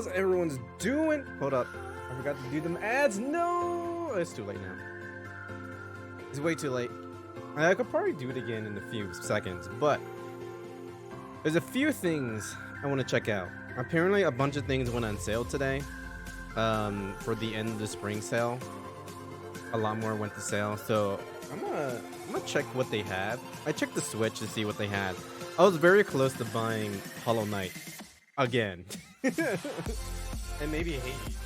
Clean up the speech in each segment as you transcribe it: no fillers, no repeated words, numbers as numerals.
how's everyone's doing? Hold up, I forgot to do them ads. No, it's too late now. It's way too late. I could probably do it again in a few seconds, but there's a few things I want to check out. Apparently, a bunch of things went on sale today. For the end of the spring sale, a lot more went to sale. So I'm gonna check what they have. I checked the Switch to see what they had. I was very close to buying Hollow Knight again, and maybe Hades.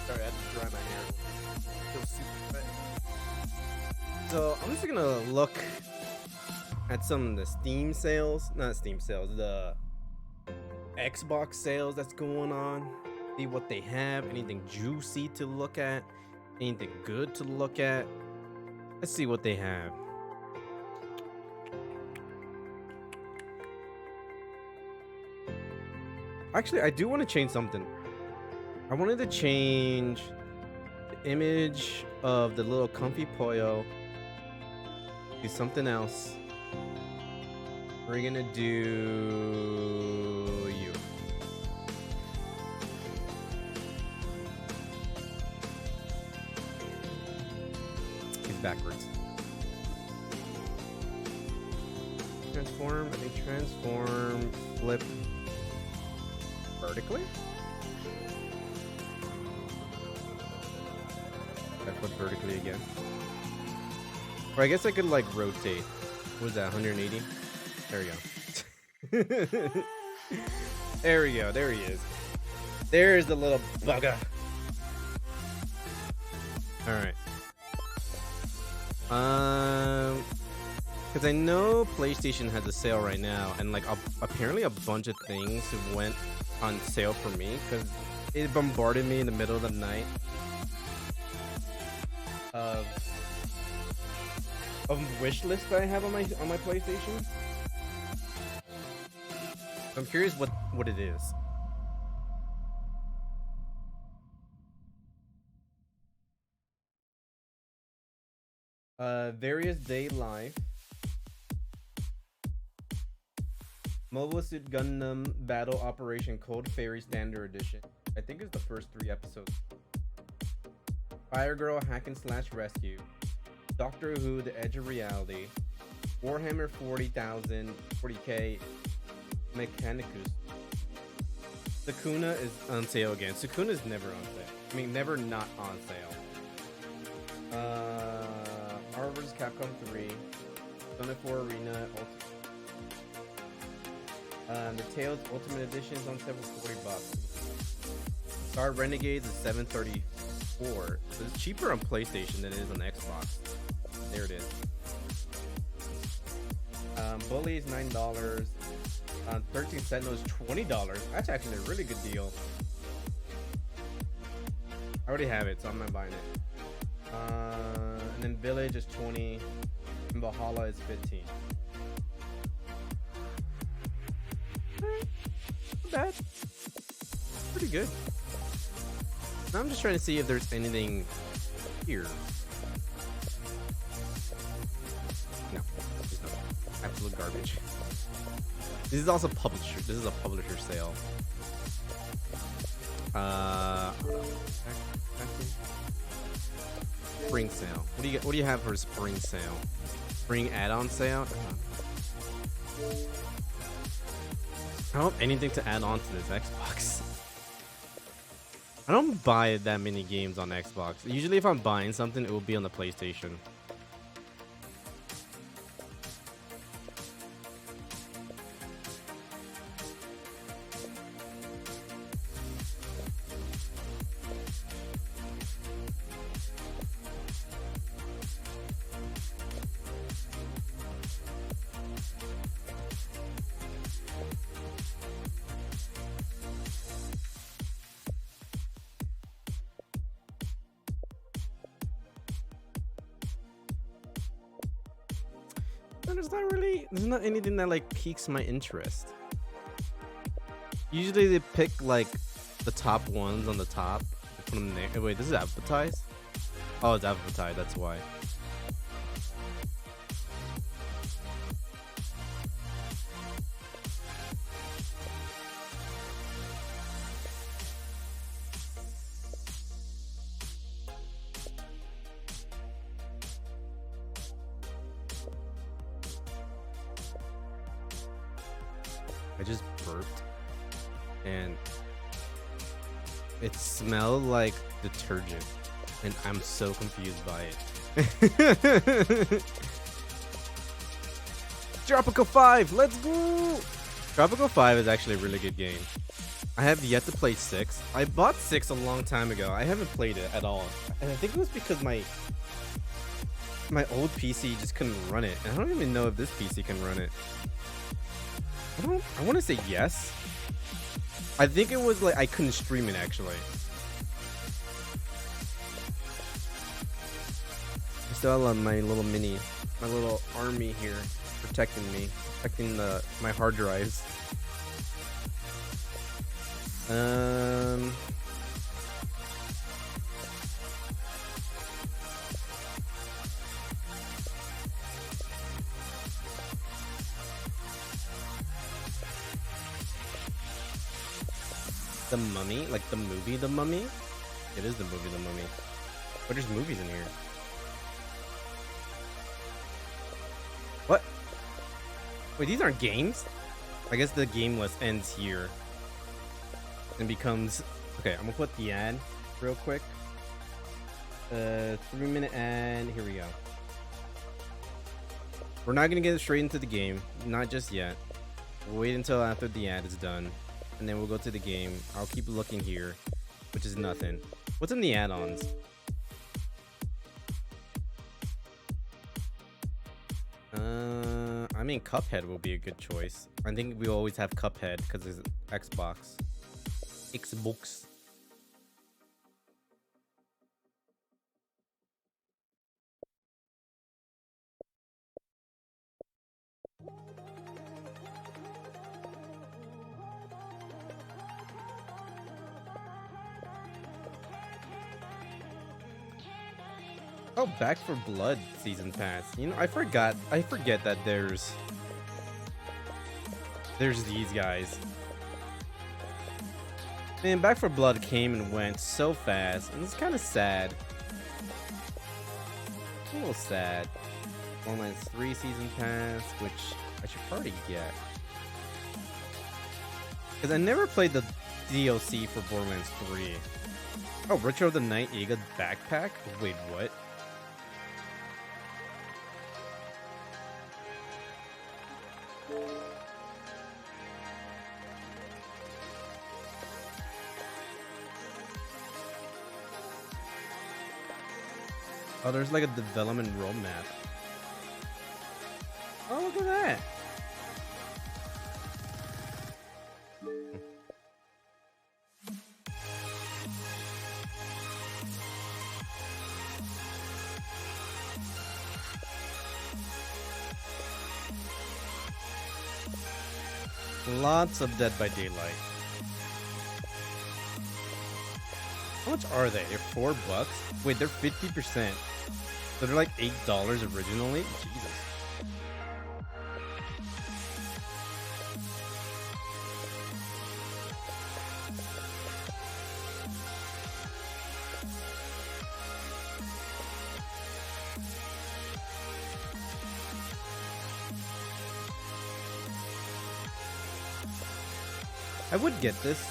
Sorry, I had to dry my hair. Feels super wet. So I'm just gonna look at some of the Steam sales, not Steam sales, the Xbox sales that's going on. See what they have, anything juicy to look at, anything good to look at. Let's see what they have. Actually, I do want to change something. I wanted to change the image of the little comfy Poyo to something else. We're gonna do you. He's backwards. Transform, I think transform, flip vertically? I flip vertically again. Or I guess I could like rotate. What was that, 180? There we go. There we go, there he is. There's the little bugger. Alright. Because I know PlayStation has a sale right now, and like apparently a bunch of things went on sale for me because it bombarded me in the middle of the night of wish list that I have on my PlayStation. I'm curious what it is. Various Day Life, Mobile Suit Gundam Battle Operation Cold Fairy Standard Edition. I think it's the first 3 episodes. Fire Girl Hack and Slash Rescue, Doctor Who: The Edge of Reality, Warhammer 40k Mechanicus. Sukuna is on sale again. Sukuna is never on sale. I mean, never not on sale. Marvel vs. Capcom 3, Sonic 4 Arena, the Tales Ultimate Edition is on sale for $40. Star Renegades is $7.34. So it's cheaper on PlayStation than it is on Xbox. There it is. Bully is $9. 13 Sentinel is $20. That's actually a really good deal. I already have it, so I'm not buying it. And then Village is 20, and Valhalla is 15. Not bad. Pretty good. Now I'm just trying to see if there's anything here. No, there's no. Absolute garbage. This is also publisher. This is a publisher sale. Spring sale. What do you have for a spring sale? Spring add-on sale? I don't have anything to add on to this Xbox. I don't buy that many games on Xbox. Usually if I'm buying something, it will be on the PlayStation. There's not anything that like piques my interest. Usually they pick like the top ones on the top. Put them there. Wait, this is advertised? Oh, it's advertised, that's why. I just burped and it smelled like detergent and I'm so confused by it. Tropical 5, let's go! Tropical 5 is actually a really good game. I have yet to play 6. I bought 6 a long time ago. I haven't played it at all. And I think it was because my old PC just couldn't run it. And I don't even know if this PC can run it. I want to say yes. I think it was like I couldn't stream it actually. I still have my little army here protecting me, protecting my hard drives. The Mummy? Like the movie The Mummy? It is the movie The Mummy. But there's movies in here. What? Wait, these aren't games? I guess the game list ends here. And becomes... Okay, I'm gonna put the ad real quick. 3-minute ad. Here we go. We're not gonna get straight into the game. Not just yet. We'll wait until after the ad is done. And then we'll go to the game. I'll keep looking here, which is nothing. What's in the add-ons? I mean, Cuphead will be a good choice. I think we always have Cuphead because it's Xbox. Xbox. Oh, Back for Blood season pass. You know, I forget that there's these guys. Man, Back for Blood came and went so fast, and it's kind of sad. A little sad. Borderlands 3 season pass, which I should probably get. Because I never played the DLC for Borderlands 3. Oh, Retro of the Night Ega backpack? Wait, what? Oh, there's like a development roadmap. Oh, look at that. Lots of Dead by Daylight. How much are they? They're $4? Wait, they're 50%. So they're like $8 originally? Jesus. I would get this,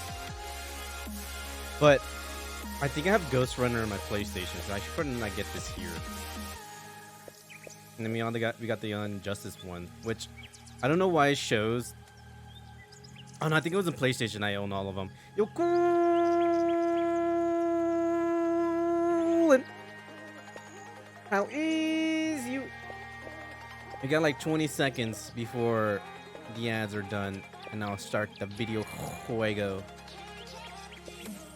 but I think I have Ghost Runner on my PlayStation, so I should probably not get this here. And then we got the Injustice one, which I don't know why it shows. Oh no, I think it was in PlayStation. I own all of them. Yo, cool. How is you? We got like 20 seconds before the ads are done, and I'll start the video juego.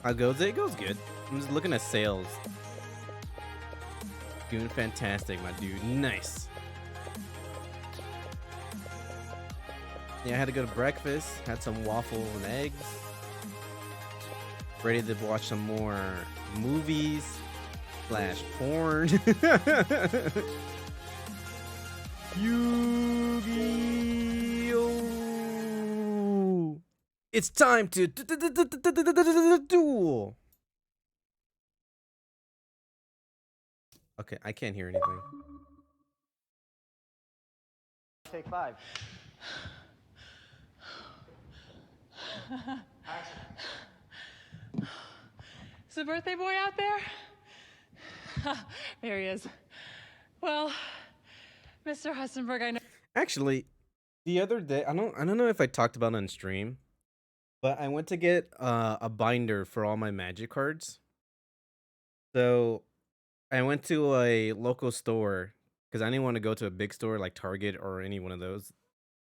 How goes it? It goes good. I'm just looking at sales. Doing fantastic, my dude. Nice. Yeah, I had to go to breakfast, had some waffle and eggs. Ready to watch some more movies slash porn. Yu-Gi-Oh! It's time to duel. Okay, I can't hear anything. Take 5. Is the birthday boy out there? There he is. Well, Mr. Hussenberg, I know. Actually, the other day, I don't know if I talked about it on stream, but I went to get a binder for all my magic cards. So I went to a local store because I didn't want to go to a big store like Target or any one of those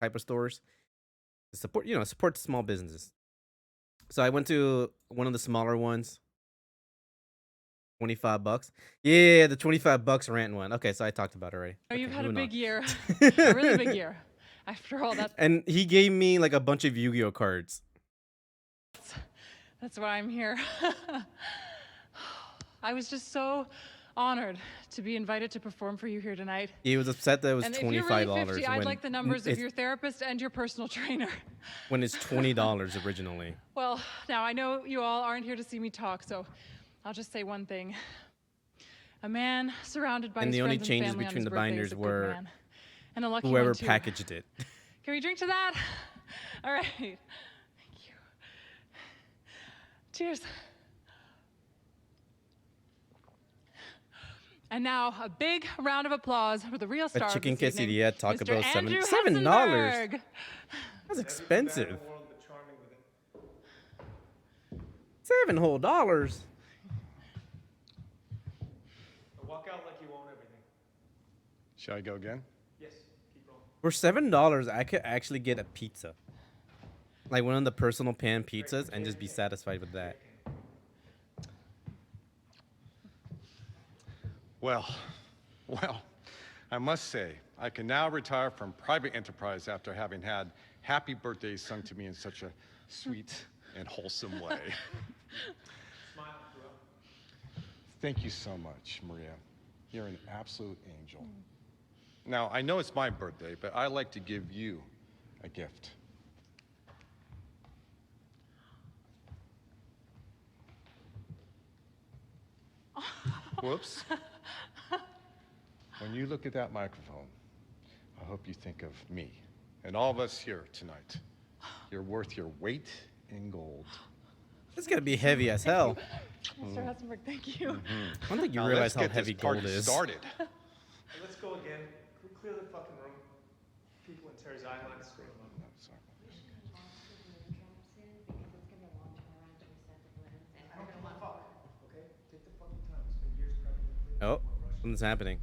type of stores to support, support small businesses. So I went to one of the smaller ones, $25. Yeah, the $25 rent one. Okay, so I talked about it already. You've Okay, had a moving on. big year, a really big year. After all, And he gave me like a bunch of Yu-Gi-Oh cards. that's why I'm here. I was just so honored to be invited to perform for you here tonight. He was upset that it was And $25. if you're really 50, I'd when like the numbers of your therapist and your personal trainer. when it's $20 originally. Well, now I know you all aren't here to see me talk, so I'll just say one thing. A man surrounded by And his the only friends changes and family between on the his birthday binders is a good were man. And a lucky whoever one, too. packaged it. Can we drink to that? All right. Thank you. Cheers. And now a big round of applause for the real star A chicken of this evening, quesadilla, Taco Mr. Bell, Andrew $7. Hussenberg. That's expensive. $7 whole dollars. Walk out like you own everything. Should I go again? Yes, keep rolling. For $7, I could actually get a pizza. Like one of the personal pan pizzas and just be satisfied with that. Well, I must say, I can now retire from private enterprise after having had happy birthdays sung to me in such a sweet and wholesome way. Smile, Joel. Thank you so much, Maria. You're an absolute angel. Now, I know it's my birthday, but I like to give you a gift. Whoops. When you look at that microphone, I hope you think of me and all of us here tonight. You're worth your weight in gold. It's gonna be heavy as hell. Mr. Hussenberg, thank you. I don't think you Now realize let's how get heavy this party gold is. started. Hey, let's go again. Clear the fucking room. People in Terry's Island. Sorry. I don't give a fuck. Okay? Take the fucking time. It's been years prepping. Oh, something's happening.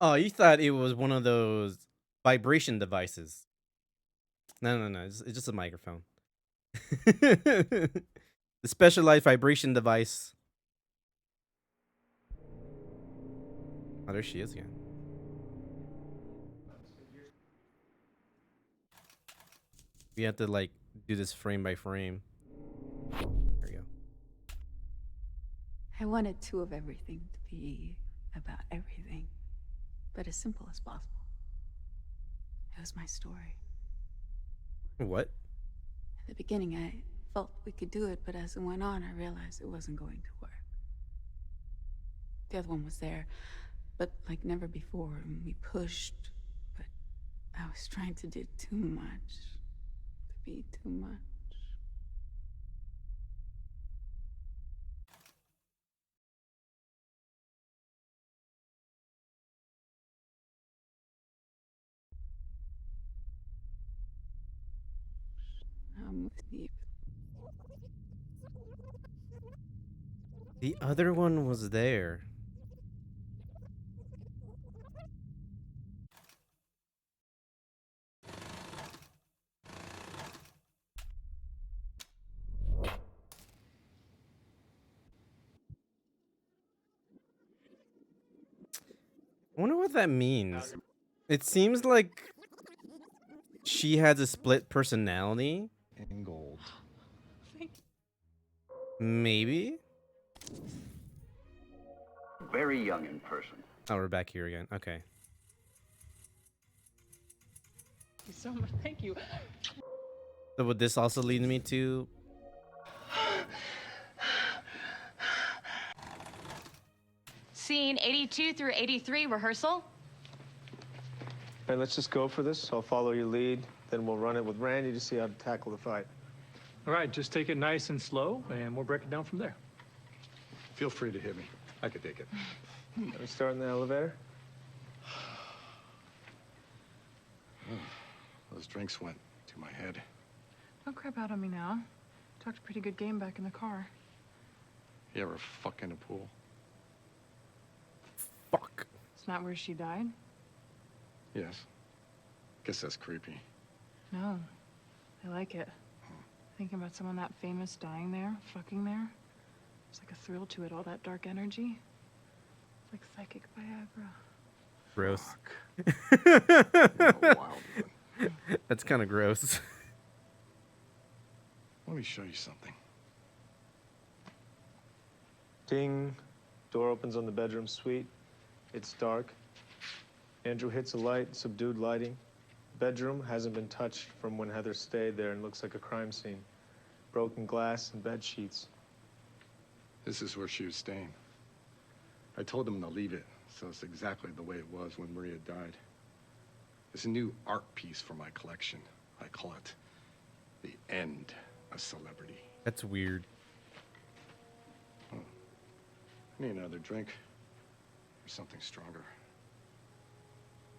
Oh, you thought it was one of those vibration devices. No. It's just a microphone. The specialized vibration device. Oh, there she is again. We have to like do this frame by frame. There we go. I wanted two of everything to be about everything, but as simple as possible. It was my story. What? At the beginning, I felt we could do it, but as it went on, I realized it wasn't going to work. The other one was there, but like never before, and we pushed, but I was trying to do too much, to be too much. I'm with you. The other one was there. I wonder what that means. It seems like she has a split personality. In gold. Maybe. Very young in person. Oh, we're back here again. Okay. Thank you so much. Thank you. So would this also lead me to? Scene 82 through 83 rehearsal. All right, let's just go for this. I'll follow your lead. Then we'll run it with Randy to see how to tackle the fight. All right, just take it nice and slow, and we'll break it down from there. Feel free to hit me. I could take it. Let me start in the elevator. Those drinks went to my head. Don't crap out on me now. Talked a pretty good game back in the car. You ever fuck in a pool? Fuck. It's not where she died? Yes. Guess that's creepy. No. I like it. Thinking about someone that famous dying there, fucking there. There's like a thrill to it, all that dark energy. It's like psychic Viagra. Gross. What a wild one. That's kind of gross. Let me show you something. Ding. Door opens on the bedroom suite. It's dark. Andrew hits a light, subdued lighting. Bedroom hasn't been touched from when Heather stayed there and looks like a crime scene. Broken glass and bed sheets. This is where she was staying. I told them to leave it, so it's exactly the way it was when Maria died. It's a new art piece for my collection. I call it The End of Celebrity. That's weird. Need another drink or something stronger.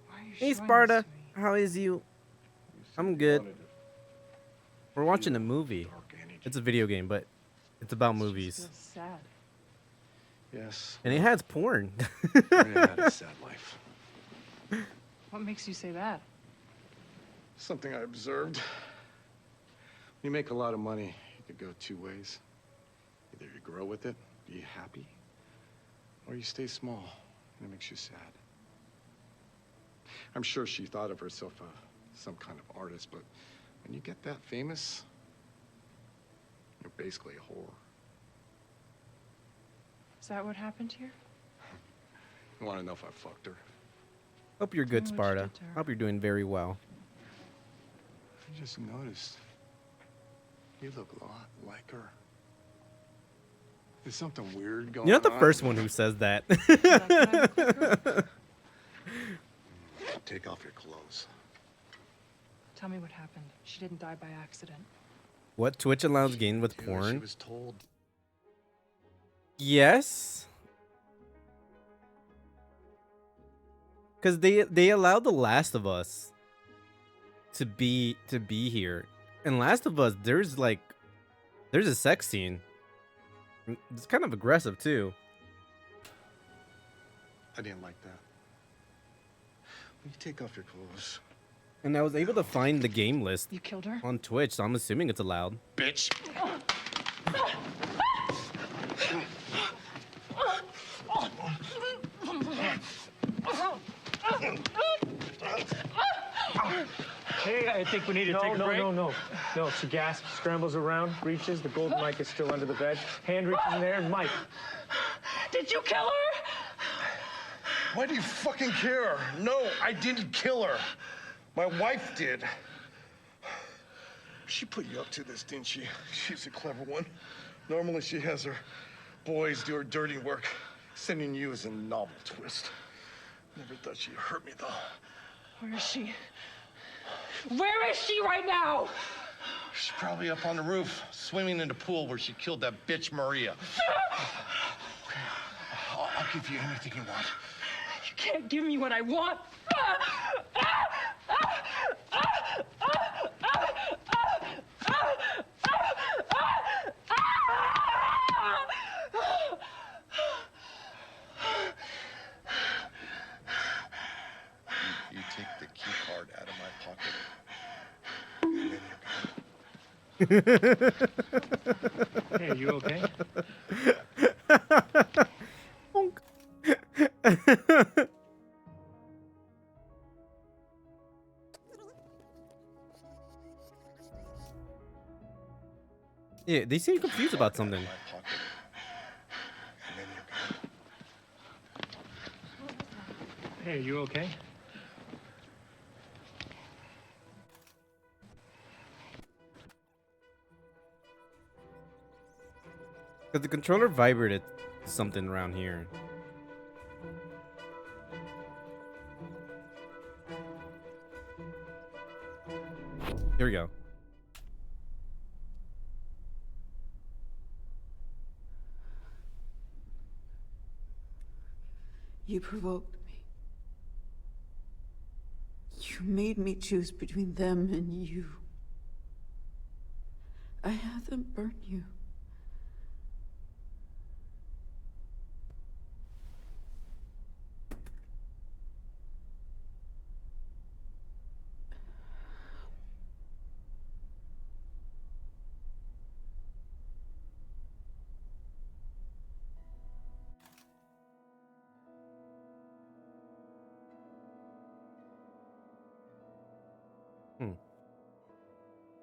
Why are you Hey showing this Sparta, to me? how is you? You said I'm you good. wanted to We're watching feel a movie. dark energy. It's a video game, but it's about This just movies. feels sad. Yes. And it has porn. Maria had a sad life. What makes you say that? Something I observed. When you make a lot of money, you could go two ways. Either you grow with it, be happy, or you stay small, and it makes you sad. I'm sure she thought of herself as some kind of artist, but when you get that famous, you're basically a whore. Is that what happened here? You want to know if I fucked her? Hope you're good, Tell me what you Sparta. did to her. Hope you're doing very well. I just noticed. You look a lot like her. There's something weird going on. You're not the first one who says that. That's what I look like her? Take off your clothes. Tell me what happened. She didn't die by accident. What, Twitch allows gain with She porn? was told. Yes. Cause they allowed The Last of Us to be here. In Last of Us, there's a sex scene. It's kind of aggressive too. I didn't like that. When you take off your clothes, And I was able to find the game list You killed her? on Twitch, so I'm assuming it's allowed. bitch. Hey, I think we need to take a break. No. She gasps, scrambles around, reaches. The golden mic is still under the bed. Hand reaches in there, and Mike. Did you kill her? Why do you fucking care? No, I didn't kill her. My wife did. She put you up to this, didn't she? She's a clever one. Normally she has her boys do her dirty work. Sending you is a novel twist. Never thought she'd hurt me, though. Where is she? Where is she right now? She's probably up on the roof, swimming in the pool where she killed that bitch Maria. Okay, I'll give you anything you want. You can't give me what I want. You take the key card out of my pocket. And then you're gone. Hey, are you okay? Yeah, they seem confused about something. My pocket. And then you're Hey, are you okay? Because the controller vibrated something around here. Here we go. You provoked me. You made me choose between them and you. I had them burn you.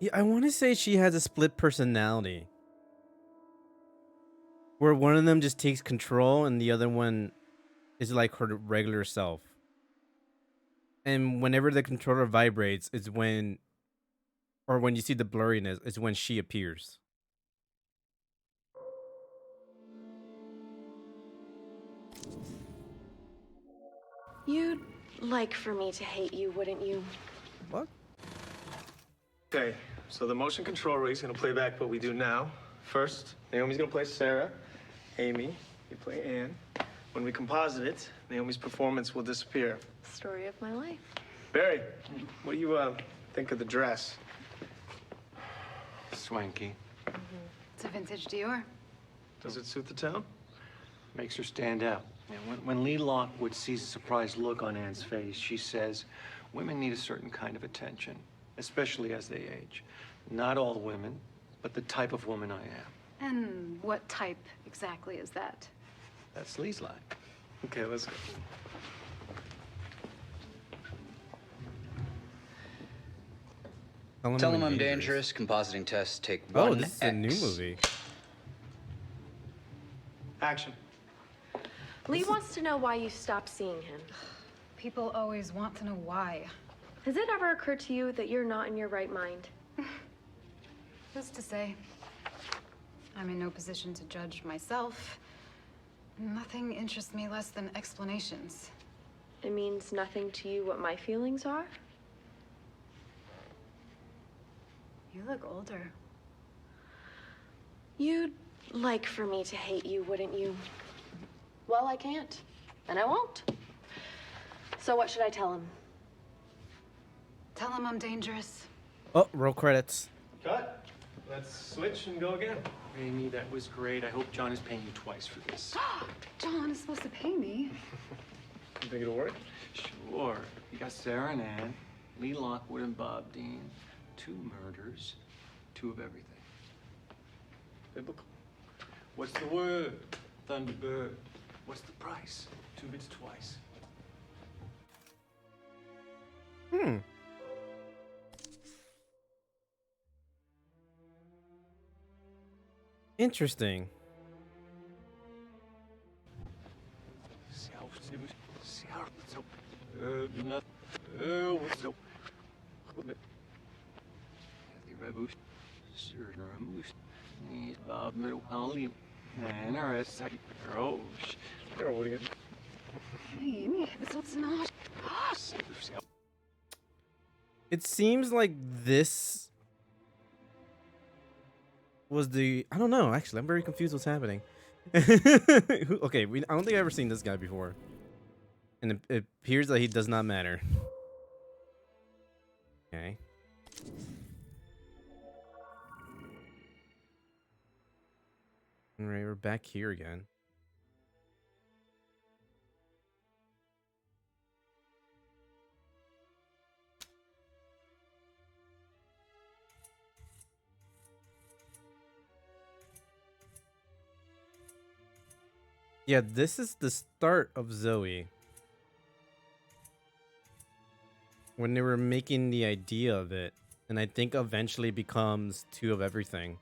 Yeah, I want to say she has a split personality. Where one of them just takes control and the other one is like her regular self. And whenever the controller vibrates is when, or when you see the blurriness, is when she appears. You'd like for me to hate you, wouldn't you? What? Okay, so the motion control rig is gonna play back what we do now. First, Naomi's gonna play Sarah. Amy, you play Anne. When we composite it, Naomi's performance will disappear. Story of my life. Barry, what do you think of the dress? Swanky. It's a vintage Dior. Does it suit the town? Makes her stand out. When Lee Lockwood sees a surprised look on Anne's face, she says, women need a certain kind of attention, especially as they age. Not all women, but the type of woman I am. And what type exactly is that? That's Lee's line. Okay, let's go. Tell him I'm dangerous. Compositing tests take Oh, 1X. this is a new movie. Action. Lee wants to know why you stopped seeing him. People always want to know why. Has it ever occurred to you that you're not in your right mind? Who's to say? I'm in no position to judge myself. Nothing interests me less than explanations. It means nothing to you what my feelings are? You look older. You'd like for me to hate you, wouldn't you? Well, I can't, and I won't. So what should I tell him? Tell him I'm dangerous. Oh, roll credits. Cut. Let's switch and go again. Amy, that was great. I hope John is paying you twice for this. John is supposed to pay me. You think it'll work? Sure. You got Sarah and Ann, Lee Lockwood and Bob Dean, 2 murders, 2 of everything. Biblical. What's the word? Thunderbird. What's the price? 2 bits twice. Interesting. It's not. It seems like this was the... I don't know, actually. I'm very confused what's happening. Okay, I don't think I've ever seen this guy before. And it appears that he does not matter. Okay. Alright, we're back here again. Yeah, this is the start of Zoe. When they were making the idea of it. And I think eventually becomes 2 of everything.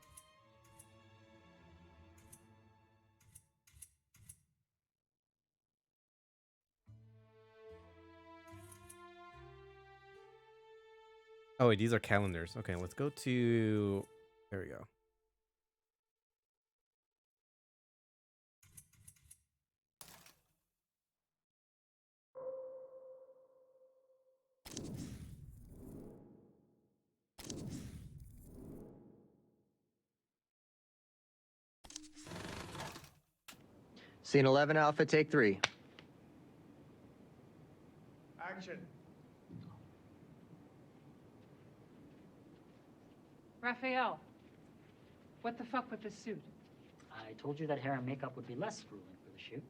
Oh wait, these are calendars. Okay, let's go to. There we go. Scene 11, Alpha, take 3. Action. Raphael, what the fuck with this suit? I told you that hair and makeup would be less grueling for the shoot.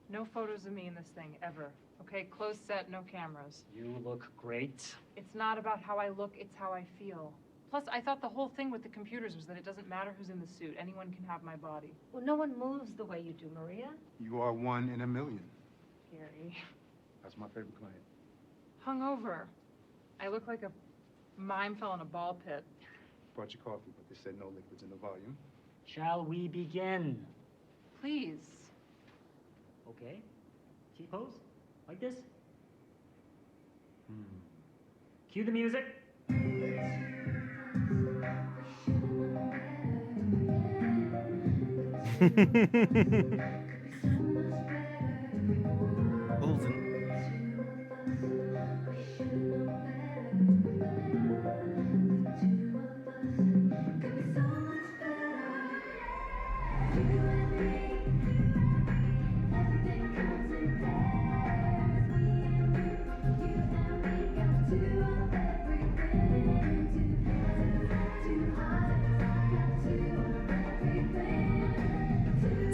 No photos of me in this thing, ever. Okay, closed set, no cameras. You look great. It's not about how I look, it's how I feel. Plus, I thought the whole thing with the computers was that it doesn't matter who's in the suit. Anyone can have my body. Well, no one moves the way you do, Maria. You are 1 in a million. Gary. That's my favorite client. Hungover. I look like a mime fell in a ball pit. Brought you coffee, but they said no liquids in the volume. Shall we begin? Please. Okay. T-pose? Like this? Cue the music.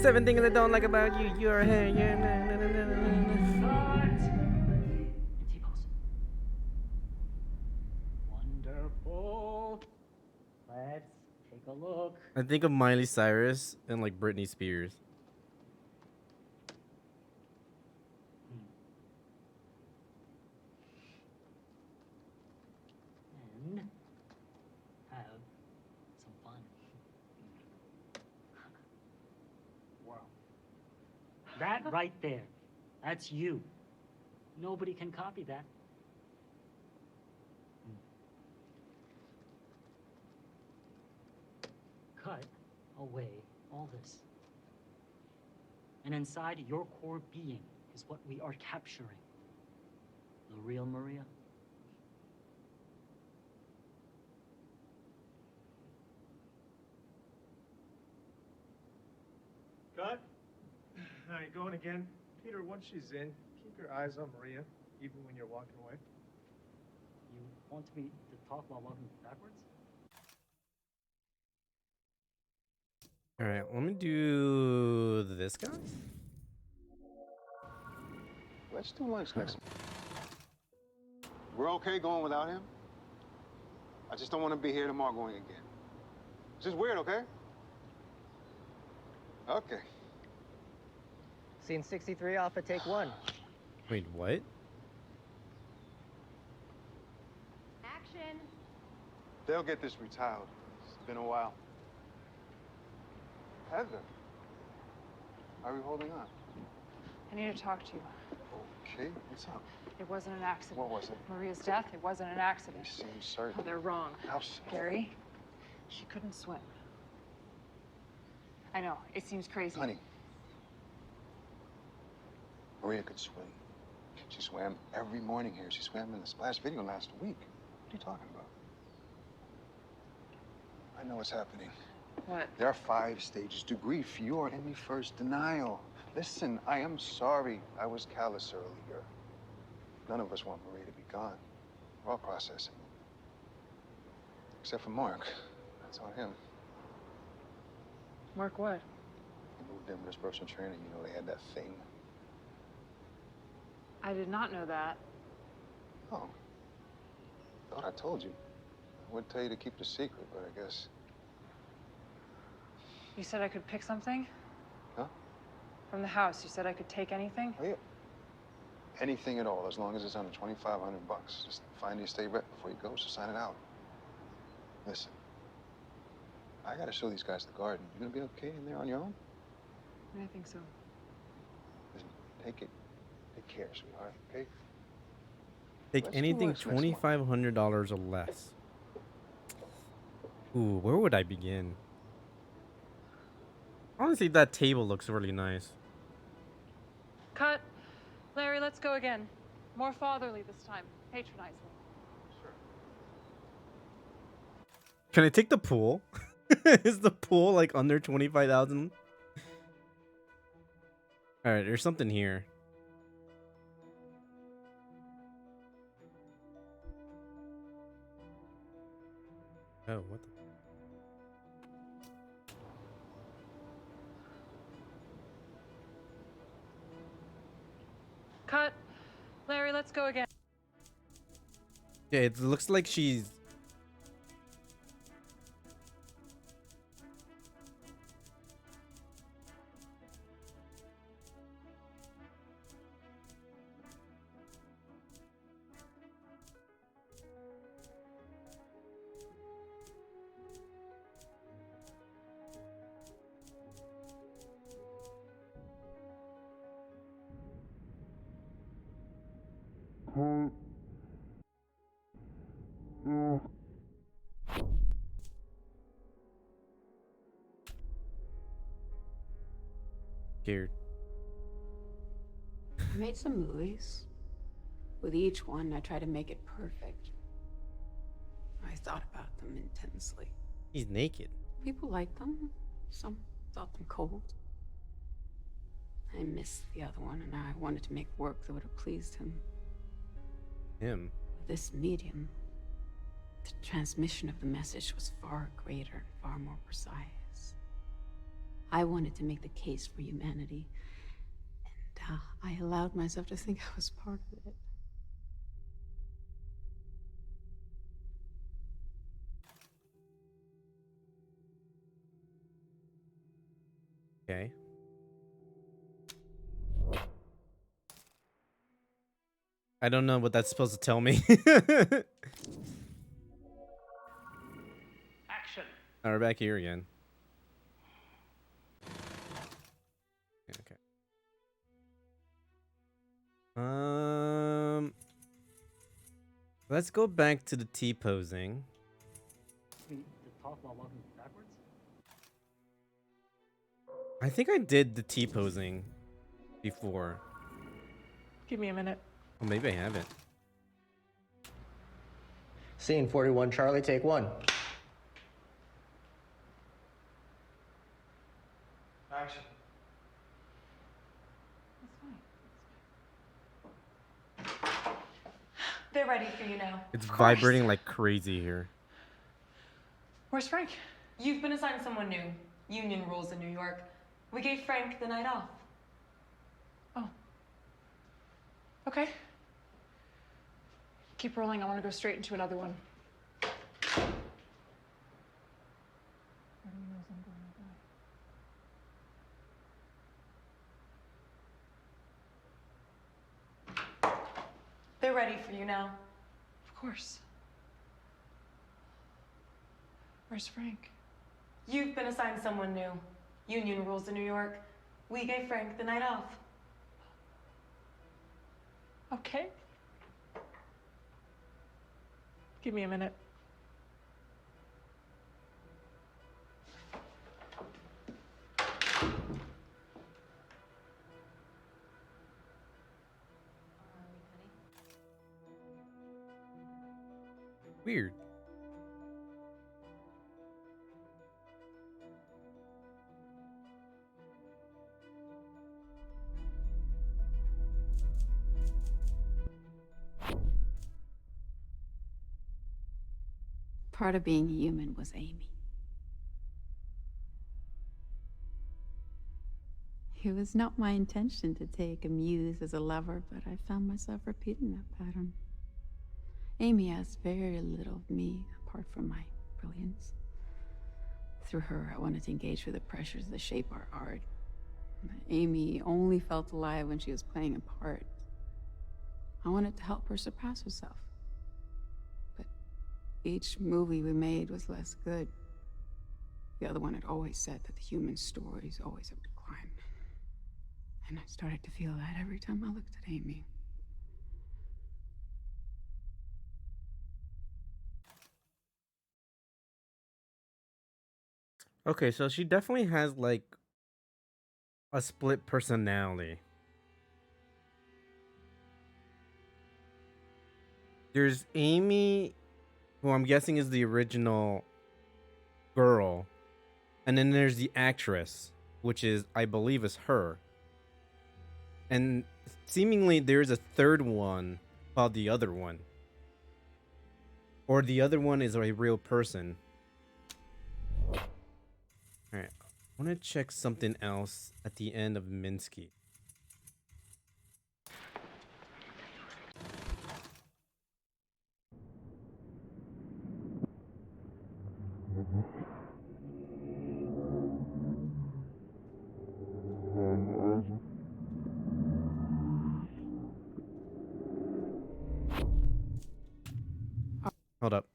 Seven things I don't like about you. Your hair. Yeah. T-pose. Wonderful. Let's take a look. I think of Miley Cyrus and like Britney Spears. And have some fun. Wow. That right there, that's you. Nobody can copy that. Cut away all this. And inside your core being is what we are capturing. The real Maria. Cut. All right, going again. Peter, once she's in, keep your eyes on Maria, even when you're walking away. You want me to talk while walking backwards? All right, let me do this guy. Let's do lunch next. We're okay going without him. I just don't want to be here tomorrow going again. It's just weird, okay? Okay. Scene 63, Alpha, take 1. Wait, what? Action. They'll get this retiled. It's been a while. Heather, how are you holding on? I need to talk to you. Okay, what's up? It wasn't an accident. What was it? Maria's death, it wasn't an accident. You seem certain. Oh, they're wrong. How so? Gary, she couldn't swim. I know, it seems crazy. Honey, Maria could swim. She swam every morning here. She swam in the splash video last week. What are you talking about? I know what's happening. What? There are 5 stages to grief. You are in the first denial. Listen, I am sorry I was callous earlier. None of us want Maria to be gone. We're all processing. Except for Mark. That's on him. Mark what? He moved in with his personal trainer. You know, they had that thing. I did not know that. Oh. Thought I told you. I would tell you to keep the secret, but I guess... You said I could pick something? Huh? From the house, you said I could take anything? Oh, yeah. Anything at all, as long as it's under $2,500. Just find the estate rep before he goes to sign it out. Listen, I gotta show these guys the garden. You gonna be okay in there on your own? I think so. Listen, take care, sweetheart, okay? Take Let's do anything X next month. $2,500 or less. Ooh, where would I begin? Honestly, that table looks really nice. Cut. Larry, let's go again. More fatherly this time. Patronize me. Can I take the pool? Is the pool like under 25,000? All right, there's something here. Oh, what the? Cut. Larry, let's go again. Yeah, it looks like she's... Scared. I made some movies. With each one, I try to make it perfect. I thought about them intensely. He's naked. People liked them. Some thought them cold. I missed the other one, and I wanted to make work that would have pleased him. Him? With this medium, the transmission of the message was far greater and far more precise. I wanted to make the case for humanity, and I allowed myself to think I was part of it. Okay. I don't know what that's supposed to tell me. Action. Oh, we're back here again. Okay. Let's go back to the T-posing. The talk while walking backwards? I think I did the T-posing before. Give me a minute. Oh, maybe I haven't. Scene 41, Charlie, take one. Action. They're ready for you now. It's vibrating like crazy here. Where's Frank? You've been assigned someone new. Union rules in New York. We gave Frank the night off. Oh. Okay. Keep rolling. I want to go straight into another one. They're ready for you now. Of course. Where's Frank? You've been assigned someone new. Union rules in New York. We gave Frank the night off. Okay. Give me a minute. Weird. Part of being human was Amy. It was not my intention to take a muse as a lover, but I found myself repeating that pattern. Amy asked very little of me, apart from my brilliance. Through her, I wanted to engage with the pressures that shape our art. Amy only felt alive when she was playing a part. I wanted to help her surpass herself. But each movie we made was less good. The other one had always said that the human stories always have declined. And I started to feel that every time I looked at Amy. Okay, so she definitely has like a split personality. There's Amy, who I'm guessing is the original girl, and then there's the actress, which is, I believe, is her. And seemingly there's a third one called the other one. Or the other one is a real person. Alright. I want to check something else at the end of Minsky. Hold up.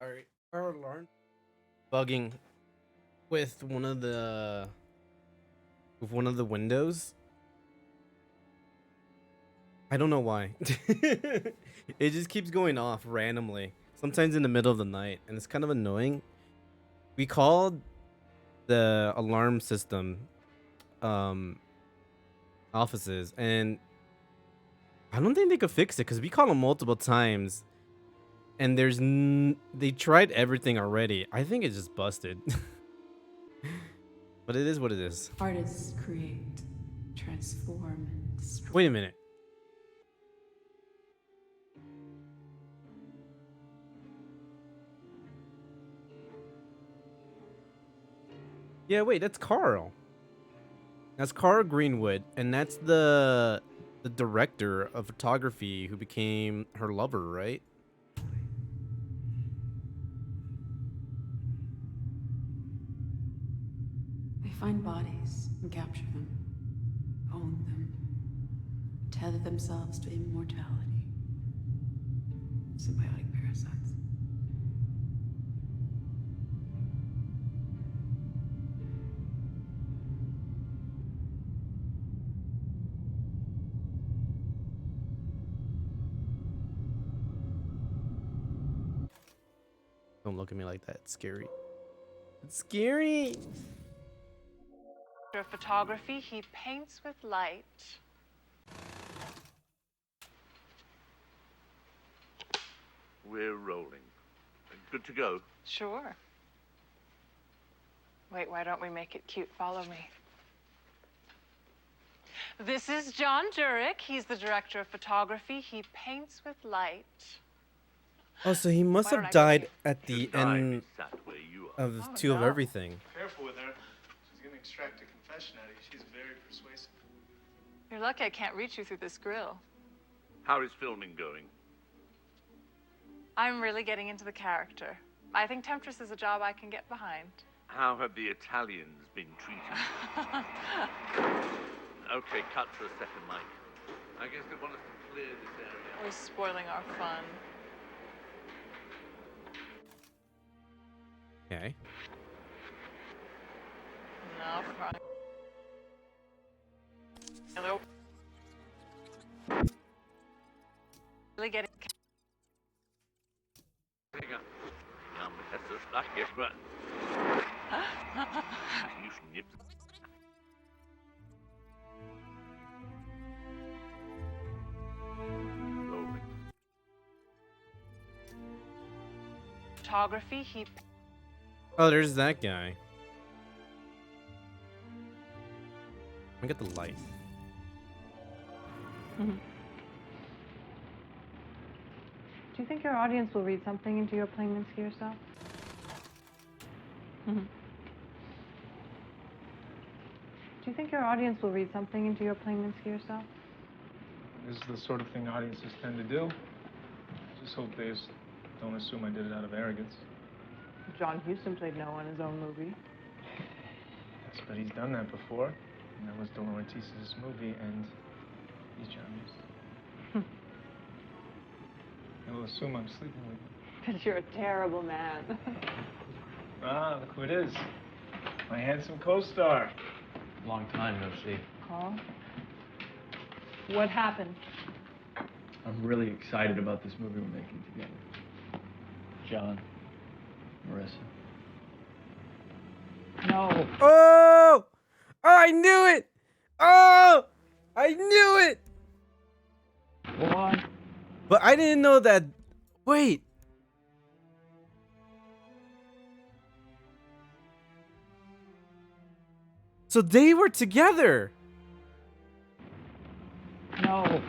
Alright. Our alarm bugging with one of the windows. I don't know why. It just keeps going off randomly. Sometimes in the middle of the night, and it's kind of annoying. We called the alarm system offices, and I don't think they could fix it because we call them multiple times, and they tried everything already. I think it's just busted. But it is what it is. Artists create, transform, and destroy. Wait a minute. Yeah, wait, that's Carl. That's Carl Greenwood, and that's the director of photography who became her lover, right? They find bodies and capture them, own them, tether themselves to immortality. Symbiotic parasites. Don't look at me like that. It's scary. It's scary. Of photography, he paints with light. We're rolling. Good to go? Sure. Wait, why don't we make it cute? Follow me. This is John Jurek. He's the director of photography. He paints with light. Oh, so he must have died at the end of Two of Everything. Careful with her. She's going to extract a confession out of you. She's very persuasive. You're lucky I can't reach you through this grill. How is filming going? I'm really getting into the character. I think Temptress is a job I can get behind. How have the Italians been treated? Okay, cut for a second, Mike. I guess they want us to clear this area. We're spoiling our fun. Okay. No, front. Hello. Really getting. Photography, he. Oh, there's that guy. Let me get the light. Do you think your audience will read something into your playing Minsky yourself? Do you think your audience will read something into your playing Minsky yourself? This is the sort of thing audiences tend to do. Just hope they don't assume I did it out of arrogance. John Huston played Noah in his own movie. That's but he's done that before. And that was De Laurentiis' movie, and he's John Huston. He'll assume I'm sleeping with you. Because you're a terrible man. Ah, look who it is. My handsome co-star. Long time no see. Paul? What happened? I'm really excited about this movie we're making together. John, Marissa. No. Oh! I knew it! Oh! I knew it! What? But I didn't know that. Wait. So they were together. No.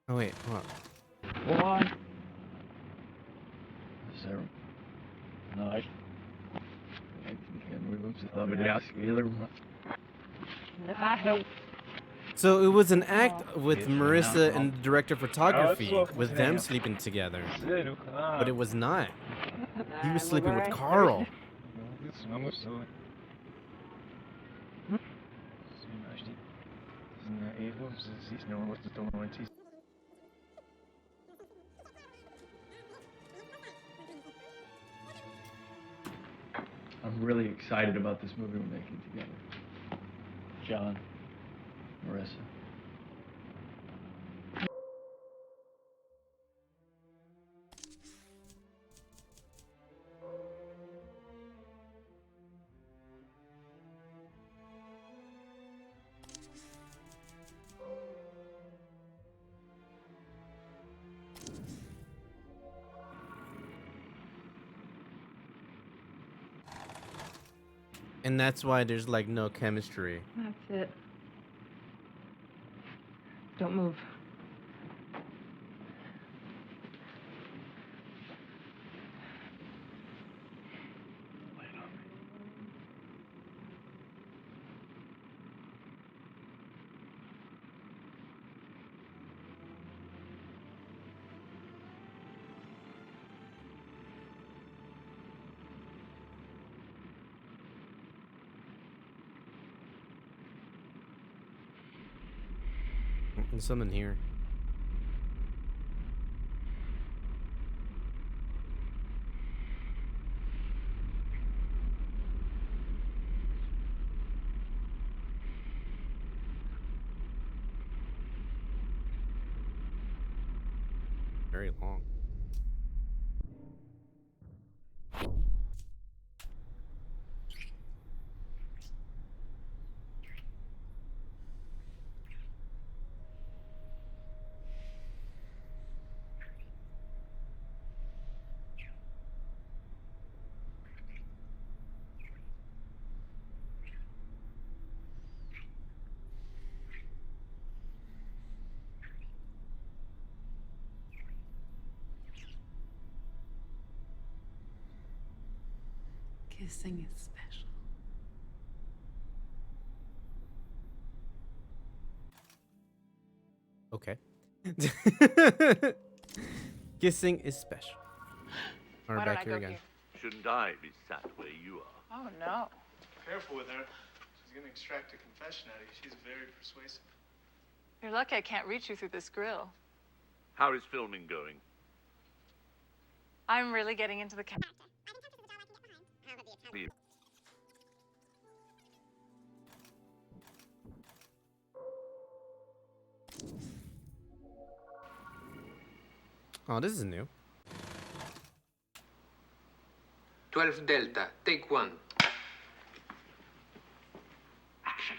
Oh wait, hold on. What? Sarah. No, I So it was an act with Marissa and the director of photography, with them sleeping together. But it was not. He was sleeping with Carl. I'm really excited about this movie we're making together. John, Marissa. And that's why there's like no chemistry. That's it. Don't move. There's something here. Very long. Kissing is special. Okay. Kissing is special. All right, back here again. Shouldn't I be sat where you are? Oh, no. Careful with her. She's gonna extract a confession out of you. She's very persuasive. You're lucky I can't reach you through this grill. How is filming going? I'm really getting into the Oh, this is new. 12 Delta, take one. Action.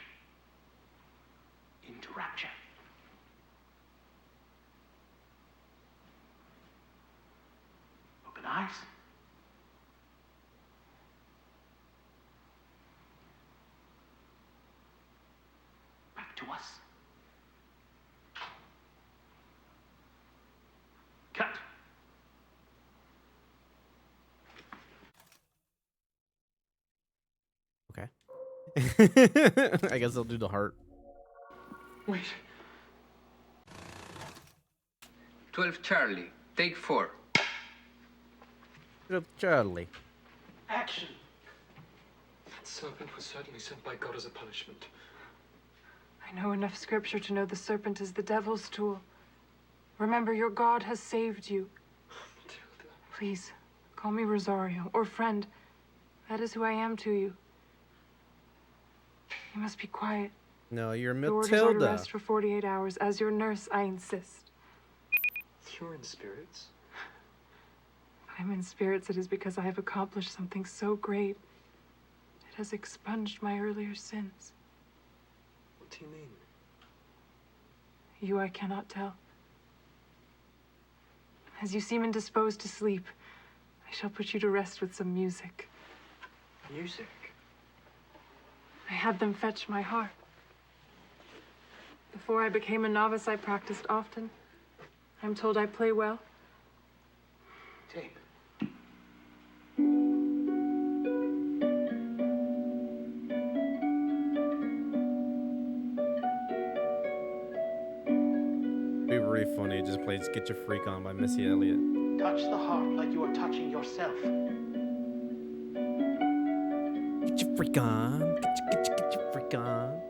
Into rapture. Open eyes. Back to us. Cut. I guess I'll do the heart. Wait. 12 Charlie, take 4. Charlie. Action! That serpent was certainly sent by God as a punishment. I know enough scripture to know the serpent is the devil's tool. Remember, your God has saved you. Please, call me Rosario, or friend. That is who I am to you. You must be quiet. No, you're The orders are to Matilda. rest for 48 hours. As your nurse, I insist. You're in spirits? If I'm in spirits, it is because I have accomplished something so great. It has expunged my earlier sins. What do you mean? You I cannot tell. As you seem indisposed to sleep, I shall put you to rest with some music. Music? I had them fetch my harp. Before I became a novice, I practiced often. I'm told I play well. Tape. Be really funny. It just plays "Get Your Freak On" by Missy Elliott. Touch the harp like you are touching yourself. Get your freak on. Get your freak on.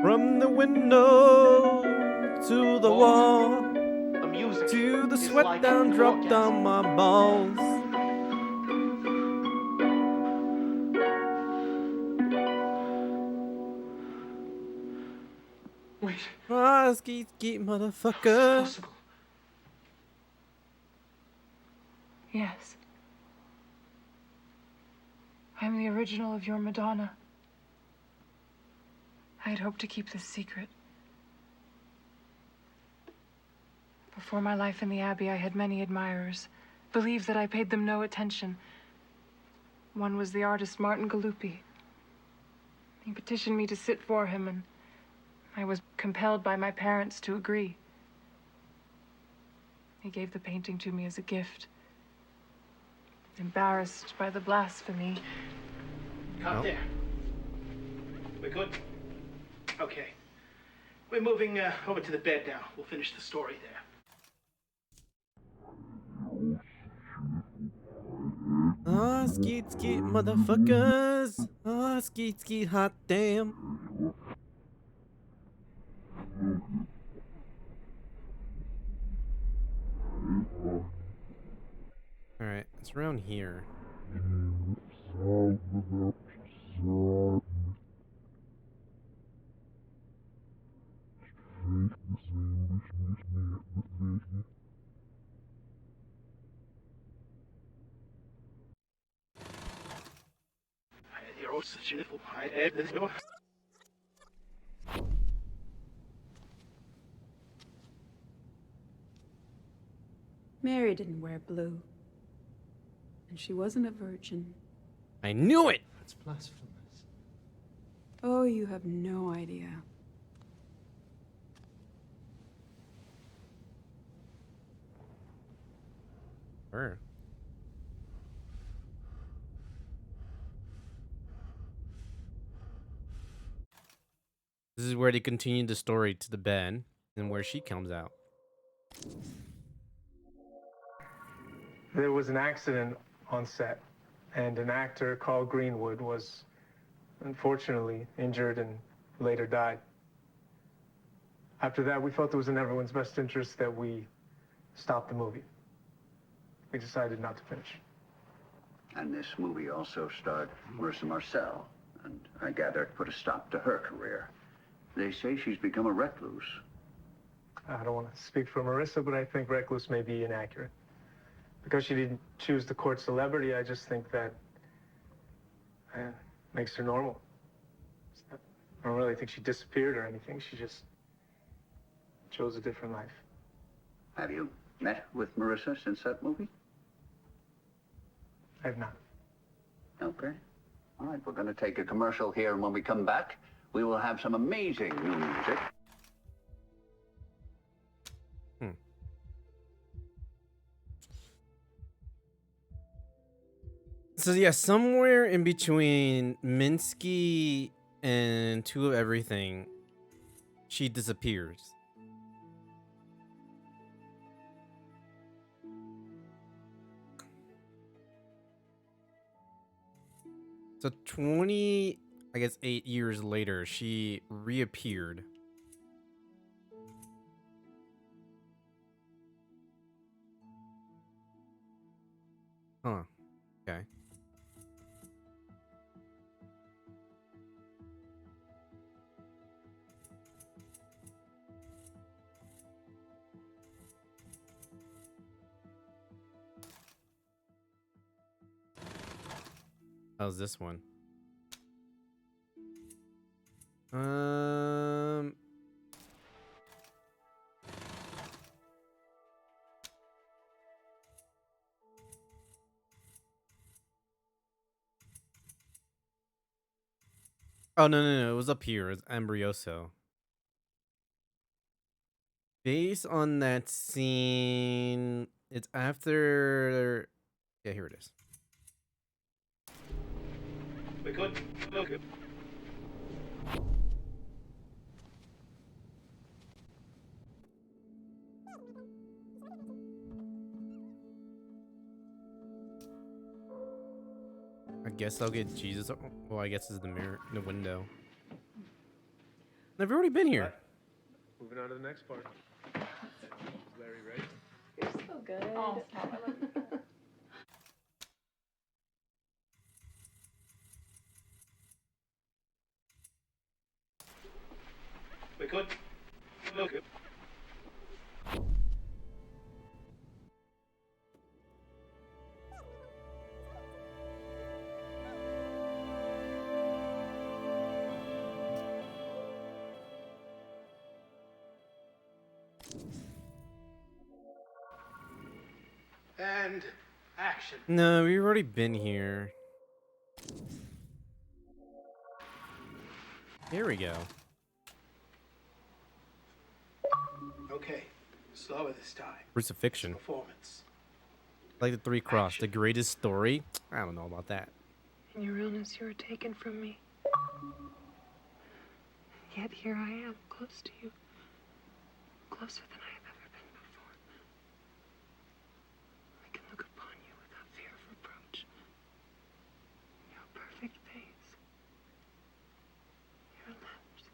From the window to the wall, The music to the is sweat like down an dropped orgasm. on my balls. Wait. Ah, skeet motherfucker. Yes. I'm the original of your Madonna. I had hoped to keep this secret. Before my life in the Abbey, I had many admirers, believed that I paid them no attention. One was the artist Martin Galuppi. He petitioned me to sit for him, and I was compelled by my parents to agree. He gave the painting to me as a gift. Embarrassed by the blasphemy. Cut there. We're good? Okay. We're moving over to the bed now. We'll finish the story there. Ah, skeet motherfuckers. Ah, skeet hot damn. Alright, it's around here. Mary didn't wear blue. And she wasn't a virgin. I knew it! That's blasphemous. Oh, you have no idea. Where? This is where they continue the story to the bed, and where she comes out. There was an accident on set, and an actor called Greenwood was unfortunately injured and later died. After that, we felt it was in everyone's best interest that we stop the movie. We decided not to finish. And this movie also starred Marissa Marcel, and I gather it put a stop to her career. They say she's become a recluse. I don't want to speak for Marissa, but I think recluse may be inaccurate. Because she didn't choose the court celebrity, I just think that makes her normal. I don't really think she disappeared or anything. She just chose a different life. Have you met with Marissa since that movie? I have not. Okay. All right, we're going to take a commercial here, and when we come back, we will have some amazing new music. So yeah, somewhere in between Minsky and Two of Everything, she disappears. So 20, I guess 8 years later, she reappeared. Huh. Okay. How's this one? Oh, no. It was up here. It's Ambrioso. Based on that scene, it's after... Yeah, here it is. We good? Okay. I guess I'll get Jesus. Well, I guess it's the mirror, the window. I've already been here. Moving on to the next part. Larry, ready? You're so good. Oh, We good? Okay. And action. No, we've already been here. Here we go. Okay, slower this time. Crucifixion. Performance. Like the Three Cross, the greatest story. I don't know about that. In your illness, you were taken from me. Yet here I am, close to you. Closer than I have ever been before. I can look upon you without fear of reproach. Your perfect face. Your lips.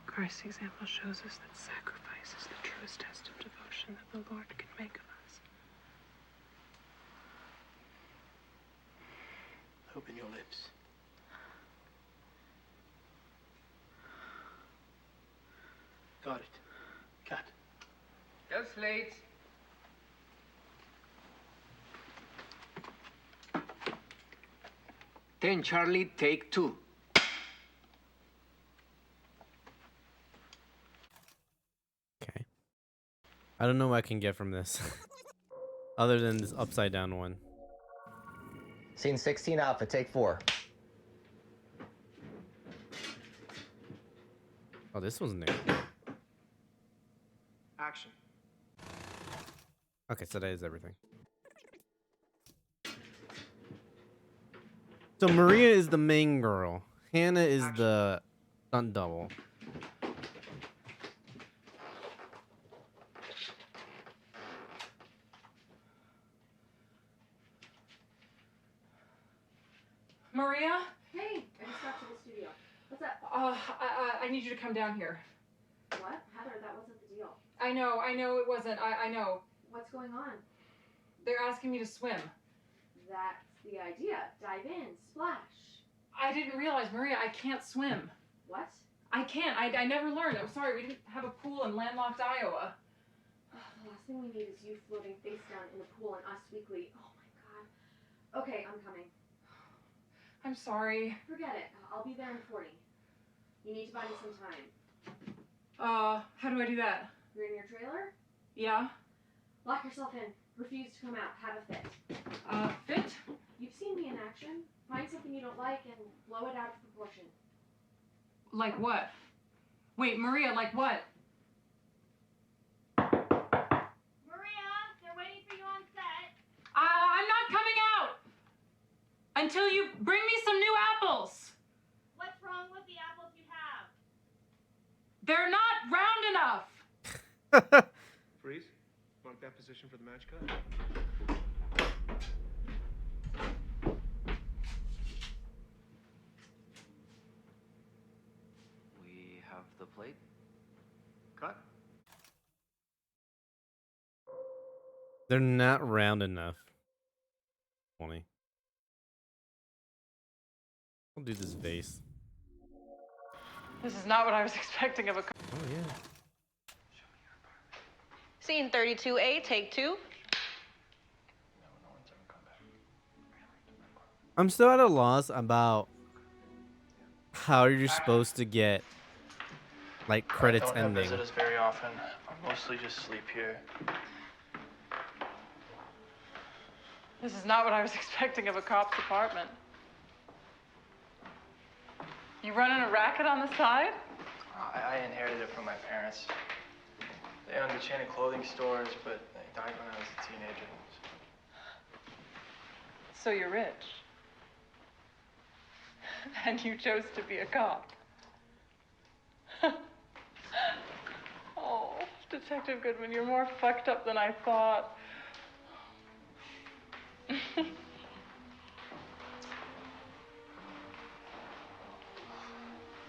Christ's example shows us that sacrifice is the truest test of devotion that the Lord can make of us. Open your lips. Got it. Cut. Just late. Ten Charlie, take 2. Okay. I don't know what I can get from this. Other than this upside down one. Scene 16 Alpha, take 4. Oh, this was new. Action. Okay, so that is everything. So Maria is the main girl. Hannah is the stunt double. Maria? Hey, I just got to the studio. What's up? I need you to come down here. What? Heather, that wasn't the deal. I know it wasn't. I know. What's going on? They're asking me to swim. That's the idea. Dive in, splash. I didn't realize, Maria, I can't swim. What? I can't. I never learned. I'm sorry, we didn't have a pool in landlocked Iowa. last thing we need is you floating face down in the pool and us weekly. Oh my god. Okay, I'm coming. I'm sorry. Forget it. I'll be there in 40. You need to buy me some time. How do I do that? You're in your trailer? Yeah? Lock yourself in. Refuse to come out. Have a fit. Fit? You've seen me in action. Find something you don't like and blow it out of proportion. Like what? Wait, Maria, like what? Maria, they're waiting for you on set. I'm not coming out! Until you bring me some new apples! What's wrong with the apples you have? They're not round enough! Freeze. Mark that position for the match cut. We have the plate. Cut. They're not round enough. 20. I'll do this vase. This is not what I was expecting of a... Oh, yeah. Scene 32A, take 2. I'm still at a loss about how you're supposed to get like credits I don't ending. have visitors very often. I mostly just sleep here. This is not what I was expecting of a cop's apartment. You running a racket on the side? I inherited it from my parents. They owned a chain of clothing stores, but they died when I was a teenager. So you're rich. And you chose to be a cop. Oh, Detective Goodman, you're more fucked up than I thought.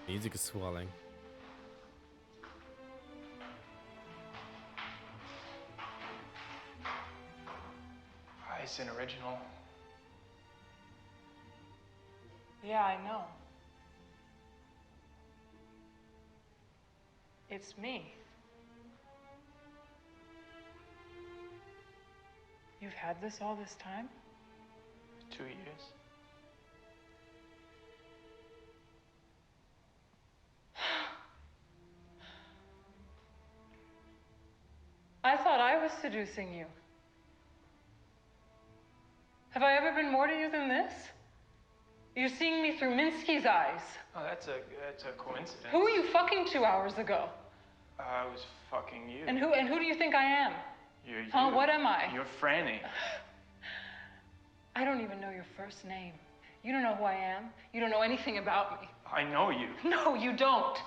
Music is swelling. It's an original. Yeah, I know. It's me. You've had this all this time? 2 years. I thought I was seducing you. Have I ever been more to you than this? You're seeing me through Minsky's eyes. Oh, that's a coincidence. Who were you fucking 2 hours ago? I was fucking you. And who do you think I am? You're you. Huh, what am I? You're Franny. I don't even know your first name. You don't know who I am. You don't know anything about me. I know you. No, you don't.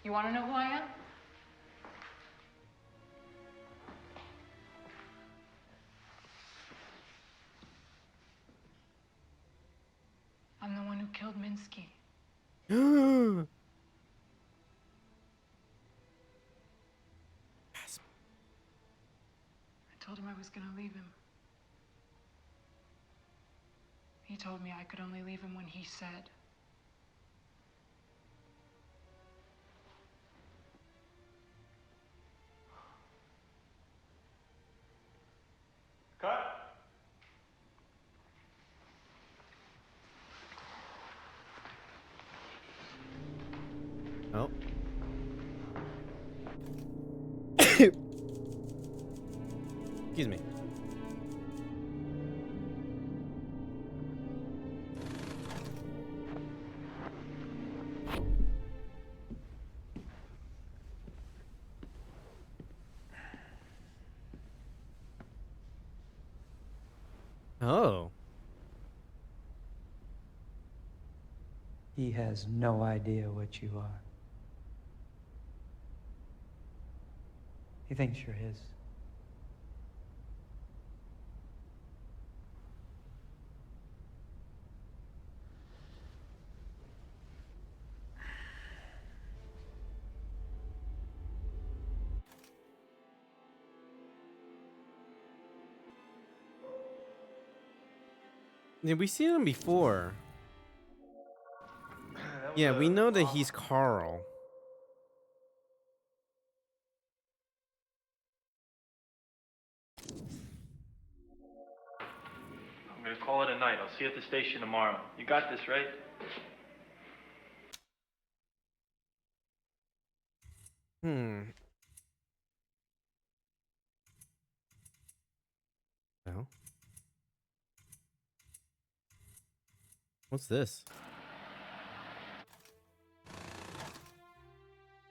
You want to know who I am? I'm the one who killed Minsky. I told him I was gonna leave him. He told me I could only leave him when he said. Cut. Oh. Excuse me. Oh. He has no idea what you are. He thinks you're his. Yeah, we've seen him before. Yeah, we know that he's Carl. the night. I'll see you at the station tomorrow. You got this, right? No. What's this?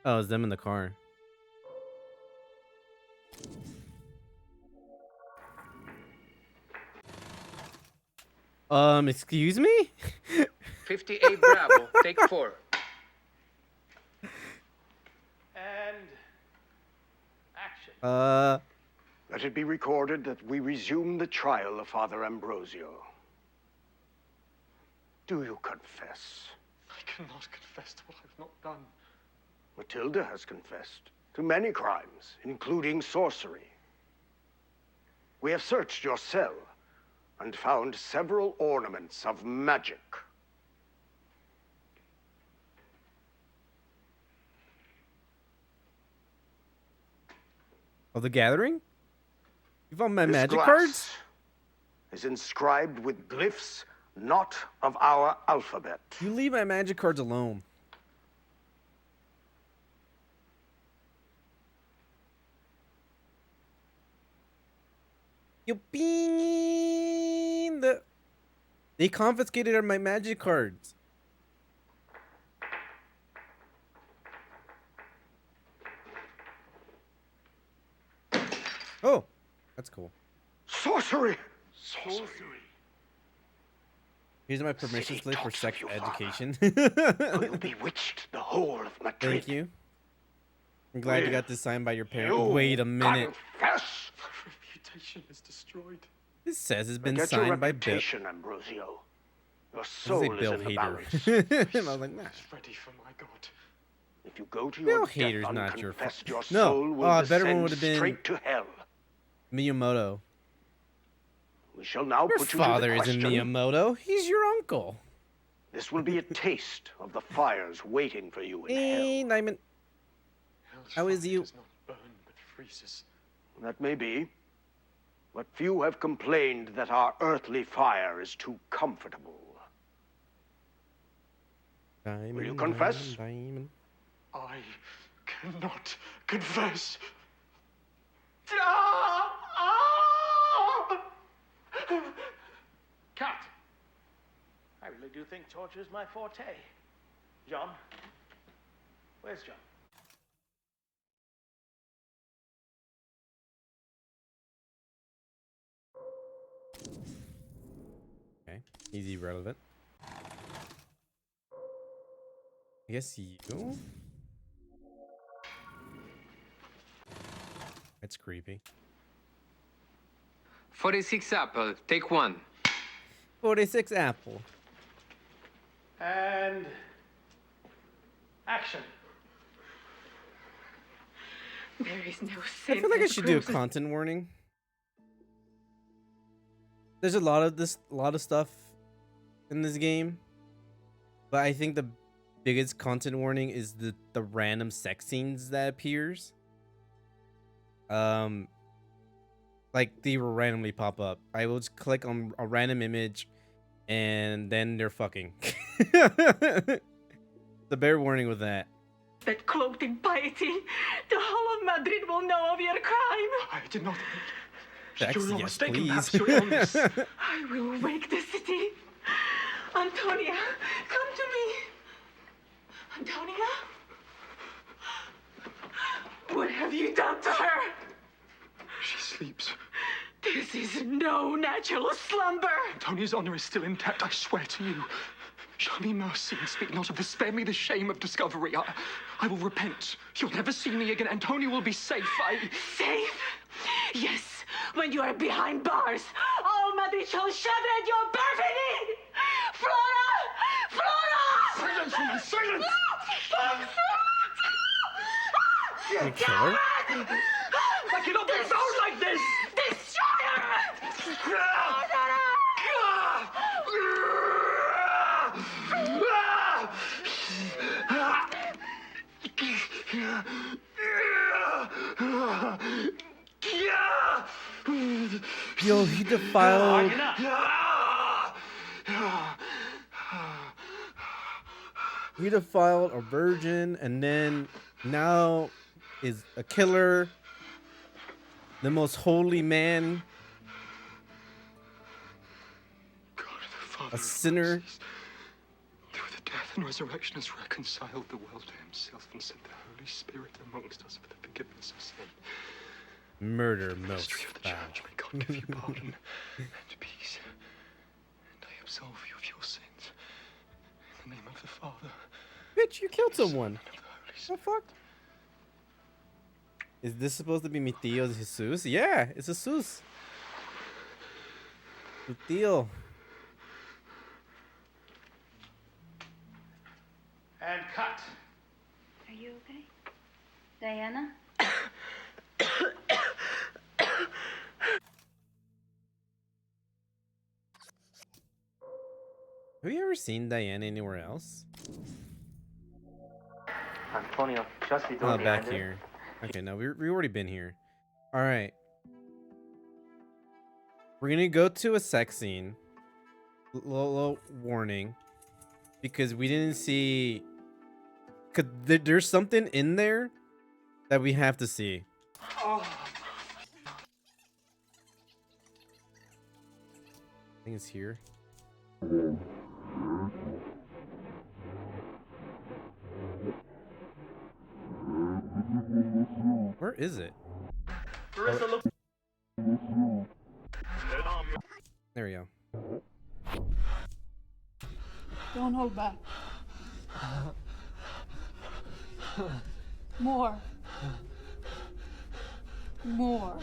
Oh, it's them in the car. Excuse me? 58 Bravo, take 4. And action. Let it be recorded that we resume the trial of Father Ambrosio. Do you confess? I cannot confess to what I've not done. Matilda has confessed to many crimes, including sorcery. We have searched your cell and found several ornaments of magic. Of the Gathering? You found my This magic glass cards? is inscribed with glyphs not of our alphabet. You leave my magic cards alone. You bean They confiscated my magic cards. Oh, that's cool. Sorcery! Sorcery. Here's my permission slip for sex education. You bewitched the whole of Madrid. Thank you. I'm glad you got this signed by your parents. You Wait a minute. Confess! My reputation is destroyed. This says it's been Forget your signed by Bill. reputation, Ambrosio. Your This is soul a is Bill in the Hader. balance. And I was like, nah. It's ready for my God. If you go to Bill your Hader's death not your unconfessed, fa- your No. soul will Oh, a better one descend would have been straight to hell. Miyamoto. We shall now Your put you father to the isn't question. Miyamoto. He's your uncle. This will be a taste of the fires waiting for you in Hey, hell. Nyman. Hell's How is fire you? does not burn, but freezes. That may be, but few have complained that our earthly fire is too comfortable. Diamond, Will you confess? diamond. I cannot confess. Cut. I really do think torture is my forte. John? Where's John? Okay, he's irrelevant. I guess you? That's creepy. 46 Apple, take 1. 46 Apple. And action. There is no I sin. feel like I in should do a cruelty. content warning. There's a lot of stuff in this game, but I think the biggest content warning is the random sex scenes that appears. Like they will randomly pop up. I will just click on a random image, and then they're fucking. The bear warning with that. That cloaked in piety, the whole of Madrid will know of your crime. I did not. Sex, You're yes, mistaken, please. perhaps your illness. I will wake the city. Antonia, come to me. Antonia? What have you done to her? She sleeps. This is no natural slumber. Antonia's honor is still intact, I swear to you. Show me mercy and speak not of this. Spare me the shame of discovery. I will repent. You'll never see me again. Antonia will be safe. Safe? Yes, when you are behind bars. All Madrid shall shudder at your perfidy! Flora! Flora! Silence, woman, silence! You kill her? I cannot be bound like this! Destroy her! Yo, he defiled. he defiled a virgin, and then now is a killer, the most holy man, God, the Father a of sinner. mercies, through the death and resurrection has reconciled the world to himself and sent the Holy Spirit amongst us for the forgiveness of sin. Murder The most mystery of the foul. church, may God give you pardon and peace. And I absolve you of your sins. In the name of the Father. Bitch, you killed someone. The fuck? Is this supposed to be mi tío Jesus? Yeah, it's Jesus. Tu tío. And cut. Are you okay? Diana? Have you ever seen Diana anywhere else? Antonio, just the door Oh, behind back it. here. Okay, no, we already been here. All right. We're gonna go to a sex scene. Little warning, because we didn't see. Cause there's something in there that we have to see. Oh. I think it's here. Where is it? There we go. Don't hold back. More. More.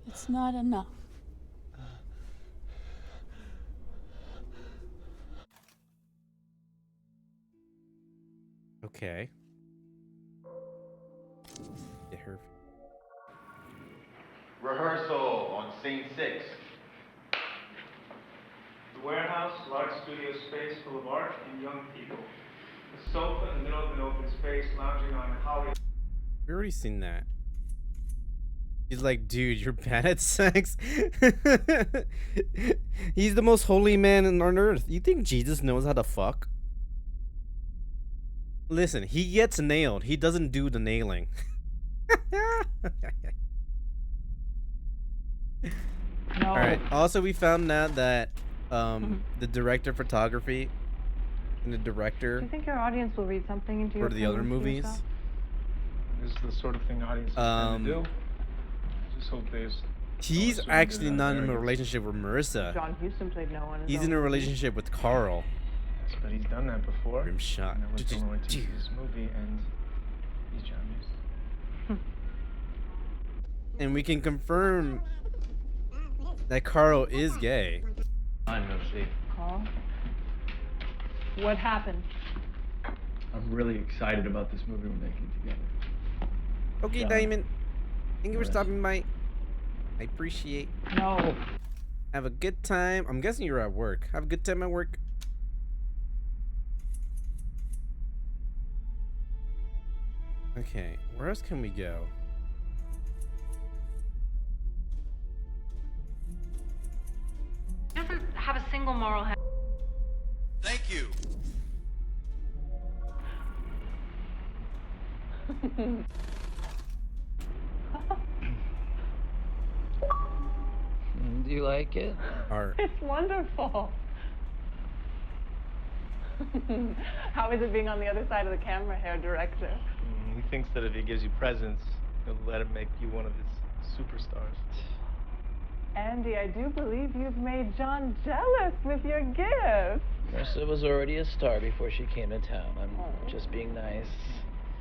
It's not enough. Okay. Get her. Rehearsal on scene 6. The warehouse, large studio space full of art and young people. A sofa in the middle of an open space, lounging on Holly. We already seen that. He's like, dude, you're bad at sex. He's the most holy man on earth. You think Jesus knows how to fuck? Listen, he gets nailed. He doesn't do the nailing. No. All right. Also, we found out that the director of photography and the director Do you think your audience will read something into your for the other feelings for movies. yourself? This is the sort of thing audiences tend to do. Just hope there's. He's someone actually doing not that in a very- relationship with Marissa. John Huston played no one. He's in a relationship with Carl. Yes, but he's done that before. Rim shot. And I went to Roy to see this movie, and he's John Huston. And we can confirm that Carl is gay. I know, see. Carl? What happened? I'm really excited about this movie we're making together. Okay, John. Diamond. Thank you for Marissa. stopping by. I appreciate. No. Have a good time. I'm guessing you're at work. Have a good time at work. Okay, where else can we go? He doesn't have a single moral. Thank you. Do you like it? Art. It's wonderful. How is it being on the other side of the camera, hair director? He thinks that if he gives you presents, he'll let him make you one of his superstars. Andy, I do believe you've made John jealous with your gift. Marissa was already a star before she came to town. I'm just being nice.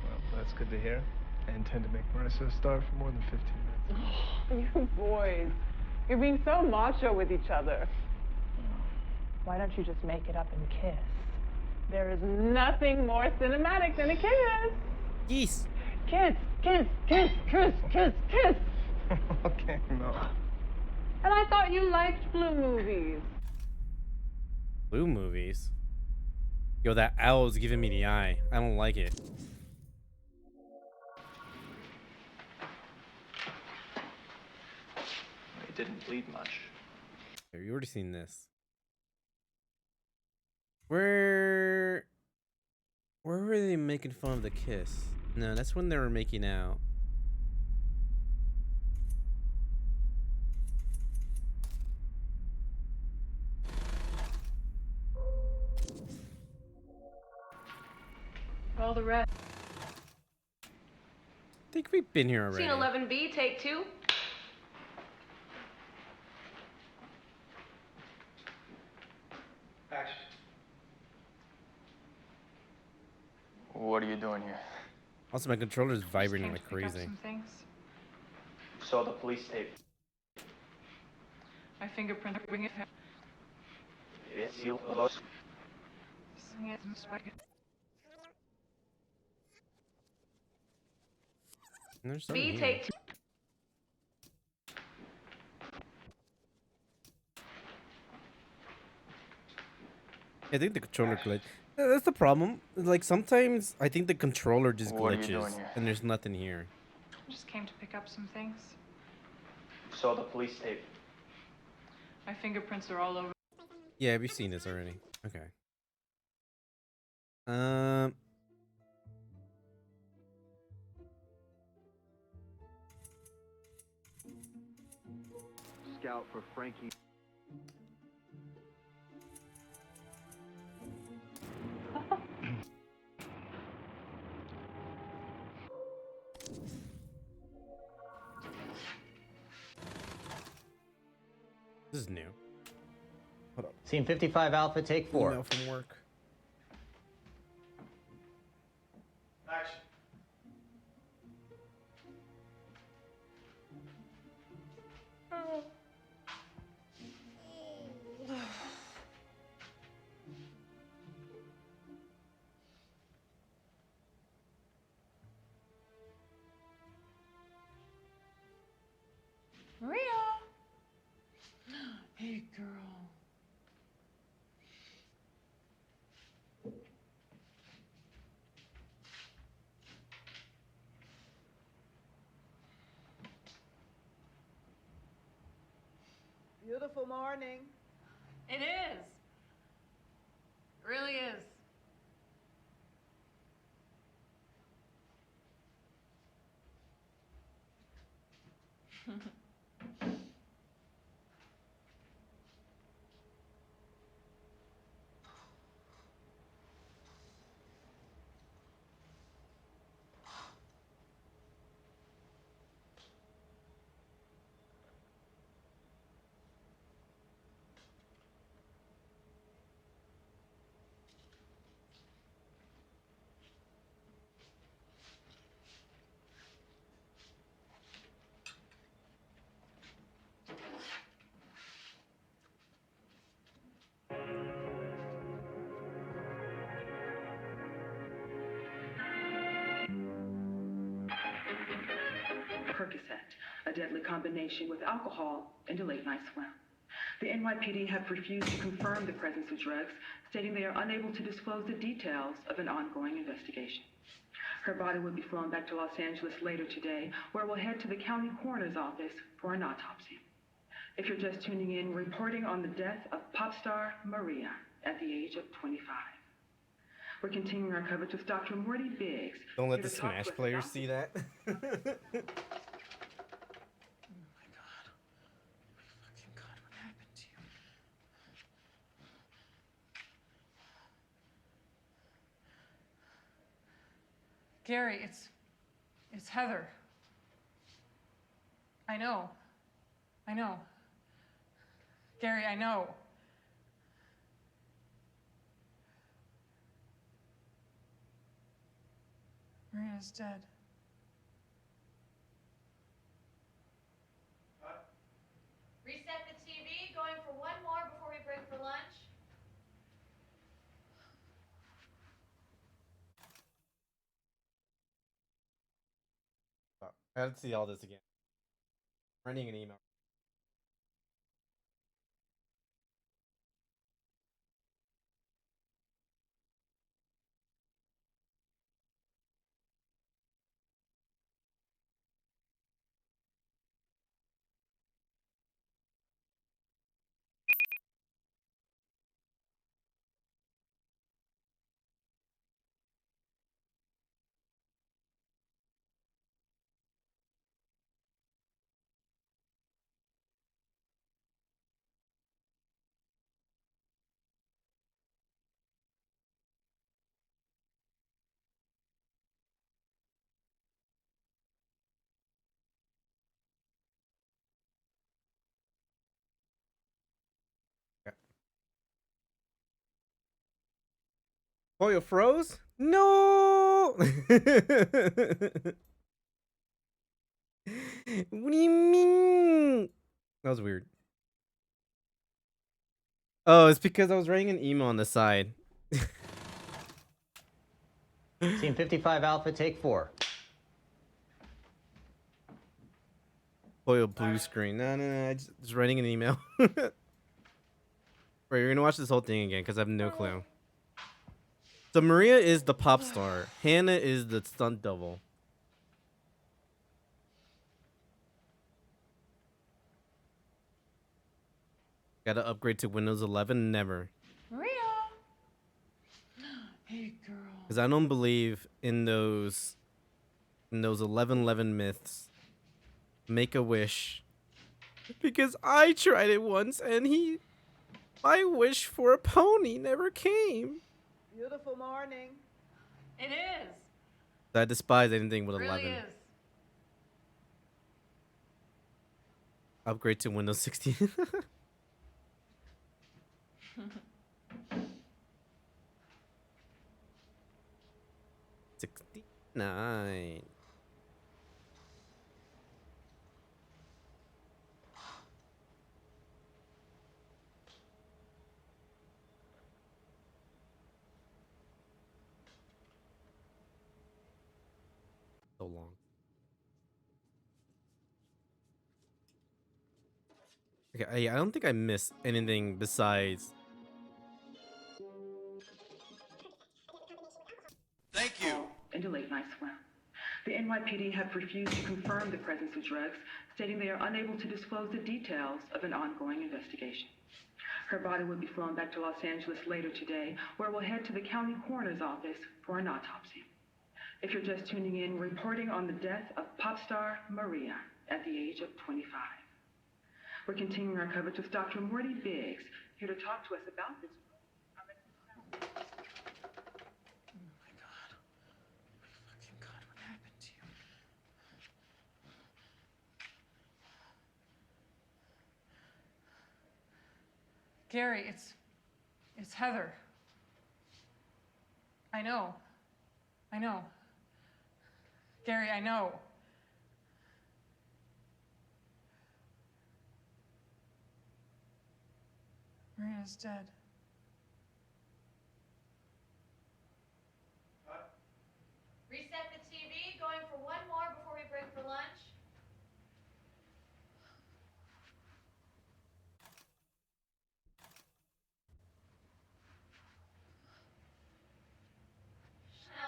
Well, that's good to hear. I intend to make Marissa a star for more than 15 minutes. You boys, you're being so macho with each other. Why don't you just make it up and kiss? There is nothing more cinematic than a kiss. Geese. Kiss, kiss, kiss, kiss, kiss, kiss. Okay, no. And I thought you liked blue movies. Blue movies. Yo, that owl is giving me the eye. I don't like it. It didn't bleed much. You already seen this. Where were they making fun of the kiss? No, that's when they were making out. All the rest. I think we've been here already. Scene 11B, take 2. Action. What are you doing here? Also, my controller's vibrating like Pick up crazy. some things. Saw the police tape. My fingerprint ring it. It's you, boss. There's something here. Take 2. I think the controller glitch. That's the problem. Like sometimes I think the controller just What are you doing glitches here? and there's nothing here. Just came to pick up some things. Saw the police tape. My fingerprints are all over. Yeah, we've seen this already. Okay. Scout for Frankie. This is new. Hold up. Scene 55 Alpha, take 4. Email from work. Action. Maria! Hey, girl. Beautiful morning. It is. It really is. Percocet, a deadly combination with alcohol and a late night swim. The NYPD have refused to confirm the presence of drugs, stating they are unable to disclose the details of an ongoing investigation. Her body will be flown back to Los Angeles later today, where we'll head to the county coroner's office for an autopsy. If you're just tuning in, we're reporting on the death of pop star Maria at the age of 25. We're continuing our coverage with Dr. Morty Biggs. Don't let here the to talk Smash with players Dr. see that. Gary, it's Heather. I know. I know. Gary, I know. Maria's dead. Reset the TV. Going for one more before we break for lunch. I have to see all this again. Running an email. Pollo froze? No! What do you mean? That was weird. Oh, it's because I was writing an email on the side. Scene 55 Alpha, take 4. Pollo blue screen. No. I just writing an email. Right, you're gonna watch this whole thing again because I have no clue. So Maria is the pop star. Hannah is the stunt double. Gotta upgrade to Windows 11? Never. Maria! Hey, girl. Because I don't believe in those 1111 myths. Make a wish. Because I tried it once and my wish for a pony never came. Beautiful morning. It is. I despise anything with It 11. really is. Upgrade to Windows 16. 69. So long. Okay, I don't think I missed anything besides. Thank you. Into late night swim. The NYPD have refused to confirm the presence of drugs, stating they are unable to disclose the details of an ongoing investigation. Her body will be flown back to Los Angeles later today, where we'll head to the county coroner's office for an autopsy. If you're just tuning in, reporting on the death of pop star Maria at the age of 25. We're continuing our coverage with Dr. Morty Biggs, here to talk to us about this. Gary, it's Heather. I know. Gary, I know. Maria's dead. Reset the TV. Going for one more before we break for lunch.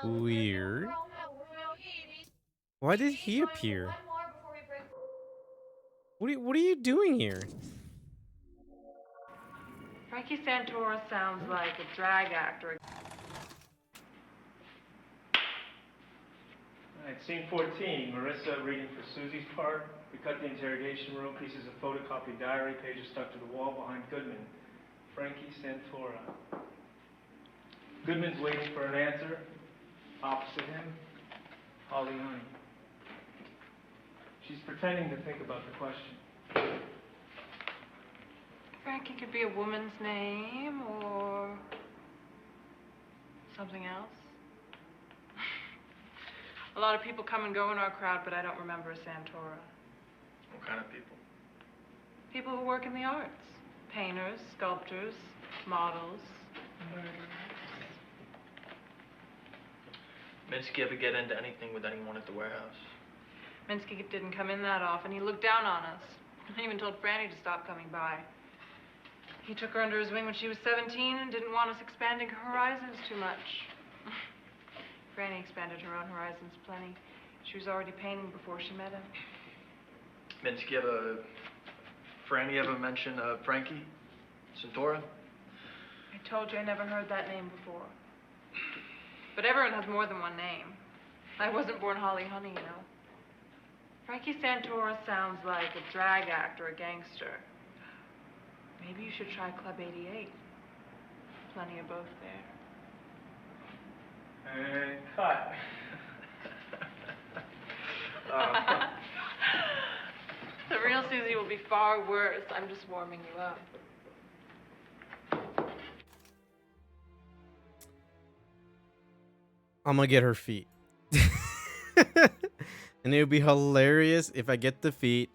Weird. Why did he appear? What are you doing here? Frankie Santora sounds like a drag actor. All right, scene 14, Marissa reading for Susie's part. We cut the interrogation room, pieces of photocopied diary, pages stuck to the wall behind Goodman. Frankie Santora. Goodman's waiting for an answer. Opposite him, Holly Honey. She's pretending to think about the question. Frankie could be a woman's name or something else. A lot of people come and go in our crowd, but I don't remember a Santora. What kind of people? People who work in the arts. Painters, sculptors, models, murderers. Minsky ever get into anything with anyone at the warehouse? Minsky didn't come in that often. He looked down on us. He even told Franny to stop coming by. He took her under his wing when she was 17 and didn't want us expanding her horizons too much. Franny expanded her own horizons plenty. She was already painting before she met him. Minsky Franny ever mention Frankie? Santora? I told you I never heard that name before. But everyone has more than one name. I wasn't born Holly Honey, you know. Frankie Santora sounds like a drag actor, a gangster. Maybe you should try Club 88. Plenty of both there. And cut. The real Susie will be far worse. I'm just warming you up. I'm gonna get her feet. And it would be hilarious if I get the feet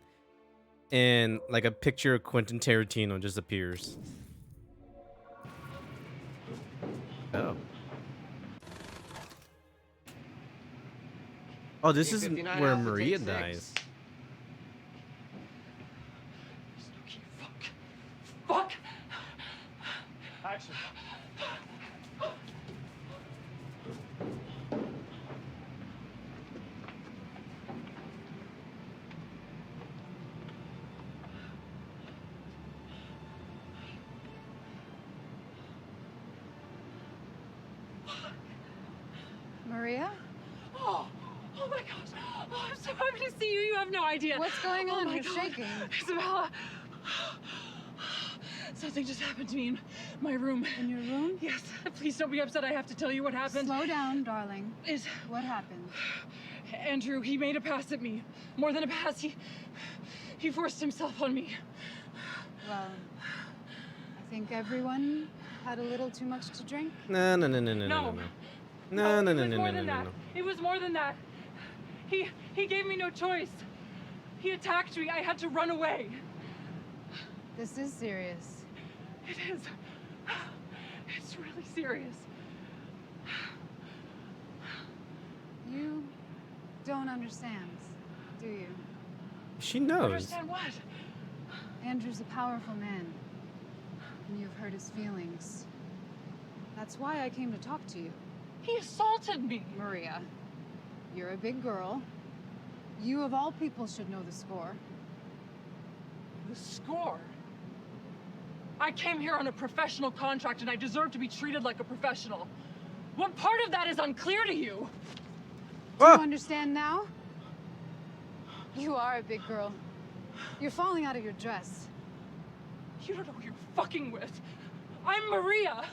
and like a picture of Quentin Tarantino just appears. Oh. Oh, this is 59 where Alpha, Maria take 6. dies. Fuck! Action. Maria? Oh my gosh. Oh, I'm so happy to see you. You have no idea. What's going on? Oh You're God. shaking. Isabella. Something just happened to me in my room. In your room? Yes. Please don't be upset. I have to tell you what happened. Slow down, darling. What happened? Andrew, he made a pass at me. More than a pass, he forced himself on me. Well, I think everyone had a little too much to drink. No. No, it was more than that. He gave me no choice. He attacked me. I had to run away. This is serious. It is. It's really serious. You don't understand, do you? She knows. Understand what? Andrew's a powerful man, and you've hurt his feelings. That's why I came to talk to you. He assaulted me. Maria, you're a big girl. You, of all people, should know the score. The score? I came here on a professional contract, and I deserve to be treated like a professional. What part of that is unclear to you? Do you understand now? You are a big girl. You're falling out of your dress. You don't know who you're fucking with. I'm Maria.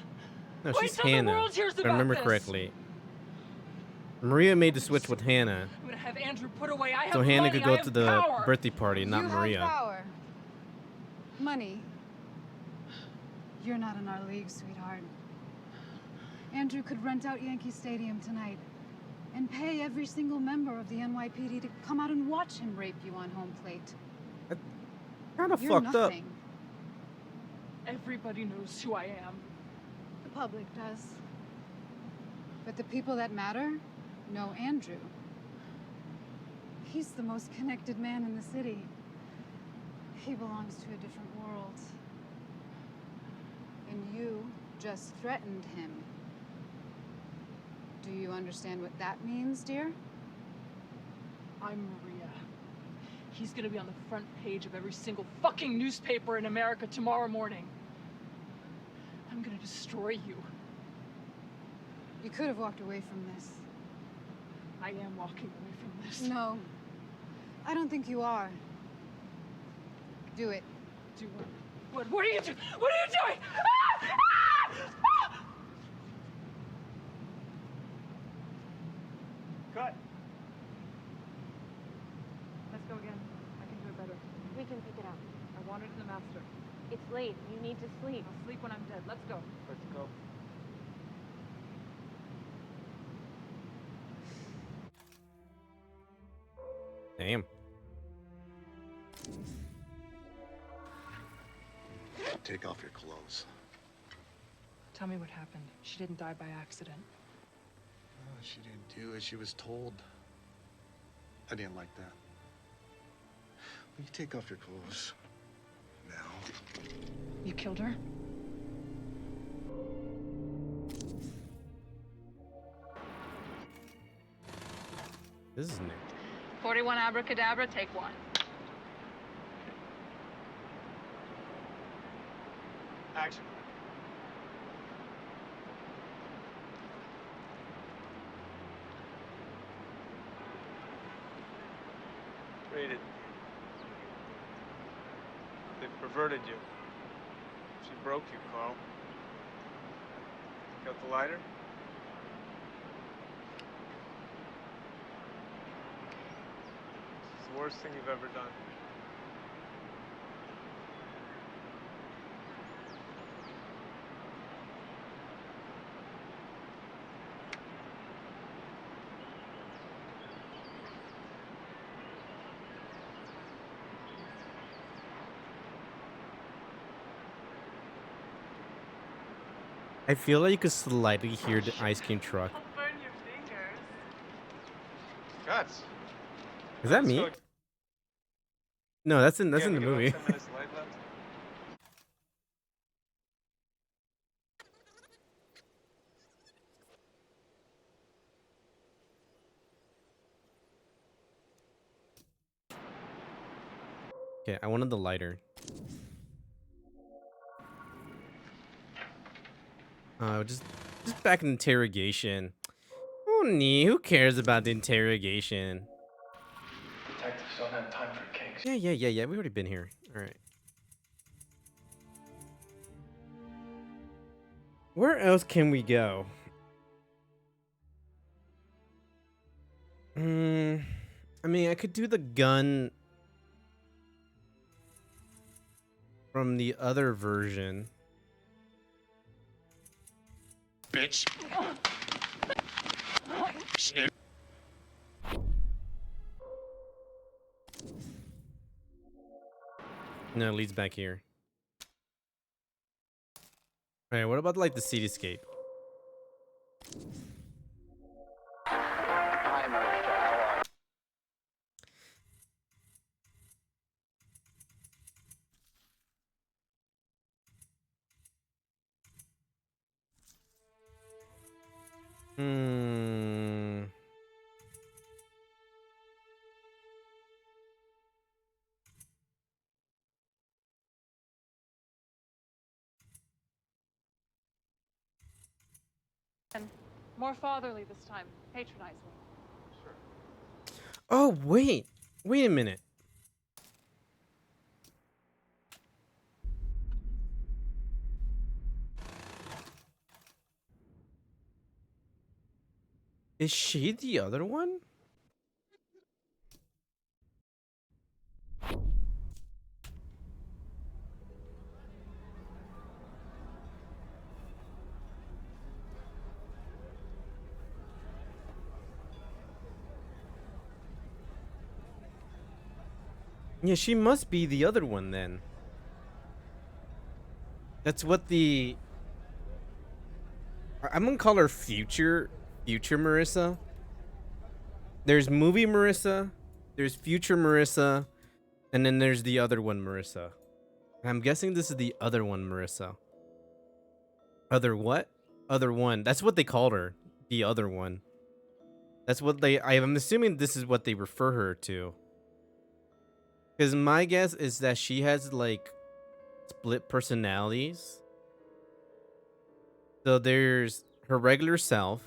No, Wait she's till the Hannah. world hears If I about remember this. correctly. Maria made the switch with Hannah, I'm gonna have Andrew put away. I have so Hannah money. could I go have to the power. birthday party, not You Maria. have power. Money. You're not in our league, sweetheart. Andrew could rent out Yankee Stadium tonight and pay every single member of the NYPD to come out and watch him rape you on home plate. Kind of You're fucked up. nothing. Everybody knows who I am. The public does. But the people that matter know Andrew. He's the most connected man in the city. He belongs to a different world. And you just threatened him. Do you understand what that means, dear? I'm Maria. He's gonna be on the front page of every single fucking newspaper in America tomorrow morning. I'm gonna destroy you. You could have walked away from this. I am walking away from this. No. I don't think you are. Do it. Do what? What are you doing? What are you doing? Ah! Ah! Ah! Cut. Let's go again. I can do it better. We can pick it up. I want it in the master. It's late. You need to sleep. I'll sleep when I'm dead. Let's go. Let's go. Damn. Take off your clothes. Tell me what happened. She didn't die by accident. Oh, she didn't do as she was told. I didn't like that. Will you take off your clothes now? You killed her? This is new. 41 abracadabra, take one. Action. Rated. They perverted you. She broke you, Carl. Got the lighter? It's the worst thing you've ever done. I feel like you could slightly hear the ice cream truck. Burn your fingers. Guts. Is that me? No, that's in the movie. 10 minutes light left. Okay, I wanted the lighter. Just back in interrogation. Oh, nee, who cares about the interrogation? Detectives don't have time for kinks. Yeah. We already been here. All right. Where else can we go? I mean, I could do the gun from the other version. Bitch. No, it leads back here. All right, what about like the cityscape? Hmm. More fatherly this time. Patronize me. Oh, wait a minute. Is she the other one? Yeah, she must be the other one then. That's what the... I'm gonna call her future Marissa. There's movie Marissa, there's future Marissa, and then there's the other one Marissa. I'm guessing this is the other one Marissa. Other what? Other one. That's what they called her. The other one. That's what they... I'm assuming this is what they refer her to. Because my guess is that she has like split personalities. So there's her regular self,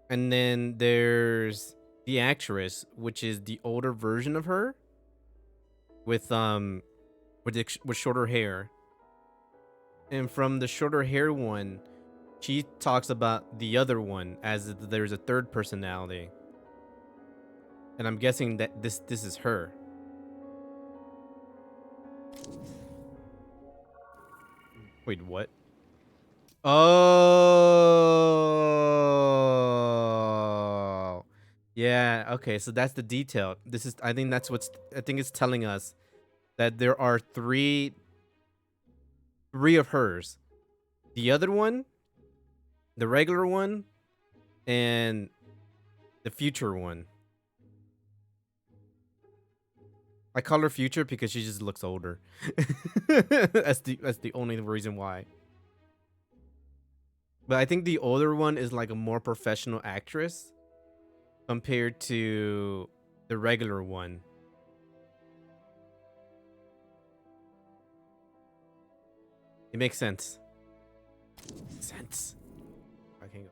and then there's the actress, which is the older version of her, with with shorter hair. And from the shorter hair one, she talks about the other one as if there's a third personality. And I'm guessing that this is her. Wait, what? Oh. Yeah, okay, so that's the detail. I think it's telling us that there are three of hers. The other one, the regular one, and the future one. I call her future because she just looks older. That's the only reason why. But I think the older one is like a more professional actress compared to the regular one. It makes sense. I can go.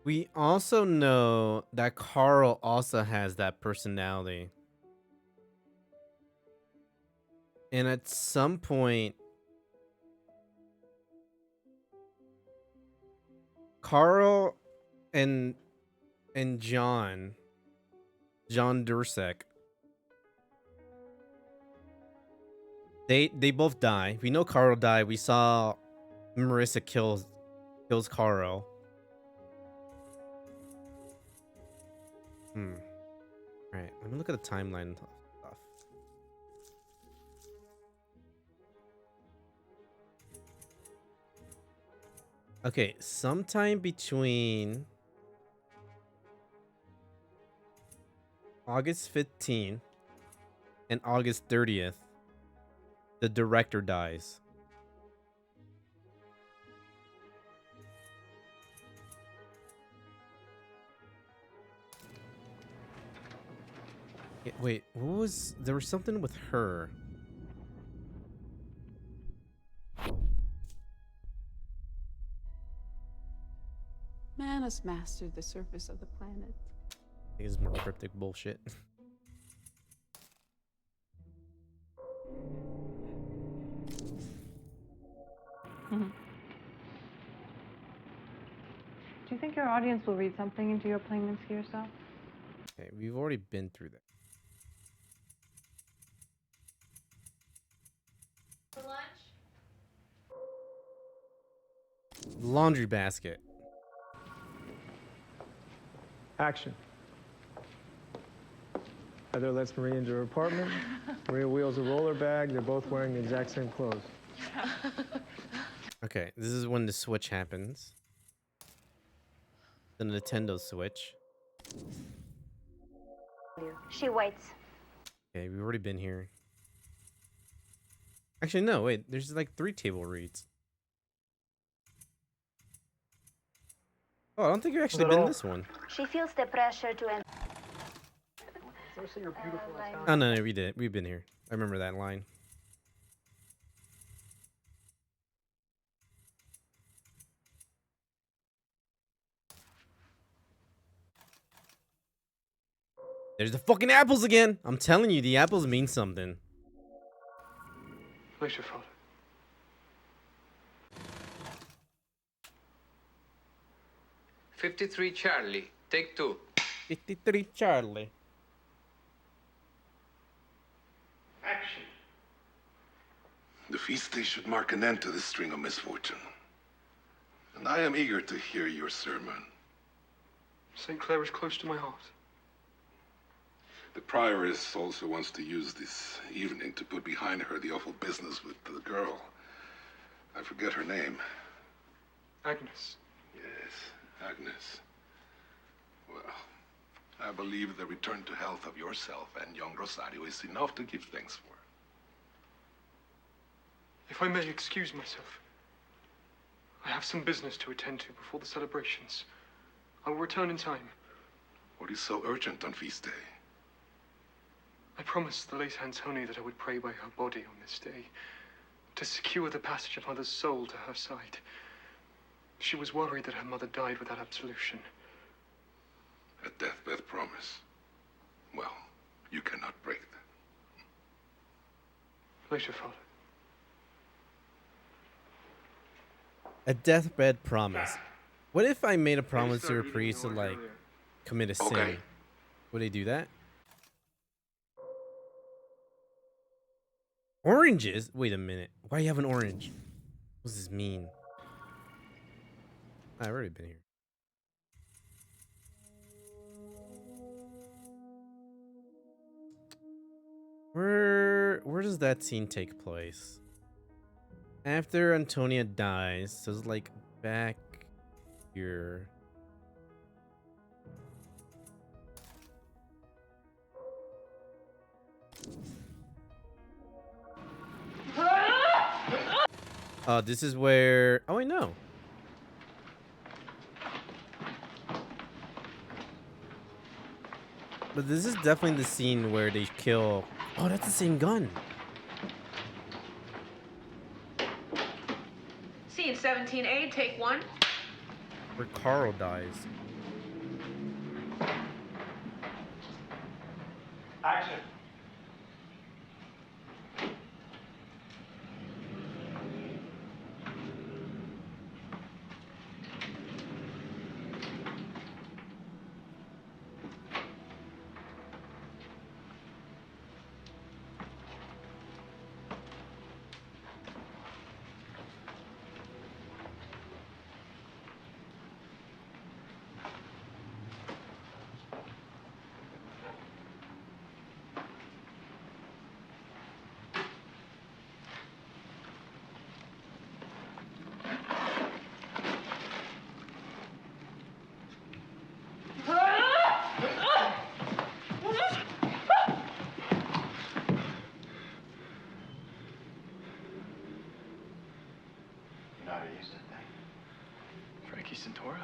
We also know that Carl also has that personality. And at some point, Carl and John Dursek, They both die. We know Carl died. We saw Marissa kills Carl. Alright, let me look at the timeline of stuff. Okay, sometime between August 15th and August 30th, the director dies. Wait, what was... There was something with her. Man has mastered the surface of the planet. I think it's more cryptic bullshit. Do you think your audience will read something into your playing Minsky yourself? Okay, we've already been through that. For lunch? Laundry basket. Action. Heather lets Maria into her apartment. Maria wheels a roller bag. They're both wearing the exact same clothes. Okay, this is when the switch happens. The Nintendo Switch. She waits. Okay, we've already been here. Actually, no, wait. There's like 3 table reads. Oh, I don't think you've actually been in this one. She feels the pressure to end. Oh, no, we did. We've been here. I remember that line. There's the fucking apples again. I'm telling you, the apples mean something. Later, Father. '53 Charlie, take 2. 53 Charlie. Action. The feast day should mark an end to this string of misfortune. And I am eager to hear your sermon. St. Clair is close to my heart. The prioress also wants to use this evening to put behind her the awful business with the girl. I forget her name. Agnes. Yes, Agnes. Well, I believe the return to health of yourself and young Rosario is enough to give thanks for. If I may excuse myself, I have some business to attend to before the celebrations. I will return in time. What is so urgent on feast day? I promised the late Antonia that I would pray by her body on this day to secure the passage of Mother's soul to her side. She was worried that her mother died without absolution. A deathbed promise. Well, you cannot break that. Later, Father. A deathbed promise. What if I made a promise to a priest to, like, commit a sin? Would they do that? Oranges? Wait a minute. Why do you have an orange? What does this mean? I've already been here. Where does that scene take place? After Antonia dies, so it's like back here. Oh, this is where... Oh, I know. But this is definitely the scene where they kill... Oh, that's the same gun. Scene 17A, take 1. Where Carl dies. Action. daughter used that thing? Frankie Santora?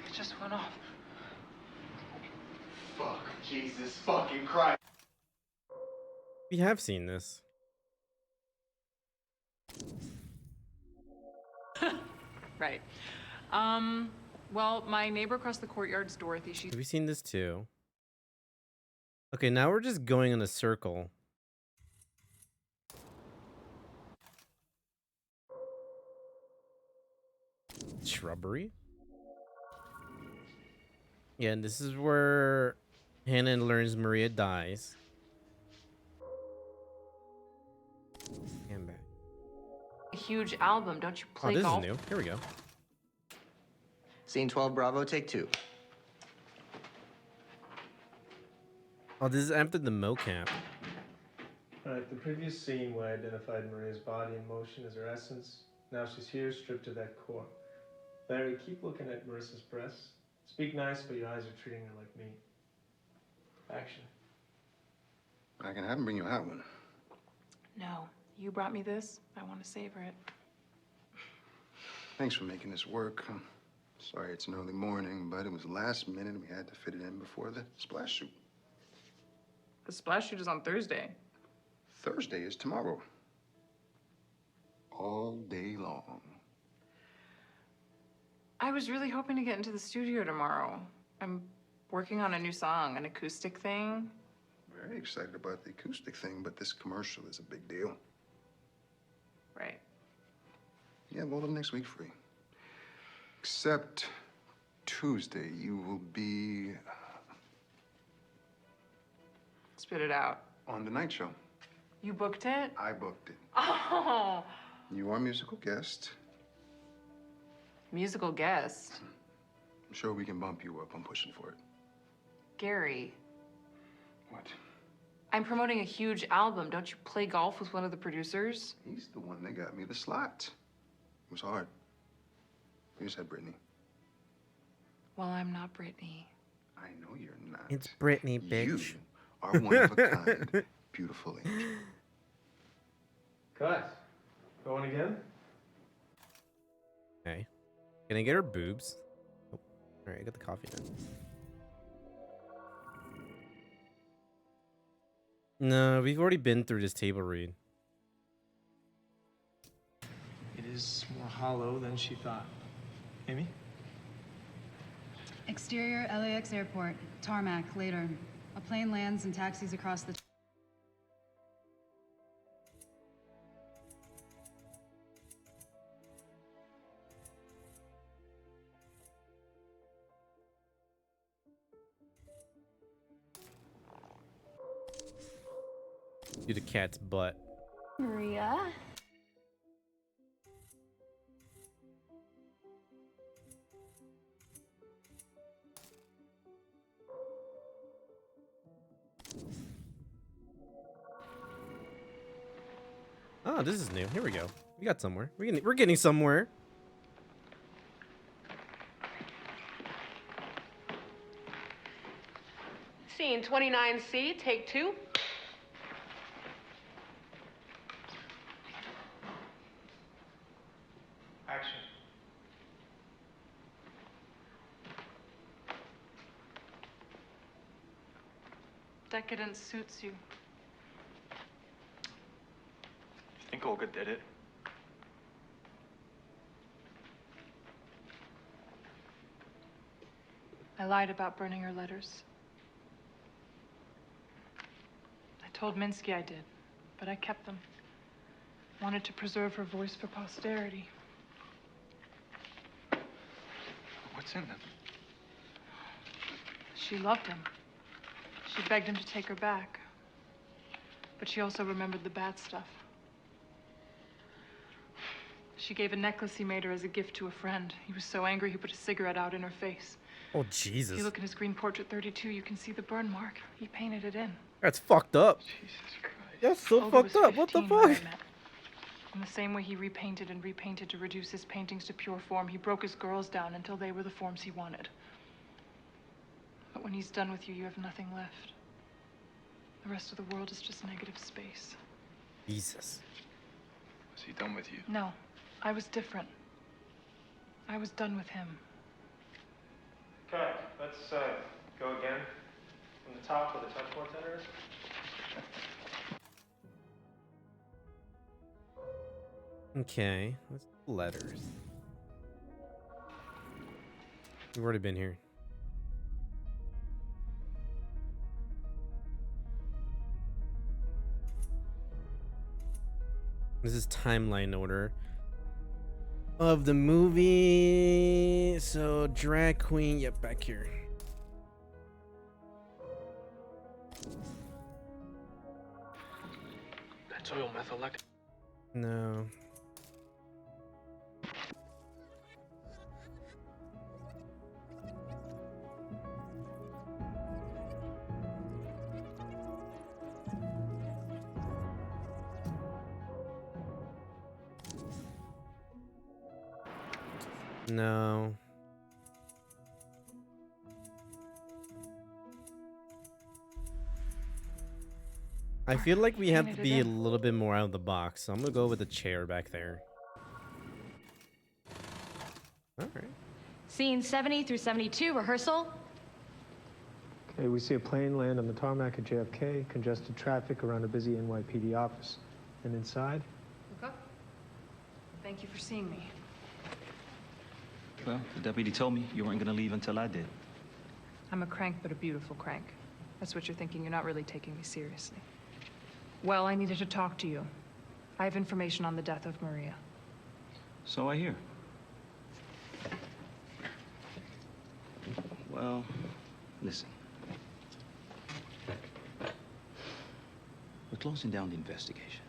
It just went off. Fuck, Jesus fucking Christ. We have seen this. Right. Well, my neighbor across the courtyard's Dorothy. She's Have we seen this too? Okay, now we're just going in a circle. Shrubbery? Yeah, and this is where Hannah learns Maria dies. And back. a huge album. Don't you play this golf? is new. Here we go. Scene 12, Bravo, take 2. Oh, this is after the mocap. Alright, the previous scene where I identified Maria's body in motion as her essence. Now she's here, stripped to that core. Larry, keep looking at Marissa's breasts. Speak nice, but your eyes are treating her like me. Action. I can have him bring you a hot one. No. You brought me this. I want to savor it. Thanks for making this work. I'm sorry it's an early morning, but it was last minute and we had to fit it in before the splash shoot. The splash shoot is on Thursday. Thursday is tomorrow. All day long. I was really hoping to get into the studio tomorrow. I'm working on a new song, an acoustic thing. Very excited about the acoustic thing, but this commercial is a big deal. Right. You have all of next week free. Except Tuesday, you will be Spit it out. on the night show. You booked it? I booked it. Oh, You are a musical guest. musical guest. I'm sure we can bump you up. I'm pushing for it. Gary, What? I'm promoting a huge album. Don't you play golf with one of the producers? He's the one that got me the slot. It was hard. You just had Brittany. Well, I'm not Brittany. I know you're not. It's Brittany, bitch. You are one of a kind, beautiful angel. Cut. Going again? Okay. Can I get her boobs? Oh, all right, I got the coffee then. No, we've already been through this table read. It is more hollow than she thought. Amy? Exterior LAX airport. Tarmac, later. A plane lands and taxis across the... Do the cat's butt. Maria? Oh, this is new. Here we go. We got somewhere. We're getting somewhere. Scene 29C, take 2. Action. Decadence suits you. You think Olga did it? I lied about burning her letters. I told Minsky I did, but I kept them. Wanted to preserve her voice for posterity. What's in them? She loved him. She begged him to take her back. But she also remembered the bad stuff. She gave a necklace he made her as a gift to a friend. He was so angry he put a cigarette out in her face. Oh, If Jesus. you look at his green portrait 32, you can see the burn mark. He painted it in. That's fucked up. Jesus Christ. That's so Olga was fucked up. What the 15 when I fuck? met. In the same way he repainted and repainted to reduce his paintings to pure form, he broke his girls down until they were the forms he wanted. But when he's done with you, you have nothing left. The rest of the world is just negative space. Jesus. Was he done with you? No, I was different. I was done with him. Okay, let's go again. From the top to the touch point center. Okay, let's do letters. We've already been here. This is timeline order of the movie. So drag queen, yep, back here. That's oil methyl. No. No. I feel like we have to be a little bit more out of the box, so I'm gonna go with the chair back there. Alright. Scene 70 through 72, rehearsal. Okay, we see a plane land on the tarmac at JFK, congested traffic around a busy NYPD office. And inside? Look up. Thank you for seeing me. Well, the deputy told me you weren't gonna leave until I did. I'm a crank, but a beautiful crank. That's what you're thinking. You're not really taking me seriously. Well, I needed to talk to you. I have information on the death of Maria. So I hear. Well, listen. We're closing down the investigation.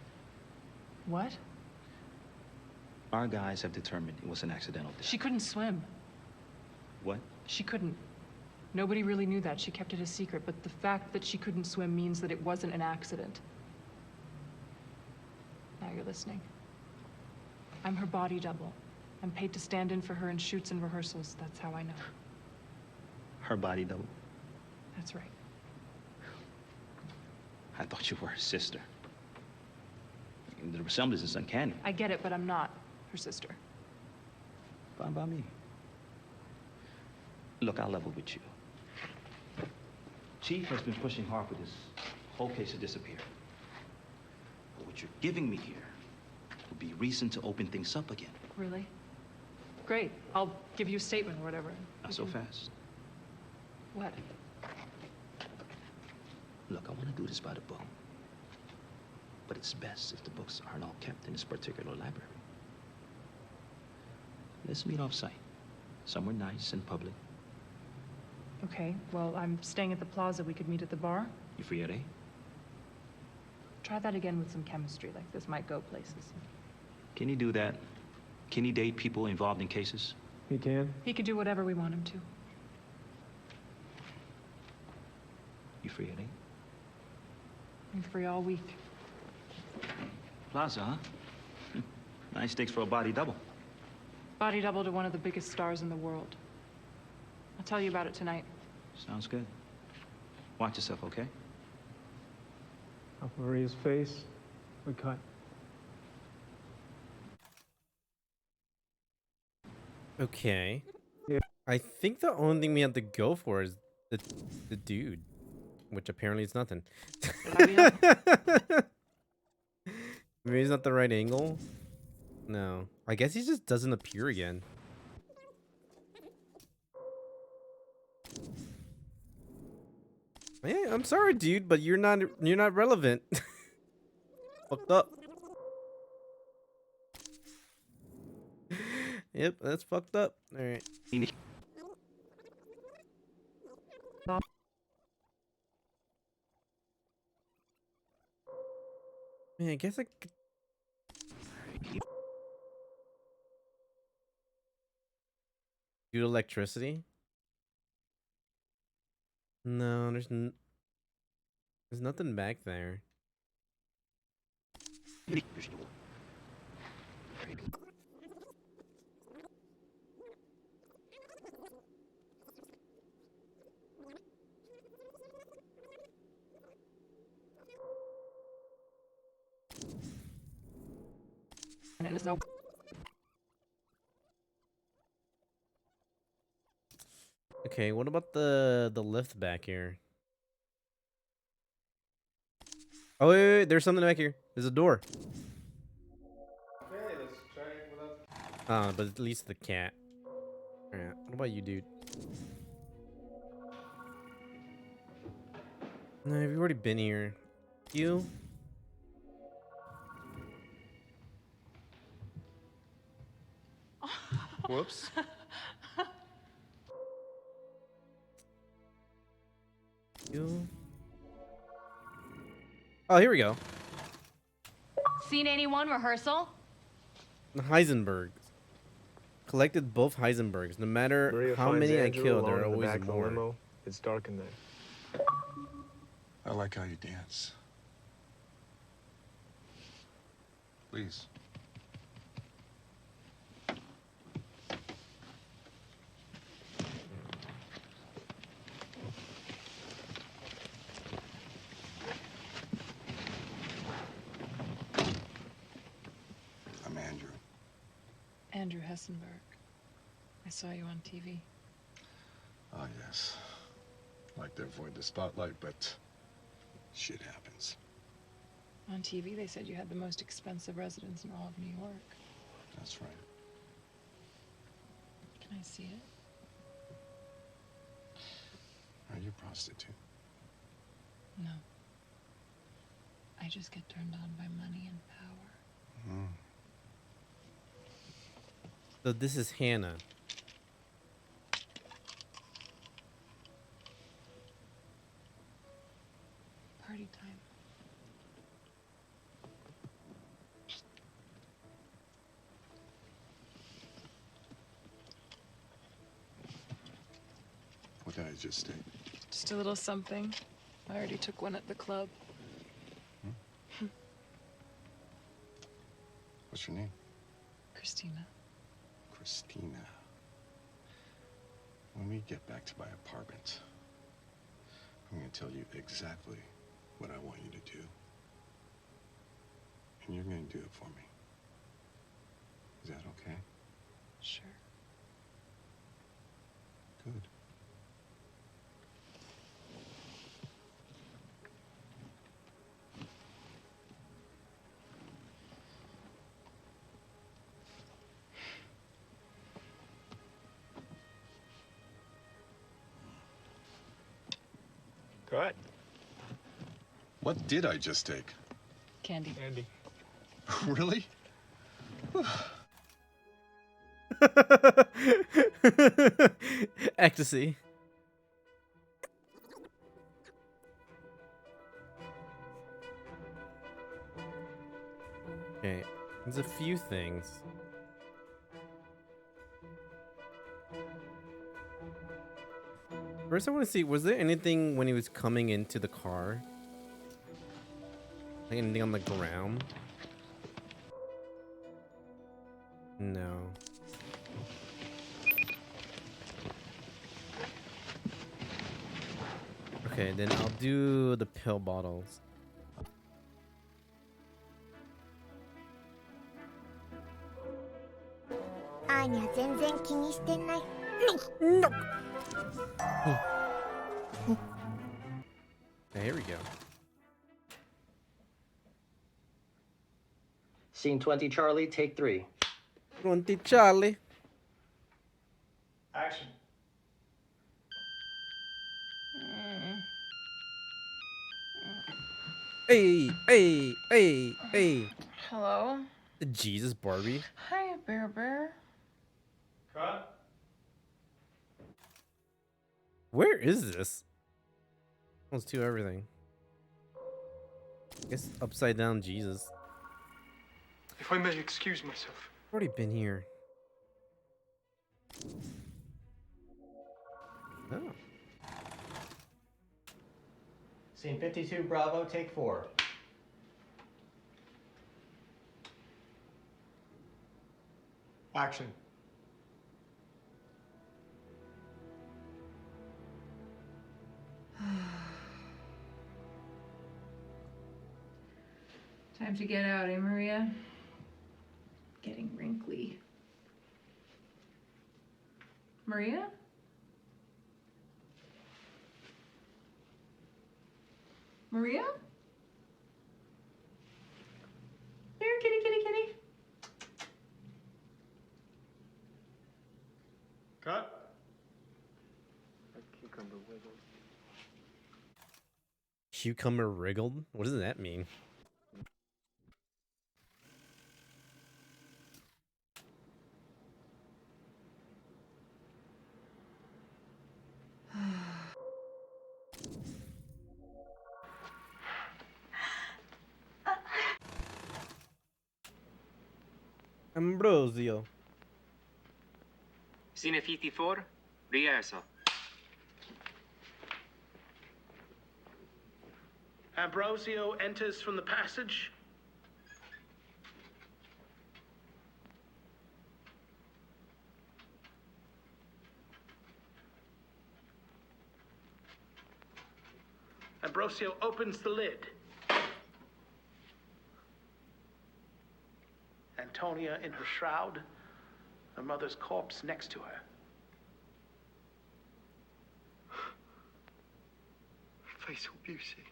What? Our guys have determined it was an accidental death. She couldn't swim. What? She couldn't. Nobody really knew that. She kept it a secret, but the fact that she couldn't swim means that it wasn't an accident. Now you're listening. I'm her body double. I'm paid to stand in for her in shoots and rehearsals. That's how I know. Her body double? That's right. I thought you were her sister. The resemblance is uncanny. I get it, but I'm not her sister. Fine by me. Look, I'll level with you. Chief has been pushing hard for this whole case to disappear. But what you're giving me here would be reason to open things up again. Really? Great. I'll give you a statement or whatever. Not so fast. What? Look, I want to do this by the book. But it's best if the books aren't all kept in this particular library. Let's meet off-site. Somewhere nice and public. Okay, well, I'm staying at the plaza. We could meet at the bar. You free at 8? Try that again with some chemistry. Like, this might go places. Can he do that? Can he date people involved in cases? He can. He could do whatever we want him to. You free at 8? I'm free all week. Plaza, huh? Nice stakes for a body double. Body double to one of the biggest stars in the world. I'll tell you about it tonight. Sounds good. Watch yourself, okay? Off Maria's face, we cut. Okay. Yeah. I think the only thing we have to go for is the dude, which apparently is nothing. Maybe it's not the right angle. No, I guess he just doesn't appear again. Yeah, I'm sorry, dude, but you're not relevant. Fucked up. Yep, that's fucked up. All right. Man, I guess I could... Due to electricity? No, there's nothing back there. Okay, what about the lift back here? Oh wait, there's something back here. There's a door. Okay, let's try it without. But at least the cat. Alright, what about you, dude? No, you've already been here. You? Whoops. You? Oh, here we go. Scene 81 rehearsal. The Heisenbergs. Collected both Heisenbergs. No matter Maria how finds many I Andrew kill, alone there are in the always back of the more. limo. It's dark in there. I like how you dance. Please. I'm Andrew. Andrew Hessenberg. I saw you on TV. Ah, yes. Like to avoid the spotlight, but shit happens. On TV, they said you had the most expensive residence in all of New York. That's right. Can I see it? Are you a prostitute? No. I just get turned on by money and power. Mm. So this is Hannah. Party time. What did I just take? Just a little something. I already took one at the club. What's your name? Christina. Christina. When we get back to my apartment, I'm going to tell you exactly what I want you to do. And you're going to do it for me. Is that okay? Sure. Good. Go ahead. What did I just take? Candy. Andy. Really? Ecstasy. Okay, there's a few things. First, I want to see, was there anything when he was coming into the car? Like anything on the ground? No. Okay, then I'll do the pill bottles. Anya 全然気にしてない。No. There we go. Scene 20, Charlie, take 3. 20, Charlie. Action. Hey, hey, hey, hey. Hello? The Jesus Barbie. Hi, Bear Bear. Cut. Where is this? Let's do everything. I guess upside down Jesus. If I may excuse myself. I've already been here. Oh. Scene 52, Bravo, take 4. Action. Time to get out, eh, Maria? Getting wrinkly. Maria? Maria? Here, kitty, kitty, kitty. Cut. Cucumber wiggled. Cucumber wriggled? What does that mean? Ambrosio. Scene 54, rehearsal. Ambrosio enters from the passage. Ambrosio opens the lid. Antonia in her shroud, her mother's corpse next to her. Fatal beauty.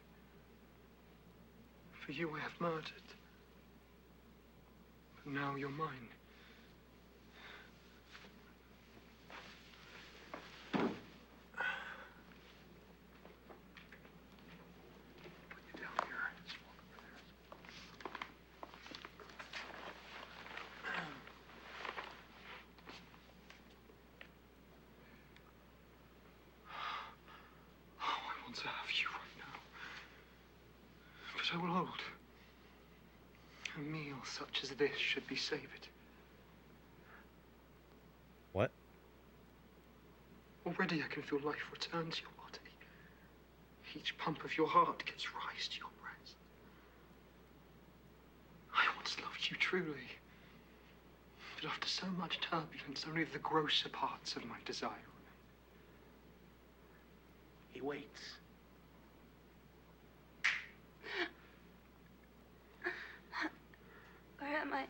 For you I have murdered. But now you're mine. To have you right now. But I will hold. A meal such as this should be savored. What? Already I can feel life return to your body. Each pump of your heart gives rise to your breast. I once loved you truly. But after so much turbulence, only the grosser parts of my desire remain. He waits. Where am I?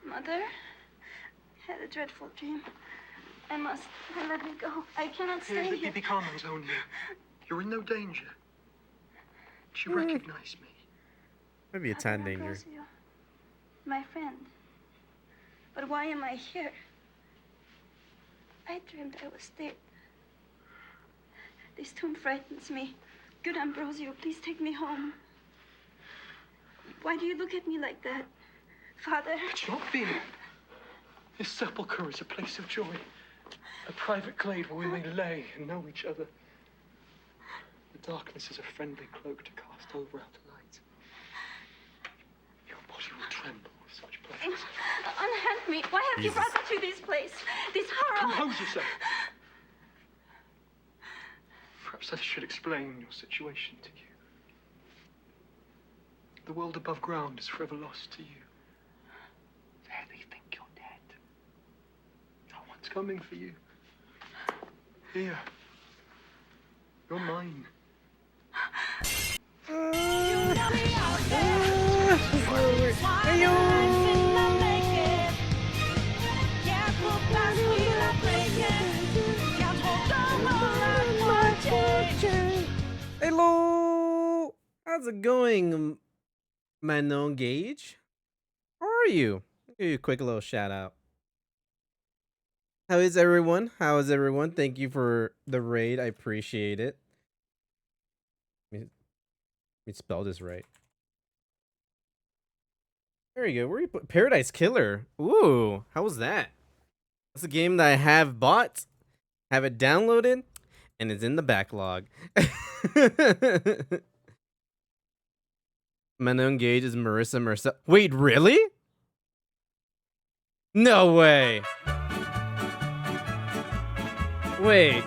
Mother? I had a dreadful dream. Let me go. I cannot stay here. Be calm, Antonia. You're in no danger. Do you recognize me? Maybe a tad danger. Ambrosio, my friend. But why am I here? I dreamed I was dead. This tomb frightens me. Good Ambrosio, please take me home. Why do you look at me like that? Father? It's not fear. This sepulchre is a place of joy. A private glade where we may lay and know each other. The darkness is a friendly cloak to cast over outer light. Your body will tremble with such pleasure. Unhand me. Why have you brought me to this place? This horror. Compose yourself. Perhaps I should explain your situation to you. The world above ground is forever lost to you. There they think you're dead. No one's coming for you. Here. You're mine. Hello! How's it going, Manon Gage? How are you? I'll give you a quick little shout out. How is everyone? How is everyone? Thank you for the raid. I appreciate it. Let me spell this right. There you go. Where you put Paradise Killer? Ooh, how was that? That's a game that I have bought, have it downloaded, and it's in the backlog. Manon Gage is Marissa Merced. Wait, really? No way. Wait.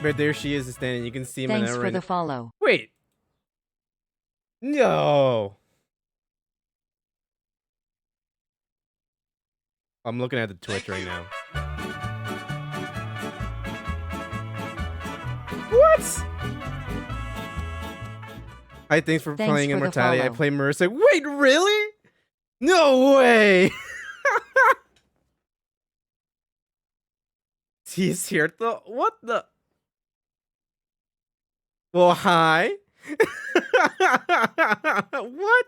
But there she is standing. You can see Manon. Thanks for the follow. Wait. No. I'm looking at the Twitch right now. What? Hi, thanks for playing Immortality. I play Marissa. Wait, really? No way! Sí, es cierto. What the? Well, hi. What?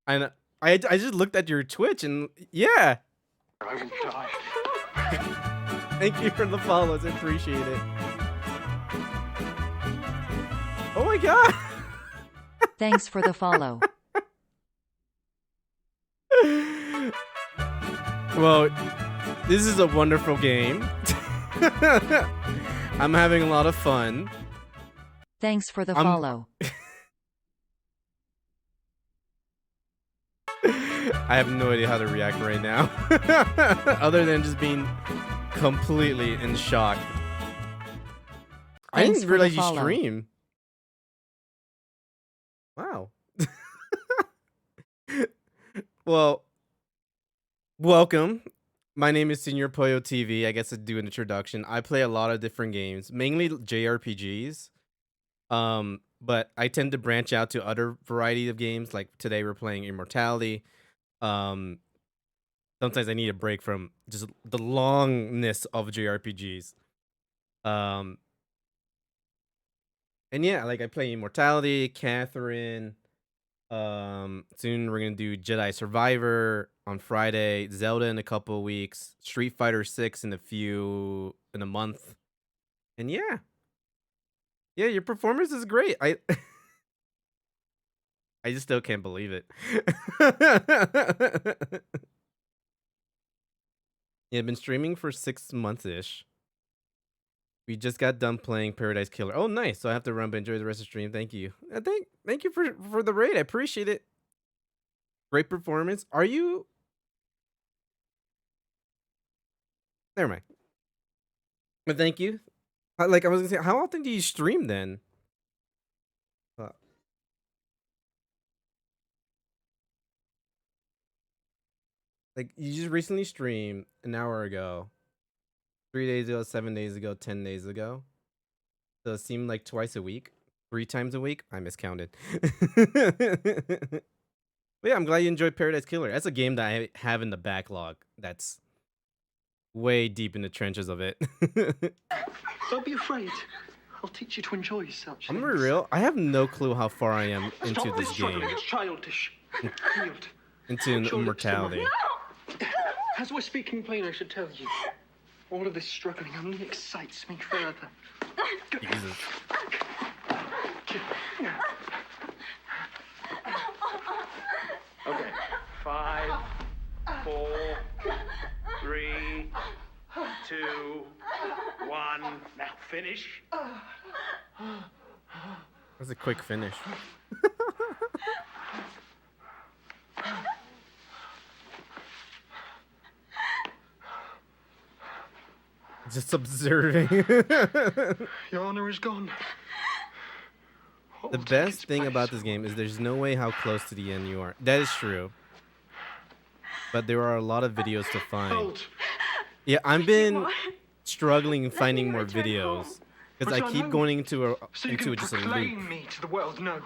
I just looked at your Twitch and yeah. I will die. Thank you for the follows. I appreciate it. Oh my god. Thanks for the follow. Well, this is a wonderful game. I'm having a lot of fun. Thanks for the follow. I have no idea how to react right now. Other than just being completely in shock. I didn't realize you stream. Wow. Well, welcome. My name is Senior Poyo TV. I guess to do an introduction. I play a lot of different games, mainly JRPGs. But I tend to branch out to other variety of games. Like today we're playing Immortality. Sometimes I need a break from just the longness of JRPGs. And yeah, like I play Immortality, Catherine. Soon we're gonna do Jedi Survivor on Friday, Zelda in a couple of weeks, Street Fighter 6 in a month. And yeah. Yeah, your performance is great. I just still can't believe it. Yeah, I've been streaming for 6 months-ish. We just got done playing Paradise Killer. Oh, nice. So I have to run, but enjoy the rest of the stream. Thank you. Thank you for the raid. I appreciate it. Great performance. Are you... Never mind. But thank you. Like, I was gonna say, how often do you stream then? Like, you just recently streamed an hour ago. 3 days ago, 7 days ago, 10 days ago. So it seemed like twice a week. 3 times a week. I miscounted. But yeah, I'm glad you enjoyed Paradise Killer. That's a game that I have in the backlog. That's way deep in the trenches of it. Don't be afraid. I'll teach you to enjoy such I'm gonna be real. I have no clue how far I am into this game. It's childish. Yield. Into Immortality. As we're speaking plain, I should tell you. All of this struggling only excites me further. Jesus. Okay. 5, 4, 3, 2, 1. Now finish. That's a quick finish. Just observing. Your honor is gone. The best thing about this game is there's no way how close to the end you are. That is true. But there are a lot of videos to find. Yeah, I've been struggling finding more videos. Because I keep going into just a loop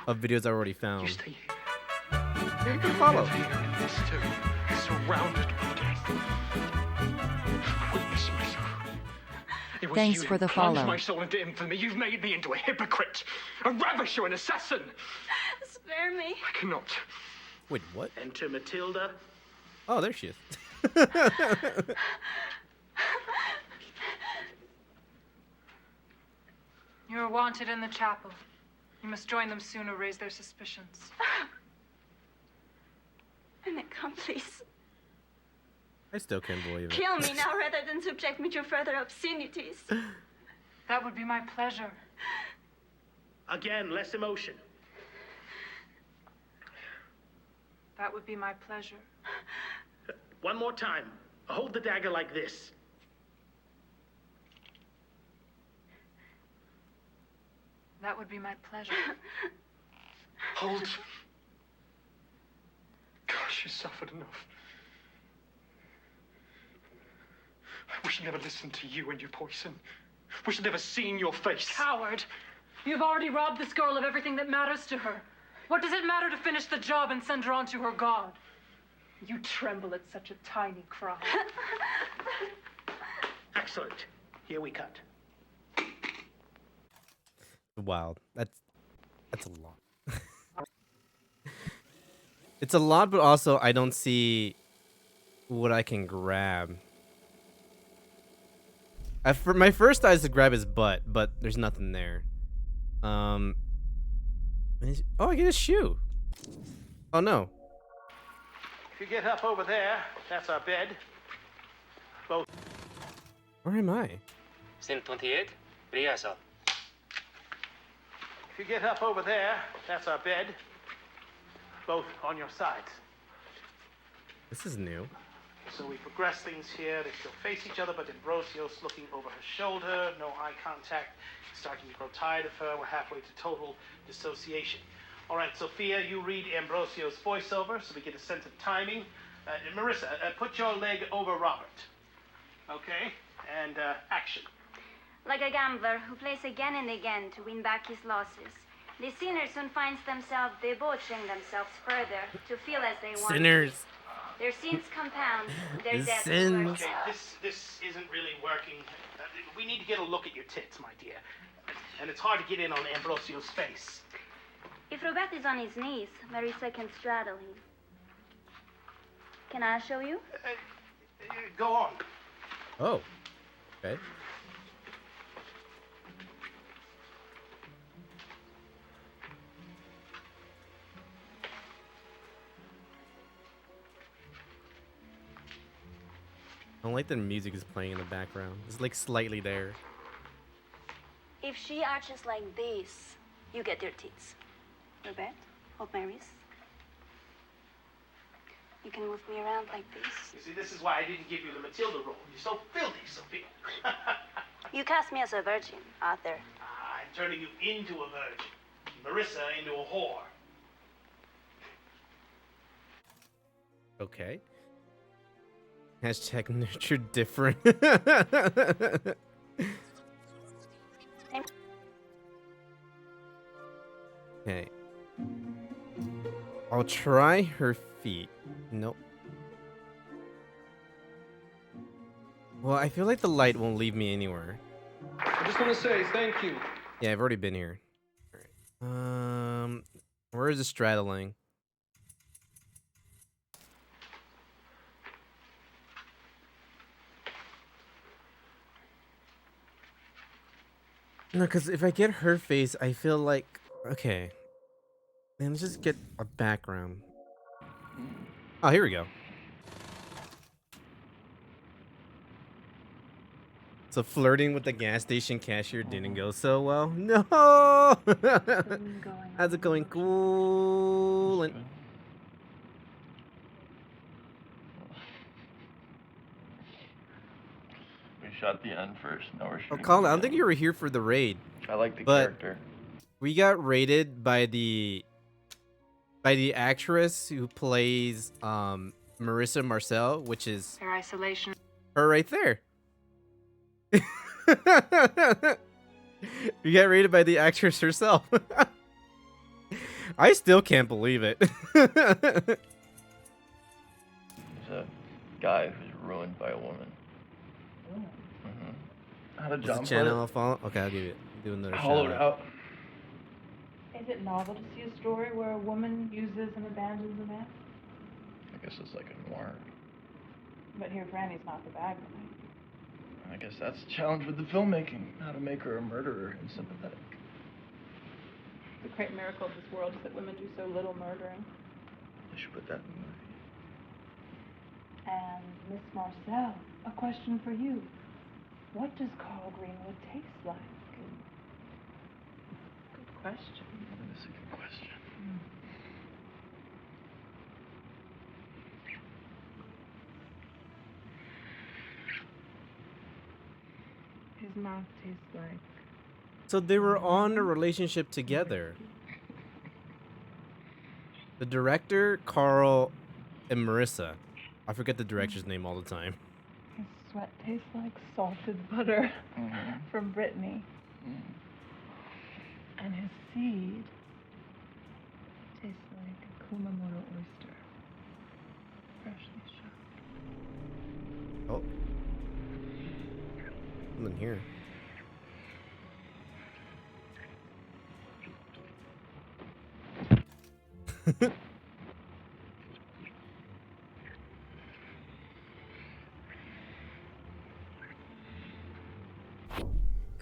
of videos I already found. You can follow. Surrounded by death. Witness myself. It was Thanks you for the who plunged follow. my soul into infamy. You've made me into a hypocrite, a ravisher, an assassin. Spare me. I cannot. Wait, what? Enter Matilda. Oh, there she is. You are wanted in the chapel. You must join them soon or raise their suspicions. An accomplice. I still can't believe it. Kill me now rather than subject me to further obscenities. That would be my pleasure. Again, less emotion. That would be my pleasure. One more time. Hold the dagger like this. That would be my pleasure. Hold. God. She's suffered enough. We should never listen to you and your poison. We should never seen your face. Coward! You've already robbed this girl of everything that matters to her. What does it matter to finish the job and send her on to her god? You tremble at such a tiny cry. Excellent. Here we cut. Wild. That's a lot. It's a lot, but also I don't see what I can grab. My first thought is to grab his butt, but there's nothing there. Oh, I get a shoe. Oh no. If you get up over there, that's our bed. Both. Where am I? Scene 28, rehearsal. If you get up over there, that's our bed. Both on your sides. This is new. So we progress things here. They still face each other, but Ambrosio's looking over her shoulder. No eye contact. Starting to grow tired of her. We're halfway to total dissociation. All right, Sophia, you read Ambrosio's voiceover so we get a sense of timing. Marissa, put your leg over Robert. Okay? And action. Like a gambler who plays again and again to win back his losses, the sinner soon finds themselves debauching themselves further to feel as they want. Sinners. Their sins compound, their His death sins. works. Okay, this isn't really working. We need to get a look at your tits, my dear. And it's hard to get in on Ambrosio's face. If Robert is on his knees, Marissa can straddle him. Can I show you? Go on. Oh. Okay. I don't like that music is playing in the background. It's like slightly there. If she arches like this, you get your tits. Robert, hold my wrist. You can move me around like this. You see, this is why I didn't give you the Matilda role. You're so filthy, Sophia. You cast me as a virgin, Arthur. I'm turning you into a virgin. Marissa into a whore. Okay. Hashtag nurture different. Okay. I'll try her feet. Nope. Well, I feel like the light won't leave me anywhere. I just want to say thank you. Yeah, I've already been here. Alright. Where is the straddling? No, because if I get her face, I feel like... Okay. Then let's just get a background. Oh, here we go. So flirting with the gas station cashier didn't go so well. No! How's it going? Cool. And... We shot the end first. Now we're Oh, shooting. Colin, I don't think you were here for the raid. I like the but character. We got raided by the actress who plays Marissa Marcel, which is Their isolation. her right there. We got raided by the actress herself. I still can't believe it. He's a guy who's ruined by a woman. How did John Is the channel follow? Okay, I'll give it. Do another Hollowed shout out. Is it novel to see a story where a woman uses and abandons a man? I guess it's like a noir. But here, Franny's not the bad guy. I guess that's the challenge with the filmmaking. How to make her a murderer and sympathetic. The great miracle of this world is that women do so little murdering. They should put that in the movie. And Miss Marcel, a question for you. What does Carl Greenwood taste like? Good question. That is a good question. His mouth tastes like... So they were on a relationship together. The director, Carl, and Marissa. I forget the director's name all the time. His sweat tastes like salted butter from Brittany. And his seed tastes like a Kumamoto oyster. Freshly shot. Oh. Something here.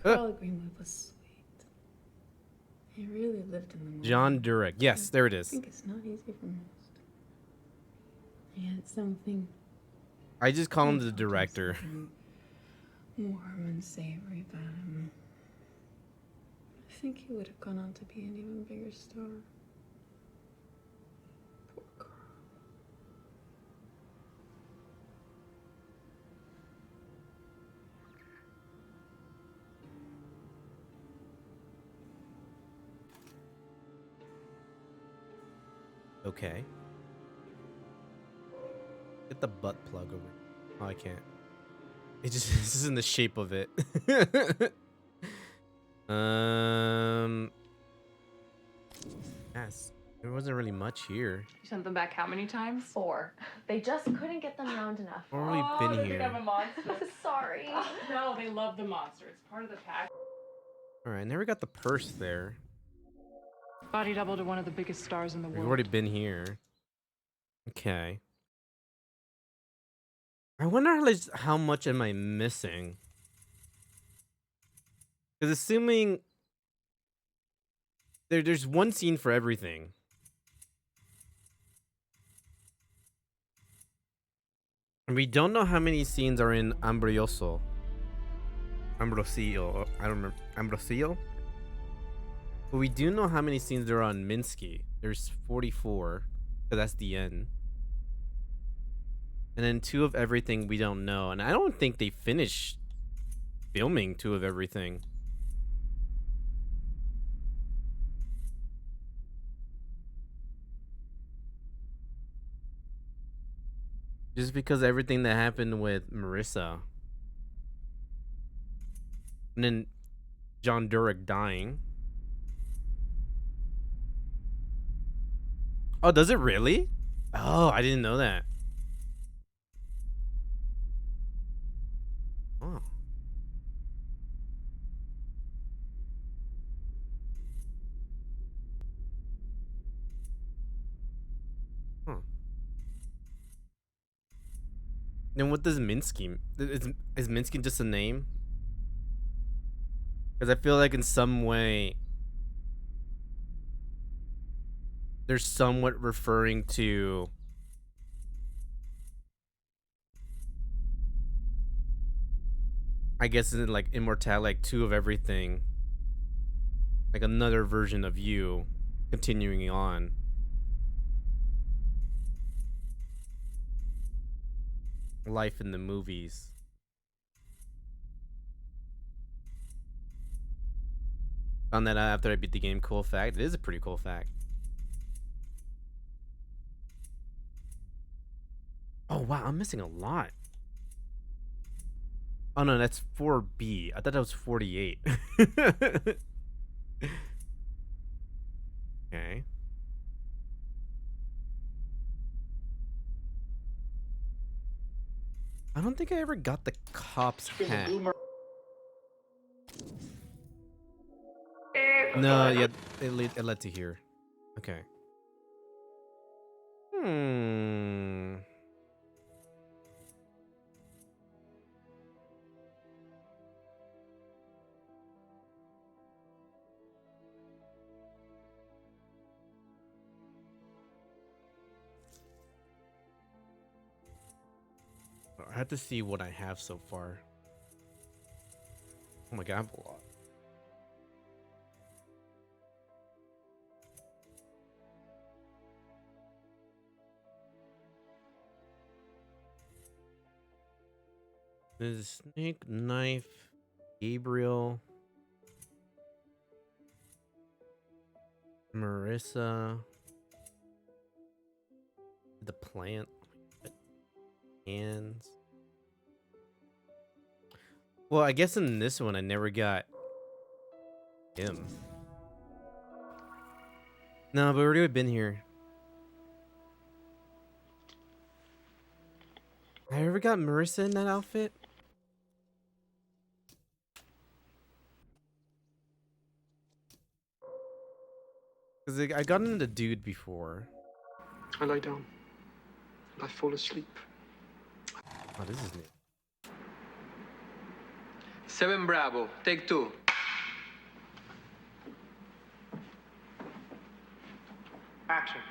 Carl Greenwood was sweet. He really lived in the moment. John Durek. Yes, there it I is. think it's not easy for most. He had something I just call him the director. warm and savory about him. I think he would have gone on to be an even bigger star. Poor Carl. Okay. Get the butt plug over. Oh, I can't. It just this is in the shape of it. Yes. There wasn't really much here. You sent them back how many times? 4. They just couldn't get them round enough. Already been they here. have a monster. Sorry. No, they love the monster. It's part of the pack. All right, now we got the purse there. Body double to one of the biggest stars in the We've world. already been here. Okay. I wonder how much am I missing? Because assuming there's one scene for everything. And we don't know how many scenes are in Ambrosio. I don't remember. Ambrosio? But we do know how many scenes there are on Minsky. There's 44. So that's the end. And then 2 of everything we don't know. And I don't think they finished filming 2 of everything. Just because everything that happened with Marissa. And then John Durek dying. Oh, does it really? Oh, I didn't know that. Oh. Huh. Then what does Minsky? Is Minsky just a name? Because I feel like in some way they're somewhat referring to I guess in like Immortality, like 2 of everything. Like another version of you continuing on. Life in the movies. Found that out after I beat the game. Cool fact. It is a pretty cool fact. Oh wow, I'm missing a lot. Oh no, that's 4B. I thought that was 48. Okay. I don't think I ever got the cop's hat. No, yeah, it led to here. Okay. I have to see what I have so far. Oh my god, I have a lot. There's Snake, Knife, Gabriel, Marissa, the plant. Hands. Well, I guess in this one I never got him. No, but we already been here. I ever got Marissa in that outfit? Because I got into the dude before. I lie down and I fall asleep. Oh, this is new. 7 Bravo, take 2. Action.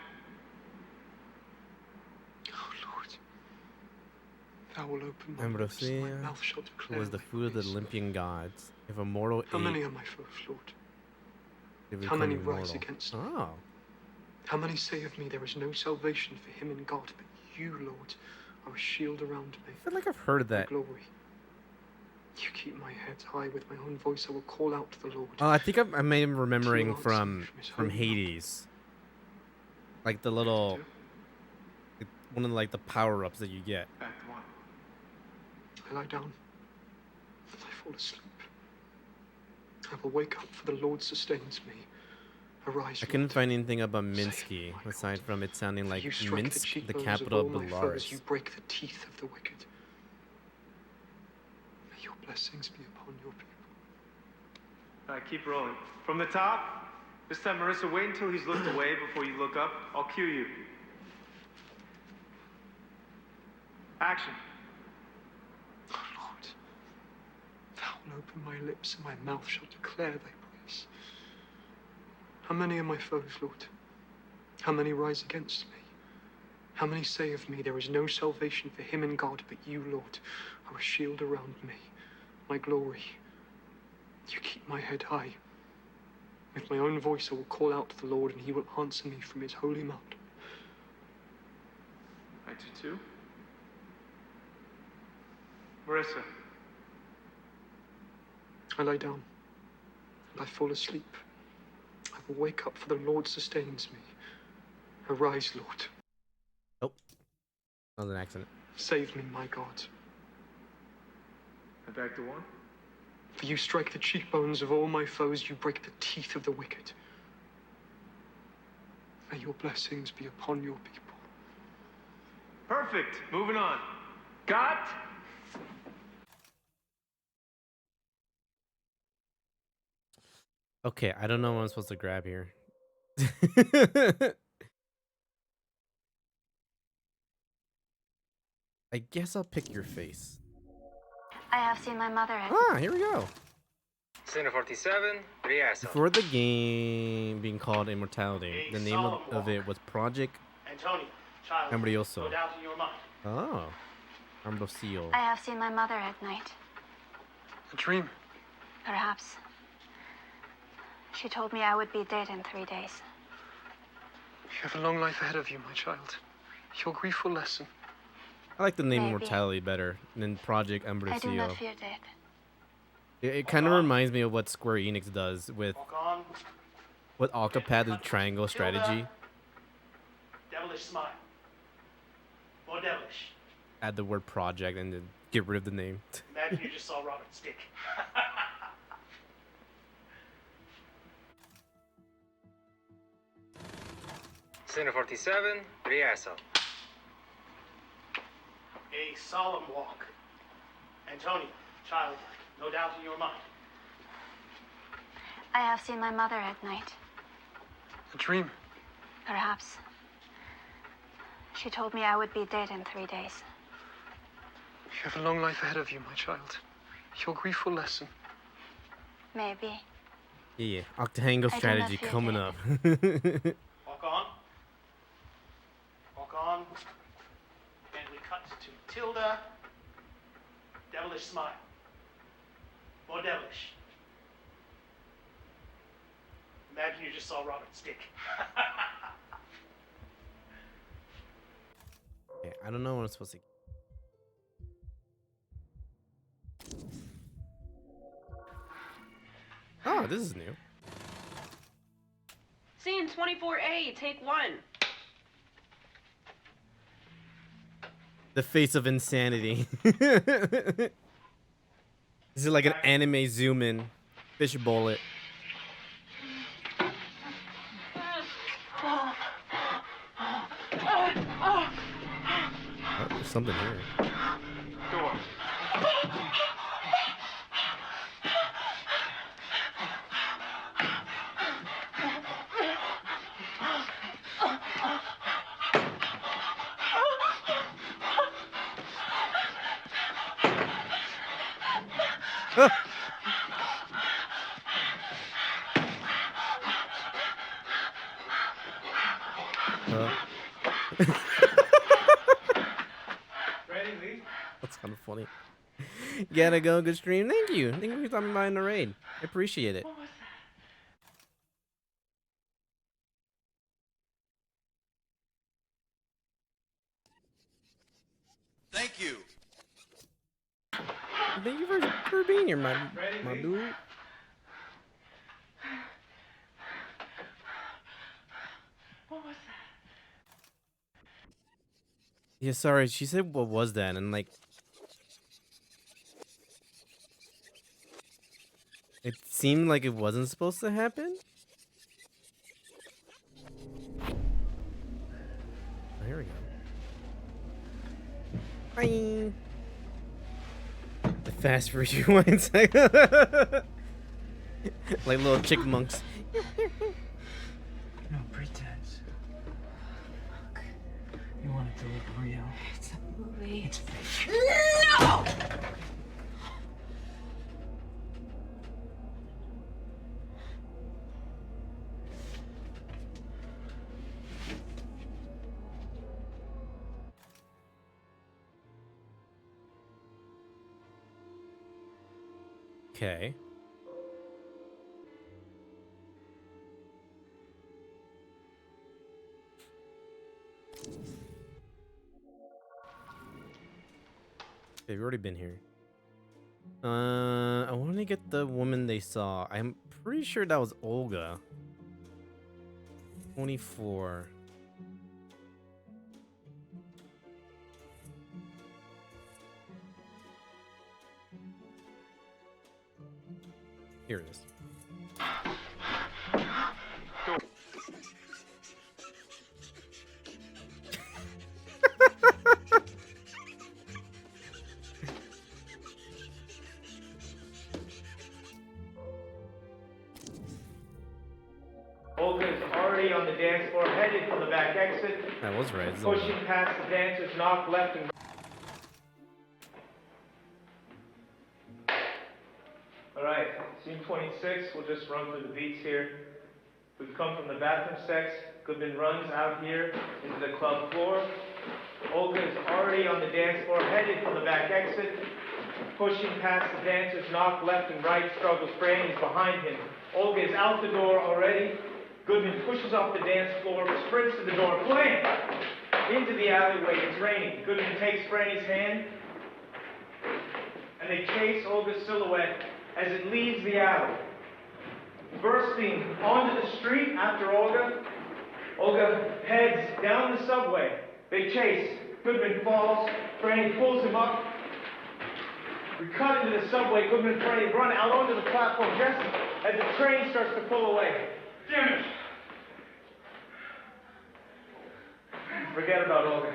Oh, Lord. Thou will open my lips and my Ambrosia mouth shall declare was the thy food of the Olympian gods. If a mortal How many ate, are my foes, Lord? they How become many rise immortal. against me? Oh. How many say of me there is no salvation for him in God, but you, Lord, are a shield around me. I feel like I've heard of My that. glory. You keep my head high. With my own voice I will call out to the Lord. Oh, I think I may be remembering He will answer me from his holy Hades. Like the little, one of the power-ups that you get. Act 1. I lie down and I fall asleep. I will wake up, for the Lord sustains me. Arise, I couldn't Lord. find anything about Minsky, aside from it sounding like You strike the Minsk, the cheekbones capital of all my foes. Belarus. You break the teeth of the wicked. May your blessings be upon your people. All right, keep rolling. From the top. This time, Marissa, wait until he's looked away before you look up. I'll cue you. Action. Oh, Lord, thou will open my lips, and my mouth shall declare thy praise. How many are my foes, Lord? How many rise against me? How many say of me, there is no salvation for him in God, but you, Lord, are a shield around me, my glory. You keep my head high. With my own voice I will call out to the Lord, and he will answer me from his holy mountain. Act 2. Marissa. I lie down and I fall asleep. I will wake up, for the Lord sustains me. Arise, Lord. Oh, that was an accident. Save me, my God. And back to 1. For you strike the cheekbones of all my foes, you break the teeth of the wicked. May your blessings be upon your people. Perfect. Moving on. Got. Okay, I don't know what I'm supposed to grab here. I guess I'll pick your face. I have seen my mother at... Ah, here we go. Center 47, rehearsal. Before the game being called Immortality, the name of it was Project Antonio, child, Ambrioso. no doubt in your mind. Oh, Ambrosio. I have seen my mother at night. A dream? Perhaps. She told me I would be dead in 3 days. You have a long life ahead of you, my child. Your grief will lessen. I like the name Maybe. Immortality better than Project I do Ambrosio. not fear death. It kind of reminds me of what Square Enix does with Octopath, the triangle strategy. Devilish smile. More devilish. Add the word project and then get rid of the name. Imagine you just saw Robert's dick. Center 47, rehearsal. A solemn walk. Antonio, childlike, no doubt in your mind. I have seen my mother at night. A dream? Perhaps. She told me I would be dead in 3 days. You have a long life ahead of you, my child. Your grief will lessen. Maybe. Yeah, Octangle I do not strategy fear coming death. up. Walk on. Walk on. And we cut to Tilda. Devilish smile. More devilish. Imagine you just saw Robert's dick. Okay, I don't know what I'm supposed to. Oh, this is new. Scene 24A, take 1. The face of insanity. This is like an anime zoom in. Fishbowl it. Oh, there's something here. Door. Ready, Lee? That's kind of funny. Gotta go, good stream. Thank you. Thank you for stopping by in the raid. I appreciate it. Thank you. Thank you for being here, my dude. What was that? Yeah, sorry. She said, "What was that?" And like, it seemed like it wasn't supposed to happen. Oh, here we go. Bye. The fast rewind second. Like little chipmunks. No pretense. Look, you want it to look real. It's a movie. It's fake. No! Okay. They've already been here. I want to get the woman they saw. I'm pretty sure that was Olga. 24. Here it is. Olga is already on the dance floor, headed for the back exit. That was right. It's Pushing Olga. past the dancers, knock left and Alright, scene 26, we'll just run through the beats here. We've come from the bathroom sex. Goodman runs out here into the club floor. Olga is already on the dance floor, headed for the back exit. Pushing past the dancers, knock left and right, struggles. Fran is behind him. Olga is out the door already. Goodman pushes off the dance floor, sprints to the door, blam! Into the alleyway. It's raining. Goodman takes Franny's hand, and they chase Olga's silhouette as it leaves the alley. Bursting onto the street after Olga, Olga heads down the subway. They chase. Goodman falls. Franny pulls him up. We cut into the subway. Goodman and Franny run out onto the platform just as the train starts to pull away. Damn it! Forget about Olga.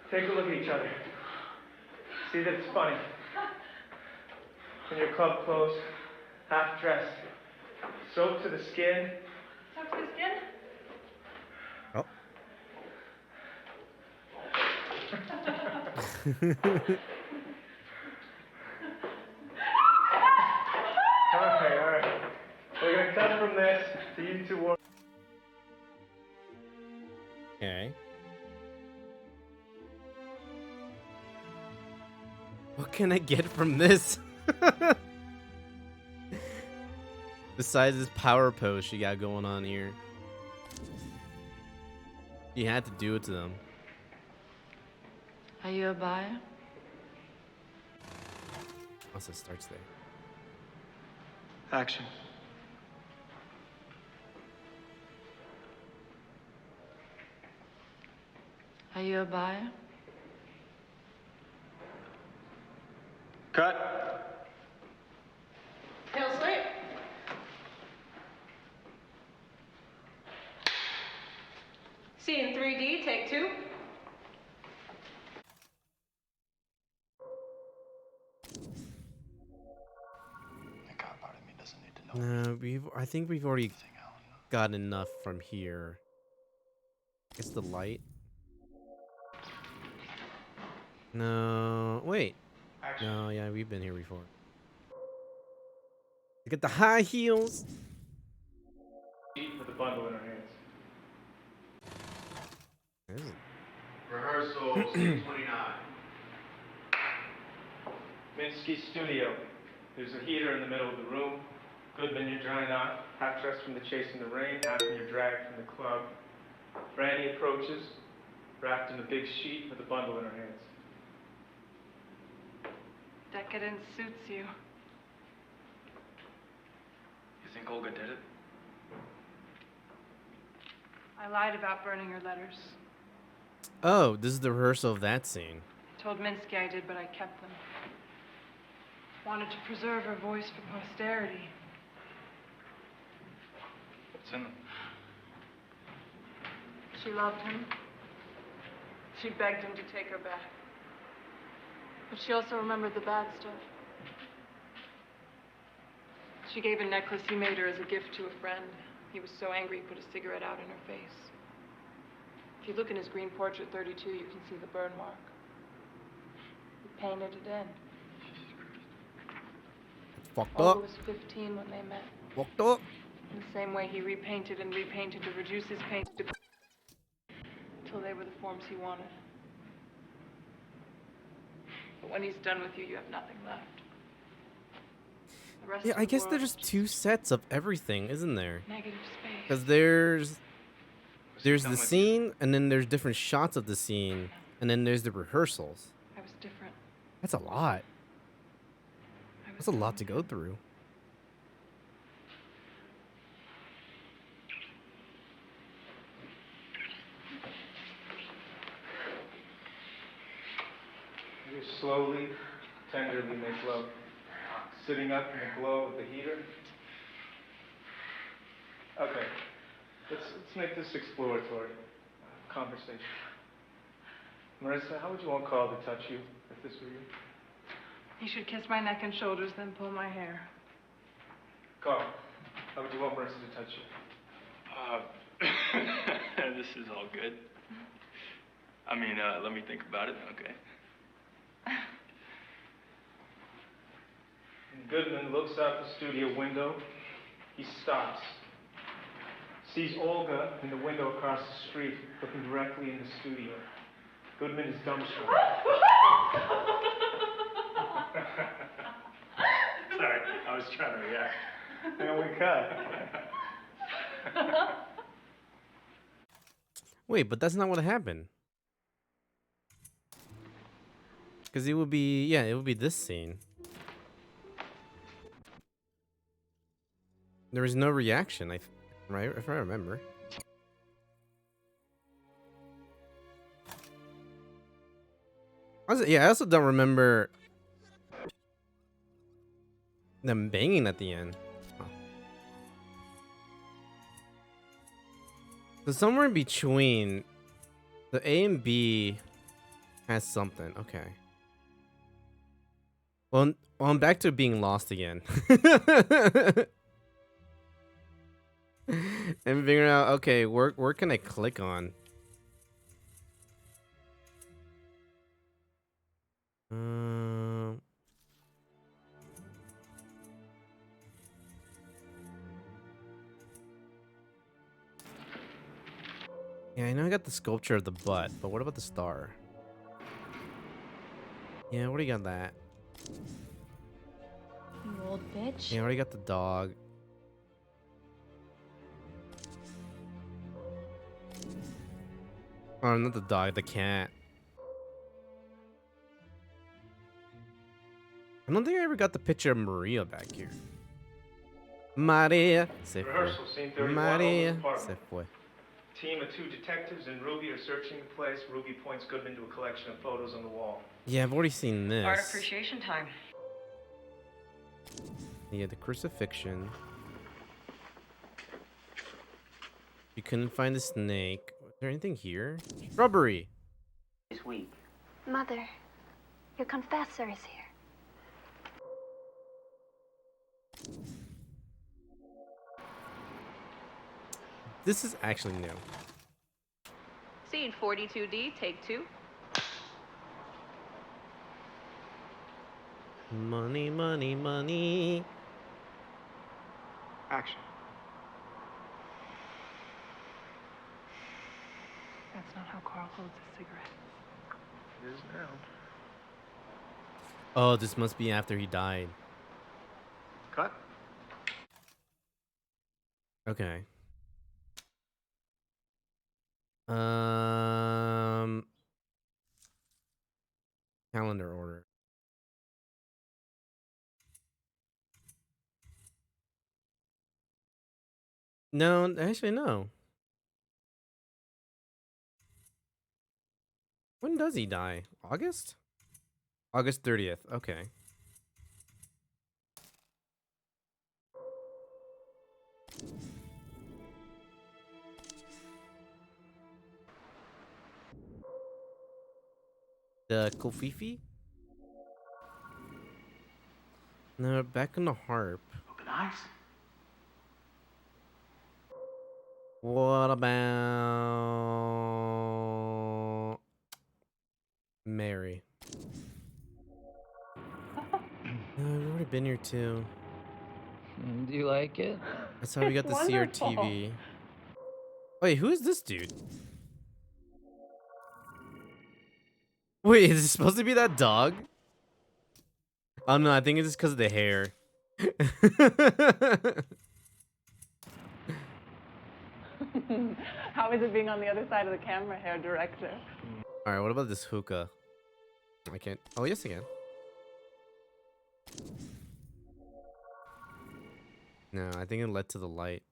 Take a look at each other. See that it's funny. In your club clothes, half dressed, soaked to the skin. Soaked to the skin? Alright. We're gonna cut from this to you two war. Okay. What can I get from this? Besides this power pose she got going on here. You had to do it to them. Are you a buyer? Also starts there. Action. Are you a buyer? Cut. Tail slate. Scene 3D, take 2. No, I think we've already got enough from here. It's the light. No, wait. No, yeah, we've been here before. Look at the high heels. With a bundle in her hands. Rehearsal, scene 29. Minsky's studio. There's a heater in the middle of the room. Goodman, you're drying out, half dressed from the chase in the rain, half in your drag from the club. Franny approaches, wrapped in a big sheet with a bundle in her hands. Decadence suits you. You think Olga did it? I lied about burning your letters. Oh, this is the rehearsal of that scene. Told Minsky I did, but I kept them. Wanted to preserve her voice for posterity. What's in them? She loved him. She begged him to take her back. But she also remembered the bad stuff. She gave a necklace he made her as a gift to a friend. He was so angry he put a cigarette out in her face. If you look in his green portrait 32, you can see the burn mark. He painted it in. Fucked Olga up. was 15 when they met. Fucked up. In the same way he repainted and repainted to reduce his paint to until they were the forms he wanted. But when he's done with you, you have nothing left. The rest Yeah, of I the guess world, there's two sets of everything, isn't there? negative space. Because there's the scene, and then there's different shots of the scene, and then there's the rehearsals. I was different. That's a lot. That's a lot to go through. You slowly, tenderly make love. Sitting up in the glow of the heater. Okay, let's make this exploratory conversation. Marissa, how would you want Carl to touch you if this were you? He should kiss my neck and shoulders, then pull my hair. Carl, how would you want Marissa to touch you? This is all good. I mean, let me think about it. Okay. Goodman looks out the studio window. He stops. Sees Olga in the window across the street, looking directly in the studio. Goodman is dumbstruck. Sorry, I was trying to react. And we cut. Wait, but that's not what happened. Because it would be, yeah, it would be this scene. There was no reaction, right? If I remember. I also don't remember them banging at the end. Oh. So somewhere in between, the A and B has something. Okay. Well, I'm back to being lost again. And figuring out, okay, where can I click on? Yeah, I know I got the sculpture of the butt, but what about the star? Yeah, I already got that. You old bitch. Yeah, I already got the dog. Oh, not the dog, the cat. I don't think I ever got the picture of Maria back here. Maria se fue. Rehearsal, scene 31, Maria Olga's apartment. se fue. Team of 2 detectives and Ruby are searching the place. Ruby points Goodman to a collection of photos on the wall. Yeah, I've already seen this. Art appreciation time. Yeah, the crucifixion. You couldn't find the snake. Was there anything here? Shrubbery. This week. Mother, your confessor is here. This is actually new. Scene 42D, take 2. Money, money, money. Action. That's not how Carl holds a cigarette. It is now. Oh, this must be after he died. Cut. Okay. Calendar order. No, actually no. When does he die? August? August 30th. Okay. The Kofifi? No, back on the harp. Open eyes. What about Mary? We've already been here too. Do you like it? That's how we got to see our TV. Wait, who is this dude? Wait, is it supposed to be that dog? Oh no, I think it's just because of the hair. How is it being on the other side of the camera, hair director? Alright, what about this hookah? I can't. Oh, yes, I can. No, I think it led to the light.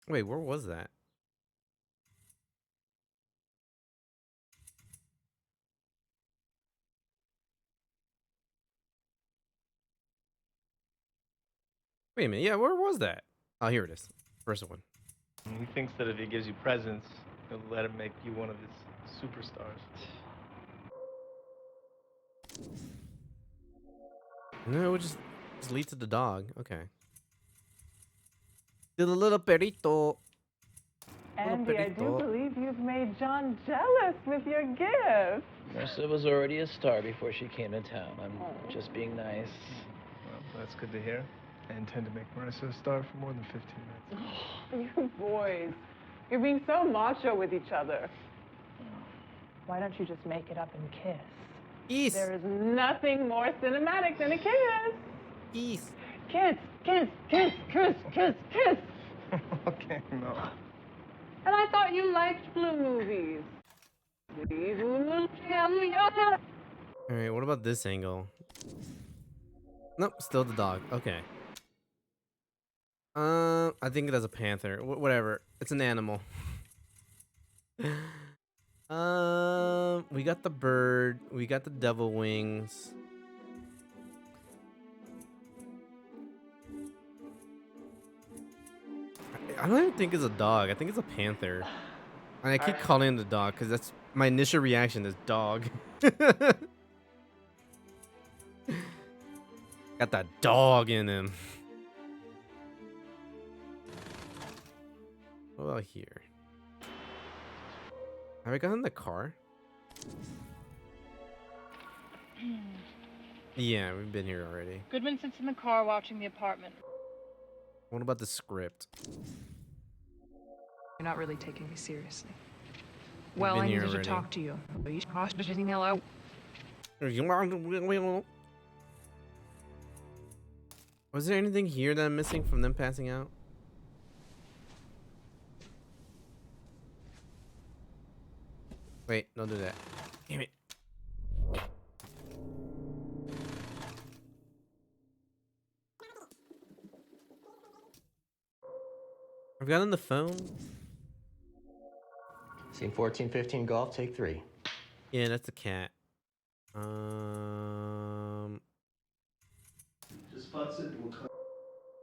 Wait, where was that? Wait a minute. Yeah, where was that? Oh, here it is. First one. He thinks that if he gives you presents, he'll let him make you one of his superstars. No, it would just lead to the dog. Okay. To the little perrito. Andy, I do believe you've made John jealous with your gift. Marissa was already a star before she came to town. I'm just being nice. Well, that's good to hear. I intend to make Marissa a star for more than 15 minutes. You boys, you're being so macho with each other. Why don't you just make it up and kiss? East. There is nothing more cinematic than a kiss. East. Kiss, kiss, kiss, kiss, kiss, kiss. Okay, no. And I thought you liked blue movies. Alright, what about this angle? Nope, still the dog. Okay. I think that's a panther. Whatever. It's an animal. We got the bird. We got the devil wings. I don't even think it's a dog. I think it's a panther. And I keep calling it the dog because that's my initial reaction is dog. Got that dog in him. What about here? Have I gotten in the car? Yeah, we've been here already. Goodman sits in the car watching the apartment. What about the script? You're not really taking me seriously. We've Well, been I here needed to already. talk to you. Was there anything here that I'm missing from them passing out? Wait, don't do that. Damn it. I've got on the phone. Scene 1415 golf, take 3. Yeah, that's a cat. Just putts it. We'll come.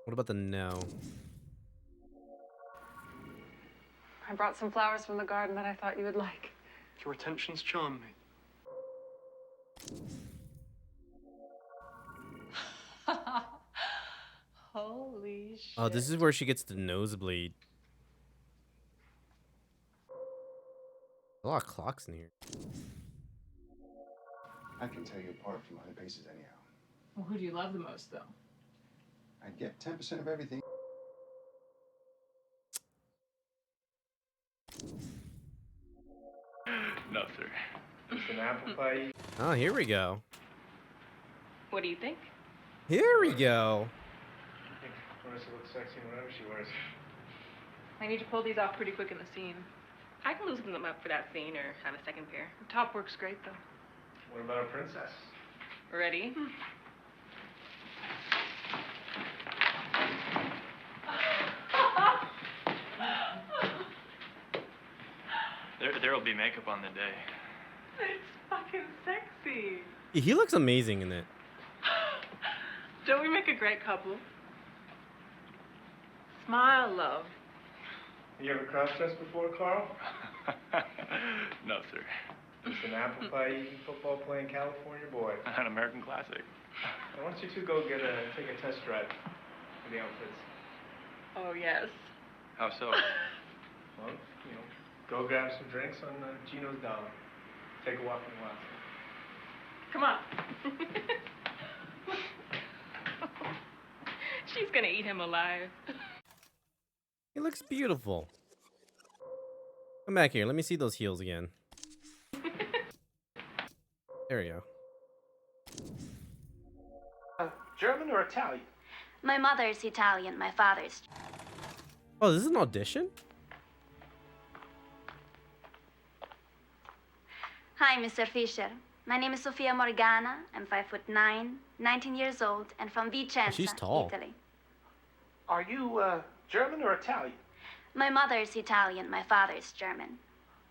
What about the no? I brought some flowers from the garden that I thought you would like. Your attentions charm me. Holy shit. Oh, this is where she gets the nosebleed. A lot of clocks in here. I can tell you apart from 100 paces anyhow. Well, who do you love the most, though? I'd get 10% of everything. No, sir. Just an apple pie. Oh, here we go. What do you think? Here we go. I think Marissa looks sexy in whatever she wears. I need to pull these off pretty quick in the scene. I can loosen them up for that scene or have a second pair. The top works great, though. What about a princess? Ready? There'll be makeup on the day. It's fucking sexy. He looks amazing in it. Don't we make a great couple? Smile, love. You ever cross-dressed before, Carl? No, sir. Just an apple pie eating, football playing California boy. An American classic. I want you two go take a test drive for the outfits. Oh, yes. How so? Well, go grab some drinks on Gino's dollar. Take a walk in the lot. Come on. She's gonna eat him alive. He looks beautiful. Come back here. Let me see those heels again. There we go. German or Italian? My mother's Italian, my father's. Oh, this is an audition? Hi, Mr. Fisher. My name is Sofia Morgana. I'm 5'9", 19 years old, and from Vicenza, She's tall. Italy. Are you German or Italian? My mother's Italian, my father's German.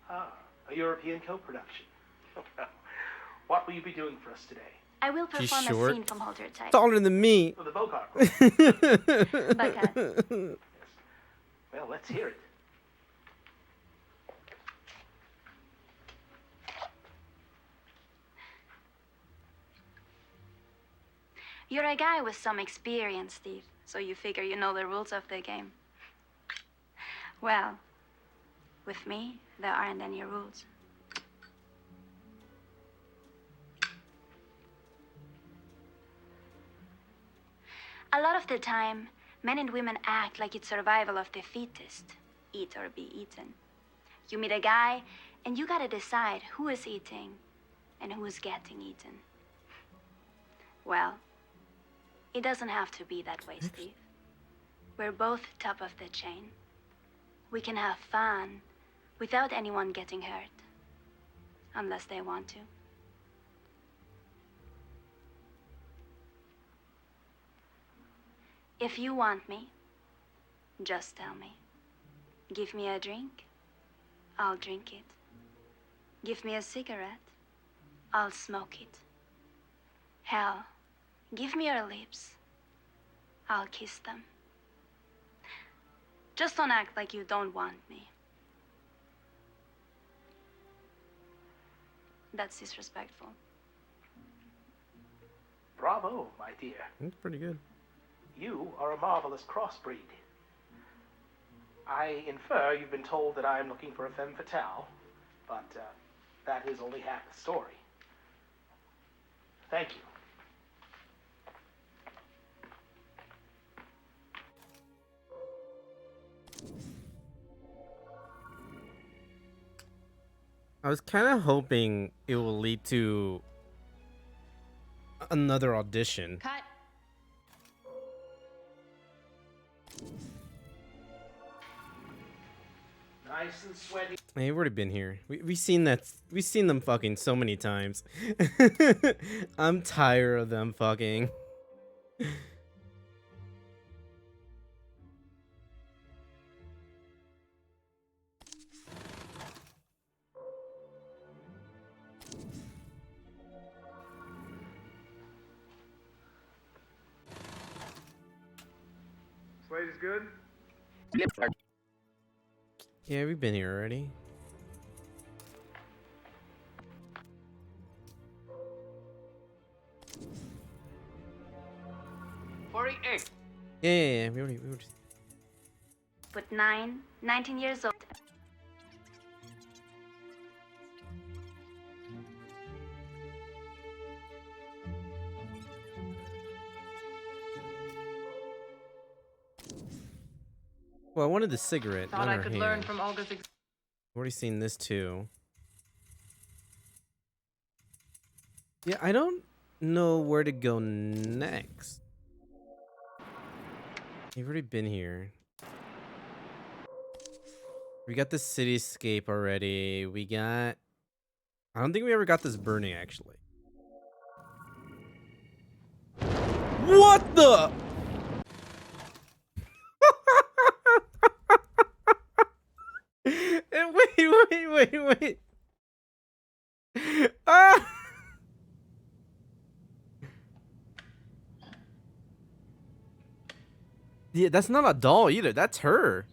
Ah, a European co-production. What will you be doing for us today? I will She's perform a short. scene from Halter Type. Taller than me. For the Bogart. Baccarat. Well, let's hear it. You're a guy with some experience, Steve, so you figure you know the rules of the game. Well, with me, there aren't any rules. A lot of the time, men and women act like it's survival of the fittest. Eat or be eaten. You meet a guy, and you gotta decide who is eating and who's getting eaten. Well, it doesn't have to be that way, Steve. We're both top of the chain. We can have fun without anyone getting hurt. Unless they want to. If you want me, just tell me. Give me a drink, I'll drink it. Give me a cigarette, I'll smoke it. Hell, give me your lips, I'll kiss them. Just don't act like you don't want me. That's disrespectful. Bravo, my dear. That's pretty good. You are a marvelous crossbreed. I infer you've been told that I'm looking for a femme fatale, but that is only half the story. Thank you. I was kind of hoping it will lead to another audition. Cut. Nice and sweaty. They've already been here. We've seen that. We've seen them fucking so many times. I'm tired of them fucking. Slate is good? Yeah, we've been here already. Yeah, we already. But 19 years old. Well, I wanted the cigarette, Thought not I her could hand. learn from Olga's Already seen this too. Yeah, I don't know where to go next. You've already been here. We got the cityscape already. We got... I don't think we ever got this burning, actually. What the... wait. Ah! Yeah, that's not a doll either. That's her.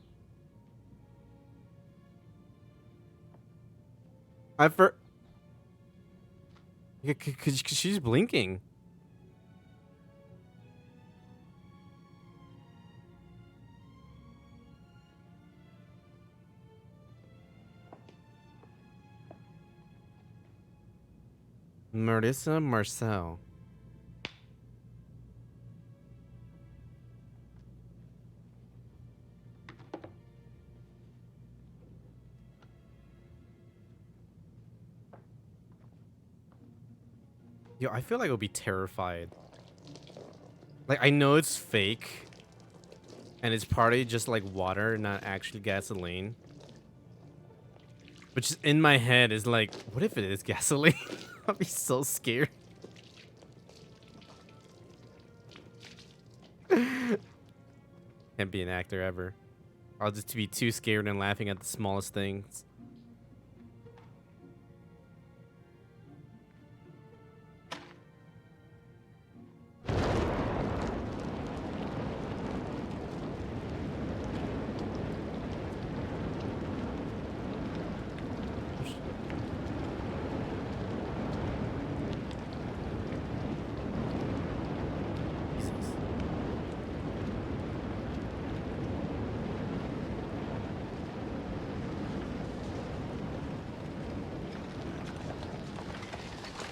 Yeah, cause she's blinking. Marissa Marcel. Yo, I feel like I'll be terrified. Like, I know it's fake. And it's probably just like water, not actually gasoline. Which is in my head is like, what if it is gasoline? I'll be so scared. Can't be an actor ever. I'll just be too scared and laughing at the smallest things.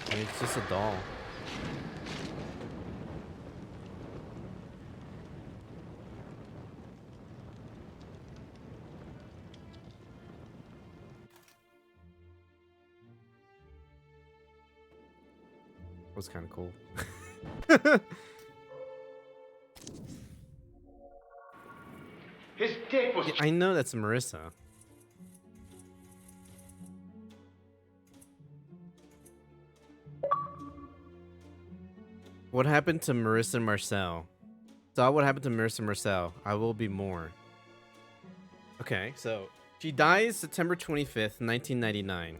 I mean, it's just a doll. Was kind of cool. His dick was... Yeah, I know that's Marissa. What happened to Marissa Marcel? Saw what happened to Marissa Marcel. I will be more. Okay, so she dies September 25th, 1999.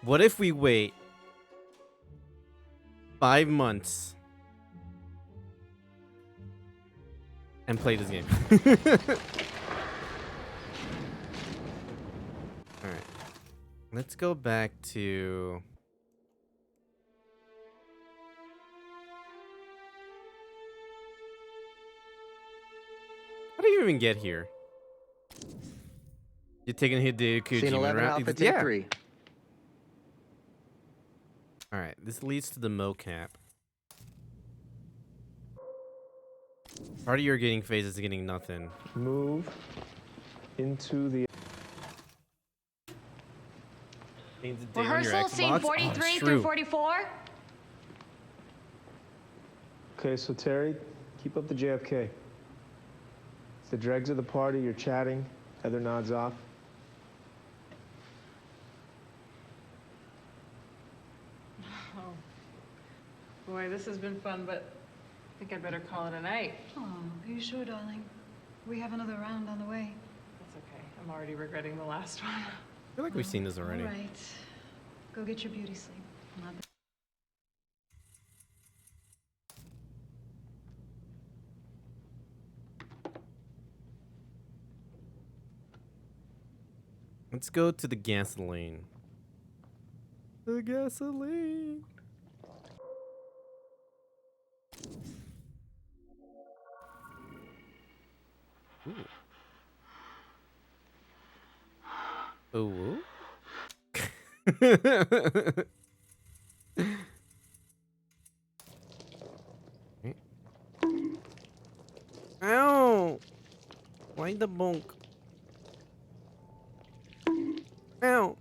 What if we wait 5 months and play this game? All right, let's go back to... How do you even get here? You're taking Hideo Kojima Scene 11 around. Alpha, take 3. All right, this leads to the mocap. Part of your getting phase is getting nothing. Move into the... Rehearsal scene 43 through 44. Okay, so Terry, keep up the JFK. It's the dregs of the party, you're chatting, Heather nods off. Oh. Boy, this has been fun, but I think I'd better call it a night. Oh, are you sure, darling? We have another round on the way. That's okay. I'm already regretting the last one. I feel like we've seen this already. All right. Go get your beauty sleep. Let's go to the gasoline. The gasoline. Ooh. Ooh. Ow! Why the bonk? Ow!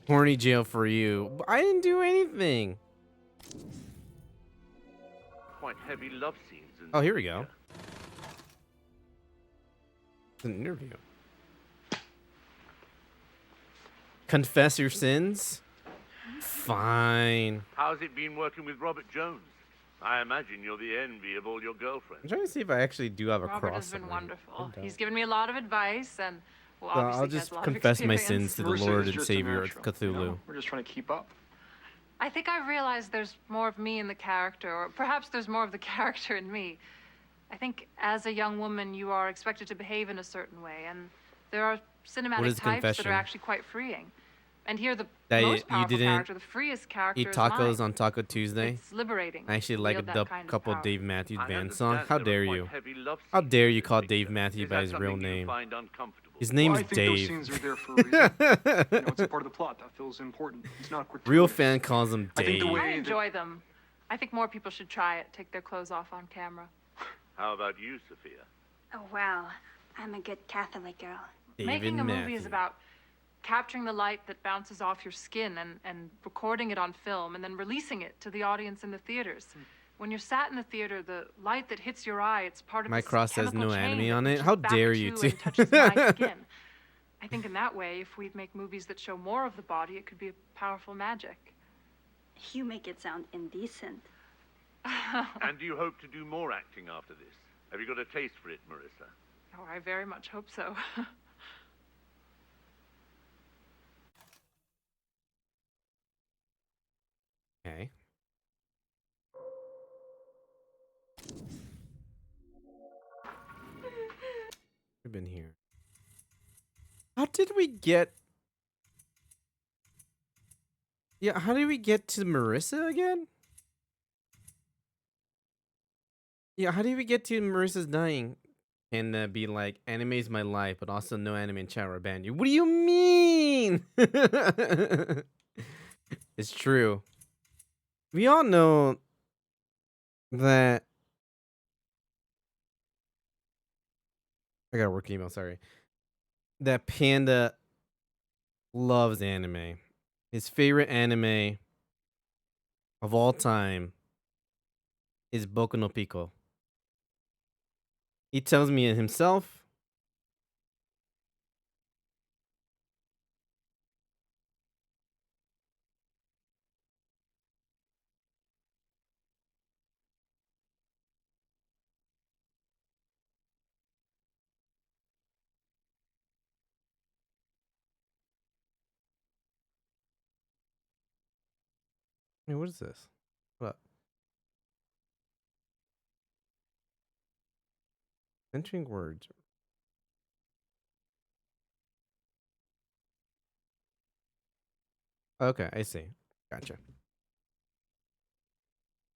Horny jail for you. But I didn't do anything. Quite heavy love scenes. Oh, here we go. It's an interview. Confess your sins? Fine. How's it been working with Robert Jones? I imagine you're the envy of all your girlfriends. I'm trying to see if I actually do have a Robert cross. has been somewhere. wonderful. He's given me a lot of advice, and well, So obviously I'll he has just a lot confess of my experience. sins to the Marissa Lord is and just a Savior of natural, Cthulhu. you know? We're just trying to keep up. I think I've realized there's more of me in the character, or perhaps there's more of the character in me. I think as a young woman, you are expected to behave in a certain way, and there are cinematic is types that confession? are actually quite freeing. And here, the That most you powerful didn't character, the freest character, Eat is tacos mine. on Taco Tuesday. It's liberating. I actually to like wield a that kind of couple power. Dave Matthews I Band song. understand How there are dare quite you? heavy love How scenes dare in you this call picture. Dave Matthews Is by that his real something you name? find uncomfortable? His Well, name's I think Dave. those scenes are there for a reason. You know, it's a part of the plot that feels important. It's not gratuitous. Real fan calls him I think Dave. the way I enjoy them. I think more people should try it. Take their clothes off on camera. How about you, Sophia? Oh, well, I'm a good Catholic girl. Making a movie is about capturing the light that bounces off your skin and recording it on film and then releasing it to the audience in the theaters. When you're sat in the theater, the light that hits your eye, it's part of My this cross has chemical no chain anime that on it. reaches How back dare you to two? and touches my skin. I think in that way, if we'd make movies that show more of the body, it could be a powerful magic. You make it sound indecent. And do you hope to do more acting after this? Have you got a taste for it, Marissa? Oh, I very much hope so. Okay. We've been here. How did we get? Yeah, how did we get to Marissa again? Yeah, how did we get to Marissa's dying? And be like, anime's my life, but also no anime in chat or ban you. What do you mean? It's true. We all know that. I got a work email, sorry. That Panda loves anime. His favorite anime of all time is Boku no Pico. He tells me it himself. Hey, what is this? What? Entering words. Okay, I see. Gotcha.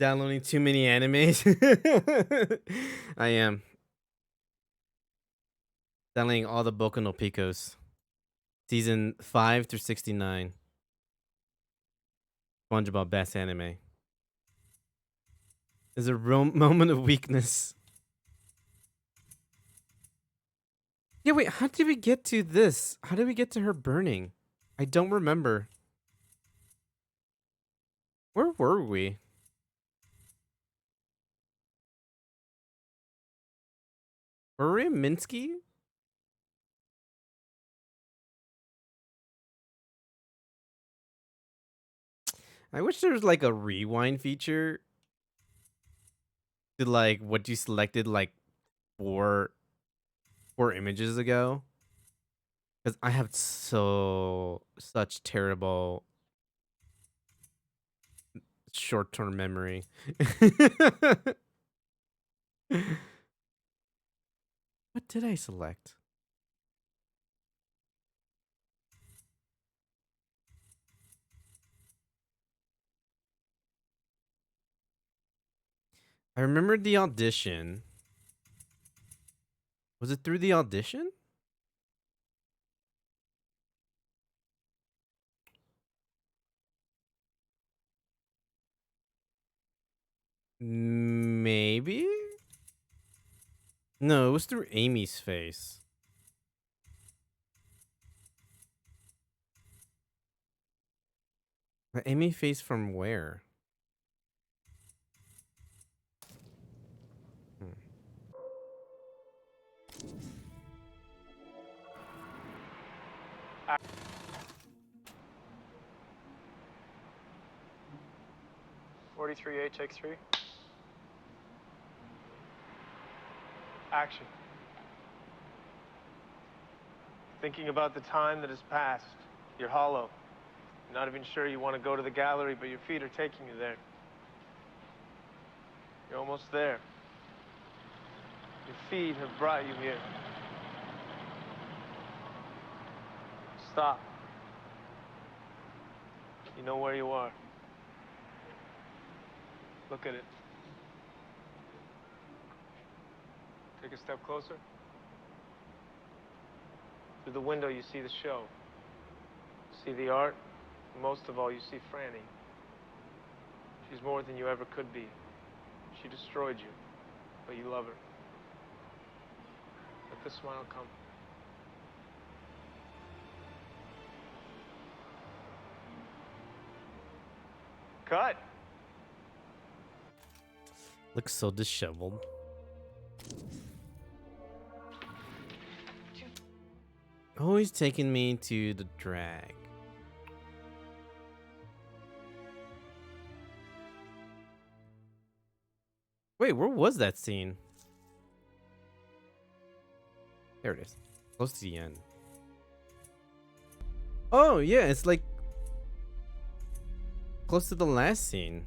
Downloading too many animes. I am. Downloading all the Boku no Picos. Season 5 through 69. SpongeBob best anime. There's a moment of weakness. Yeah, wait, how did we get to this? How did we get to her burning? I don't remember. Where were we? Were we in Minsky? I wish there was like a rewind feature to like what you selected like four images ago. Because I have such terrible short-term memory. What did I select? I remembered the audition. Was it through the audition? Maybe? No, it was through Amy's face. Amy face from where? Hmm. 43A, take 3. Action. Thinking about the time that has passed. You're hollow. You're not even sure you want to go to the gallery, but your feet are taking you there. You're almost there. Your feet have brought you here. Stop. You know where you are. Look at it. Take a step closer. Through the window, you see the show. See the art. And most of all, you see Franny. She's more than you ever could be. She destroyed you, but you love her. Let the smile come. Cut. Looks so disheveled. Oh, he's taking me to the drag. Wait, where was that scene? There it is. Close to the end. Oh, yeah, it's like close to the last scene.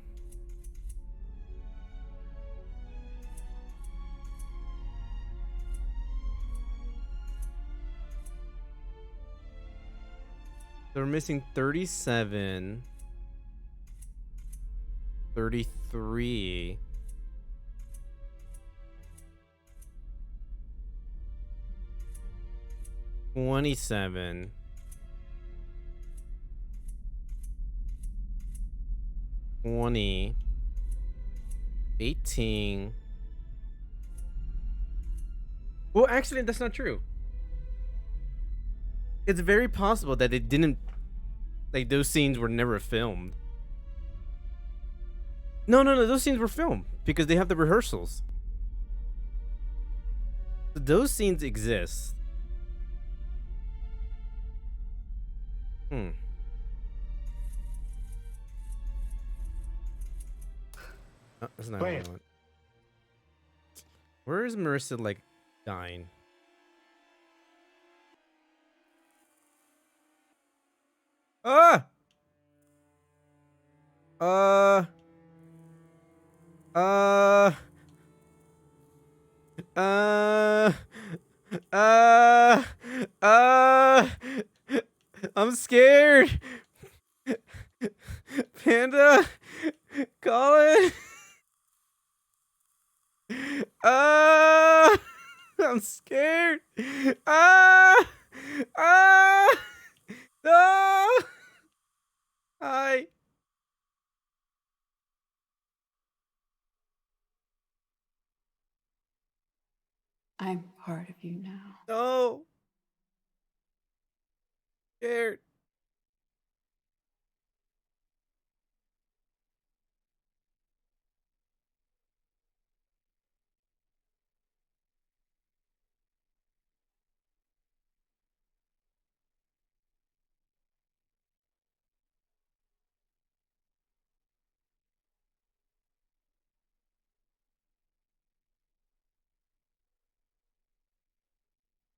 They're missing 37, 33, 27, 20, 18. Well, actually, that's not true. It's very possible that they didn't, like, those scenes were never filmed. No, those scenes were filmed because they have the rehearsals. Those scenes exist. Oh, that's not what I want. Where is Marissa, like, dying? Ah! Uh, I'm scared. Panda, Colin. I'm scared. No. Hi. I'm part of you now. No. Scared.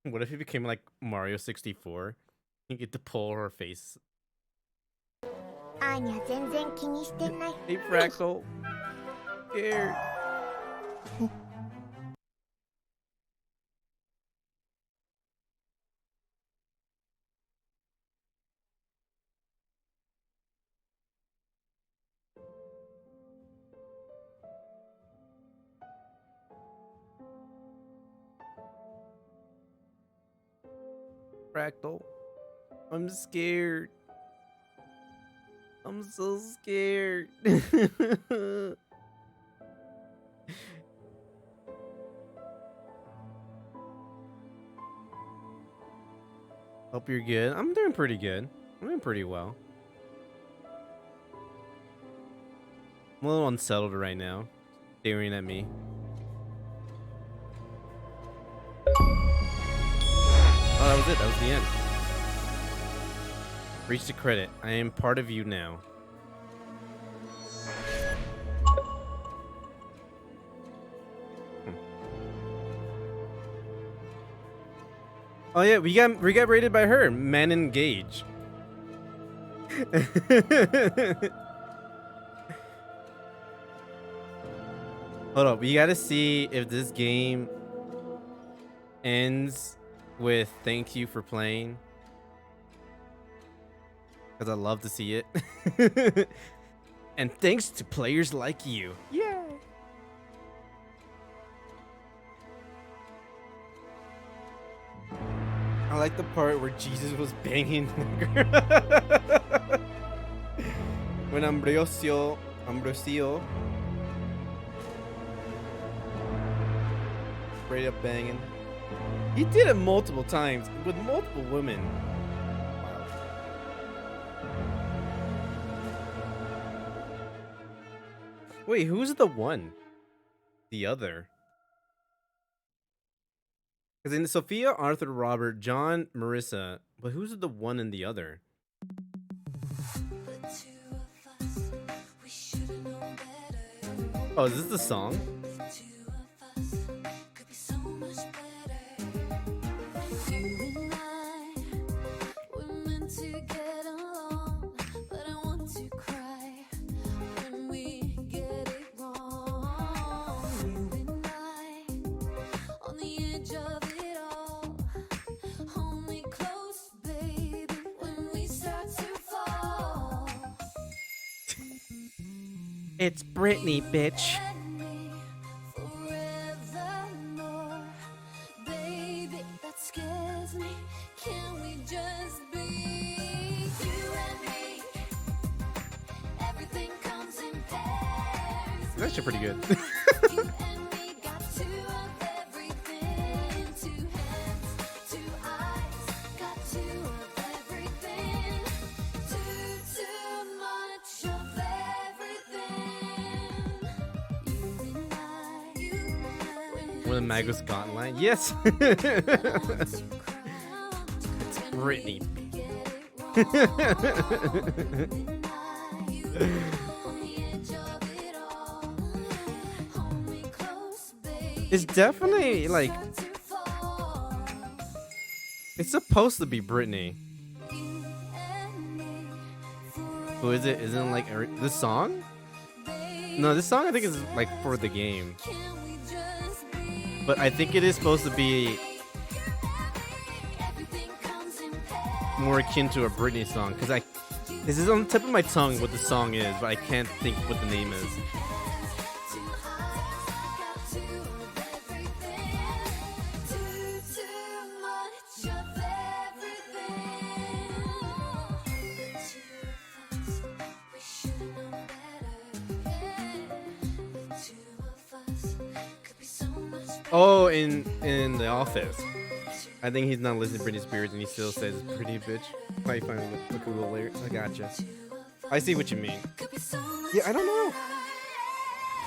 What if he became like Mario 64? You get to pull her face. Hey, Fractal. Scared. Fractal. I'm scared. I'm so scared. Hope you're good. I'm doing pretty good. I'm doing pretty well. I'm a little unsettled right now. Staring at me. Oh, that was it. That was the end. Reach the credit. I am part of you now. Oh yeah, we got rated by her. Man engage. Hold up, we gotta see if this game ends with "Thank you for playing," because I love to see it. And thanks to players like you. Yeah. I like the part where Jesus was banging when Ambrosio straight up banging. He did it multiple times with multiple women. Wow. Wait, who's the one? The other? Because in Sophia, Arthur, Robert, John, Marissa, but who's the one and the other? Oh, is this the song? It's Britney, bitch. That's actually pretty good. When the Magus gone line. Yes. It's Britney. It's definitely like it's supposed to be Britney. Who is it? Isn't it like this song? No, this song I think is like for the game. But I think it is supposed to be more akin to a Britney song because this is on the tip of my tongue what the song is, but I can't think what the name is. Oh, in The Office. I think he's not listening to Britney Spears and he still says pretty bitch. Probably find a cool lyric. I gotcha. I see what you mean. Yeah, I don't know.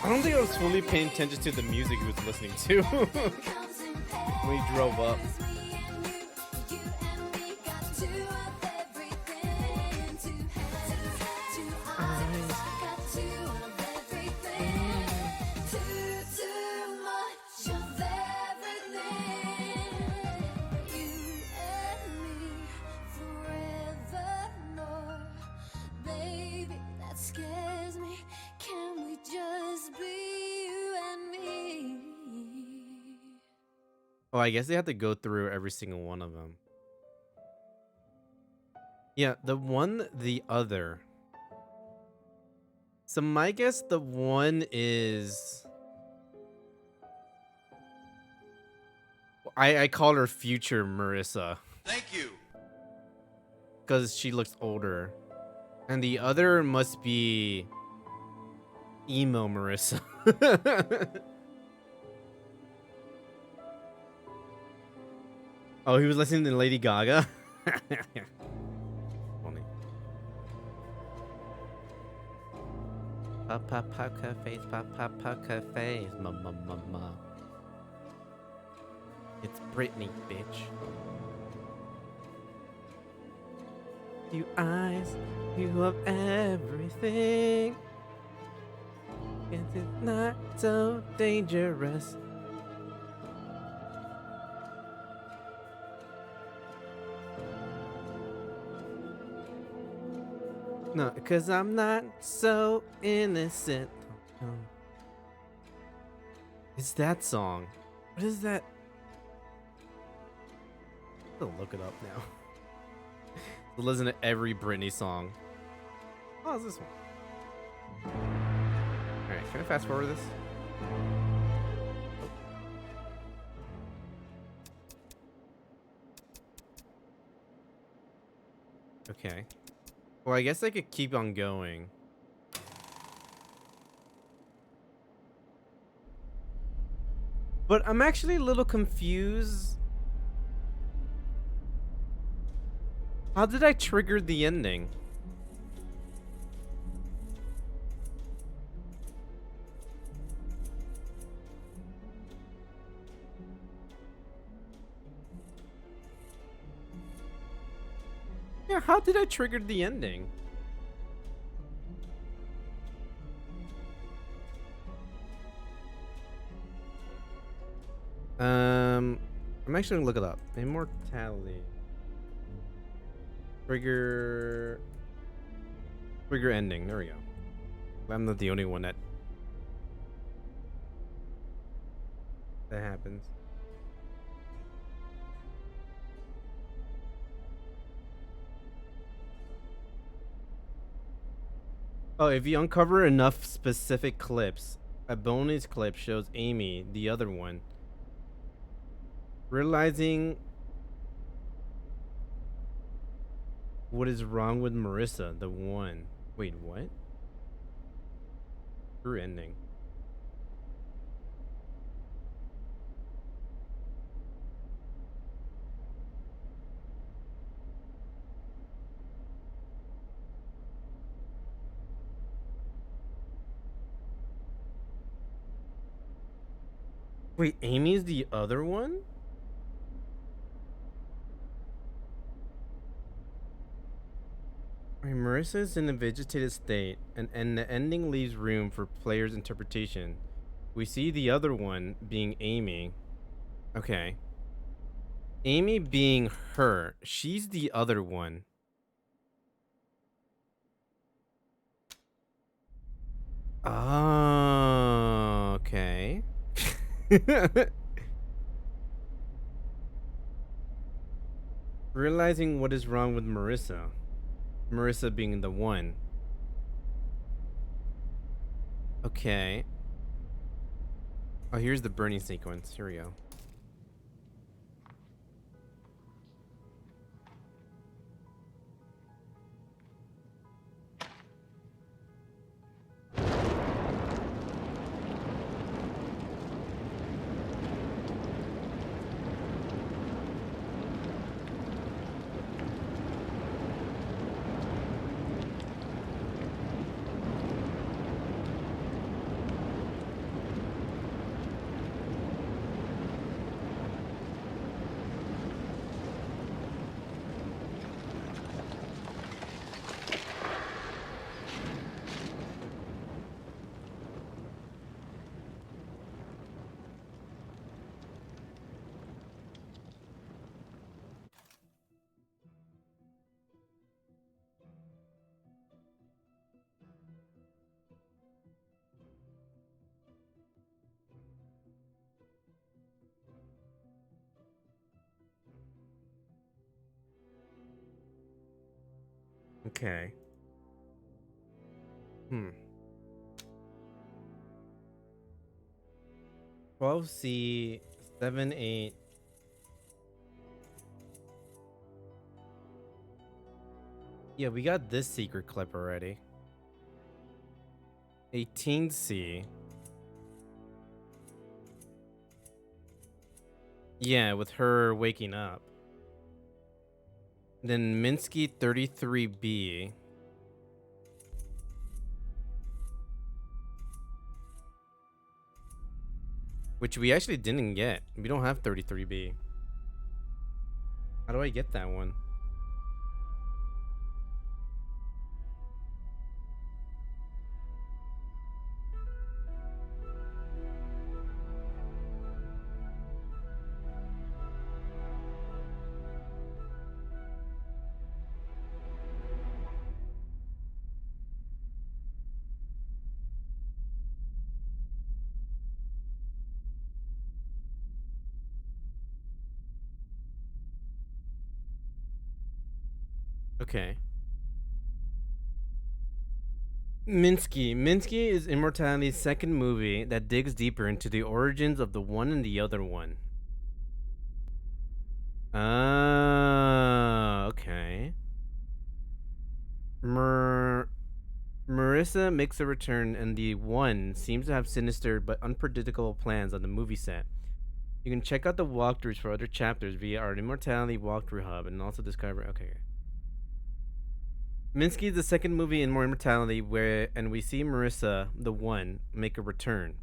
I don't think I was fully paying attention to the music he was listening to when he drove up. Oh, I guess they have to go through every single one of them. Yeah, the one, the other. So my guess the one is... I call her future Marissa. Thank you. Because she looks older. And the other must be emo Marissa. Oh, he was listening to Lady Gaga? Funny. Pop, pop, pop, cafes, pop, pop, pop, cafes. Ma, ma, ma, ma. It's Britney, bitch. You eyes, you have everything. It's not so dangerous. No, because I'm not so innocent. It's that song. What is that? I'll look it up now. Listen to every Britney song. Oh, it's this one. Alright, can I fast forward this? Okay. Well, I guess I could keep on going. But I'm actually a little confused. How did I trigger the ending? Yeah, how did I trigger the ending? I'm actually gonna look it up. Immortality. Trigger ending. There we go. I'm not the only one that happens. Oh, if you uncover enough specific clips, a bonus clip shows Amy, the other one, realizing what is wrong with Marissa, the one. Wait, what? True ending. Wait, Amy's the other one? Wait, Marissa's in a vegetative state, and the ending leaves room for players' interpretation. We see the other one being Amy. Okay. Amy being her. She's the other one. Oh, okay. Realizing what is wrong with Marissa. Marissa being the one. Okay. Oh, here's the burning sequence. Here we go. Okay. 12C, 7, 8. Yeah, we got this secret clip already. 18C. Yeah, with her waking up. Then Minsky 33B. Which we actually didn't get. We don't have 33B. How do I get that one? Okay. Minsky. Minsky is Immortality's second movie that digs deeper into the origins of the one and the other one. Ah, okay. Marissa makes a return, and the one seems to have sinister but unpredictable plans on the movie set. You can check out the walkthroughs for other chapters via our Immortality walkthrough hub, and also discover. Okay. Minsky is the second movie in More Immortality and we see Marissa, the one, make a return.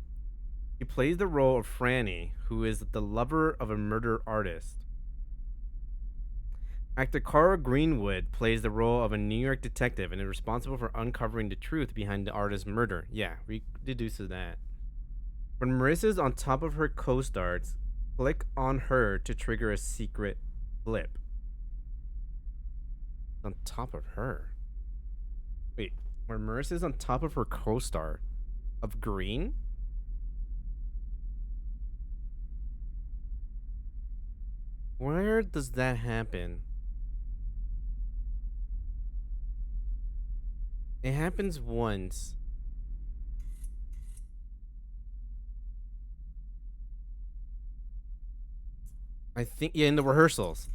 She plays the role of Franny, who is the lover of a murder artist. Actor Carl Greenwood plays the role of a New York detective and is responsible for uncovering the truth behind the artist's murder. Yeah, we deduces that. When Marissa is on top of her co-stars, click on her to trigger a secret flip. On top of her. Wait, when Marissa is on top of her co-star of green? Where does that happen? It happens once. I think, yeah, in the rehearsals.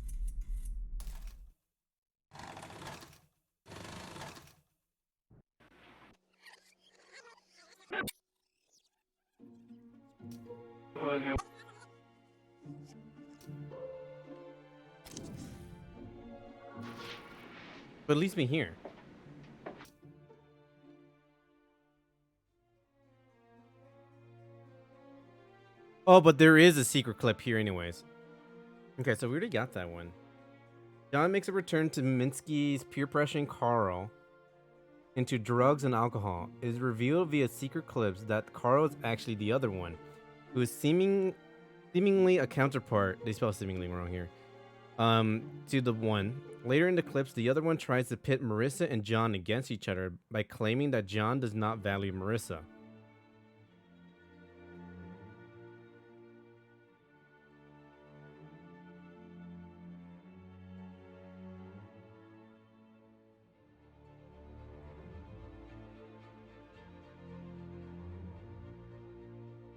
But at least me here. Oh, but there is a secret clip here anyways. Okay, so we already got that one. John makes a return to Minsky's peer pressuring Carl into drugs and alcohol. It is revealed via secret clips that Carl is actually the other one, who is seemingly a counterpart. They spell seemingly wrong here. To the one. Later in the clips, the other one tries to pit Marissa and John against each other by claiming that John does not value Marissa.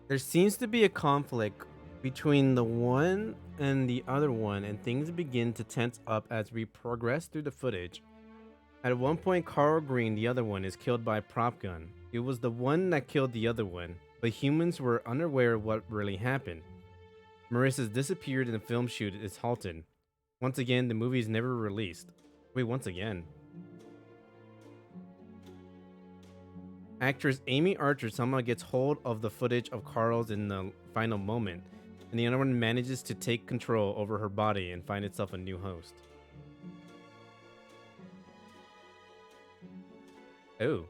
There seems to be a conflict between the one and the other one, and things begin to tense up as we progress through the footage. At one point, Carl Green, the other one, is killed by a prop gun. It was the one that killed the other one, but humans were unaware of what really happened. Marissa's disappeared and the film shoot is halted. Once again, the movie is never released. Wait, once again. Actress Amy Archer somehow gets hold of the footage of Carl's in the final moment, and the other one manages to take control over her body and find itself a new host. Oh.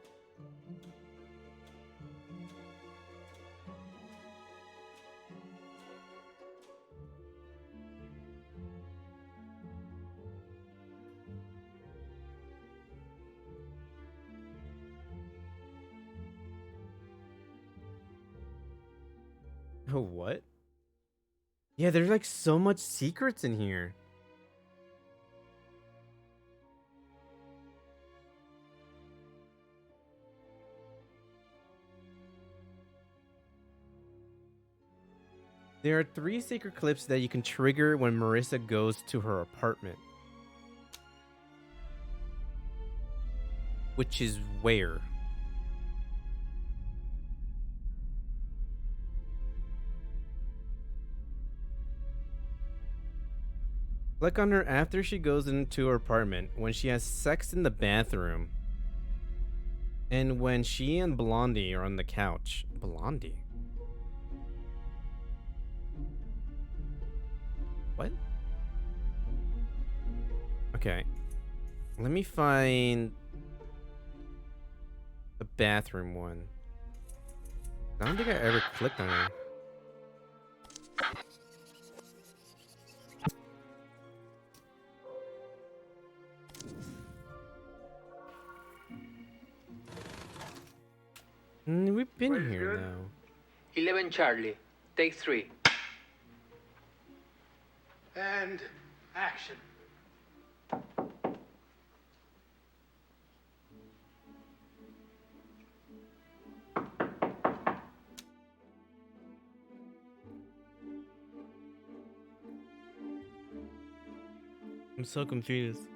Oh, what? Yeah, there's like so much secrets in here. There are 3 secret clips that you can trigger when Marissa goes to her apartment. Which is where? Click on her after she goes into her apartment, when she has sex in the bathroom, and when she and Blondie are on the couch. Blondie? What? Okay. Let me find the bathroom one. I don't think I ever clicked on her. We've been here now. 11 Charlie, take 3. And action. I'm so confused.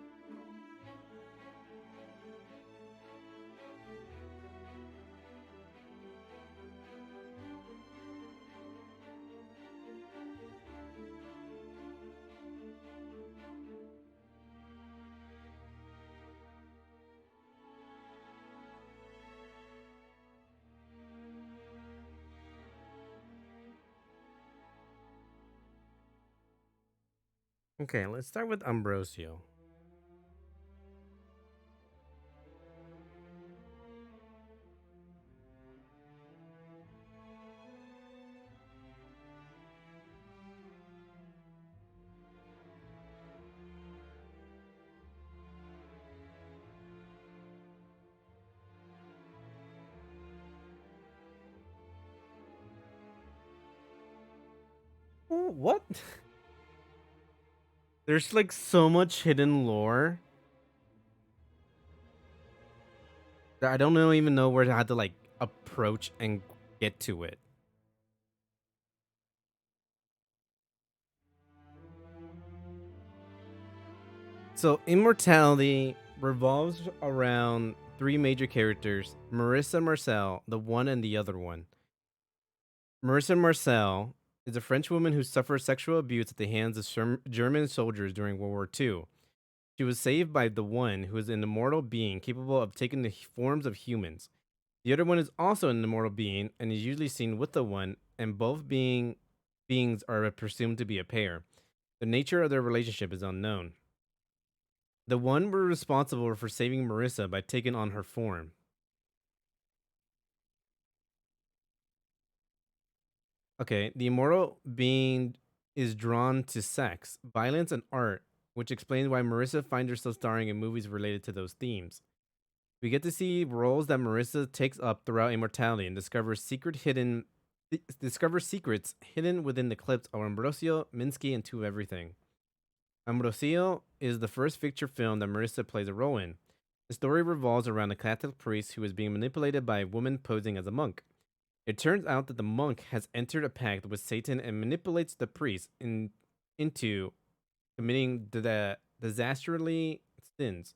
Okay, let's start with Ambrosio. Oh, what? There's like so much hidden lore that I don't even know where to have to like approach and get to it. So Immortality revolves around 3 major characters: Marissa Marcel, the one and the other one. Marissa Marcel is a French woman who suffered sexual abuse at the hands of German soldiers during World War II. She was saved by the one, who is an immortal being capable of taking the forms of humans. The other one is also an immortal being and is usually seen with the one, and both beings are presumed to be a pair. The nature of their relationship is unknown. The one were responsible for saving Marissa by taking on her form. Okay, the immortal being is drawn to sex, violence, and art, which explains why Marissa finds herself starring in movies related to those themes. We get to see roles that Marissa takes up throughout Immortality and discovers secrets hidden within the clips of Ambrosio, Minsky, and Two of Everything. Ambrosio is the first feature film that Marissa plays a role in. The story revolves around a Catholic priest who is being manipulated by a woman posing as a monk. It turns out that the monk has entered a pact with Satan and manipulates the priest into committing the disasterly sins.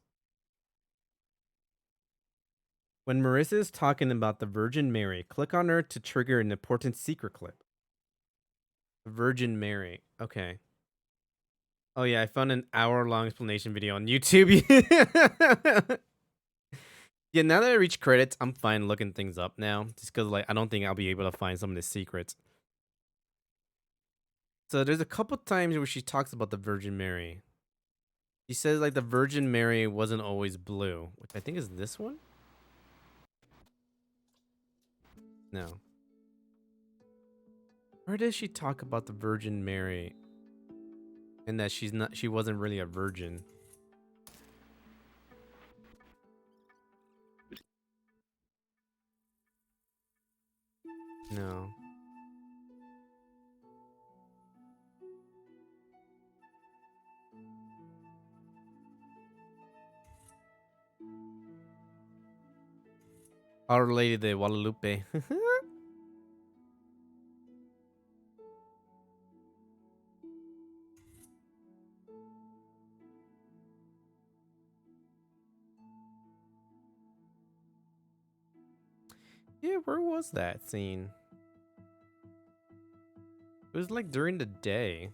When Marissa is talking about the Virgin Mary, click on her to trigger an important secret clip. Virgin Mary. Okay. Oh yeah, I found an hour-long explanation video on YouTube. Yeah, now that I reach credits, I'm fine looking things up now. Just because like I don't think I'll be able to find some of the secrets. So there's a couple times where she talks about the Virgin Mary. She says like the Virgin Mary wasn't always blue, which I think is this one. No. Where does she talk about the Virgin Mary and that she wasn't really a virgin? No. Our Lady de Guadalupe. Yeah, where was that scene? It was like during the day.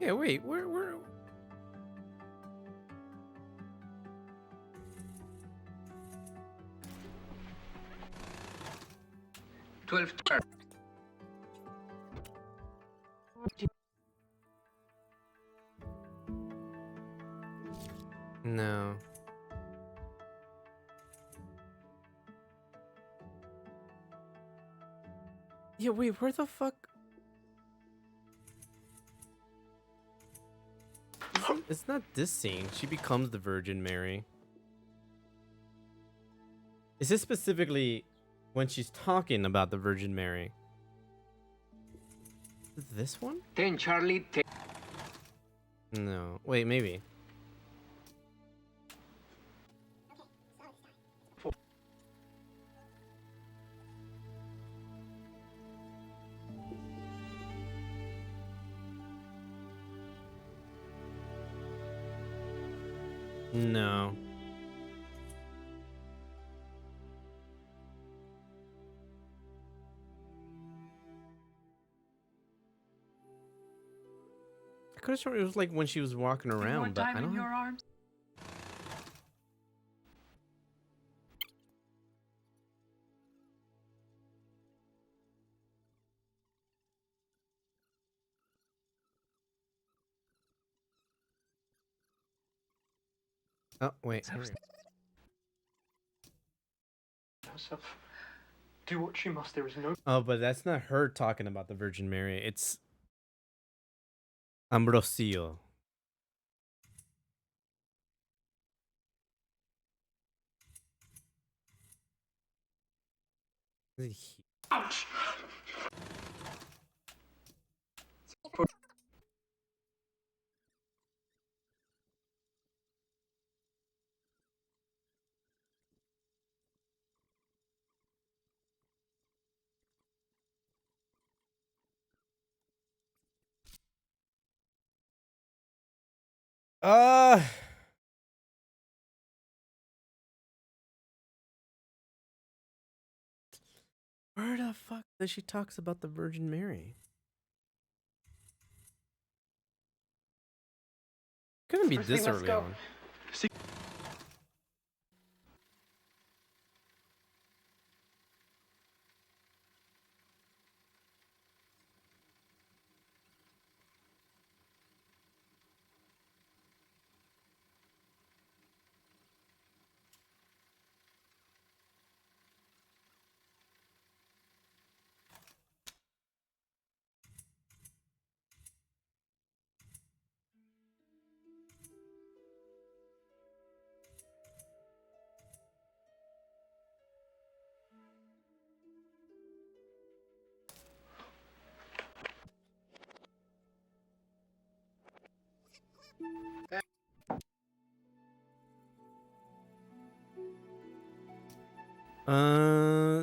Yeah, wait, where? 12 turn. No. Yeah, wait, where the fuck? It's not this scene. She becomes the Virgin Mary. Is this specifically when she's talking about the Virgin Mary? Is it this one? 10 Charlie, 10. No. Wait, maybe. No. I could have sworn it was like when she was walking around, but I don't know. Arms? Oh, wait. Here we go. Herself. Do what she must. There is no. Oh, but that's not her talking about the Virgin Mary. It's Ambrosio. Ouch! Uh Where the fuck does she talks about the Virgin Mary? Couldn't be this early on.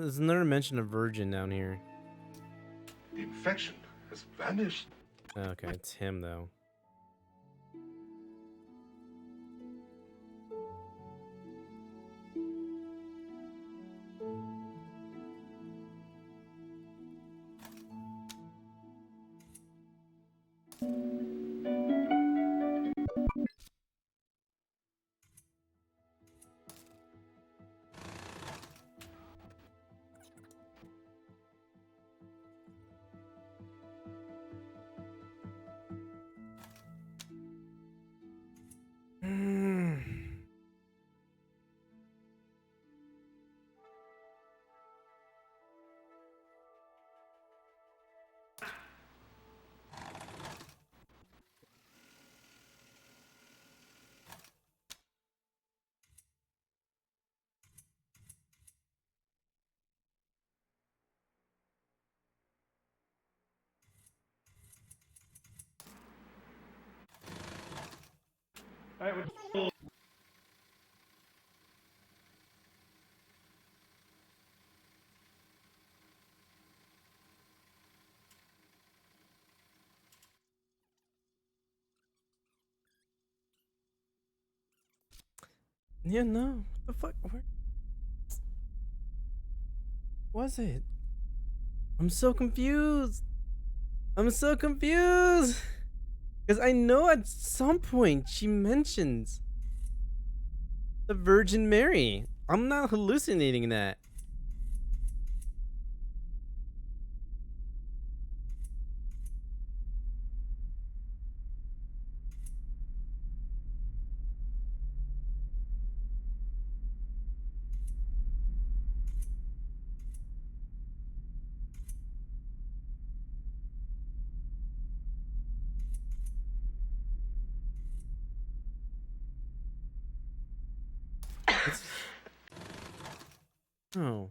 There's another mention of virgin down here. The infection has vanished. Okay, it's him though. Yeah, no. What the fuck? Where was it? I'm so confused. I'm so confused. Because I know at some point she mentions the Virgin Mary. I'm not hallucinating that. Oh.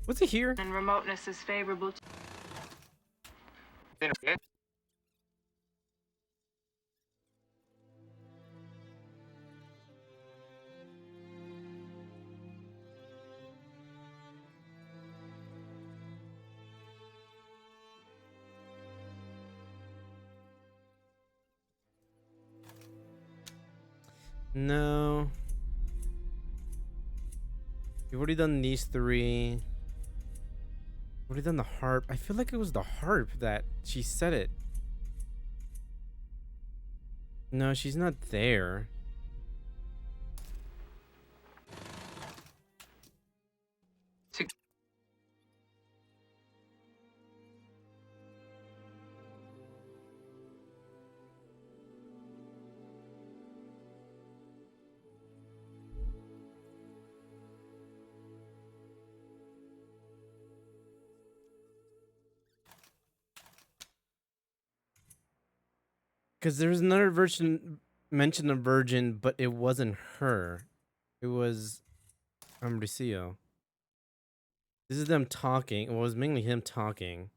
Was it here? And remoteness is favorable to... No. You've already done these three. Already done the harp. I feel like it was the harp that she said it. No, she's not there. Because there's another version mentioned a virgin, but it wasn't her. It was Mauricio. This is them talking. Well, it was mainly him talking.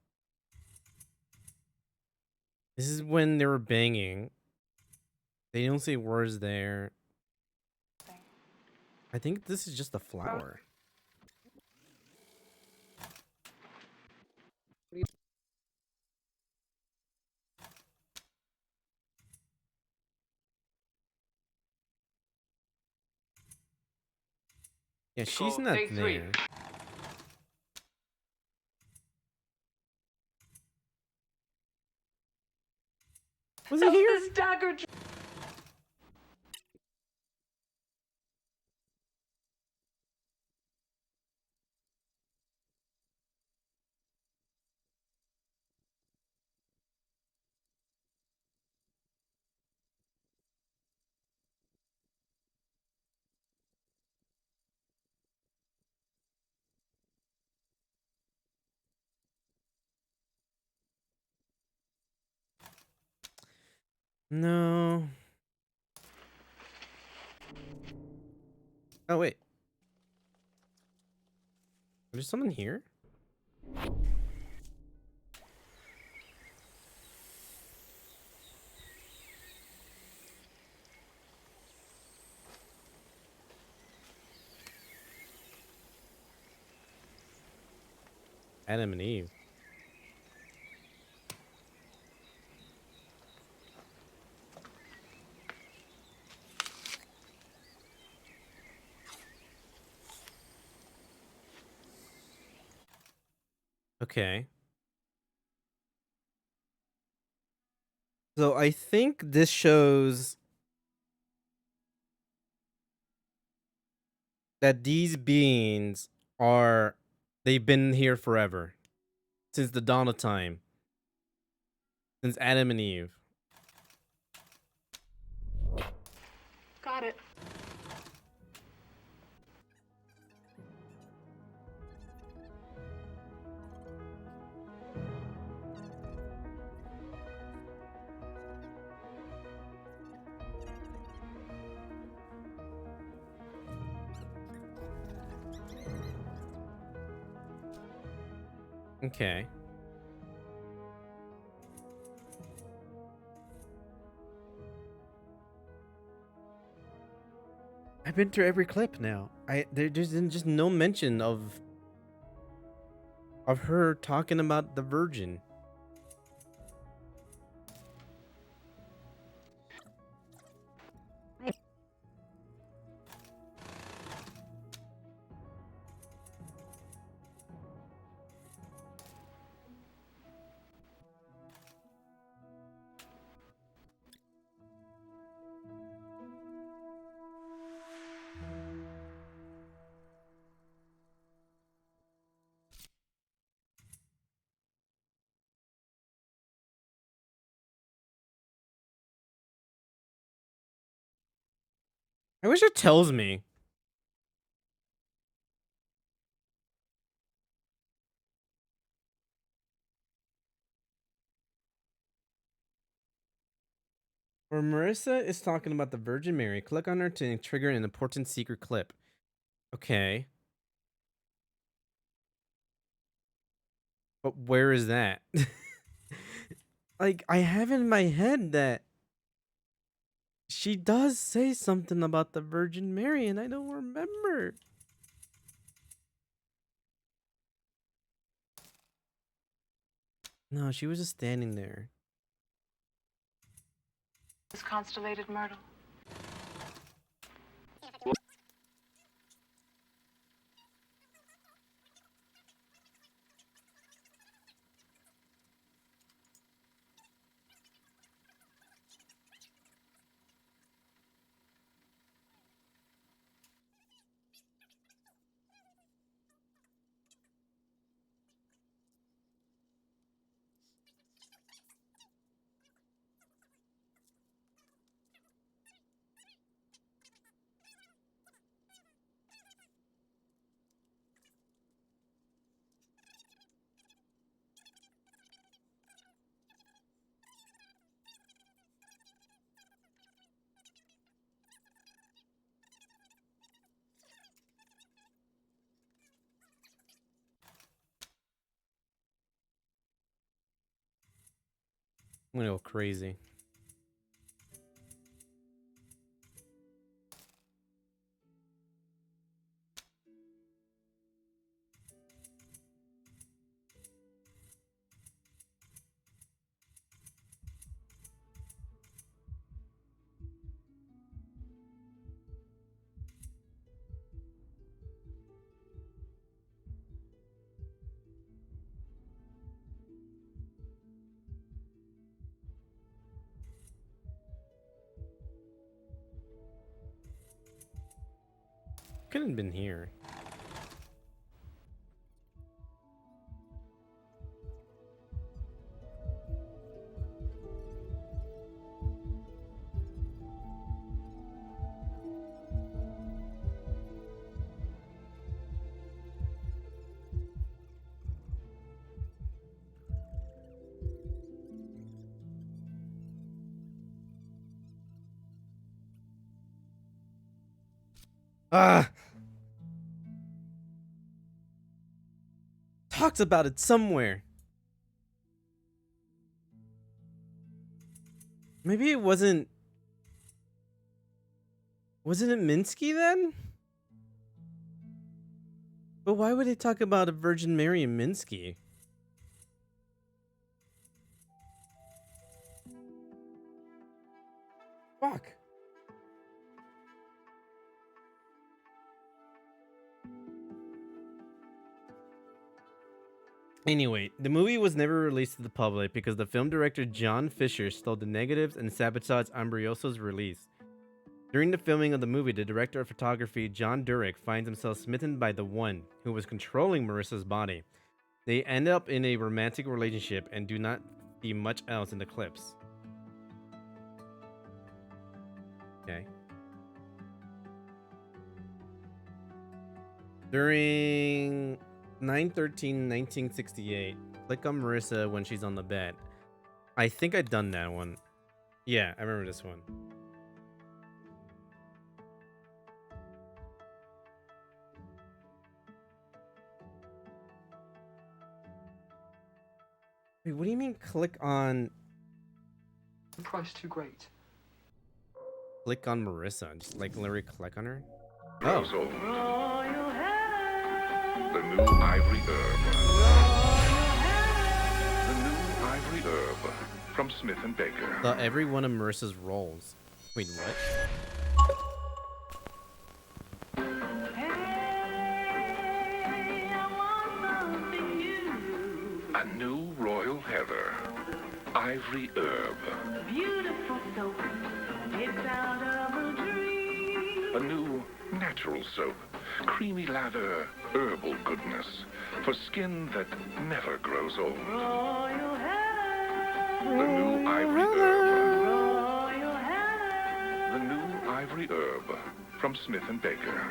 This is when they were banging. They don't say words there. I think this is just a flower. Yeah, she's not there. Was he here? This dagger... No. Oh, wait. There's someone here? Adam and Eve. Okay. So I think this shows that these beings they've been here forever. Since the dawn of time. Since Adam and Eve. Got it. Okay. I've been through every clip now. There's just no mention of her talking about the Virgin. I wish it tells me. Where Marissa is talking about the Virgin Mary, click on her to trigger an important secret clip. Okay. But where is that? Like, I have in my head that she does say something about the Virgin Mary, and I don't remember. No, she was just standing there. This constellated myrtle. I'm gonna go crazy. Couldn't have been here. Ah! Talks about it somewhere. Maybe it wasn't. Wasn't it Minsky then? But why would they talk about a Virgin Mary and Minsky? Fuck. Anyway, the movie was never released to the public because the film director John Fisher stole the negatives and sabotaged Ambrioso's release. During the filming of the movie, the director of photography, John Durick, finds himself smitten by the one who was controlling Marissa's body. They end up in a romantic relationship and do not see much else in the clips. Okay. During 9/13/1968, click on Marissa when she's on the bed. I think I'd done that one. Yeah, I remember this one. Wait, what do you mean click on... The price too great. Click on Marissa? Just like literally click on her? Oh. The new ivory herb. The new ivory herb from Smith & Baker. Every one of Marissa's roles. Wait, what? A new royal heather. Ivory herb. Beautiful soap. It's out of a dream. A new natural soap. Creamy lather, herbal goodness. For skin that never grows old. Royal heather. The new ivory herb. Royal heather. The new ivory herb from Smith & Baker.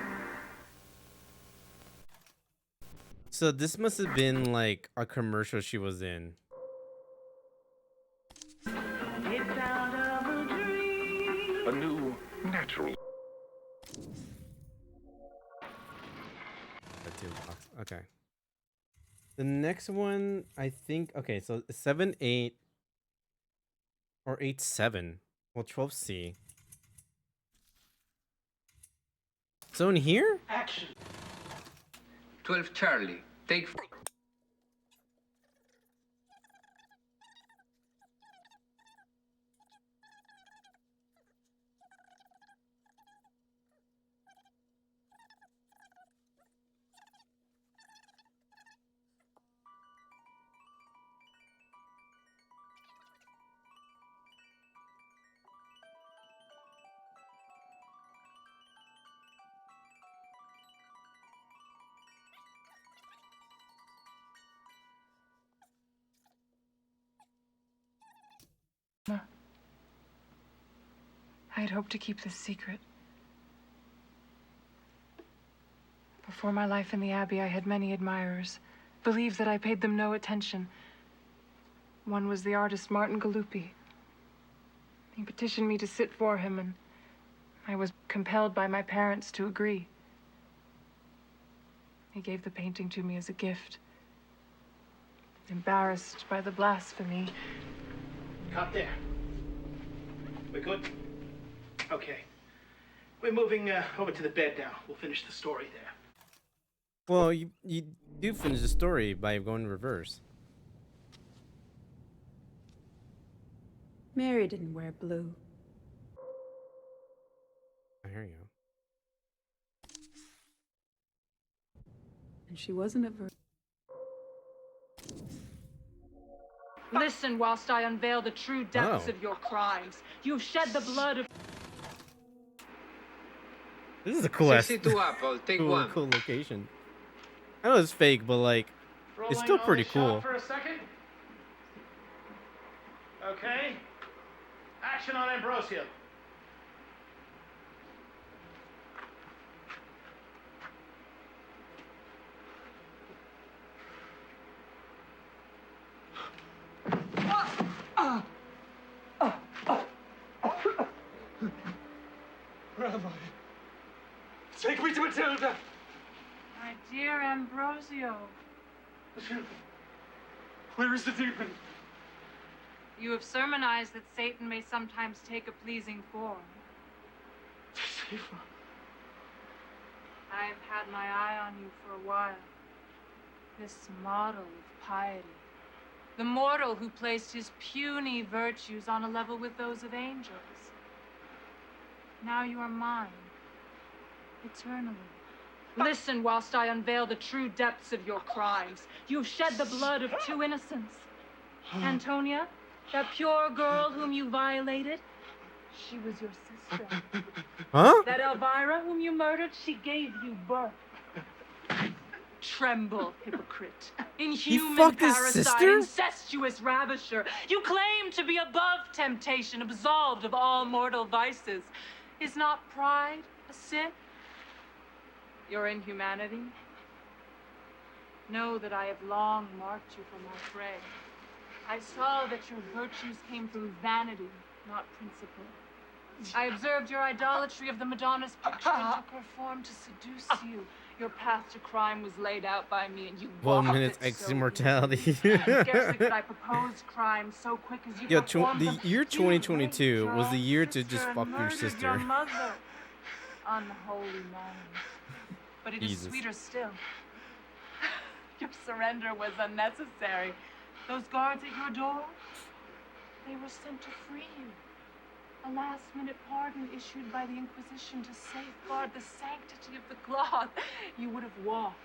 So this must have been like a commercial she was in. It's out of a dream. A new natural. Okay. The next one, I think. Okay, so 7/8 or 8/7. Well, 12C. So in here? Action. 12 Charlie. Take 4. I had hoped to keep this secret. Before my life in the Abbey, I had many admirers, believed that I paid them no attention. One was the artist Martin Galuppi. He petitioned me to sit for him, and I was compelled by my parents to agree. He gave the painting to me as a gift. Embarrassed by the blasphemy. Cut there. We're good? Okay. We're moving over to the bed now. We'll finish the story there. Well, you do finish the story by going reverse. Mary didn't wear blue. Here you go. And she wasn't a virgin. Listen whilst I unveil the true depths of your crimes. You've shed the blood of... This is a cool ass, 62 apple. Take one. cool location. I know it's fake, but like, it's still pretty cool. For a second. Okay. Action on Ambrosio. Where am I? Take me to Matilda! My dear Ambrosio. Matilda, where is the demon? You have surmised that Satan may sometimes take a pleasing form. Deceiver. I have had my eye on you for a while. This model of piety. The mortal who placed his puny virtues on a level with those of angels. Now you are mine. Eternally. Listen whilst I unveil the true depths of your crimes. You've shed the blood of two innocents. Antonia, that pure girl whom you violated, she was your sister. Huh? That Elvira whom you murdered, she gave you birth. Tremble, hypocrite. Inhuman fucked his parasite, sister? incestuous ravisher. You claim to be above temptation, absolved of all mortal vices. Is not pride a sin? Your inhumanity? Know that I have long marked you for my prey. I saw that your virtues came from vanity, not principle. I observed your idolatry of the Madonna's picture and took her form to seduce you. Your path to crime was laid out by me, and you 12 walked minutes it X so Immortality. easily. Scarcely could I propose crime so quick as you Yo, performed the them. year You 2022 raped was the your year own to just sister and fuck your murdered sister. Your mother. Unholy man. But it is Jesus. sweeter still. Your surrender was unnecessary. Those guards at your door, they were sent to free you. A last-minute pardon issued by the Inquisition to safeguard the sanctity of the cloth. You would have walked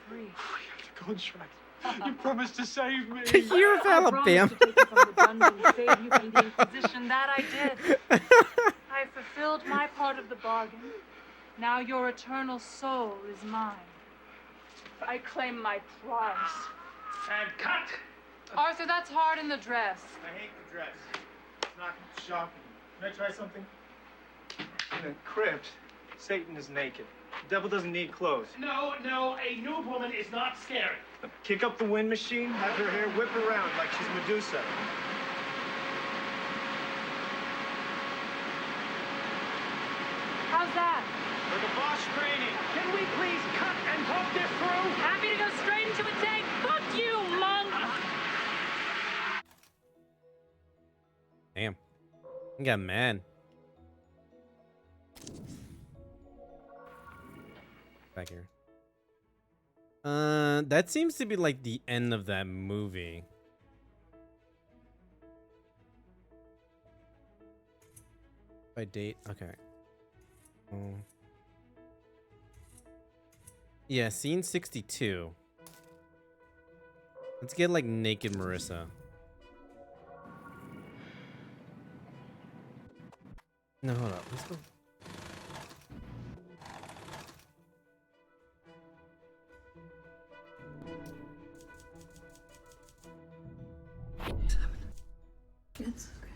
free. We have the contract. You promised to save me. The year of Alabama. I promised to take you from the dungeon, save you from the Inquisition. That I did. I fulfilled my part of the bargain. Now your eternal soul is mine. I claim my prize. And cut! Arthur, that's hard in the dress. I hate the dress. It's not shocking. Can I try something? In a crypt, Satan is naked. The devil doesn't need clothes. No, a nude woman is not scary. Kick up the wind machine, have her hair whip around like she's Medusa. How's that? For the boss training. Can we please cut and talk this through? Happy to go straight into a tank. Fuck you, monk! Damn. I got mad. Back here. That seems to be like the end of that movie. By date, okay. Yeah, scene 62. Let's get like naked Marissa. No, hold up. Let's go. It's okay.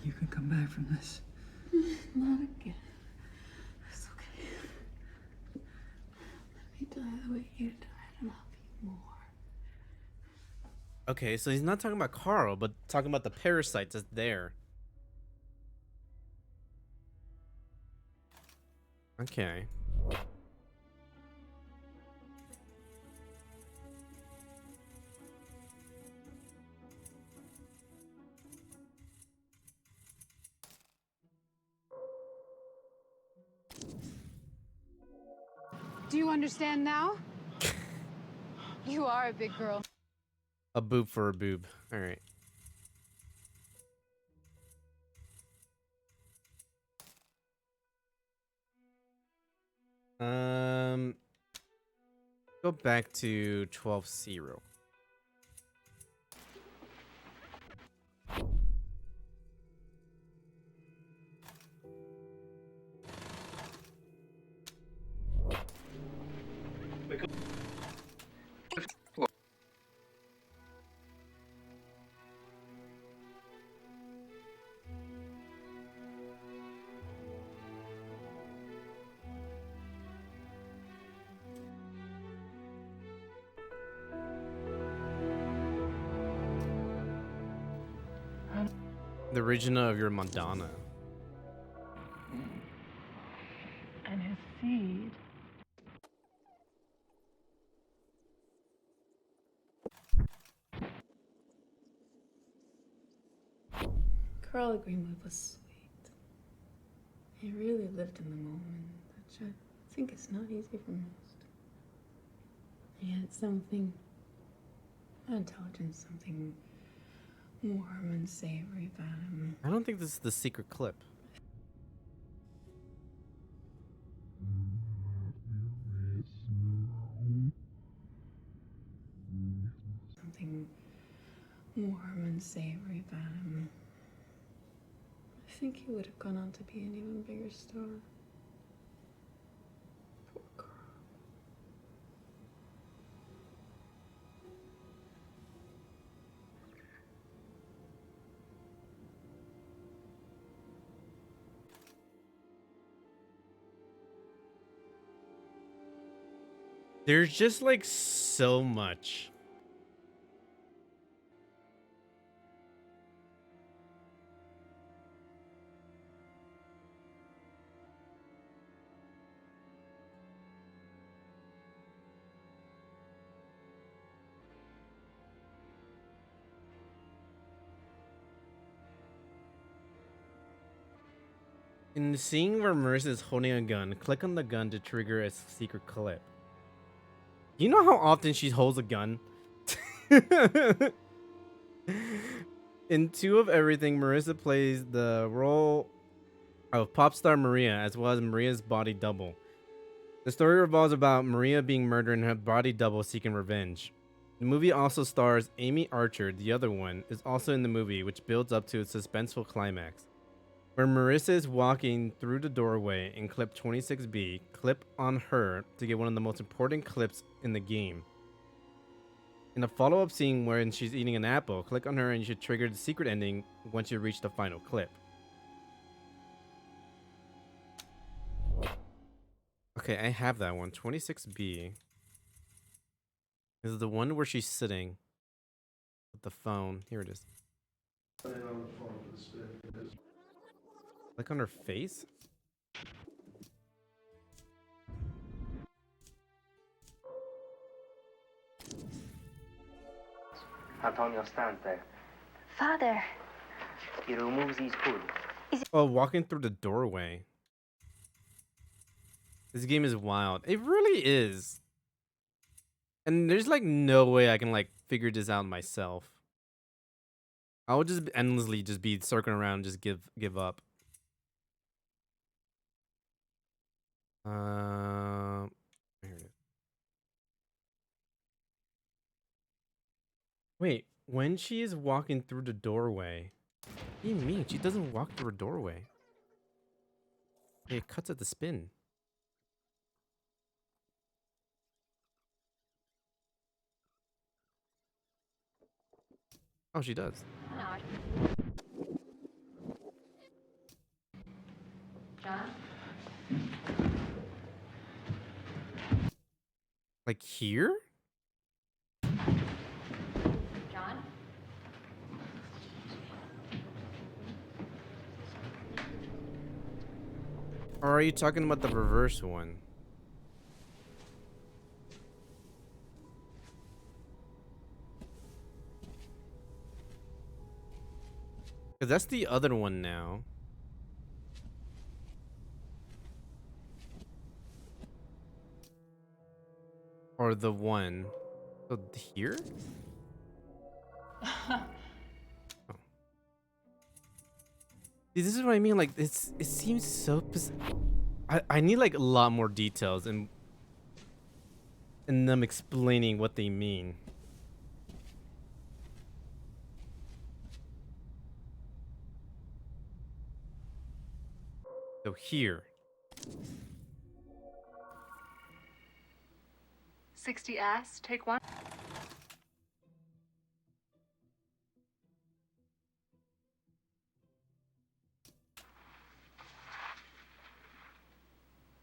You can come back from this. Not again. It's okay. Let me die the way you died, and I'll be more. Okay, so he's not talking about Carl, but talking about the parasites that's there. Okay. Do you understand now? You are a big girl. A boob for a boob. All right. Go back to 12-0. The Regina of your Madonna. And his seed. Carl Greenwood was sweet. He really lived in the moment, which I think is not easy for most. He had something, not intelligence, something warm and savory about him. I don't think this is the secret clip. warm and savory about him. I think he would have gone on to be an even bigger star. Poor Carl. There's just like so much. In the scene where Marissa is holding a gun, click on the gun to trigger a secret clip. You know how often she holds a gun? In Two of Everything, Marissa plays the role of pop star Maria, as well as Maria's body double. The story revolves about Maria being murdered and her body double seeking revenge. The movie also stars Amy Archer, the other one, is also in the movie, which builds up to a suspenseful climax. Where Marissa is walking through the doorway in clip 26B, clip on her to get one of the most important clips in the game. In a follow-up scene wherein she's eating an apple, click on her and you should trigger the secret ending once you reach the final clip. Okay, I have that one. 26B. This is the one where she's sitting with the phone. Here it is. Click on her face? Antonio, stand there. Father. He removes his hood. Oh, walking through the doorway. This game is wild. It really is. And there's like no way I can like figure this out myself. I would just endlessly just be circling around and just give up. Here it is. Wait, when she is walking through the doorway, what do you mean? She doesn't walk through a doorway. It cuts at the spin. Oh, she does. John? Like here? John? Or are you talking about the reverse one? Because that's the other one now. Or the one. So here? Oh. See, this is what I mean. Like, it seems so. I need like a lot more details and them explaining what they mean. So here. 60 ass, take one.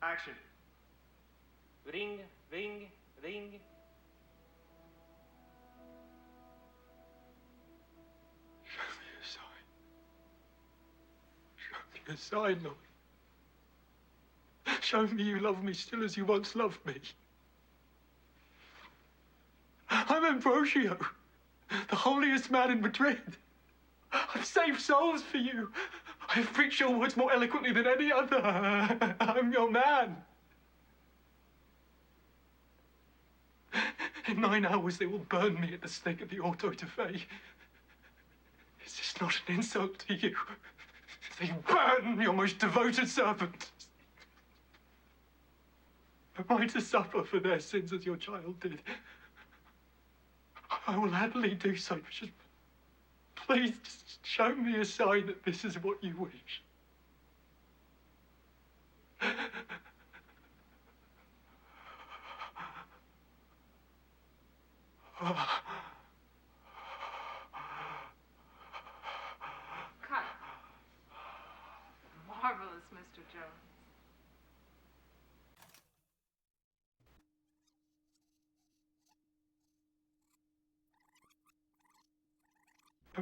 Action. Ring, ring, ring. Show me a sign. Show me a sign, Lord. Show me you love me still as you once loved me. I'm Ambrosio, the holiest man in Madrid. I've saved souls for you. I've preached your words more eloquently than any other. I'm your man. In 9 hours, they will burn me at the stake of the Auto de Fe. Is this not an insult to you? They burn your most devoted servant. Am I to suffer for their sins as your child did? I will happily do so, Please just show me a sign that this is what you wish. Cut. Marvelous, Mr. Jones.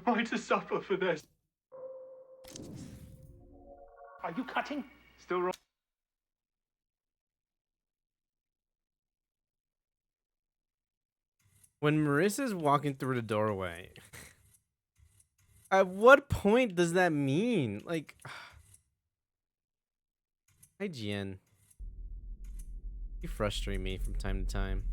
Am I to suffer for this? Are you cutting? Still wrong. When Marissa's walking through the doorway, at what point does that mean? Like, IGN. You frustrate me from time to time.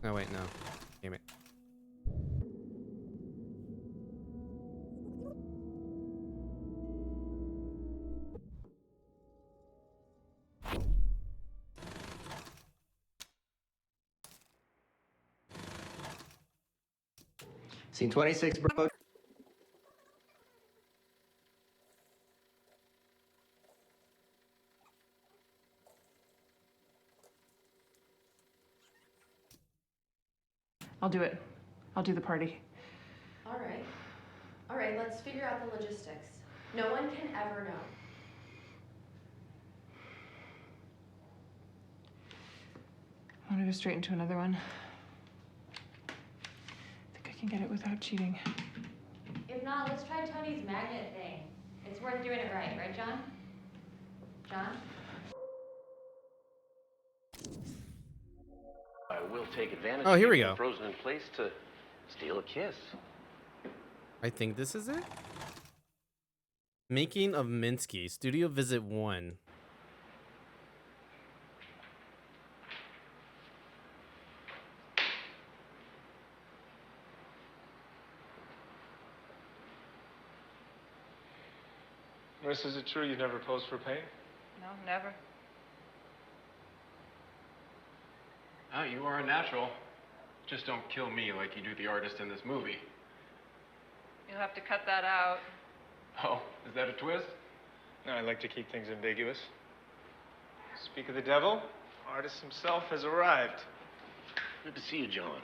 Oh wait, no. Damn it. Scene 26, bro. I'll do it. I'll do the party. All right. All right, let's figure out the logistics. No one can ever know. I want to go straight into another one. I think I can get it without cheating. If not, let's try Tony's magnet thing. It's worth doing it right, John? John? I will take advantage Oh, here of we being go. frozen in place to steal a kiss. I think this is it. Making of Minsky, Studio Visit 1. Marissa, is it true you never posed for pain? No, never. Oh, you are a natural. Just don't kill me like you do the artist in this movie. You'll have to cut that out. Oh, is that a twist? No, I like to keep things ambiguous. Speak of the devil, artist himself has arrived. Good to see you, John.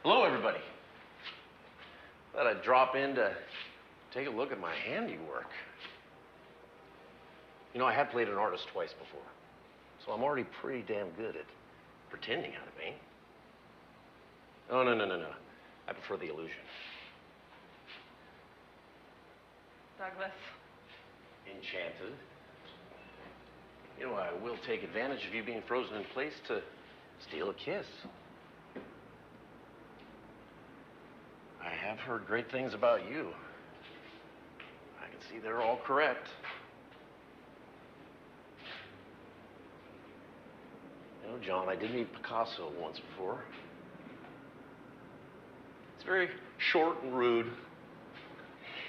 Hello, everybody. Thought I'd drop in to take a look at my handiwork. You know, I have played an artist twice before, so I'm already pretty damn good at pretending how to paint. Oh, no. I prefer the illusion. Douglas. Enchanted. You know, I will take advantage of you being frozen in place to steal a kiss. I have heard great things about you. I can see they're all correct. You know, John, I did meet Picasso once before. It's very short and rude.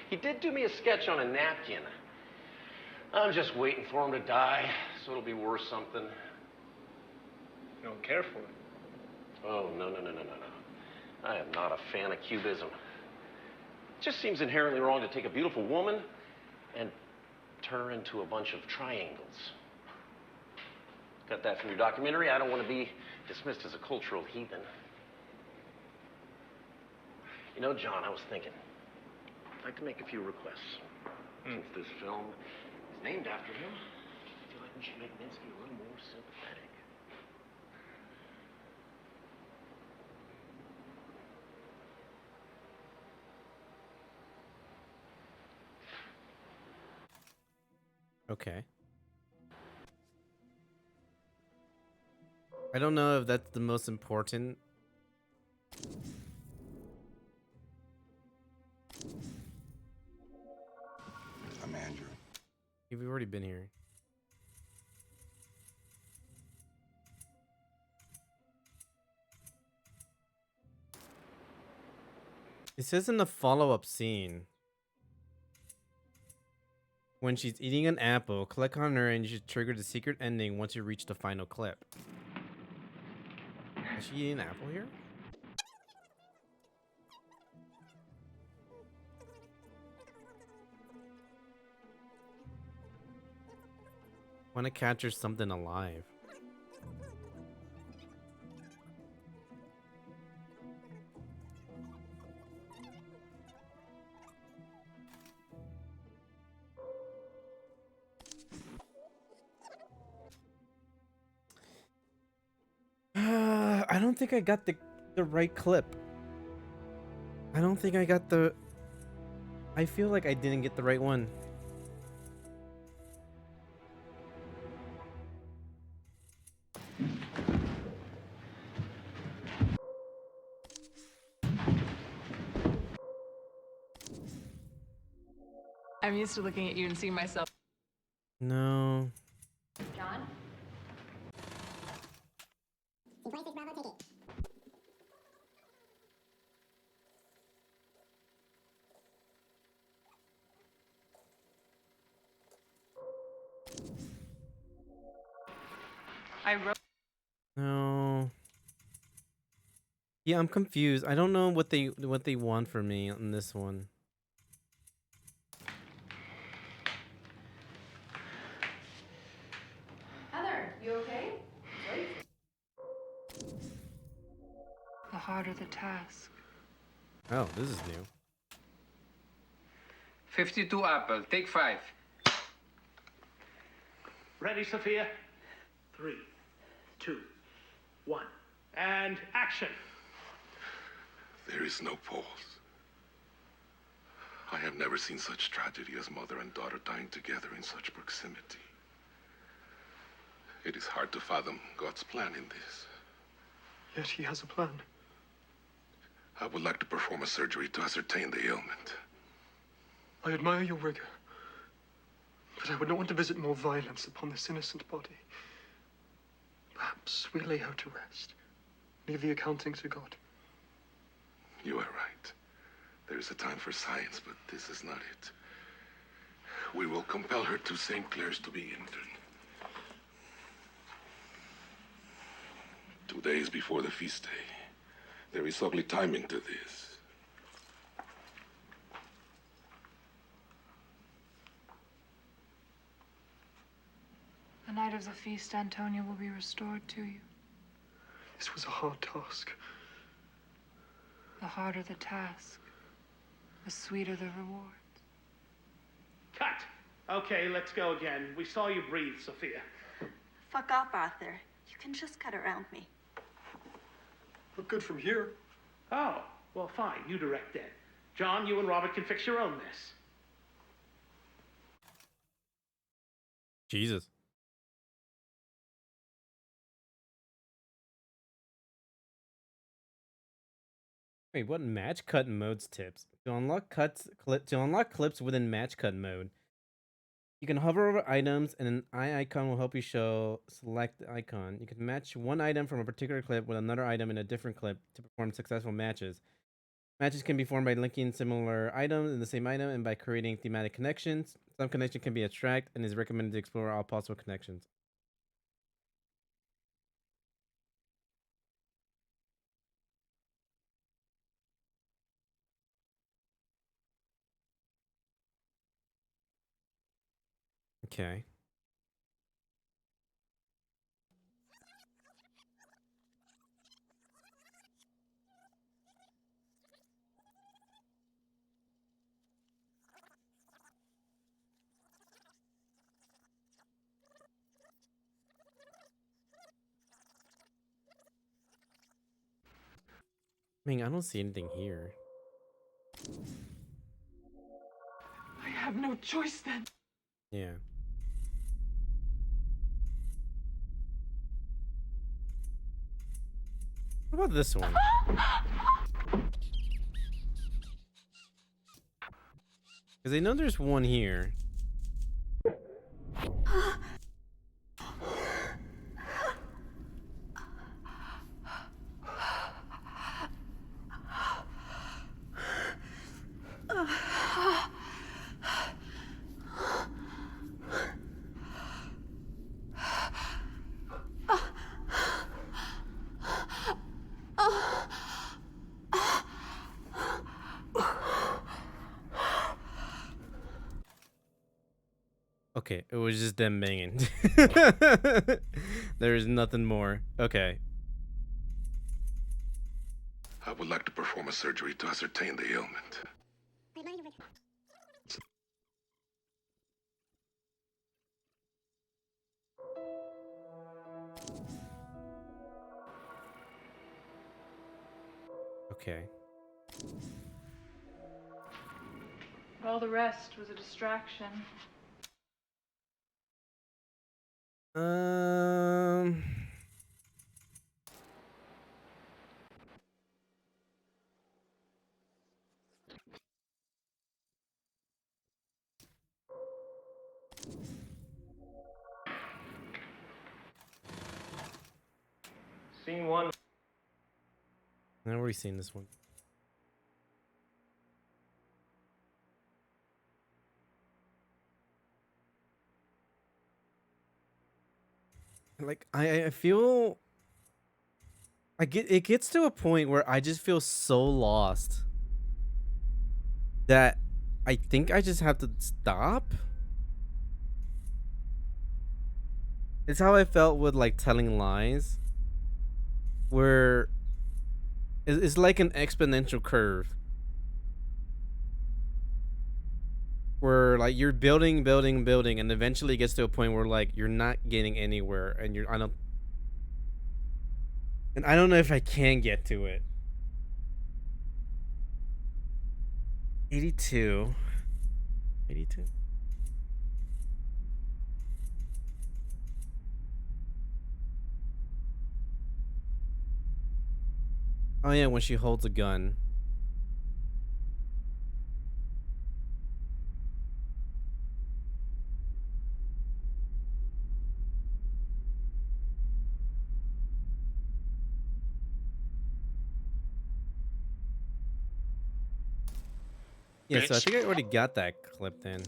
He did do me a sketch on a napkin. I'm just waiting for him to die, so it'll be worth something. You don't care for it? Oh, no. I am not a fan of cubism. It just seems inherently wrong to take a beautiful woman and turn her into a bunch of triangles. Got that from your documentary. I don't want to be dismissed as a cultural heathen. You know, John, I was thinking, I'd like to make a few requests. Since this film is named after him, I feel like we should make Minsky a little more sympathetic. Okay. I don't know if that's the most important. I'm Andrew. We've already been here. It says in the follow-up scene, when she's eating an apple, click on her and you should trigger the secret ending once you reach the final clip. Is she eating an apple here? Want to capture something alive. I don't think I got the right clip. I don't think I got the... I feel like I didn't get the right one. I'm used to looking at you and seeing myself. No. John? I wrote. No. Yeah, I'm confused. I don't know what they want from me on this one. Heather, you okay? The harder the task. Oh, this is new. 52 apple. Take 5. Ready, Sophia? 3, 2, 1. And action. There is no pause. I have never seen such tragedy as mother and daughter dying together in such proximity. It is hard to fathom God's plan in this. Yet he has a plan. I would like to perform a surgery to ascertain the ailment. I admire your rigor, but I would not want to visit more violence upon this innocent body. Perhaps we lay her to rest. Leave the accounting to God. You are right. There is a time for science, but this is not it. We will compel her to St. Clair's to be interned. 2 days before the feast day. There is ugly timing to this. The night of the feast, Antonia will be restored to you. This was a hard task. The harder the task, the sweeter the reward. Cut. Okay, let's go again. We saw you breathe, Sophia. Fuck off, Arthur. You can just cut around me. Look good from here. Oh, well, fine. You direct then. John, you and Robert can fix your own mess. Jesus. Wait, what match cut modes tips? To unlock clips within match cut mode, you can hover over items and an eye icon will help you select the icon. You can match one item from a particular clip with another item in a different clip to perform successful matches. Matches can be formed by linking similar items in the same item and by creating thematic connections. Some connection can be abstract and is recommended to explore all possible connections. Okay. I mean, I don't see anything here. I have no choice then. Yeah. What about this one? Because I know there's one here. Okay, it was just them banging. There is nothing more. Okay. I would like to perform a surgery to ascertain the ailment. Okay. All the rest was a distraction. Um. Scene one. I've already seen this one. Like I feel it gets to a point where I just feel so lost that I think I just have to stop. It's how I felt with like telling lies, where it's like an exponential curve where like you're building, building, building, and eventually it gets to a point where like you're not getting anywhere, and I don't know if I can get to it. 82. 82. Oh yeah, when she holds a gun. Yeah, so I think I already got that clip then.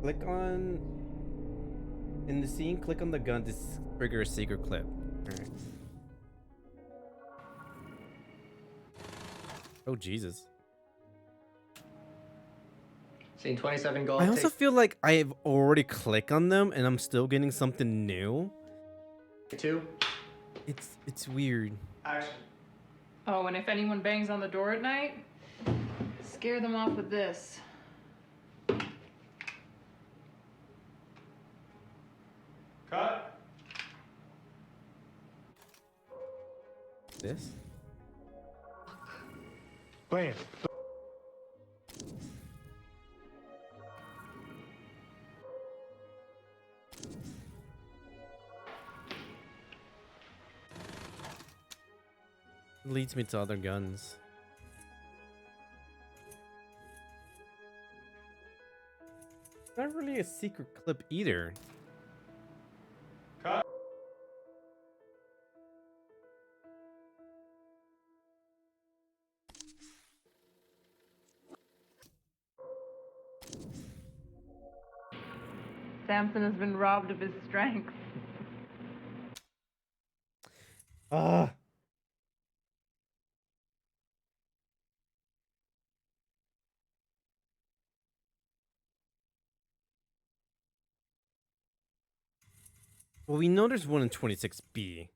Click on in the scene, click on the gun to trigger a secret clip. Alright. Oh Jesus. Scene 27 golf. I also feel like I've already clicked on them and I'm still getting something new. 2. It's weird. Action. Oh, and if anyone bangs on the door at night, scare them off with this. Cut. This? Playing. Leads me to other guns. Not really a secret clip either. Cut. Samson has been robbed of his strength. Ah. Well, we know there's one in 26B.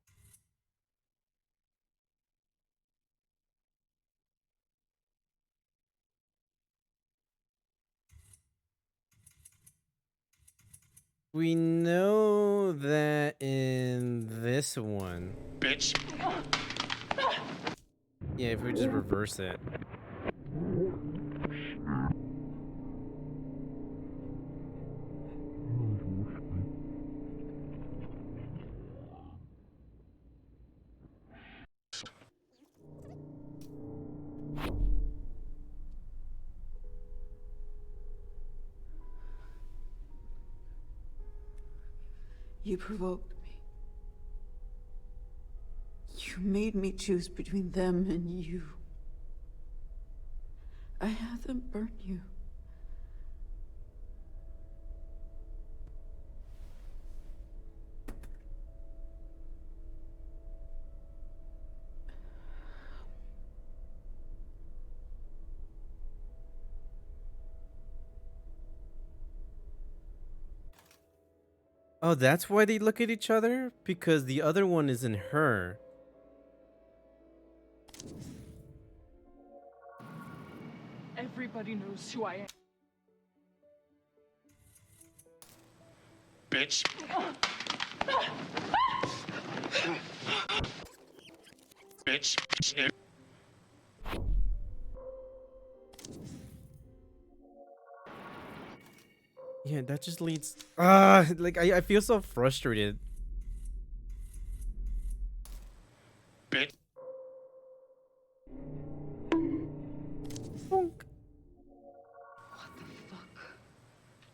We know that in this one. Bitch. Yeah, if we just reverse it. You provoked me. You made me choose between them and you. I had them burn you. Oh, that's why they look at each other? Because the other one is in her. Everybody knows who I am. Bitch. Bitch. Yeah, that just leads. Like I feel so frustrated. Bitch.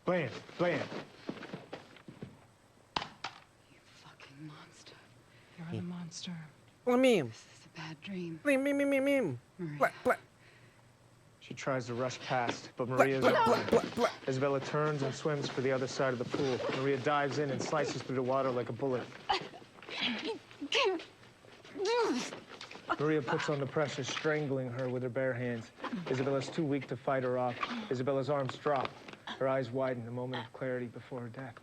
Bland, bland. Fucking monster. You're the monster. Meme. This is a bad dream. Meme. She tries to rush past, but Maria's on her. Isabella turns and swims for the other side of the pool. Maria dives in and slices through the water like a bullet. Maria puts on the pressure, strangling her with her bare hands. Isabella's too weak to fight her off. Isabella's arms drop. Her eyes widen, a moment of clarity before her death.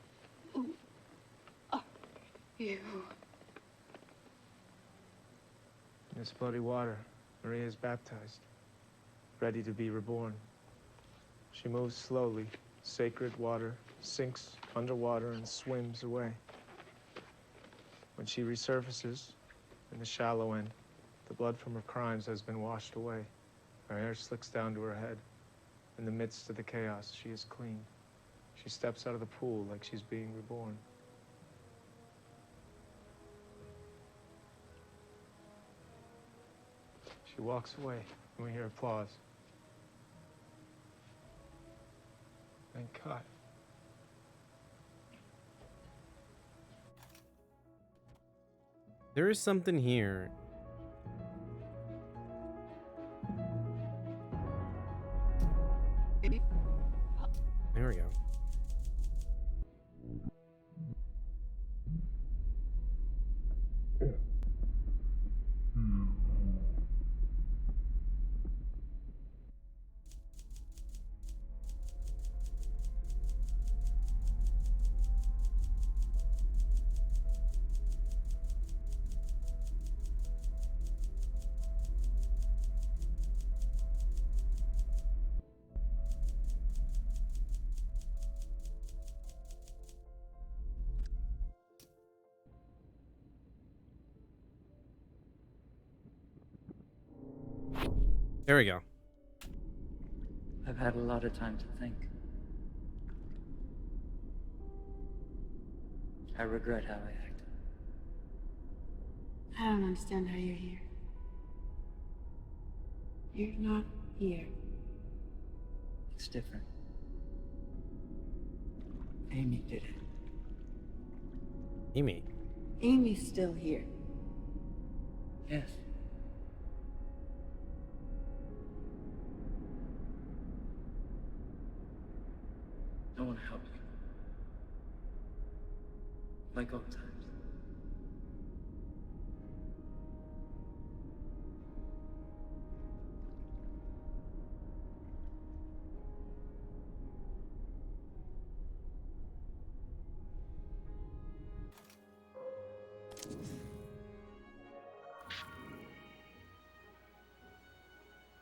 You. In this bloody water, Maria is baptized, ready to be reborn. She moves slowly. Sacred water sinks underwater and swims away. When she resurfaces in the shallow end, the blood from her crimes has been washed away. Her hair slicks down to her head. In the midst of the chaos, she is clean. She steps out of the pool like she's being reborn. She walks away, and we hear applause. Then cut. There is something here. There we go. There we go. I've had a lot of time to think. I regret how I acted. I don't understand how you're here. You're not here. It's different. Amy did it. Amy. Amy's still here. Yes. I want to help you. Like old times.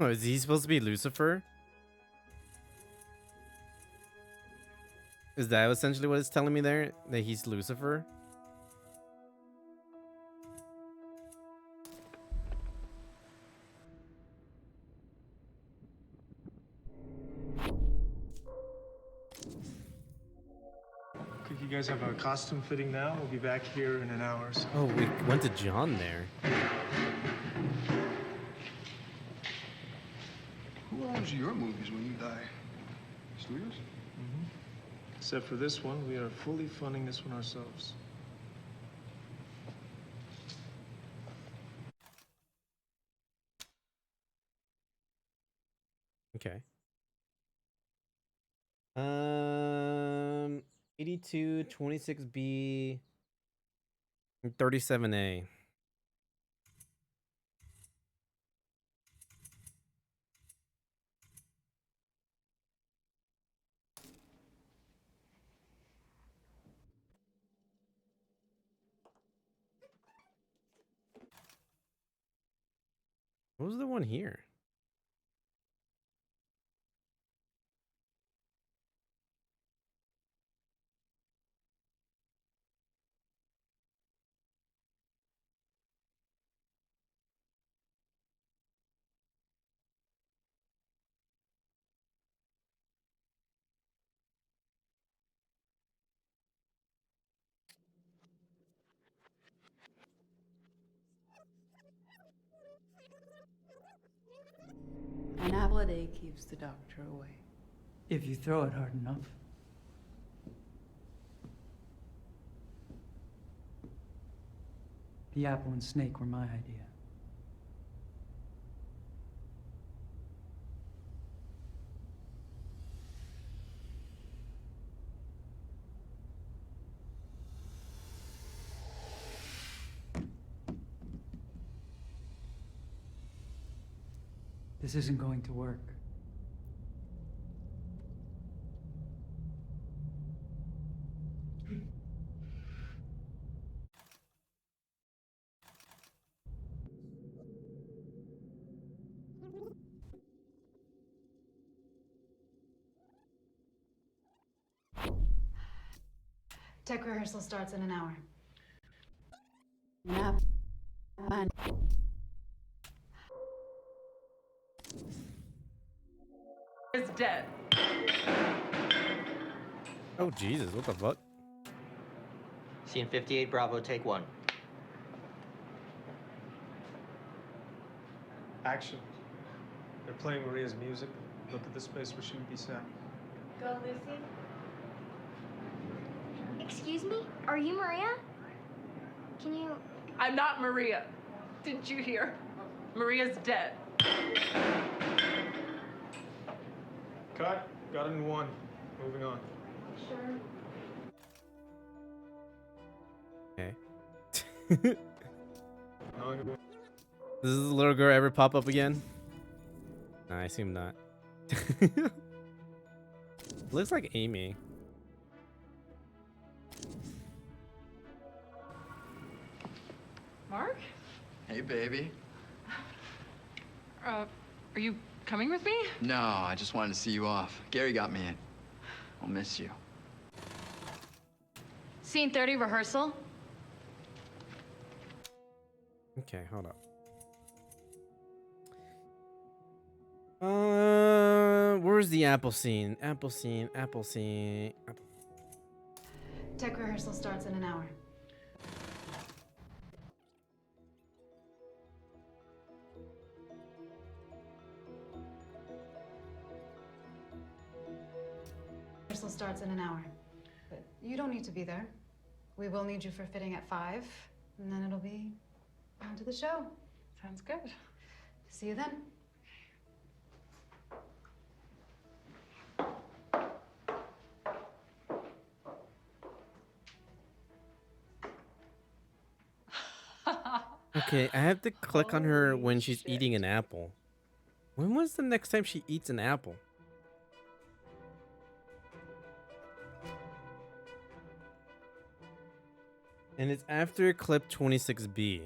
Oh, is he supposed to be Lucifer? Is that essentially what it's telling me there? That he's Lucifer? Could you guys have a costume fitting now? We'll be back here in an hour or so. Oh, we went to John there. Who owns your movies when you die? Studios? Except for this one, we are fully funding this one ourselves. Okay. 82, 26B, and 37A. What was the one here? An apple a day keeps the doctor away. If you throw it hard enough. The apple and snake were my idea. This isn't going to work. Tech rehearsal starts in an hour. Is dead. Oh Jesus! What the fuck? Scene 58, Bravo, take 1. Action. They're playing Maria's music. Look at the space where she would be sat. Go, Lucy. Excuse me? Are you Maria? Can you... I'm not Maria. Didn't you hear? Maria's dead. Cut. Got it in 1. Moving on. Sure. Okay. Now I'm gonna- Does this little girl ever pop up again? Nah, I assume not. Looks like Amy. Mark? Hey, baby. Are you coming with me? No, I just wanted to see you off. Gary got me in. I'll miss you. Scene 30 rehearsal. Okay, hold up. Where's the apple scene? Apple scene, apple scene. Tech rehearsal starts in an hour. Rehearsal starts in an hour. But you don't need to be there. We will need you for fitting at 5, and then it'll be on to the show. Sounds good. See you then. Okay, I have to click on her when she's eating an apple. When was the next time she eats an apple? And it's after clip 26B.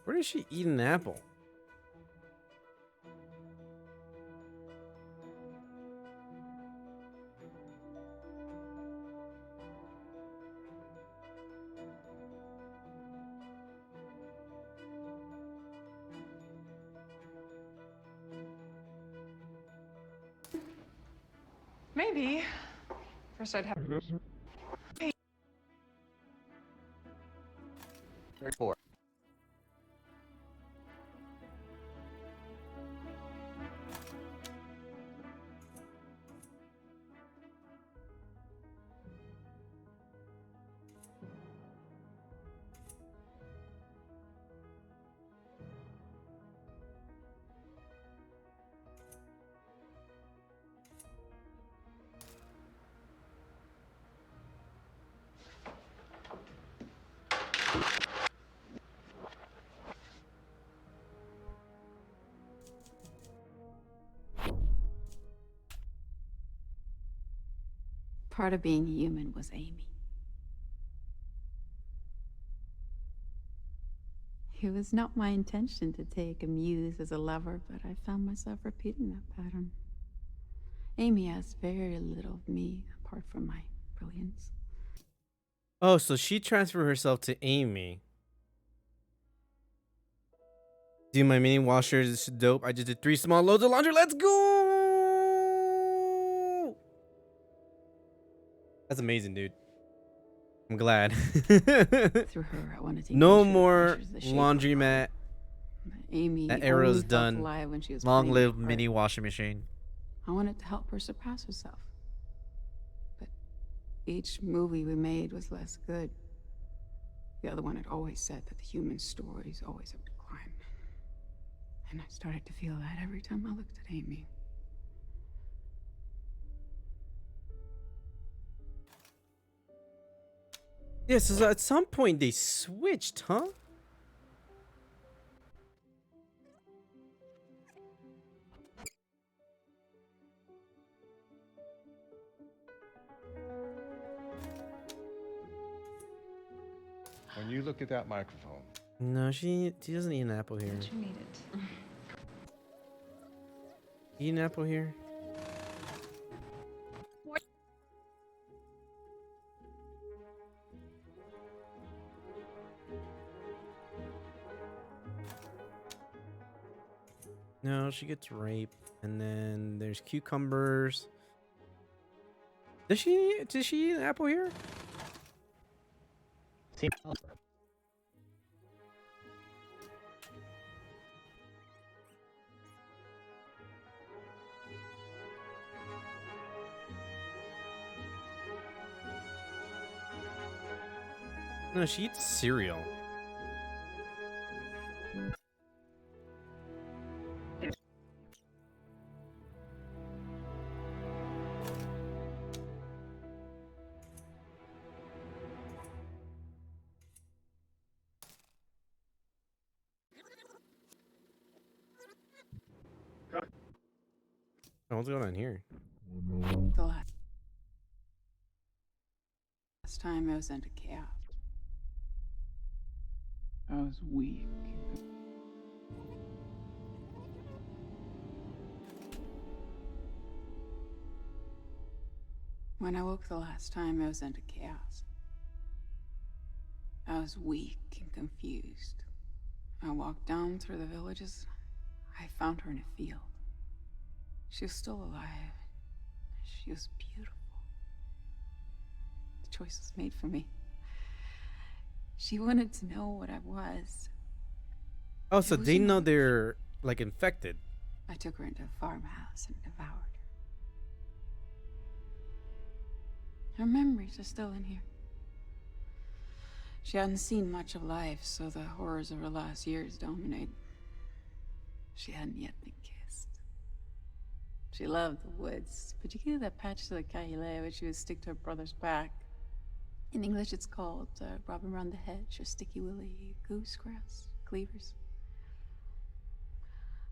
Where does she eat an apple? Maybe. First I'd have... 4. Part of being human was Amy. It was not my intention to take a muse as a lover, but I found myself repeating that pattern. Amy asked very little of me, apart from my brilliance. Oh, so she transferred herself to Amy. Do my mini washer is dope. I just did 3 small loads of laundry. Let's go! That's amazing, dude. I'm glad. Through her, I want to take No pictures more of the shape laundromat. But Amy That only era's felt done. alive when she was Long playing live with mini art. washing machine. I wanted to help her surpass herself. But each movie we made was less good. The other one had always said that the human story is always a decline. And I started to feel that every time I looked at Amy. Yeah, so at some point they switched, huh? When you look at that microphone. No, she doesn't eat an apple here. You need it. Eat an apple here? No, she gets raped, and then there's cucumbers. Does she eat an apple here? No, she eats cereal. Oh, what's going on here? The last time I was into chaos. I was weak. When I woke the last time, I was into chaos. I was weak and confused. I walked down through the villages. I found her in a field. She was still alive. She was beautiful. The choice was made for me. She wanted to know what I was. Oh, so It was they an know illusion. they're like infected. I took her into a farmhouse and devoured her. Her memories are still in here. She hadn't seen much of life, so the horrors of her last years dominate. She hadn't yet been kissed. She loved the woods, particularly that patch to the Kahile, which she would stick to her brother's back. In English, it's called robin around the hedge or sticky willy goosegrass, cleavers.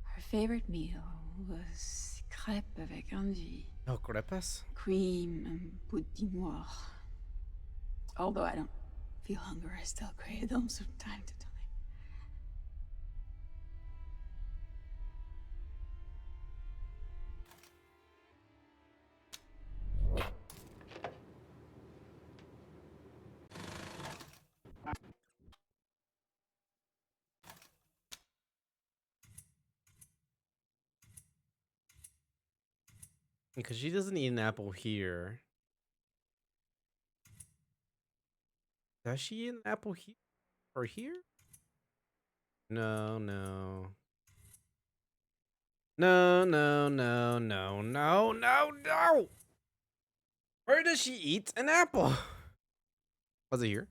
Her favorite meal was crêpes avec endive. Oh, crepas? Cream and petit noir. Although I don't feel hunger, I still crave them from time to time. Because she doesn't eat an apple here. Does she eat an apple here or here? No, no. No, no, no, no, no, no, no! Where does she eat an apple? Was it here?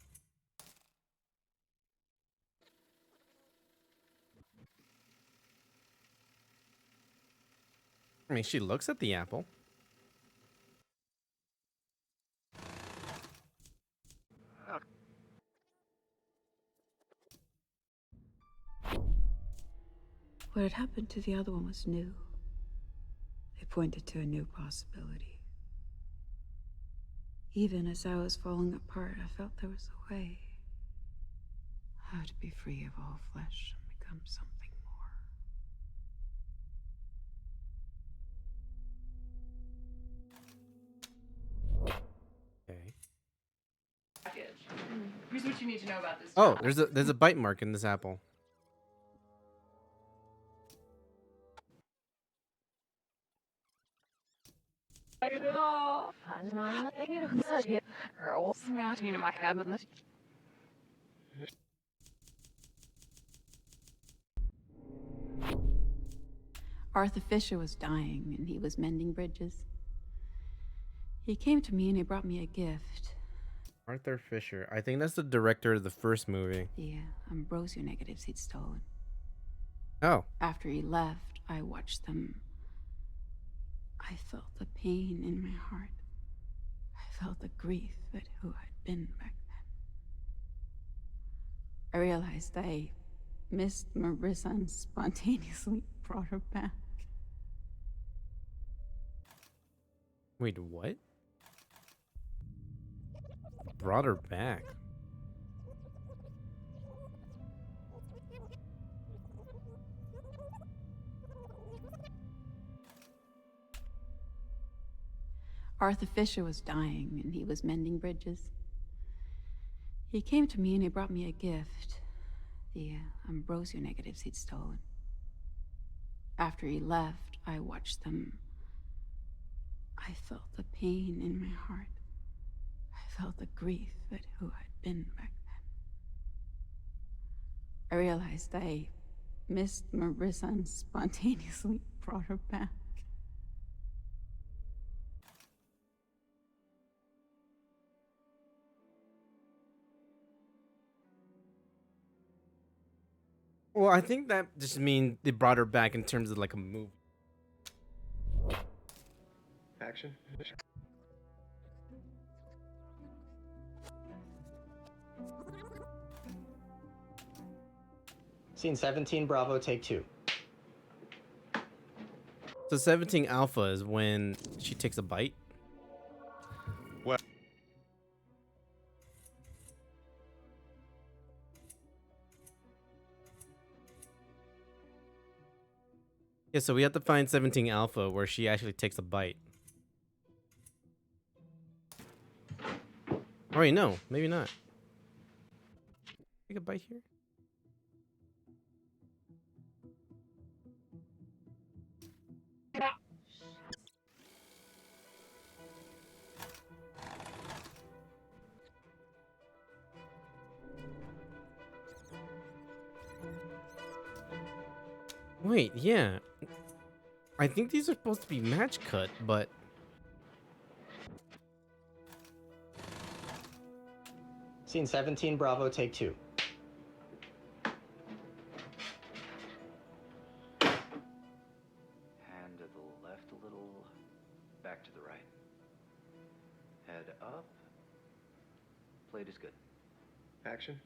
I mean, she looks at the apple. What had happened to the other one was new. It pointed to a new possibility. Even as I was falling apart, I felt there was a way. how to be free of all flesh and become something more. Okay. Here's what you need to know about this. Oh, there's a bite mark in this apple. Arthur Fisher was dying, and he was mending bridges. He came to me and he brought me a gift. Arthur Fisher. I think that's the director of the first movie. The ambrosio negatives he'd stolen. Oh. After he left, I watched them. I felt the pain in my heart. I felt the grief at who I'd been back then. I realized I missed Marissa and spontaneously brought her back. Wait, what? Brought her back. Arthur Fisher was dying, and he was mending bridges. He came to me and he brought me a gift. The ambrosio negatives he'd stolen. After he left, I watched them. I felt the pain in my heart. I felt the grief at who I'd been back then. I realized I missed Marissa and spontaneously brought her back. Well, I think that just means they brought her back in terms of like a movie. Action. Scene 17, Bravo, take 2. So 17 Alpha is when she takes a bite. What? Yeah, so we have to find 17 Alpha where she actually takes a bite. Oh wait, no, maybe not. Take a bite here. Wait, yeah. I think these are supposed to be match cut, but Scene 17, Bravo, take 2. Hand to the left a little, back to the right. Head up. Plate is good. Action.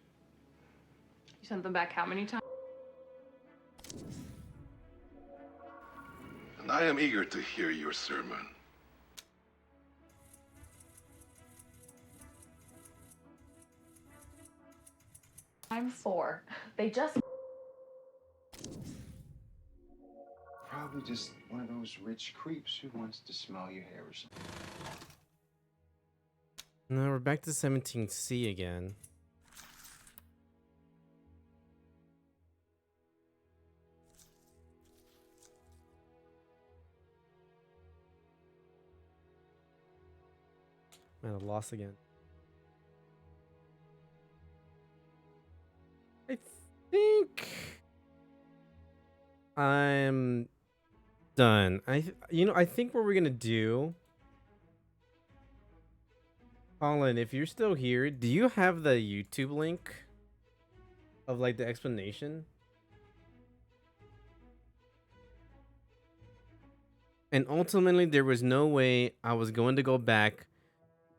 You sent them back how many times? And I am eager to hear your sermon. I'm 4. They just. Probably just one of those rich creeps who wants to smell your hair or something. no, we're back to 17C again. I'm at a loss again. I think I'm done. I think what we're gonna do, Colin, if you're still here, do you have the YouTube link of like the explanation? And ultimately, there was no way I was going to go back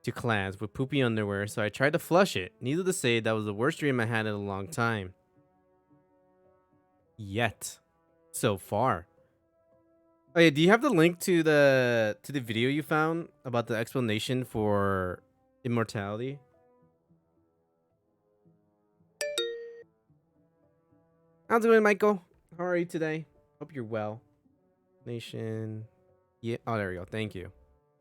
to class with poopy underwear, so I tried to flush it. Needless to say, that was the worst dream I had in a long time. Yet. So far. Oh yeah, do you have the link to the video you found about the explanation for Immortality? How's it going, Michael? How are you today? Hope you're well. Nation. Yeah. Oh, there we go. Thank you.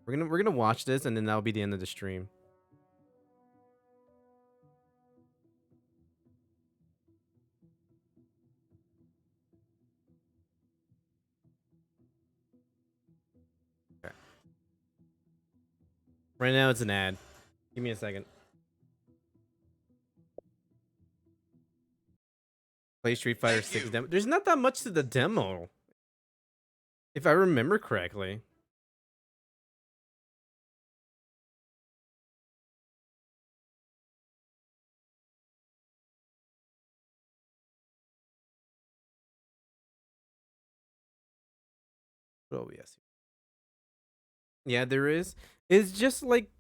We're gonna watch this, and then that'll be the end of the stream. Okay. Right now it's an ad. Give me a second. Play Street Fighter 6 demo. There's not that much to the demo, if I remember correctly. Oh yes. Yeah, there is. It's just like,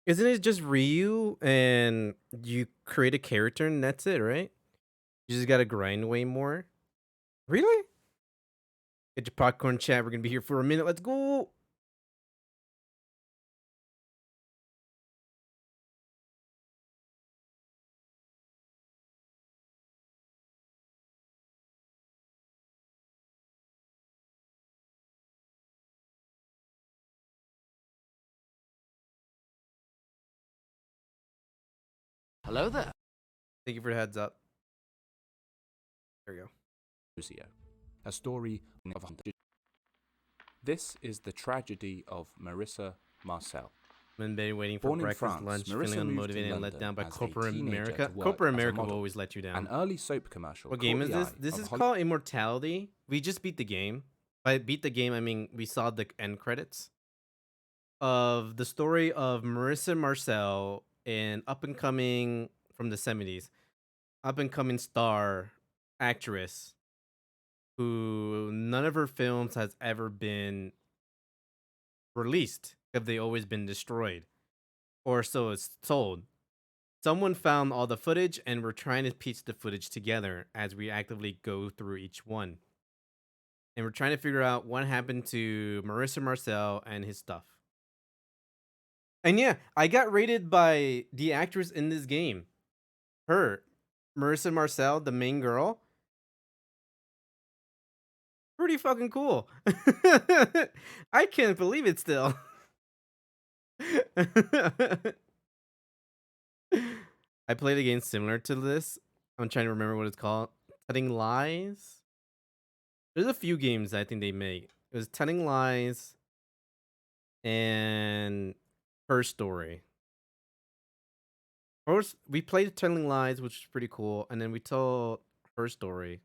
isn't it just Ryu and you create a character and that's it, right? You just gotta grind way more. Really? Get your popcorn, chat. We're gonna be here for a minute. Let's go. Hello there. Thank you for the heads up. There we go. A story of This is the tragedy of Marissa Marcel. Been waiting for Born in breakfast, France, lunch, Marissa feeling moved to unmotivated and let London down by as a corporate teenager America. to work Corporate as a America will model. always let you down. An early soap commercial. What game is this? caught the This eye is of Holly- called Immortality. We just beat the game. By beat the game, I mean we saw the end credits of the story of Marissa Marcel, an up and coming from the 70s, up and coming star actress who none of her films has ever been released because they always been destroyed, or so it's told. Someone found all the footage and we're trying to piece the footage together as we actively go through each one. And we're trying to figure out what happened to Marissa Marcel and his stuff. And yeah, I got rated by the actress in this game. Her, Marissa Marcel, the main girl. Pretty fucking cool. I can't believe it still. I played a game similar to this. I'm trying to remember what it's called. Telling Lies? There's a few games I think they make. It was Telling Lies and Her Story. First, we played Telling Lies, which is pretty cool, and then we told Her Story.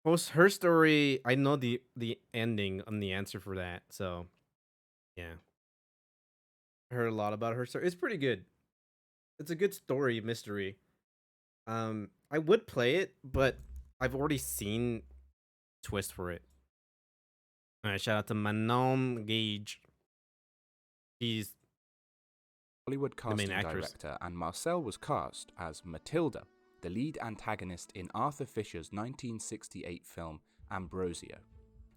Post Her Story, I know the ending and the answer for that, so yeah. I heard a lot about Her Story. It's pretty good. It's a good story mystery. I would play it, but I've already seen twist for it. All right, shout out to Manon Gage. She's Hollywood the main casting actress. director, and Marcel was cast as Matilda, the lead antagonist in Arthur Fisher's 1968 film Ambrosio,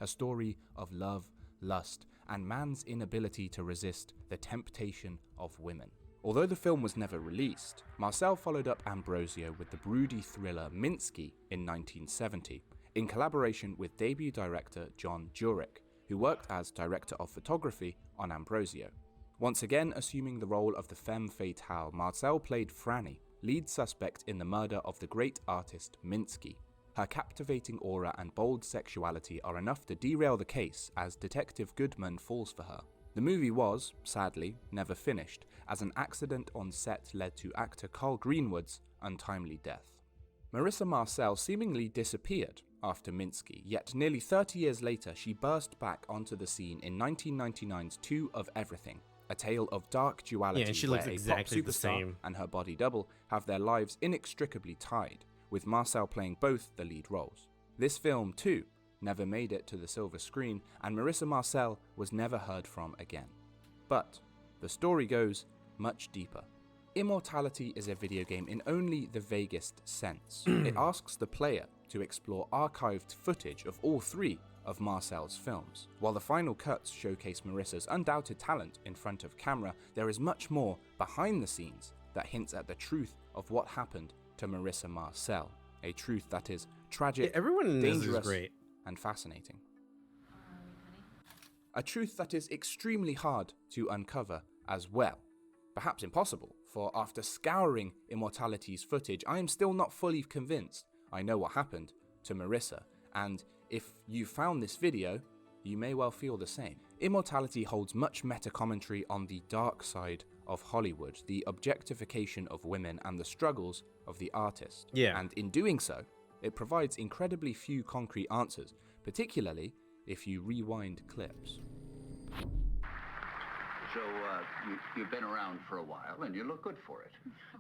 a story of love, lust, and man's inability to resist the temptation of women. Although the film was never released, Marcel followed up Ambrosio with the broody thriller Minsky in 1970, in collaboration with debut director John Jurek, who worked as director of photography on Ambrosio. Once again assuming the role of the femme fatale, Marcel played Franny, lead suspect in the murder of the great artist Minsky. Her captivating aura and bold sexuality are enough to derail the case as Detective Goodman falls for her. The movie was, sadly, never finished, as an accident on set led to actor Carl Greenwood's untimely death. Marissa Marcel seemingly disappeared after Minsky, yet nearly 30 years later she burst back onto the scene in 1999's Two of Everything, a tale of dark duality and she where looks a exactly pop the superstar same. and her body double have their lives inextricably tied, with Marcel playing both the lead roles. This film, too, never made it to the silver screen, and Marissa Marcel was never heard from again. But the story goes much deeper. Immortality is a video game in only the vaguest sense. It asks the player to explore archived footage of all three of Marcel's films. While the final cuts showcase Marissa's undoubted talent in front of camera, there is much more behind the scenes that hints at the truth of what happened to Marissa Marcel, a truth that is tragic, Yeah, everyone in this is dangerous, great. and fascinating. A truth that is extremely hard to uncover as well. Perhaps impossible, for after scouring Immortality's footage, I am still not fully convinced I know what happened to Marissa, and if you found this video, you may well feel the same. Immortality holds much meta-commentary on the dark side of Hollywood, the objectification of women and the struggles of the artist. Yeah. And in doing so, it provides incredibly few concrete answers, particularly if you rewind clips. So, you've been around for a while, and you look good for it.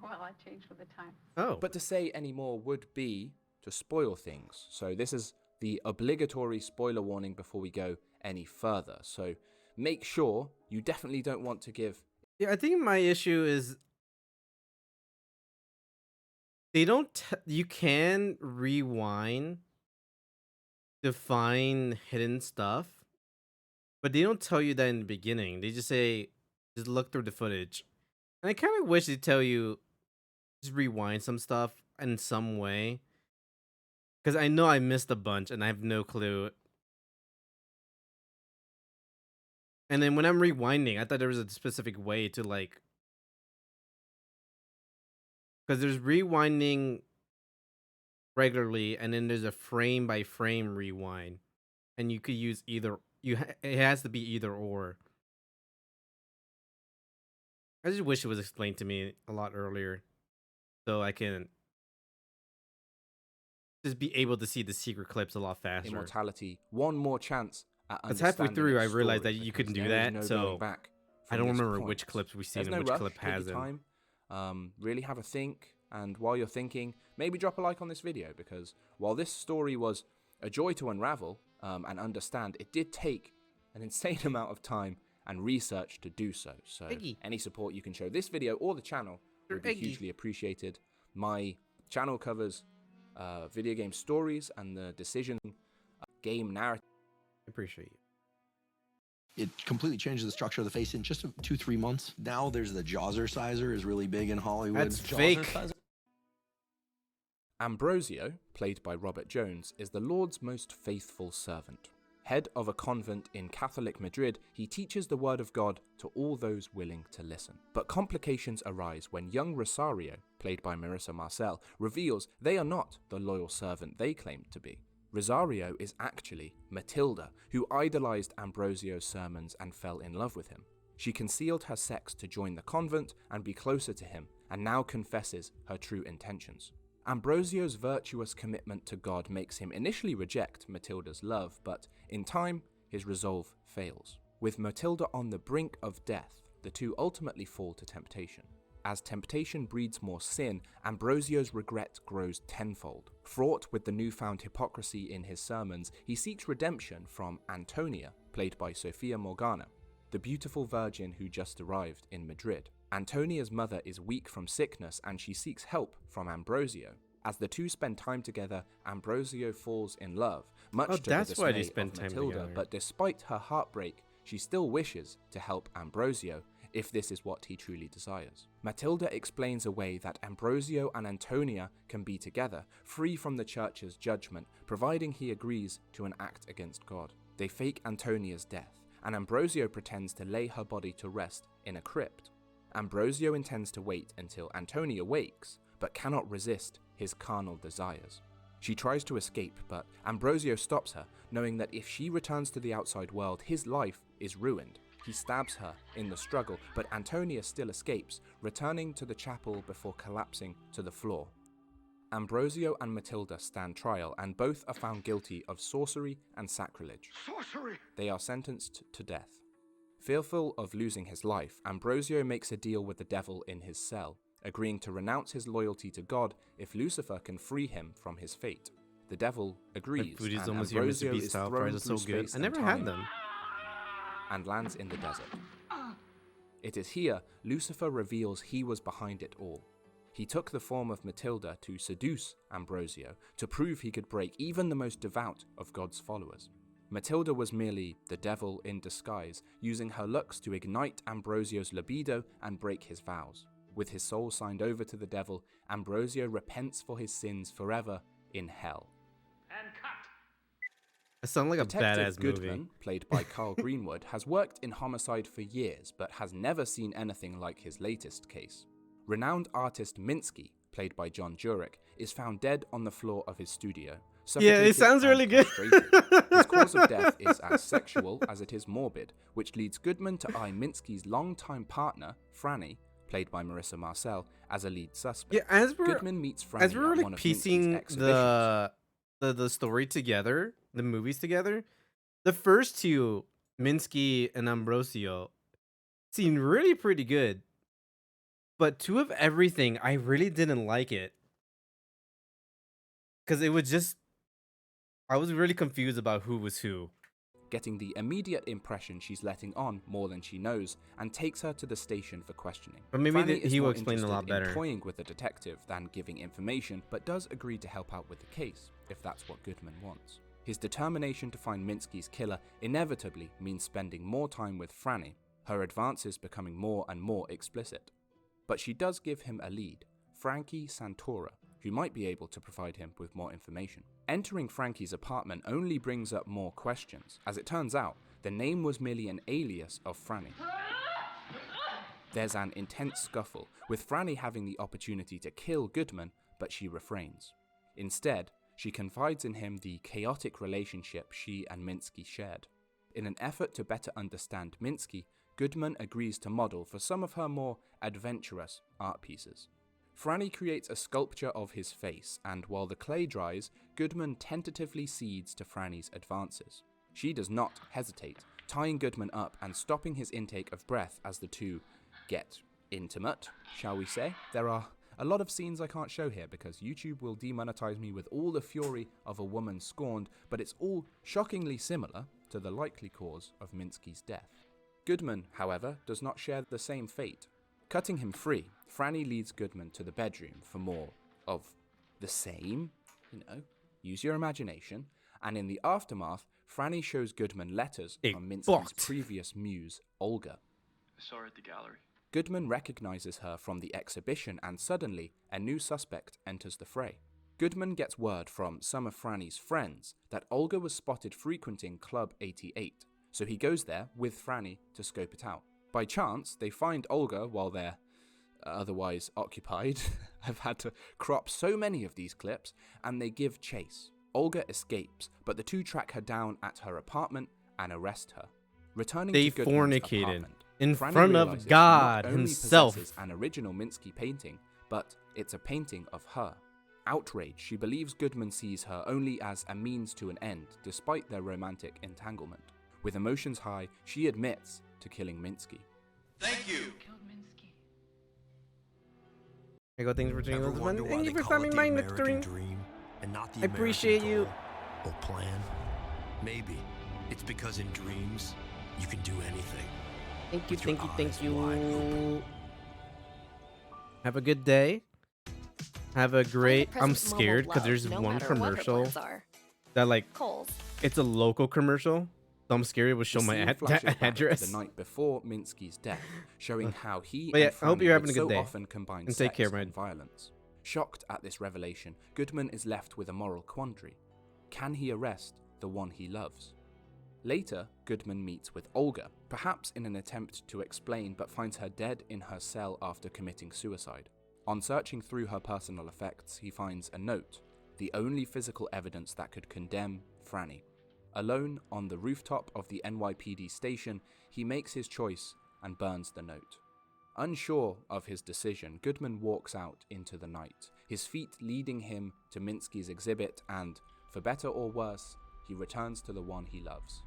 Well, I changed with the time. Oh. But to say any more would be to spoil things. So this is the obligatory spoiler warning before we go any further. So make sure you definitely don't want to give... Yeah, I think my issue is they don't... you can rewind to find hidden stuff, but they don't tell you that in the beginning. They just say, just look through the footage. And I kind of wish they'd tell you, just rewind some stuff in some way. Because I know I missed a bunch and I have no clue. And then when I'm rewinding, I thought there was a specific way to like... Because there's rewinding regularly and then there's a frame by frame rewind. And you could use either... it has to be either or. I just wish it was explained to me a lot earlier, so I can just be able to see the secret clips a lot faster. Immortality, one more chance at Because understanding halfway through, I its realized story, that you couldn't because do there is that, no so going back I from don't this remember point. which clips we've seen There's and no which rush, clip take your hasn't. time, really have a think, and while you're thinking, maybe drop a like on this video, because while this story was a joy to unravel and understand, it did take an insane amount of time and research to do so. So any support you can show this video or the channel would be hugely appreciated. My channel covers video game stories and the decision game narrative. Appreciate you. It completely changes the structure of the face in just 2-3 months. Now there's the Jazzerciser is really big in Hollywood. That's fake. Ambrosio, played by Robert Jones, is the Lord's most faithful servant. Head of a convent in Catholic Madrid, he teaches the word of God to all those willing to listen. But complications arise when young Rosario, played by Marissa Marcel, reveals they are not the loyal servant they claim to be. Rosario is actually Matilda, who idolized Ambrosio's sermons and fell in love with him. She concealed her sex to join the convent and be closer to him, and now confesses her true intentions. Ambrosio's virtuous commitment to God makes him initially reject Matilda's love, but in time, his resolve fails. With Matilda on the brink of death, the two ultimately fall to temptation. As temptation breeds more sin, Ambrosio's regret grows tenfold. Fraught with the newfound hypocrisy in his sermons, he seeks redemption from Antonia, played by Sofia Morgana, the beautiful virgin who just arrived in Madrid. Antonia's mother is weak from sickness and she seeks help from Ambrosio. As the two spend time together, Ambrosio falls in love, much to the dismay of Matilda, but despite her heartbreak, she still wishes to help Ambrosio, if this is what he truly desires. Matilda explains away that Ambrosio and Antonia can be together, free from the church's judgment, providing he agrees to an act against God. They fake Antonia's death, and Ambrosio pretends to lay her body to rest in a crypt. Ambrosio intends to wait until Antonia wakes, but cannot resist his carnal desires. She tries to escape, but Ambrosio stops her, knowing that if she returns to the outside world, his life is ruined. He stabs her in the struggle, but Antonia still escapes, returning to the chapel before collapsing to the floor. Ambrosio and Matilda stand trial, and both are found guilty of sorcery and sacrilege. Sorcery! They are sentenced to death. Fearful of losing his life, Ambrosio makes a deal with the devil in his cell, agreeing to renounce his loyalty to God if Lucifer can free him from his fate. The devil agrees, food is and almost your Ambrosio Mr. is Beast style thrown fries are so through good. space I never and had time them. and lands in the desert. It is here Lucifer reveals he was behind it all. He took the form of Matilda to seduce Ambrosio, to prove he could break even the most devout of God's followers. Matilda was merely the devil in disguise, using her looks to ignite Ambrosio's libido and break his vows. With his soul signed over to the devil, Ambrosio repents for his sins forever in hell. And cut. It sounds like a Detective badass Goodman, movie. played by Carl Greenwood, has worked in homicide for years, but has never seen anything like his latest case. Renowned artist Minsky, played by John Jurek, is found dead on the floor of his studio. Yeah, it sounds really good. His cause of death is as sexual as it is morbid, which leads Goodman to eye Minsky's longtime partner, Franny, played by Marissa Marcel, as a lead suspect. Yeah, as we're Goodman meets Franny as we're at like one of Minsky's piecing exhibitions. the story together, the movies together, the first two, Minsky and Ambrosio, seemed really pretty good. But Two of Everything, I really didn't like it. Because it was just, I was really confused about who was who. Getting the immediate impression she's letting on more than she knows, and takes her to the station for questioning. But maybe Franny is he will more explain a lot interested in better. toying with the detective than giving information, but does agree to help out with the case, if that's what Goodman wants. His determination to find Minsky's killer inevitably means spending more time with Franny, her advances becoming more and more explicit. But she does give him a lead, Frankie Santora, who might be able to provide him with more information. Entering Frankie's apartment only brings up more questions. As it turns out, the name was merely an alias of Franny. There's an intense scuffle, with Franny having the opportunity to kill Goodman, but she refrains. Instead, she confides in him the chaotic relationship she and Minsky shared. In an effort to better understand Minsky, Goodman agrees to model for some of her more adventurous art pieces. Franny creates a sculpture of his face, and while the clay dries, Goodman tentatively cedes to Franny's advances. She does not hesitate, tying Goodman up and stopping his intake of breath as the two get intimate, shall we say. There are a lot of scenes I can't show here because YouTube will demonetize me with all the fury of a woman scorned, but it's all shockingly similar to the likely cause of Minsky's death. Goodman, however, does not share the same fate. Cutting him free, Franny leads Goodman to the bedroom for more of the same, use your imagination, and in the aftermath, Franny shows Goodman letters from Minsky's previous muse, Olga. I saw her at the gallery. Goodman recognizes her from the exhibition, and suddenly, a new suspect enters the fray. Goodman gets word from some of Franny's friends that Olga was spotted frequenting Club 88, so he goes there with Franny to scope it out. By chance, they find Olga while they're otherwise occupied. I've had to crop so many of these clips, and they give chase. Olga escapes, but the two track her down at her apartment and arrest her. Returning They to Goodman's fornicated apartment, in Franny front of realizes God she not only himself. possesses an original Minsky painting, but it's a painting of her. Outraged, she believes Goodman sees her only as a means to an end, despite their romantic entanglement. With emotions high, she admits to killing Minsky. Thank you. Here you go, thanks for tuning in. Wonder why Thank they you for call it coming the by, American Nectarine. dream and not the I appreciate American you. goal or plan? Maybe it's because in dreams you can do anything. Thank you, with your thank you, eyes thank wide open. you. Have a good day. Have a great. I'm scared because there's one commercial that like Kohl's. it's a local commercial. So I'm scared it will show The my scene flashes back to address. the night before Minsky's death, showing how he But yeah, and I hope Franny you're having would a good so day. often combine And take sex care, man. and violence. Shocked at this revelation, Goodman is left with a moral quandary. Can he arrest the one he loves? Later, Goodman meets with Olga, perhaps in an attempt to explain, but finds her dead in her cell after committing suicide. On searching through her personal effects, he finds a note, the only physical evidence that could condemn Franny. Alone on the rooftop of the NYPD station, he makes his choice and burns the note. Unsure of his decision, Goodman walks out into the night, his feet leading him to Minsky's exhibit, and, for better or worse, he returns to the one he loves.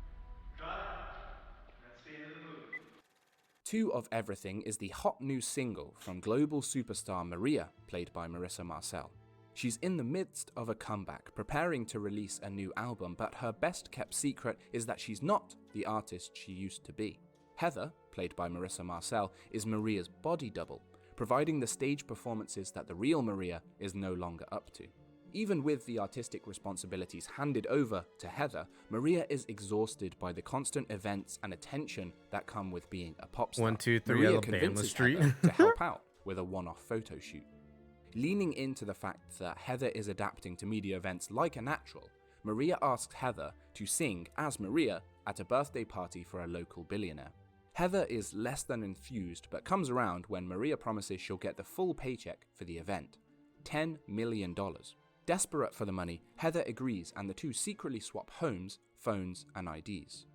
Two of Everything is the hot new single from global superstar Maria, played by Marissa Marcel. She's in the midst of a comeback, preparing to release a new album, but her best kept secret is that she's not the artist she used to be. Heather, played by Marissa Marcel, is Maria's body double, providing the stage performances that the real Maria is no longer up to. Even with the artistic responsibilities handed over to Heather, Maria is exhausted by the constant events and attention that come with being a pop star. 1, 2, 3 Maria Alabama convinces Street. Heather to help out, with a one-off photo shoot. Leaning into the fact that Heather is adapting to media events like a natural, Maria asks Heather to sing as Maria at a birthday party for a local billionaire. Heather is less than enthused but comes around when Maria promises she'll get the full paycheck for the event, $10 million. Desperate for the money, Heather agrees and the two secretly swap homes, phones, and IDs.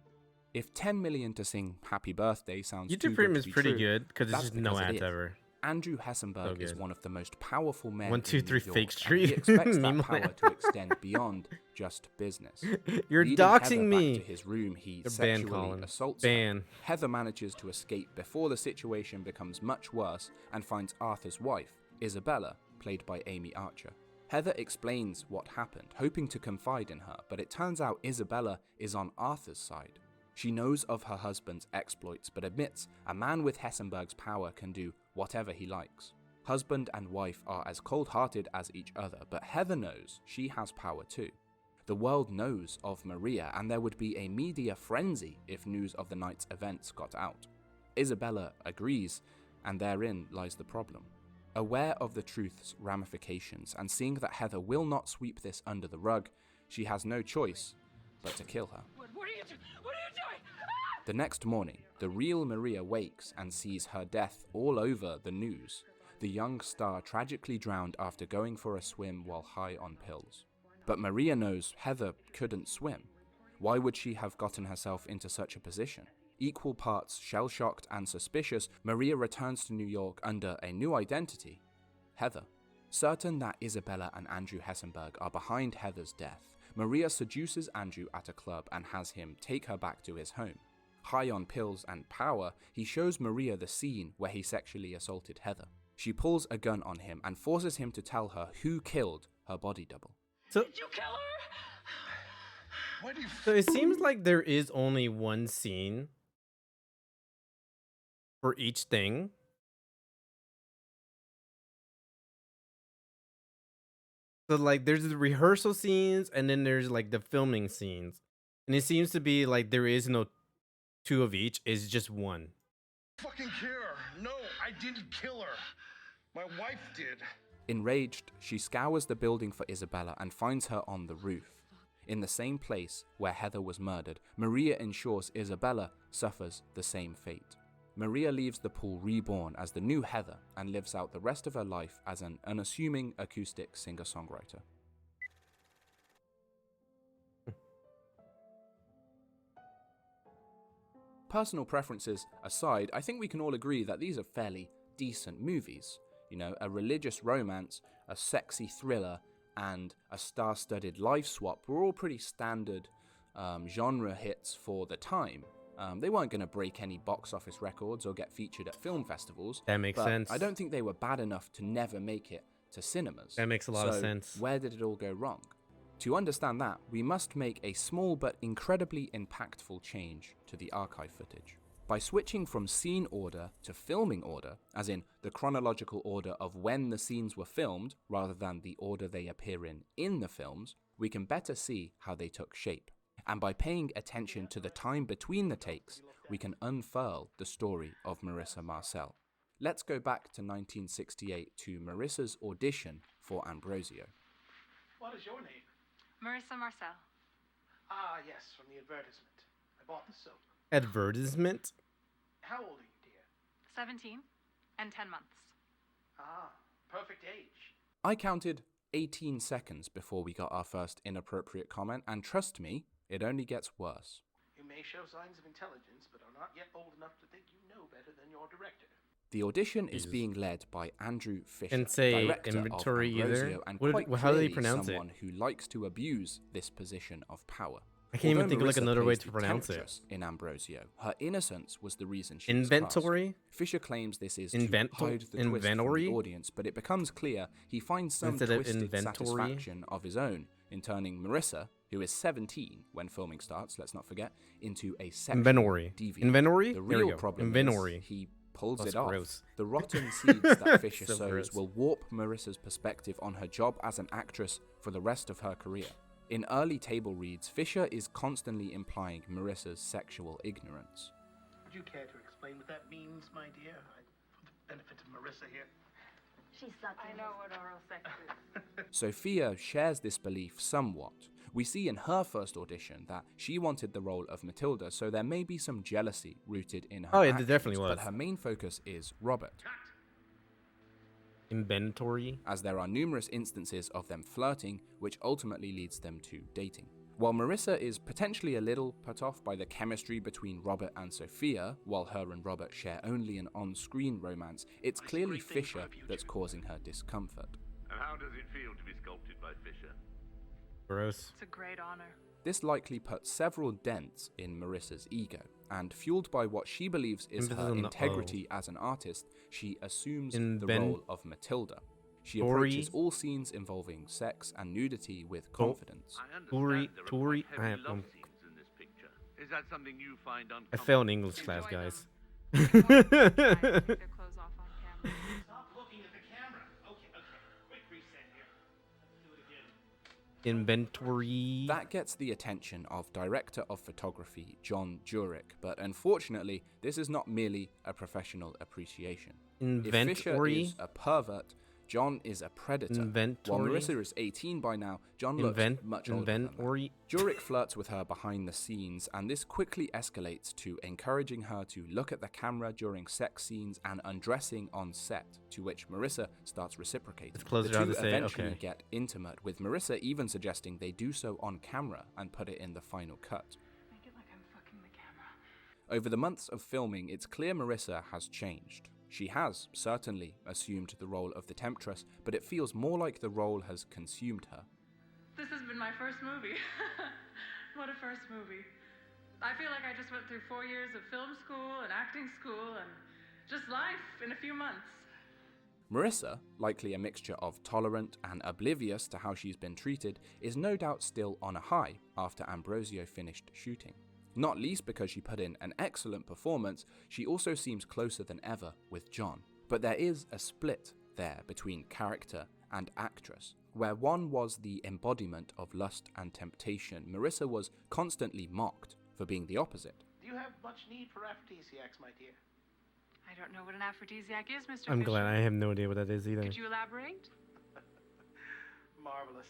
If $10 million to sing Happy Birthday sounds too YouTube good Premium to is be pretty true, good because there's that's just no because it ads is. ever. Andrew Hessenberg So is good. one of the most powerful men 1, 2, in 3 New York, Fake and Street. he expects that Meme power land. to extend beyond just business. You're Leading doxing Heather me. back to his room, he You're banned, sexually Colin. assaults Ban. her. Heather manages to escape before the situation becomes much worse and finds Arthur's wife, Isabella, played by Amy Archer. Heather explains what happened, hoping to confide in her, but it turns out Isabella is on Arthur's side. She knows of her husband's exploits, but admits a man with Hessenberg's power can do whatever he likes. Husband and wife are as cold-hearted as each other, but Heather knows she has power too. The world knows of Maria, and there would be a media frenzy if news of the night's events got out. Isabella agrees, and therein lies the problem. Aware of the truth's ramifications, and seeing that Heather will not sweep this under the rug, she has no choice but to kill her. What are you doing? The next morning, the real Maria wakes and sees her death all over the news. The young star tragically drowned after going for a swim while high on pills. But Maria knows Heather couldn't swim. Why would she have gotten herself into such a position? Equal parts shell-shocked and suspicious, Maria returns to New York under a new identity, Heather. Certain that Isabella and Andrew Hessenberg are behind Heather's death, Maria seduces Andrew at a club and has him take her back to his home. High on pills and power, he shows Maria the scene where he sexually assaulted Heather. She pulls a gun on him and forces him to tell her who killed her body double. So, Did you kill her? so it seems like there is only one scene for each thing. So like there's the rehearsal scenes and then there's like the filming scenes. And it seems to be like there is no two of each, it's just one. Fucking care. No, I didn't kill her. My wife did. Enraged, she scours the building for Isabella and finds her on the roof. In the same place where Heather was murdered, Maria ensures Isabella suffers the same fate. Maria leaves the pool reborn as the new Heather and lives out the rest of her life as an unassuming acoustic singer-songwriter. Personal preferences aside, I think we can all agree that these are fairly decent movies. You know, a religious romance, a sexy thriller, and a star-studded life swap were all pretty standard genre hits for the time. They weren't going to break any box office records or get featured at film festivals. That makes but sense. I don't think they were bad enough to never make it to cinemas. That makes a lot of sense. Where did it all go wrong? To understand that, we must make a small but incredibly impactful change to the archive footage. By switching from scene order to filming order, as in the chronological order of when the scenes were filmed rather than the order they appear in the films, we can better see how they took shape. And by paying attention to the time between the takes, we can unfurl the story of Marissa Marcel. Let's go back to 1968 to Marissa's audition for Ambrosio. What is your name? Marissa Marcel. Ah, yes, from the advertisement. I bought the soap. Advertisement? How old are you, dear? 17 and 10 months. Ah, perfect age. I counted 18 seconds before we got our first inappropriate comment, and trust me, it only gets worse. You may show signs of intelligence, but are not yet old enough to think you know better than your director. The audition is being led by Andrew Fisher, And say director inventory of Ambrosio, either? and What- quite how do they clearly pronounce it? someone who likes to abuse this position of power. I can't even Although think of like Marissa another way plays to the pronounce it. temptress in Ambrosio, her innocence was the reason she was Inventory? cast. Fisher claims this is to Invento- hide the twist from inventory? the audience, but it becomes clear he finds some Instead of twisted inventory? satisfaction of his own in turning Marissa, who is 17 when filming starts, let's not forget, into a sexual Inventory. deviant. Inventory? The There we real go. problem Inventory. is he pulls That's it off. gross. The rotten seeds that Fisher So sows gross. will warp Marissa's perspective on her job as an actress for the rest of her career. In early table reads, Fisher is constantly implying Marissa's sexual ignorance. Would you care to explain what that means, my dear? benefit of Marissa here. She's sucking. I know what oral sex is. Sophia shares this belief somewhat. We see in her first audition that she wanted the role of Matilda, so there may be some jealousy rooted in her Oh, yeah, actions, there definitely was. but her main focus is Robert. Inventory. As there are numerous instances of them flirting, which ultimately leads them to dating. While Marissa is potentially a little put off by the chemistry between Robert and Sophia, while her and Robert share only an on-screen romance, it's clearly Fisher that's causing her discomfort. And how does it feel to be sculpted by Fisher? Gross. It's a great honor. This likely puts several dents in Marissa's ego, and fueled by what she believes is her integrity as an artist, she assumes the role of Matilda. She approaches all scenes involving sex and nudity with confidence. Tory. Is that something you find uncomfortable? I failed in English class, guys. Stop looking at the camera. Okay. Quick reset here. Let's do it again. Inventory. That gets the attention of director of photography John Jurek, but unfortunately, this is not merely a professional appreciation. Inventory. If Fisher is a pervert, John is a predator. Inventory. While Marissa is 18 by now, John looks much older than that. Jurek flirts with her behind the scenes, and this quickly escalates to encouraging her to look at the camera during sex scenes and undressing on set, to which Marissa starts reciprocating. The two eventually get intimate, with Marissa even suggesting they do so on camera and put it in the final cut. Make it like I'm fucking the camera. Over the months of filming, it's clear Marissa has changed. She has, certainly, assumed the role of the temptress, but it feels more like the role has consumed her. This has been my first movie. What a first movie. I feel like I just went through 4 years of film school and acting school and just life in a few months. Marissa, likely a mixture of tolerant and oblivious to how she's been treated, is no doubt still on a high after Ambrosio finished shooting. Not least because she put in an excellent performance, she also seems closer than ever with John. But there is a split there between character and actress. Where one was the embodiment of lust and temptation, Marissa was constantly mocked for being the opposite. Do you have much need for aphrodisiacs, my dear? I don't know what an aphrodisiac is, Mr. I'm Fisher. glad. I have no idea what that is either. Could you elaborate? Marvelous.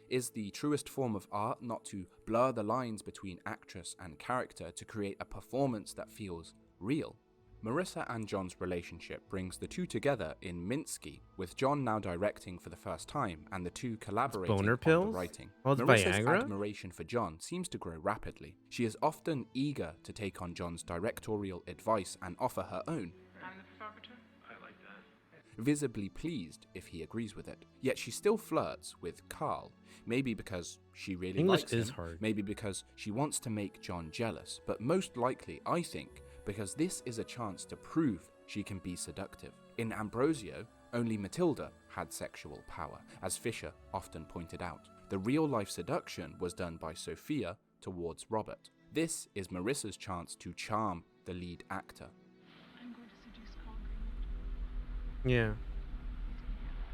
Is the truest form of art not to blur the lines between actress and character to create a performance that feels real? Marissa and John's relationship brings the two together in Minsky, with John now directing for the first time and the two collaborating on the writing. Oh, it's Marissa's Viagra? admiration for John seems to grow rapidly. She is often eager to take on John's directorial advice and offer her own. I'm the photographer. I like that. Visibly pleased if he agrees with it. Yet she still flirts with Carl, maybe because she really English likes is him, hard. maybe because she wants to make John jealous, but most likely, I think, because this is a chance to prove she can be seductive. In Ambrosio, only Matilda had sexual power, as Fisher often pointed out. The real-life seduction was done by Sophia towards Robert. This is Marissa's chance to charm the lead actor. I'm going to seduce Carl. Yeah.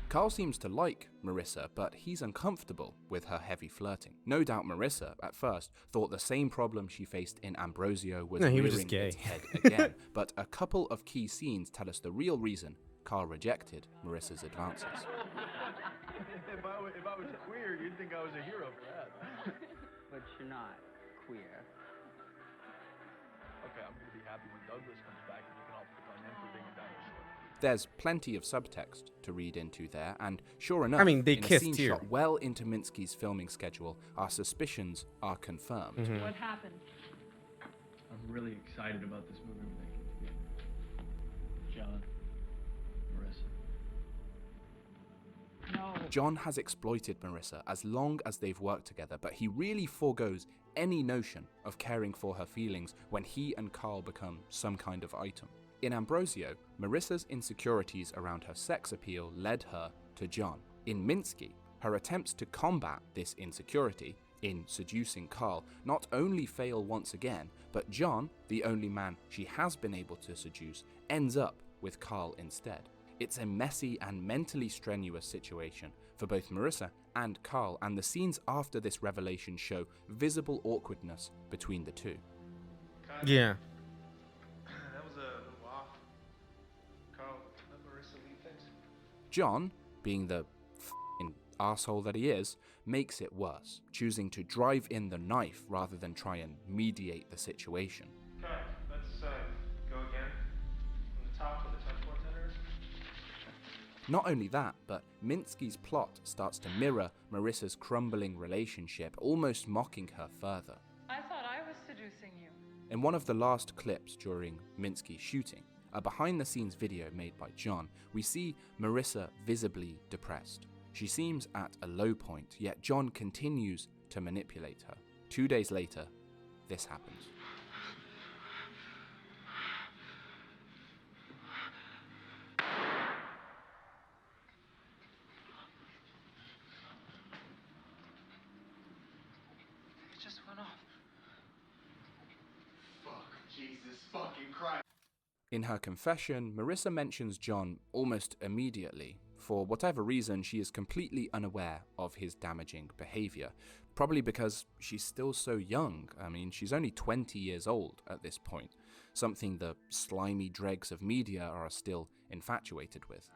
Carl seems to like Marissa, but he's uncomfortable with her heavy flirting. No doubt Marissa, at first, thought the same problem she faced in Ambrosio was rearing its head again, but a couple of key scenes tell us the real reason Carl rejected Marissa's advances. If I was queer, you'd think I was a hero for that. But you're not queer. Okay, I'm gonna be happy when Douglas comes back and you can all pick on him for being a dinosaur. There's plenty of subtext to read into there, and sure enough, I mean, they in a kissed scene here. shot well into Minsky's filming schedule, our suspicions are confirmed. Mm-hmm. What happened? I'm really excited about this movie we're making together. John, Marissa. No. John has exploited Marissa as long as they've worked together, but he really forgoes any notion of caring for her feelings when he and Carl become some kind of item. In Ambrosio, Marissa's insecurities around her sex appeal led her to John. In Minsky, her attempts to combat this insecurity in seducing Carl not only fail once again, but John, the only man she has been able to seduce, ends up with Carl instead. It's a messy and mentally strenuous situation for both Marissa and Carl, and the scenes after this revelation show visible awkwardness between the two. Yeah. That was a little off. Carl, John, being the f***ing asshole that he is, makes it worse, choosing to drive in the knife rather than try and mediate the situation. Okay, let's go again. From the top where the touch bartender is. Not only that, but Minsky's plot starts to mirror Marissa's crumbling relationship, almost mocking her further. I thought I was seducing you. In one of the last clips during Minsky's shooting, a behind-the-scenes video made by John, we see Marissa visibly depressed. She seems at a low point, yet John continues to manipulate her. 2 days later, this happens. It just went off. Fuck, Jesus fucking Christ. In her confession, Marissa mentions John almost immediately. For whatever reason, she is completely unaware of his damaging behavior, probably because she's still so young. I mean, she's only 20 years old at this point, something the slimy dregs of media are still infatuated with.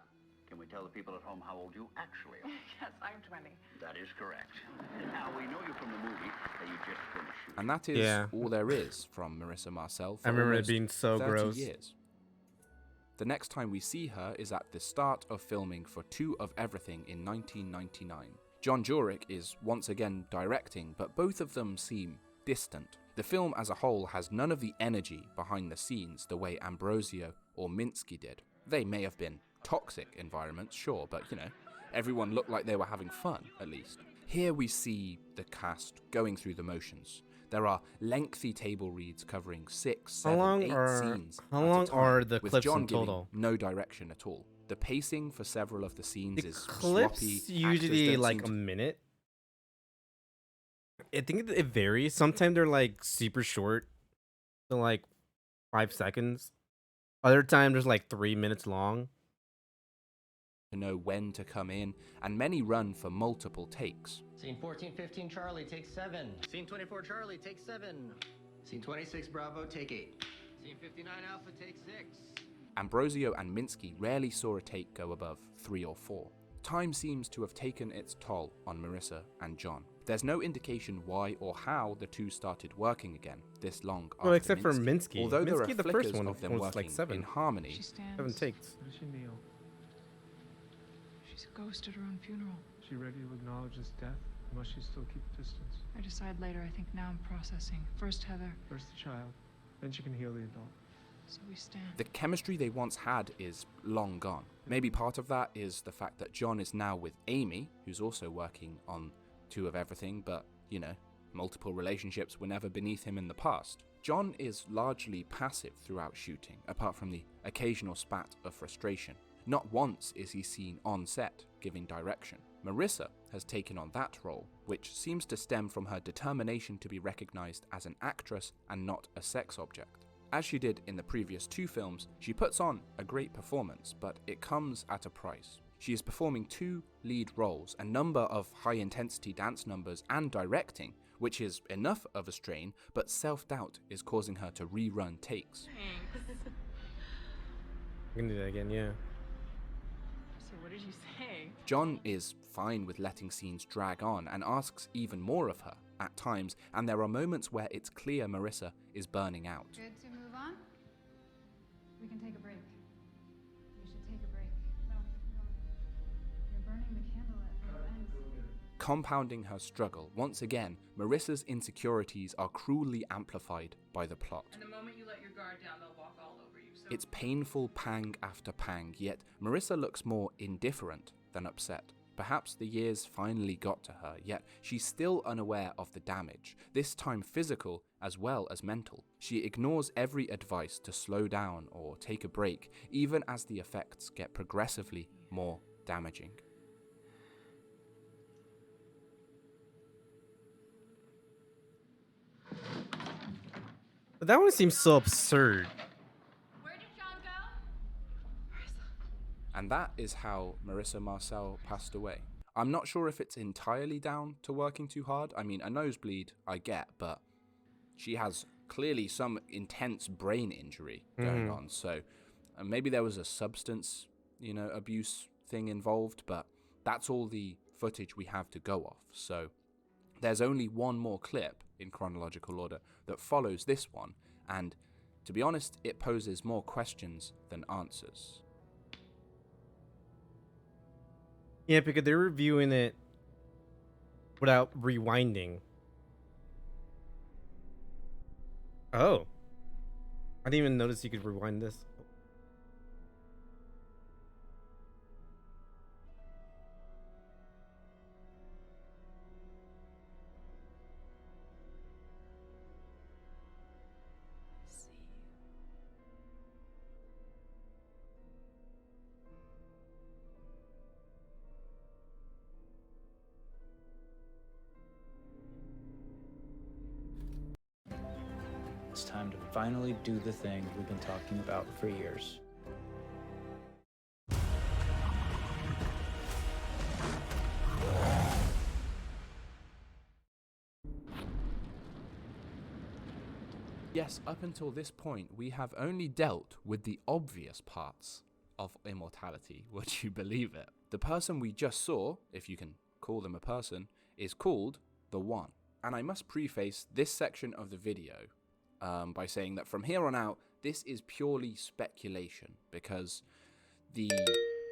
Can we tell the people at home how old you actually are? Yes, I'm 20. That is correct. Now, we know you from the movie that you just finished shooting. And that is all there is from Marissa Marcel for I remember it almost being so 30 gross. years. The next time we see her is at the start of filming for Two of Everything in 1999. John Jurek is once again directing, but both of them seem distant. The film as a whole has none of the energy behind the scenes the way Ambrosio or Minsky did. They may have been toxic environments, sure, but you know, everyone looked like they were having fun, at least. Here we see the cast going through the motions. There are lengthy table reads covering 6, 7, 8 scenes How at a long time, are the with clips John in giving total? no direction at all. The pacing for several of the scenes is Clips sloppy. Actors usually don't like seem a to- minute. I think it varies. Sometimes they're like super short, so like 5 seconds. Other times there's like 3 minutes long. to know when to come in, and many run for multiple takes. Scene 1415 Charlie, take 7. Scene 24 Charlie, take 7. Scene 26 Bravo, take 8. Scene 59 Alpha, take 6. Ambrosio and Minsky rarely saw a take go above 3 or 4. Time seems to have taken its toll on Marissa and John. There's no indication why or how the two started working again this long after Well, except for Minsky. Although there are Minsky, the flickers first one of them was working like 7. in harmony. She stands. 7 takes. Where does she kneel? She's a ghost at her own funeral. Is she ready to acknowledge his death? Or must she still keep distance? I decide later. I think now I'm processing. First Heather. First the child, then she can heal the adult. So we stand. The chemistry they once had is long gone. Maybe part of that is the fact that John is now with Amy, who's also working on Two of Everything, but, you know, multiple relationships were never beneath him in the past. John is largely passive throughout shooting, apart from the occasional spat of frustration. Not once is he seen on set giving direction. Marissa has taken on that role, which seems to stem from her determination to be recognized as an actress and not a sex object. As she did in the previous 2 films, she puts on a great performance, but it comes at a price. She is performing 2 lead roles, a number of high-intensity dance numbers, and directing, which is enough of a strain, but self-doubt is causing her to rerun takes. I can do that again, yeah. So what did you say? John is fine with letting scenes drag on and asks even more of her at times, and there are moments where it's clear Marissa is burning out. Good to move on? We can take a break. We should take a break. No, you're burning the candle at both ends. Compounding her struggle, once again, Marissa's insecurities are cruelly amplified by the plot. And the moment you let your guard down, they'll walk all over you. So It's painful pang after pang, yet Marissa looks more indifferent than upset. Perhaps the years finally got to her, yet she's still unaware of the damage, this time physical as well as mental. She ignores every advice to slow down or take a break, even as the effects get progressively more damaging. But that one seems so absurd. Where did John go? And that is how Marissa Marcel passed away. I'm not sure if it's entirely down to working too hard. I mean, a nosebleed I get, but she has clearly some intense brain injury going on. So maybe there was a substance, abuse thing involved, but that's all the footage we have to go off. So there's only one more clip in chronological order that follows this one, and to be honest, it poses more questions than answers. Yeah, because they're reviewing it without rewinding. Oh. I didn't even notice you could rewind this. It's time to finally do the thing we've been talking about for years. Yes, up until this point, we have only dealt with the obvious parts of Immortality. Would you believe it? The person we just saw, if you can call them a person, is called the One. And I must preface this section of the video by saying that from here on out, this is purely speculation, because it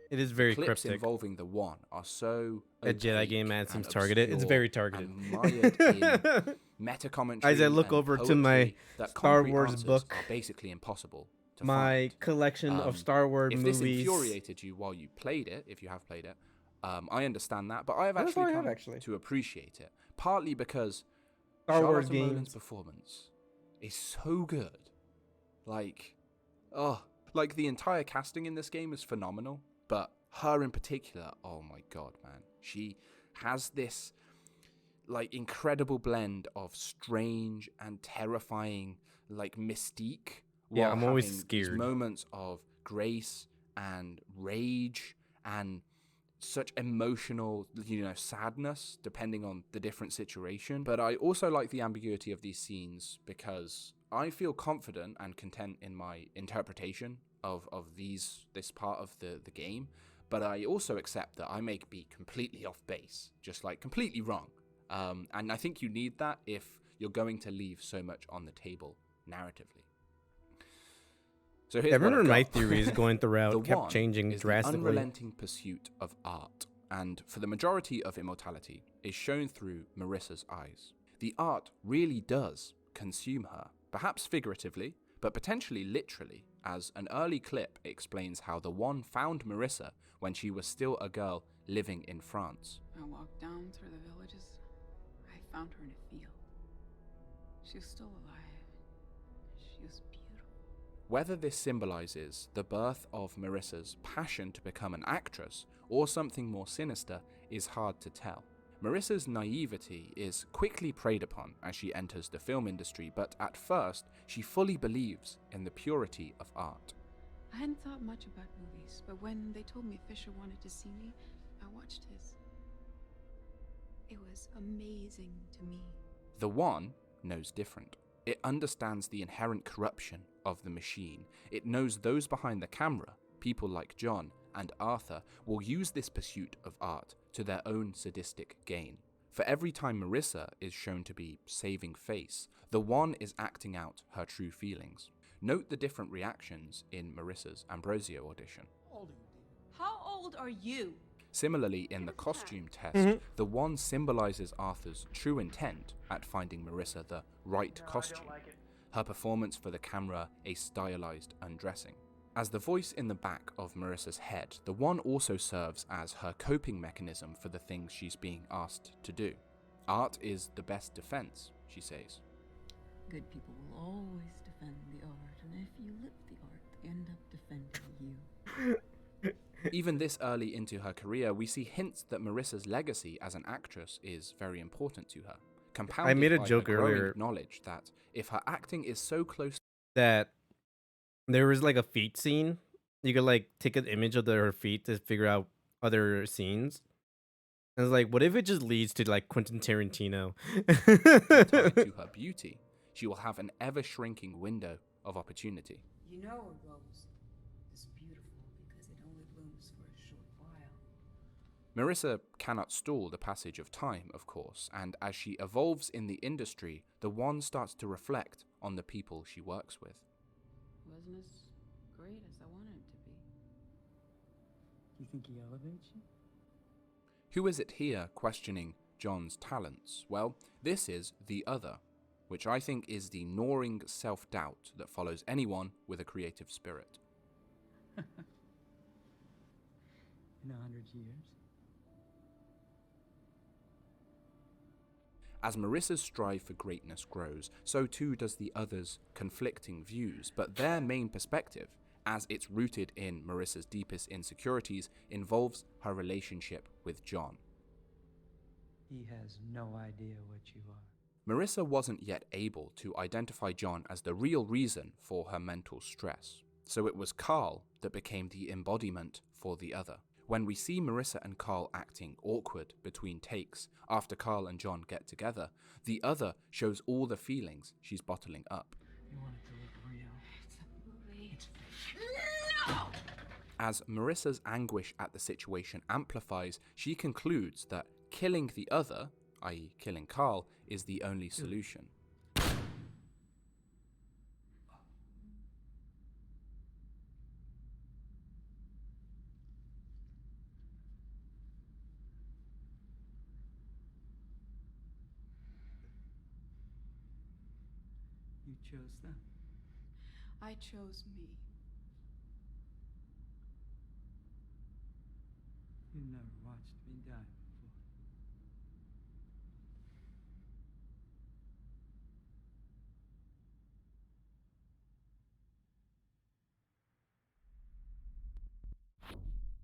is very clips cryptic. Involving the One are so a Jedi game ad seems targeted. It's very targeted. And mired in meta commentary. As I look over to my Star Wars book, are basically impossible to my find. collection of Star Wars if movies. If this infuriated you while you played it, if you have played it, I understand that, but I have actually come to appreciate it. Partly because Star Wars Charlotte games. Nolan's performance is so good. Like the entire casting in this game is phenomenal, but her in particular, oh my god, man. She has this like incredible blend of strange and terrifying like mystique. Yeah, I'm always having scared. These moments of grace and rage and such emotional, sadness, depending on the different situation. But I also like the ambiguity of these scenes because I feel confident and content in my interpretation of this part of the game. But I also accept that I may be completely off base, just like completely wrong. And I think you need that if you're going to leave so much on the table narratively. So here's I remember what my I've got. theories going throughout The kept One changing is drastically. The unrelenting pursuit of art, and for the majority of Immortality, is shown through Marissa's eyes. The art really does consume her, perhaps figuratively, but potentially literally, as an early clip explains how the One found Marissa when she was still a girl living in France. I walked down through the villages. I found her in a field. She was still alive. She was beautiful. Whether this symbolizes the birth of Marissa's passion to become an actress or something more sinister is hard to tell. Marissa's naivety is quickly preyed upon as she enters the film industry, but at first she fully believes in the purity of art. I hadn't thought much about movies, but when they told me Fisher wanted to see me, I watched his. It was amazing to me. The One knows different. It understands the inherent corruption of the machine. It knows those behind the camera, people like John and Arthur, will use this pursuit of art to their own sadistic gain. For every time Marissa is shown to be saving face, the One is acting out her true feelings. Note the different reactions in Marissa's Ambrosio audition. How old are you? Similarly, in the costume test, the One symbolizes Arthur's true intent at finding Marissa the right costume. Her performance for the camera a stylized undressing. As the voice in the back of Marissa's head, the One also serves as her coping mechanism for the things she's being asked to do. Art is the best defense, she says. Good people will always defend the art, and if you live the art, they end up defending you. Even this early into her career, we see hints that Marissa's legacy as an actress is very important to her. Compounded I made a by joke her growing earlier knowledge that if her acting is so close that there was like a feet scene. You could like take an image of her feet to figure out other scenes. And it's like, what if it just leads to like Quentin Tarantino? tied to her beauty, she will have an ever-shrinking window of opportunity. You know a rose is beautiful because it only blooms for a short while. Marissa cannot stall the passage of time, of course, and as she evolves in the industry, the One starts to reflect on the people she works with. Wasn't as great as I wanted it to be. You think he elevates you? Who is it here questioning John's talents? Well, this is the Other, which I think is the gnawing self-doubt that follows anyone with a creative spirit. In 100 years? As Marissa's strive for greatness grows, so too does the Other's conflicting views, but their main perspective, as it's rooted in Marissa's deepest insecurities, involves her relationship with John. He has no idea what you are. Marissa wasn't yet able to identify John as the real reason for her mental stress, so it was Carl that became the embodiment for the Other. When we see Marissa and Carl acting awkward between takes after Carl and John get together, the Other shows all the feelings she's bottling up. You want it to look real. It's a movie. No! As Marissa's anguish at the situation amplifies, she concludes that killing the Other, i.e. killing Carl, is the only solution. You chose them. I chose me. You never watched me die before.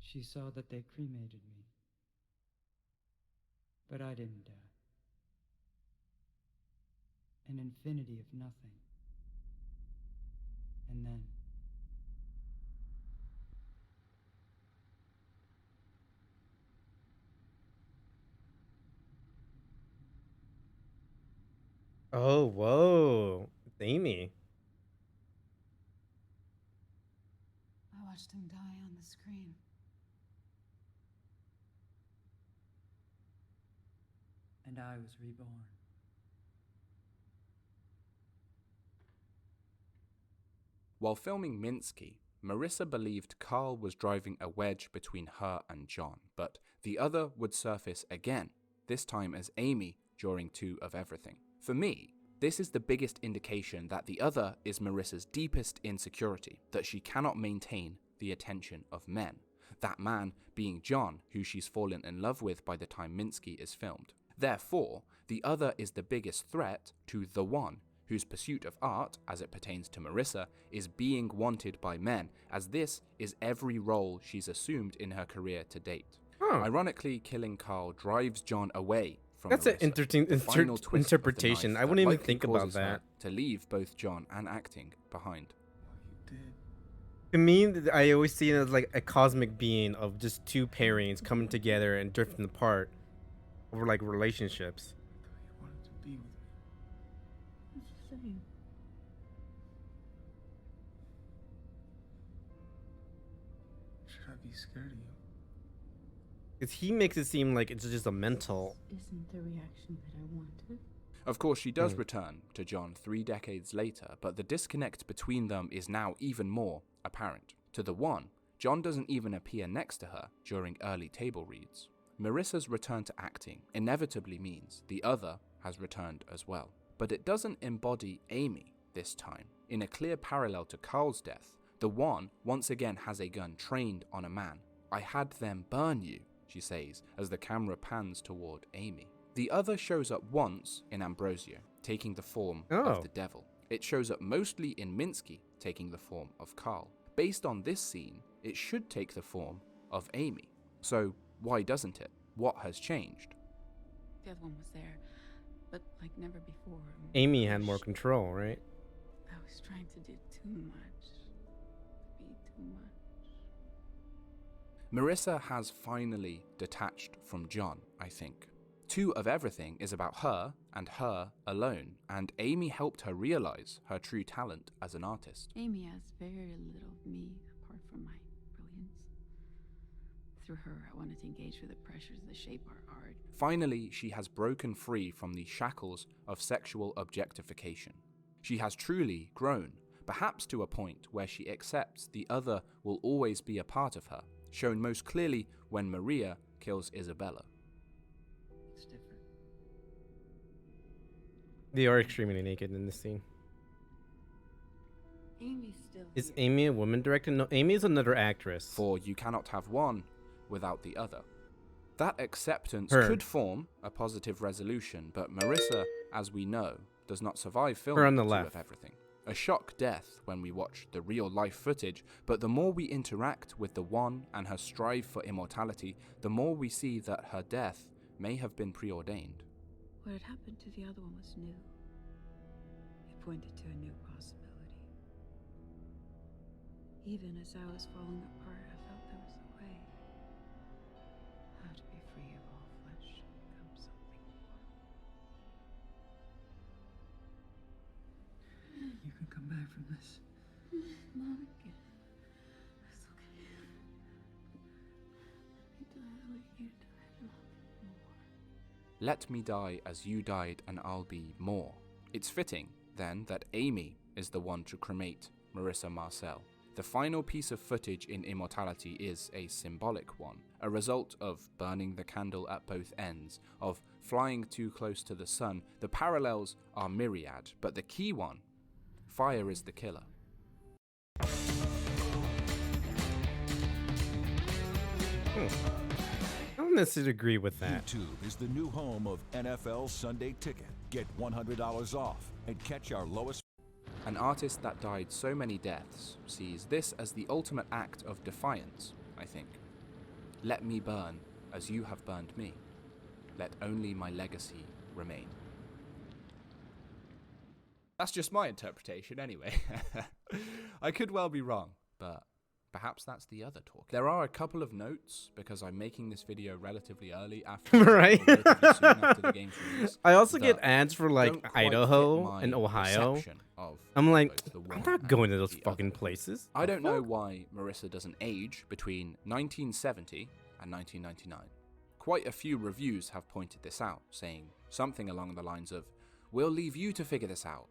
She saw that they cremated me. But I didn't die. An infinity of nothing. And then... Oh, whoa. It's Amy. I watched him die on the screen. And I was reborn. While filming Minsky, Marissa believed Carl was driving a wedge between her and John, but the Other would surface again, this time as Amy during Two of Everything. For me, this is the biggest indication that the Other is Marissa's deepest insecurity, that she cannot maintain the attention of men. That man being John, who she's fallen in love with by the time Minsky is filmed. Therefore, the Other is the biggest threat to the One, whose pursuit of art, as it pertains to Marissa, is being wanted by men, as this is every role she's assumed in her career to date. Ironically, killing Carl drives John away from That's Marissa. an interesting The final twist of the interpretation. knife I wouldn't that even likely think about causes her that. to leave both John and acting behind. To me, I always see it as like a cosmic being of just two pairings coming together and drifting apart over like relationships. You wanted to be with me. What's the same? Should I be scared of you? Because he makes it seem like it's just a mental. Isn't the reaction that I wanted? Of course, she does return to John 3 decades later, but the disconnect between them is now even more apparent. To the One, John doesn't even appear next to her during early table reads. Marissa's return to acting inevitably means the Other has returned as well. But it doesn't embody Amy this time. In a clear parallel to Carl's death, the One once again has a gun trained on a man. "I had them burn you," she says as the camera pans toward Amy. The Other shows up once in Ambrosio, taking the form of the devil. It shows up mostly in Minsky, taking the form of Carl. Based on this scene, it should take the form of Amy. So why doesn't it? What has changed? The other one was there, but like never before. Amy had more control, right? I was trying to do too much. Be too much. Marissa has finally detached from John, I think. Two of Everything is about her and her alone, and Amy helped her realize her true talent as an artist. Amy has very little of me apart from my brilliance. through her, I wanted to engage with the pressures that shape our art. Finally, she has broken free from the shackles of sexual objectification. She has truly grown, perhaps to a point where she accepts the other will always be a part of her, shown most clearly when Maria kills Isabella. It's different. They are extremely naked in this scene. Amy's still Is here. Amy a woman director? No, Amy is another actress. For you cannot have one without the other. That acceptance Her. could form a positive resolution, but Marissa, as we know, does not survive Her filming on the 2 left. of everything. A shock death when we watch the real-life footage, but the more we interact with the One and her strive for immortality, the more we see that her death may have been preordained. What had happened to the other one was new. It pointed to a new possibility. Even as I was falling apart, I felt there was a way. How to be free of all flesh and become something more. You can come back from this. Not again. It's okay. Let me die like you died, Let me die as you died and I'll be more. and I'll be more. It's fitting, then, that Amy is the one to cremate Marissa Marcel. The final piece of footage in Immortality is a symbolic one, a result of burning the candle at both ends, of flying too close to the sun. The parallels are myriad, but the key one, fire is the killer. I don't necessarily agree with that. YouTube is the new home of NFL Sunday Ticket. Get $100 off and catch our lowest. An artist that died so many deaths sees this as the ultimate act of defiance, I think. Let me burn as you have burned me. Let only my legacy remain. That's just my interpretation anyway. I could well be wrong, but perhaps that's the other talk. There are a couple of notes because I'm making this video relatively early after, Right. or relatively soon after the game's release. I also get that ads for don't like quite Idaho fit my and Ohio. perception of I'm like, both the I'm one not going to and those the fucking other. places. I don't know why Marissa doesn't age between 1970 and 1999. Quite a few reviews have pointed this out, saying something along the lines of, "We'll leave you to figure this out."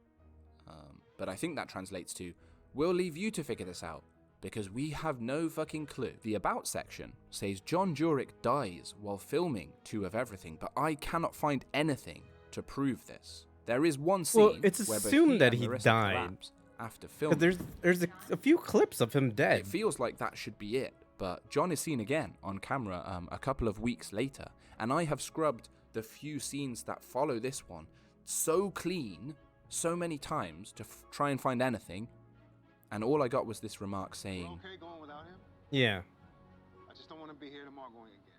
But I think that translates to, "We'll leave you to figure this out, because we have no fucking clue." The About section says John Jurek dies while filming 2 of everything, but I cannot find anything to prove this. There is one scene Well, it's where both assumed that and he Marissa died. collapse after 'Cause filming. there's a few clips of him dead. It feels like that should be it, but John is seen again on camera a couple of weeks later, and I have scrubbed the few scenes that follow this one so clean so many times to try and find anything, and all I got was this remark saying, Okay going without him? Yeah. I just don't want to be here tomorrow going again.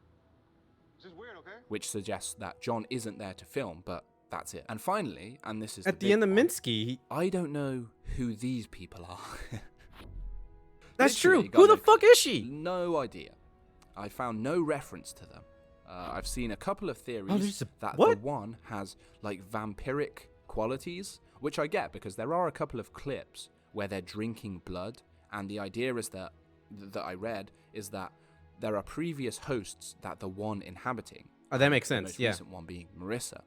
It's just weird, okay? which suggests that John isn't there to film, but that's it. And finally, and this is At the big end of one, Minsky, I don't know who these people are. That's Literally true. got Who the no fuck clue. is she? No idea. I found no reference to them. I've seen a couple of theories there's a- that what? the one has like vampiric qualities, which I get because there are a couple of clips where they're drinking blood, and the idea is that I read is that there are previous hosts that the one inhabiting. Oh, that makes the sense, most yeah. recent one being Marissa.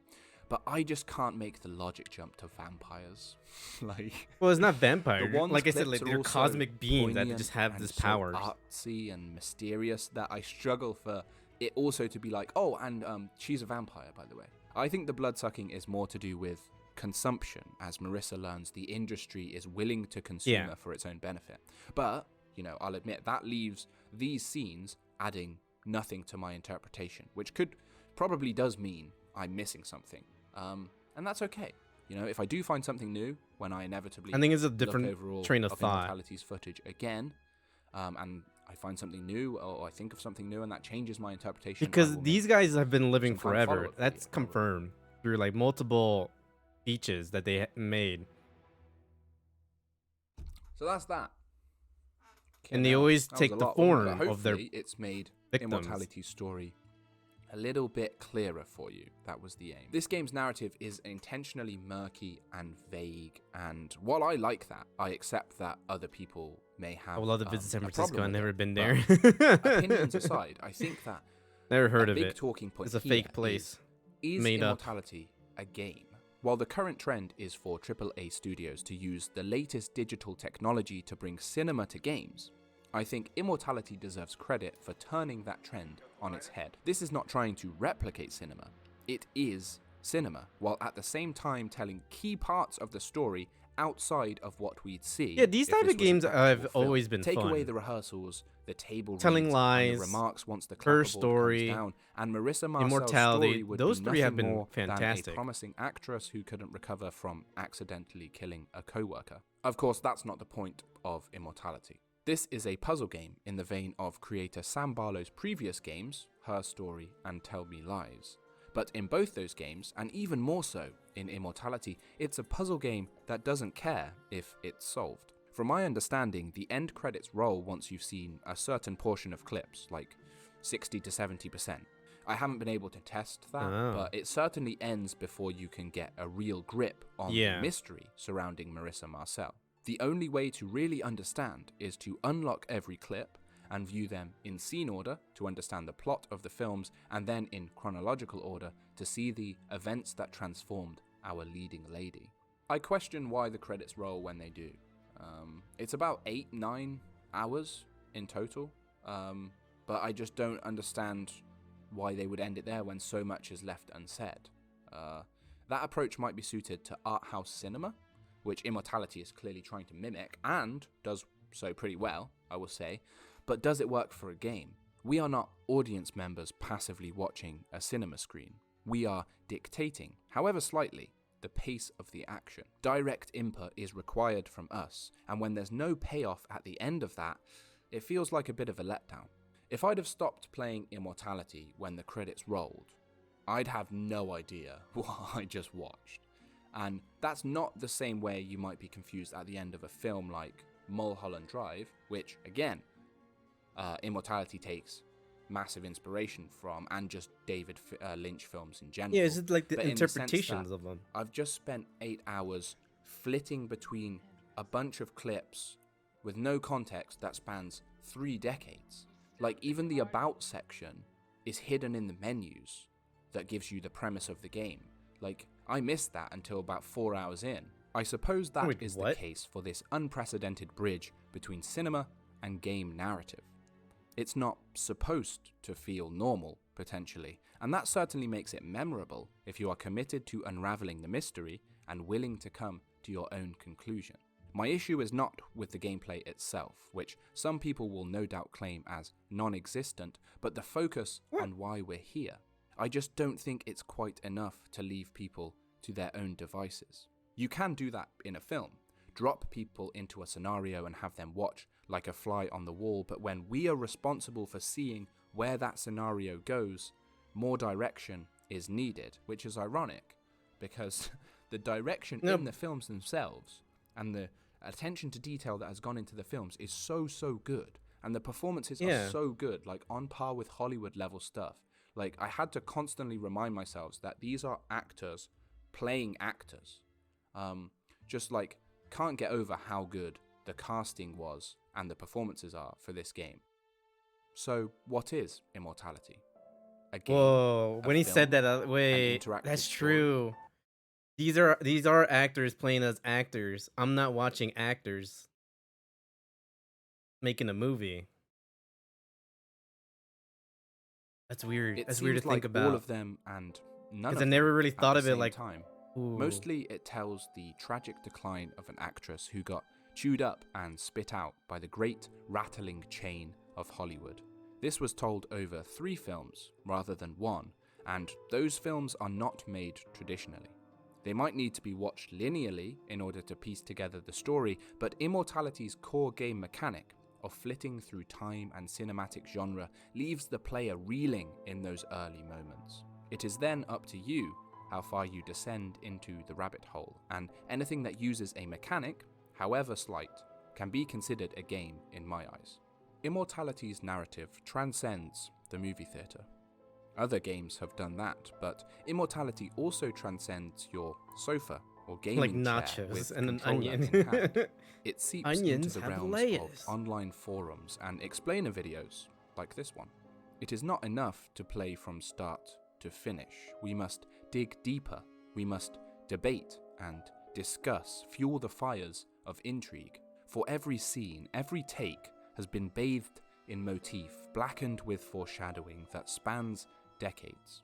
But I just can't make the logic jump to vampires. Like, Well, it's not vampire. the one's Like I said, clips like, are they're also cosmic beings that poignant just have and this so powers. artsy and mysterious that I struggle for it also to be like, oh, and she's a vampire, by the way. I think the blood sucking is more to do with consumption, as Marissa learns the industry is willing to consume her for its own benefit. But, you know, I'll admit that leaves these scenes adding nothing to my interpretation, which probably does mean I'm missing something. And that's okay. You know, if I do find something new when I inevitably I think it's a look different over all train of thought. Immortality's footage again, and I find something new, or I think of something new, and that changes my interpretation. I Because will these make guys have been living some kind of forever. follow-up That's video, confirmed through like multiple speeches that they made. So that's that. And they now, always that was take a the lot, wasn't it? form But of their hopefully it's made victims. Immortality's story a little bit clearer for you. That was the aim. This game's narrative is intentionally murky and vague, and while I like that, I accept that other people may have I would love to visit San a Francisco. problem I've with never it. been But there. opinions aside, I think that Never heard a of big it. talking point It's a here fake place. Is Made up. Immortality a game? While the current trend is for AAA studios to use the latest digital technology to bring cinema to games, I think Immortality deserves credit for turning that trend on its head. This is not trying to replicate cinema, it is cinema, while at the same time telling key parts of the story outside of what we'd see. Yeah, these if type this of was an games actual have film. always been Take away fun. the rehearsals, the table Telling reads, Lies, and the remarks once the Her clapperboard Story, comes down, and Marissa Marcel's Immortality, story would those be three have nothing been more fantastic. than a promising actress who couldn't recover from accidentally killing a coworker. Of course, that's not the point of Immortality. This is a puzzle game in the vein of creator Sam Barlow's previous games, Her Story and Tell Me Lies. But in both those games, and even more so in Immortality, it's a puzzle game that doesn't care if it's solved. From my understanding, the end credits roll once you've seen a certain portion of clips, like 60 to 70%. I haven't been able to test that, but it certainly ends before you can get a real grip on the mystery surrounding Marissa Marcel. The only way to really understand is to unlock every clip and view them in scene order to understand the plot of the films, and then in chronological order to see the events that transformed our leading lady. I question why the credits roll when they do. It's about 8-9 hours in total, but I just don't understand why they would end it there when so much is left unsaid. That approach might be suited to art house cinema, which Immortality is clearly trying to mimic, and does so pretty well, I will say, but does it work for a game? We are not audience members passively watching a cinema screen. We are dictating, however slightly, the pace of the action. Direct input is required from us, and when there's no payoff at the end of that, it feels like a bit of a letdown. If I'd have stopped playing Immortality when the credits rolled, I'd have no idea what I just watched. And that's not the same way you might be confused at the end of a film like Mulholland Drive, which, again, Immortality takes massive inspiration from, and just David Lynch films in general. Yeah, it's just like the But interpretations of them. I've just spent 8 hours flitting between a bunch of clips with no context that spans 3 decades. Like, even the About section is hidden in the menus that gives you the premise of the game. Like, I missed that until about 4 hours in. I suppose that is the case for this unprecedented bridge between cinema and game narrative. It's not supposed to feel normal, potentially, and that certainly makes it memorable if you are committed to unraveling the mystery and willing to come to your own conclusion. My issue is not with the gameplay itself, which some people will no doubt claim as non-existent, but the focus on why we're here. I just don't think it's quite enough to leave people to their own devices. You can do that in a film. Drop people into a scenario and have them watch like a fly on the wall, but when we are responsible for seeing where that scenario goes, more direction is needed, which is ironic, because the direction in the films themselves and the attention to detail that has gone into the films is so good, and the performances are so good, like on par with Hollywood level stuff. Like, I had to constantly remind myself that these are actors playing actors. Just like, can't get over how good the casting was and the performances are for this game. So, what is Immortality? A game, Whoa, when he film, said that, wait, interactive that's story? true. These are actors playing as actors. I'm not watching actors making a movie. That's weird. That's weird to think about. All of them and none of I them never really at thought the of it same like time. ooh. Mostly it tells the tragic decline of an actress who got chewed up and spit out by the great rattling chain of Hollywood. This was told over 3 films rather than 1, and those films are not made traditionally. They might need to be watched linearly in order to piece together the story, but Immortality's core game mechanic of flitting through time and cinematic genre leaves the player reeling in those early moments. It is then up to you how far you descend into the rabbit hole, and anything that uses a mechanic, however slight, can be considered a game in my eyes. Immortality's narrative transcends the movie theatre. Other games have done that, but Immortality also transcends your sofa or Like gaming chair nachos with and an controller onion. in hand. It seeps into Onions the have realms layers. of online forums and explainer videos like this one. It is not enough to play from start to finish. We must dig deeper. We must debate and discuss, fuel the fires of intrigue. For every scene, every take has been bathed in motif, blackened with foreshadowing that spans decades.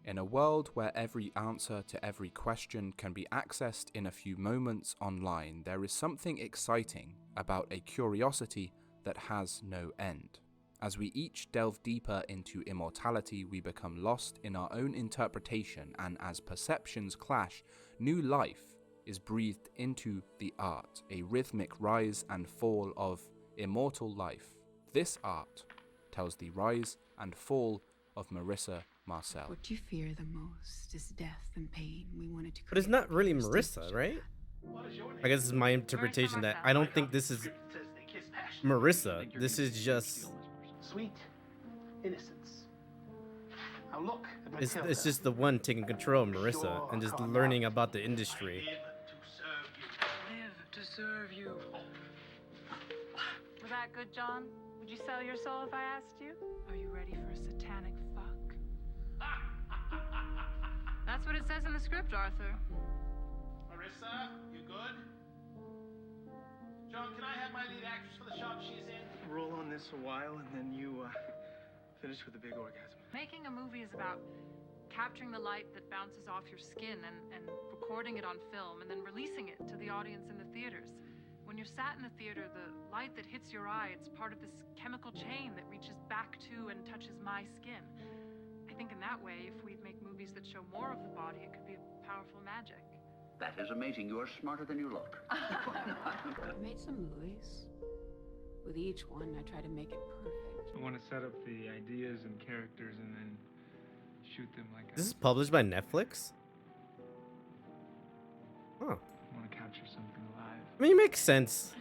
In a world where every answer to every question can be accessed in a few moments online, there is something exciting about a curiosity that has no end. As we each delve deeper into immortality, we become lost in our own interpretation, and as perceptions clash, new life is breathed into the art, a rhythmic rise and fall of immortal life. This art tells the rise and fall of Marissa Marcel. What you fear the most is death and pain. We wanted to But it's not really Marissa, right? I guess it's my interpretation that I don't think this is Marissa. This is just Sweet innocence. Now look at Matilda. it's just the one taking control of Marissa and just learning about the industry. Live to serve you. Was that good, John? Would you sell your soul if I asked you? Are you ready for a satanic fuck? That's what it says in the script, Arthur. Marissa, you good? John, can I have my lead actress for the shot she's in? Roll on this a while, and then you finish with a big orgasm. Making a movie is about capturing the light that bounces off your skin and recording it on film and then releasing it to the audience in the theaters. When you're sat in the theater, the light that hits your eye, it's part of this chemical chain that reaches back to and touches my skin. I think in that way, if we make movies that show more of the body, it could be a powerful magic. That is amazing. You are smarter than you look. I made some movies. With each one, I try to make it perfect. I want to set up the ideas and characters and then shoot them like This is published by Netflix? Huh. I want to capture something alive. I mean, it makes sense.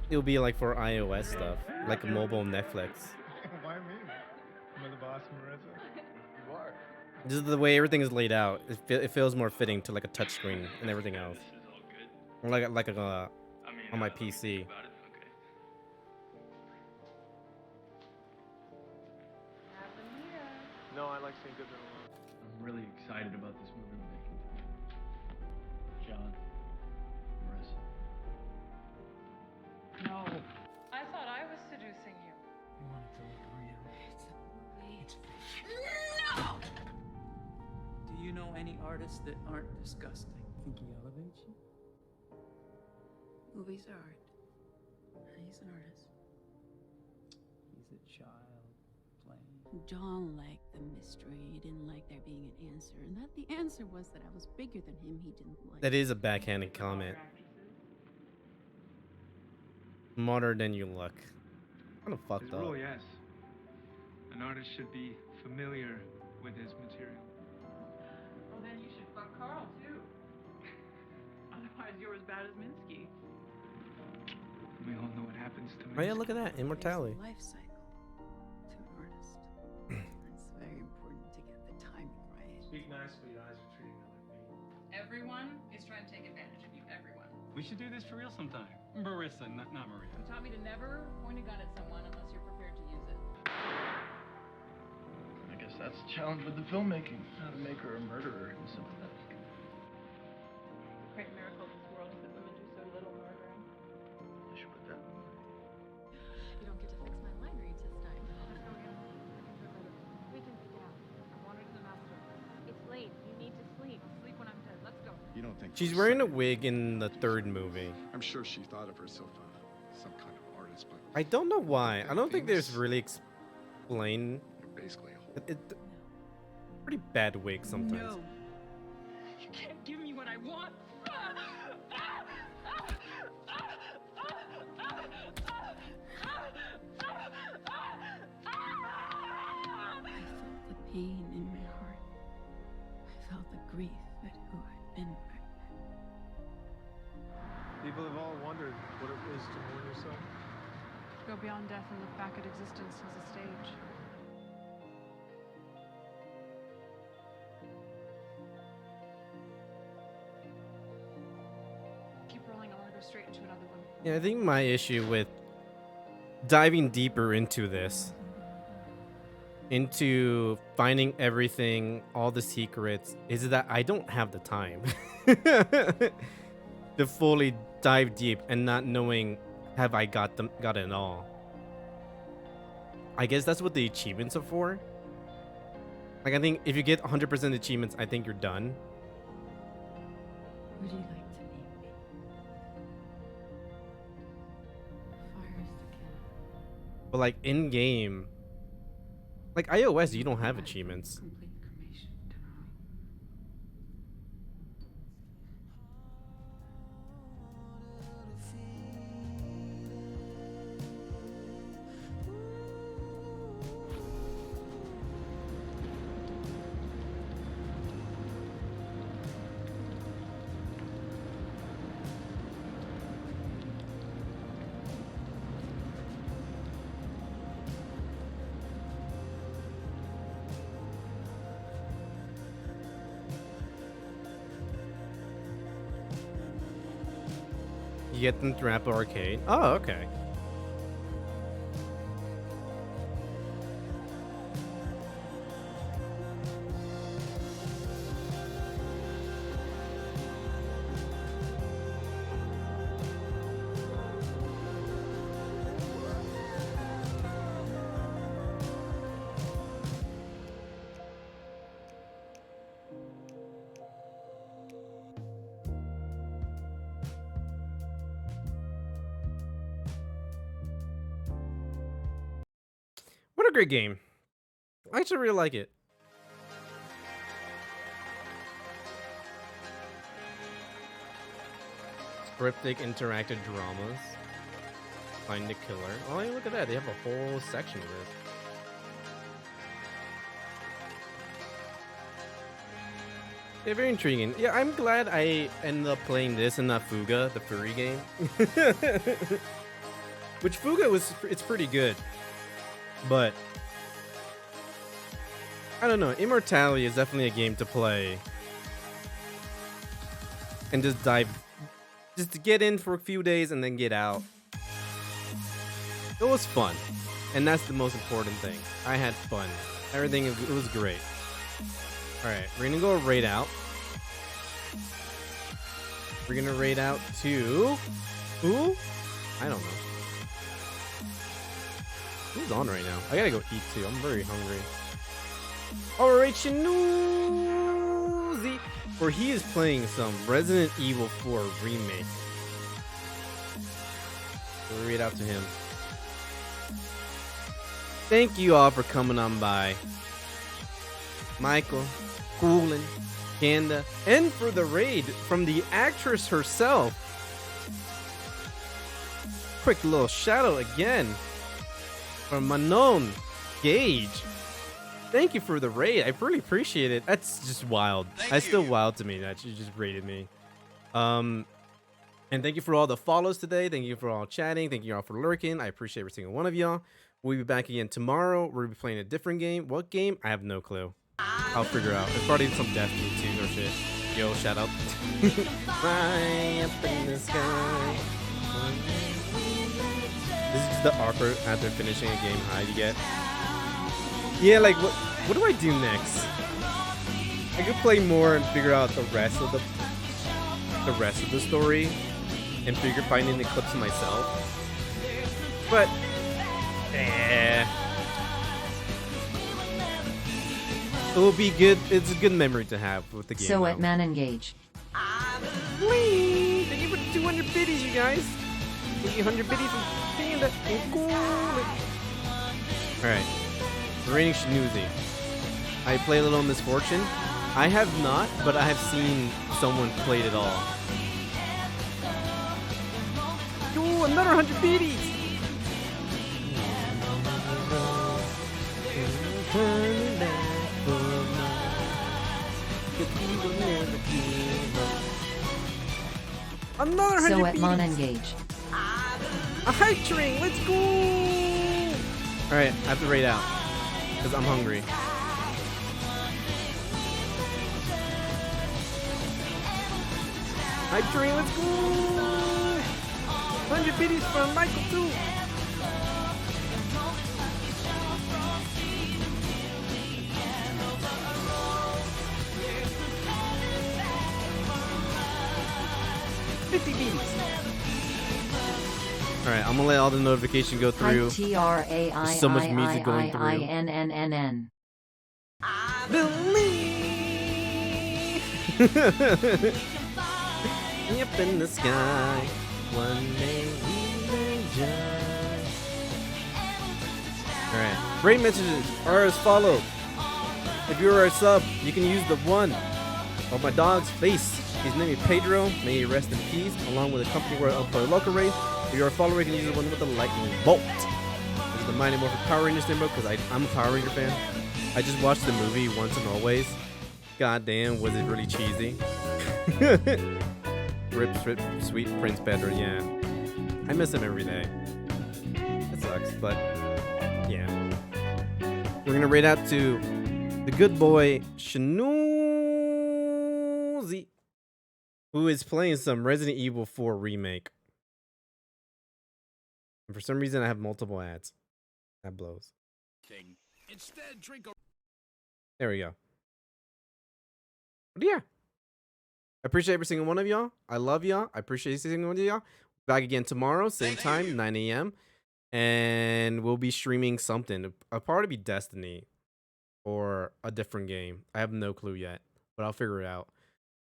It'll be like for iOS stuff, like mobile Netflix. Why me? Am I the boss, Marissa? You are. Just the way everything is laid out, it feels more fitting to like a touchscreen and everything else. Or like on my PC. No, I like seeing Goodman alone. I'm really excited about this movie we're making. John, Marissa. No. I thought I was seducing you. You want it to look real. It's a movie. It's No! Do you know any artists that aren't disgusting? Think he elevates you? Movies are art. He's an artist. He's a child playing. John liked the mystery. He didn't like there being an answer. And that the answer was that I was bigger than him. He didn't like. That is a backhanded comment. Smarter than you look. Kind of fucked There's a up. rule, yes. An artist should be familiar with his material. Well, then you should fuck Carl, too. Otherwise, you're as bad as Minsky. We all know what happens to me. Oh yeah, look at that. Immortality. Life cycle to an artist. It's very important to get the timing right. Speak nicely, your eyes are treating me like me. Everyone is trying to take advantage of you. Everyone. We should do this for real sometime. Marissa, not Maria. You taught me to never point a gun at someone unless you're prepared to use it. I guess that's the challenge with the filmmaking. How to make her a murderer and sympathetic. Great miracle this world is that women do so little murdering. I should put that in the movie. You don't get to fix my line reads this time. We can pick it out. I'm wandering to the master. It's late. You need to sleep. Sleep when I'm dead. Let's go. You don't think She's for wearing a second wig in the third movie. I'm sure she thought of herself as some kind of artist, but I don't know why. I don't think there's really explained. you're basically a whole. Pretty bad wig sometimes. No. You can't give me what I want. I felt the pain in my heart. I felt the grief at who I'd been back then. People have all wondered what it is to mourn yourself. Go beyond death and look back at existence as a stage. Yeah, I think my issue with diving deeper into this, into finding everything, all the secrets, is that I don't have the time to fully dive deep and not knowing have I got it all. I guess that's what the achievements are for. Like, I think if you get 100% achievements, I think you're done. Would you like to meet me? Fire is the kill. But like in game, like iOS, you don't have achievements. Complete cremation tomorrow. You get them through Apple Arcade. Oh, okay. What a great game. I actually really like it. Cryptic interactive dramas. Find the killer. Oh, hey, look at that. They have a whole section of it. Yeah, very intriguing. Yeah, I'm glad I ended up playing this and not Fuga, the furry game. Which Fuga it's pretty good. But I don't know. Immortality is definitely a game to play and just just to get in for a few days and then get out. It was fun, and that's the most important thing. I had fun. Everything, it was great. All right, we're gonna go raid out. We're gonna raid out to who? I don't know. Who's on right now? I gotta go eat too. I'm very hungry. Alright, Shanoozy! Where he is playing some Resident Evil 4 remake. We'll read out to him. Thank you all for coming on by. Michael, Coolin, Kanda, and for the raid from the actress herself. Quick little shout out again from Manon Gage. Thank you for the raid. I really appreciate it. That's just wild. That's still wild to me that you just raided me. And thank you for all the follows today. Thank you for all chatting. Thank you all for lurking. I appreciate every single one of y'all. We'll be back again tomorrow. We'll be playing a different game. What game? I have no clue. I'll figure out. It's probably some Destiny 2 or shit. Yo, shout out. Fly up in the sky. This is just the awkward after finishing a game high you get. Yeah, like what do I do next? I could play more and figure out the rest of the story and finding the clips myself. But it will be good. It's a good memory to have with the game. So at Man Engage. Whee! Thank you for 200 biddies, you guys. 300 biddies from Panda and Cool. Alright. Raining Shanoozy. I play a little Misfortune. I have not, but I have seen someone played it all. Ooh, another 100 biddies! Another 100 So at biddies! Mon Engage. A hype train, let's go! Alright, I have to raid out. Because I'm hungry. Hype train, let's go! 100 biddies from Michael too. All right, I'm gonna let all the notification go through. There's so much music going through. T-R-A-I-I-I-I-N-N-N-N. Up in the sky, one day we may judge. All right, great messages are as follow. If you are a sub, you can use the one of my dog's face. His name is Pedro. May he rest in peace, along with a company word for a local race. If you're a follower, you can use the one with the lightning bolt. This is the Mighty Morphin Power Ranger symbol because I'm a Power Ranger fan. I just watched the movie once and always. God damn, was it really cheesy? Rip, sweet Prince Pedro, yeah. I miss him every day. It sucks, but yeah. We're gonna rate out to the good boy Shanoozy, who is playing some Resident Evil 4 remake. And for some reason, I have multiple ads. That blows. Instead, drink a There we go. But yeah. I appreciate every single one of y'all. I love y'all. I appreciate every single one of y'all. Back again tomorrow, same time, 9 a.m. And we'll be streaming something. I'll probably be Destiny or a different game. I have no clue yet, but I'll figure it out.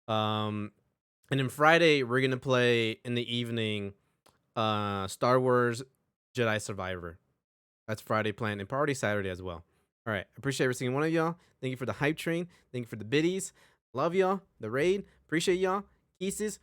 And then Friday, we're going to play in the evening Star Wars Jedi Survivor. That's Friday plan, and probably Saturday as well. All right. Appreciate every single one of y'all. Thank you for the hype train. Thank you for the biddies. Love y'all. The raid. Appreciate y'all. Kisses.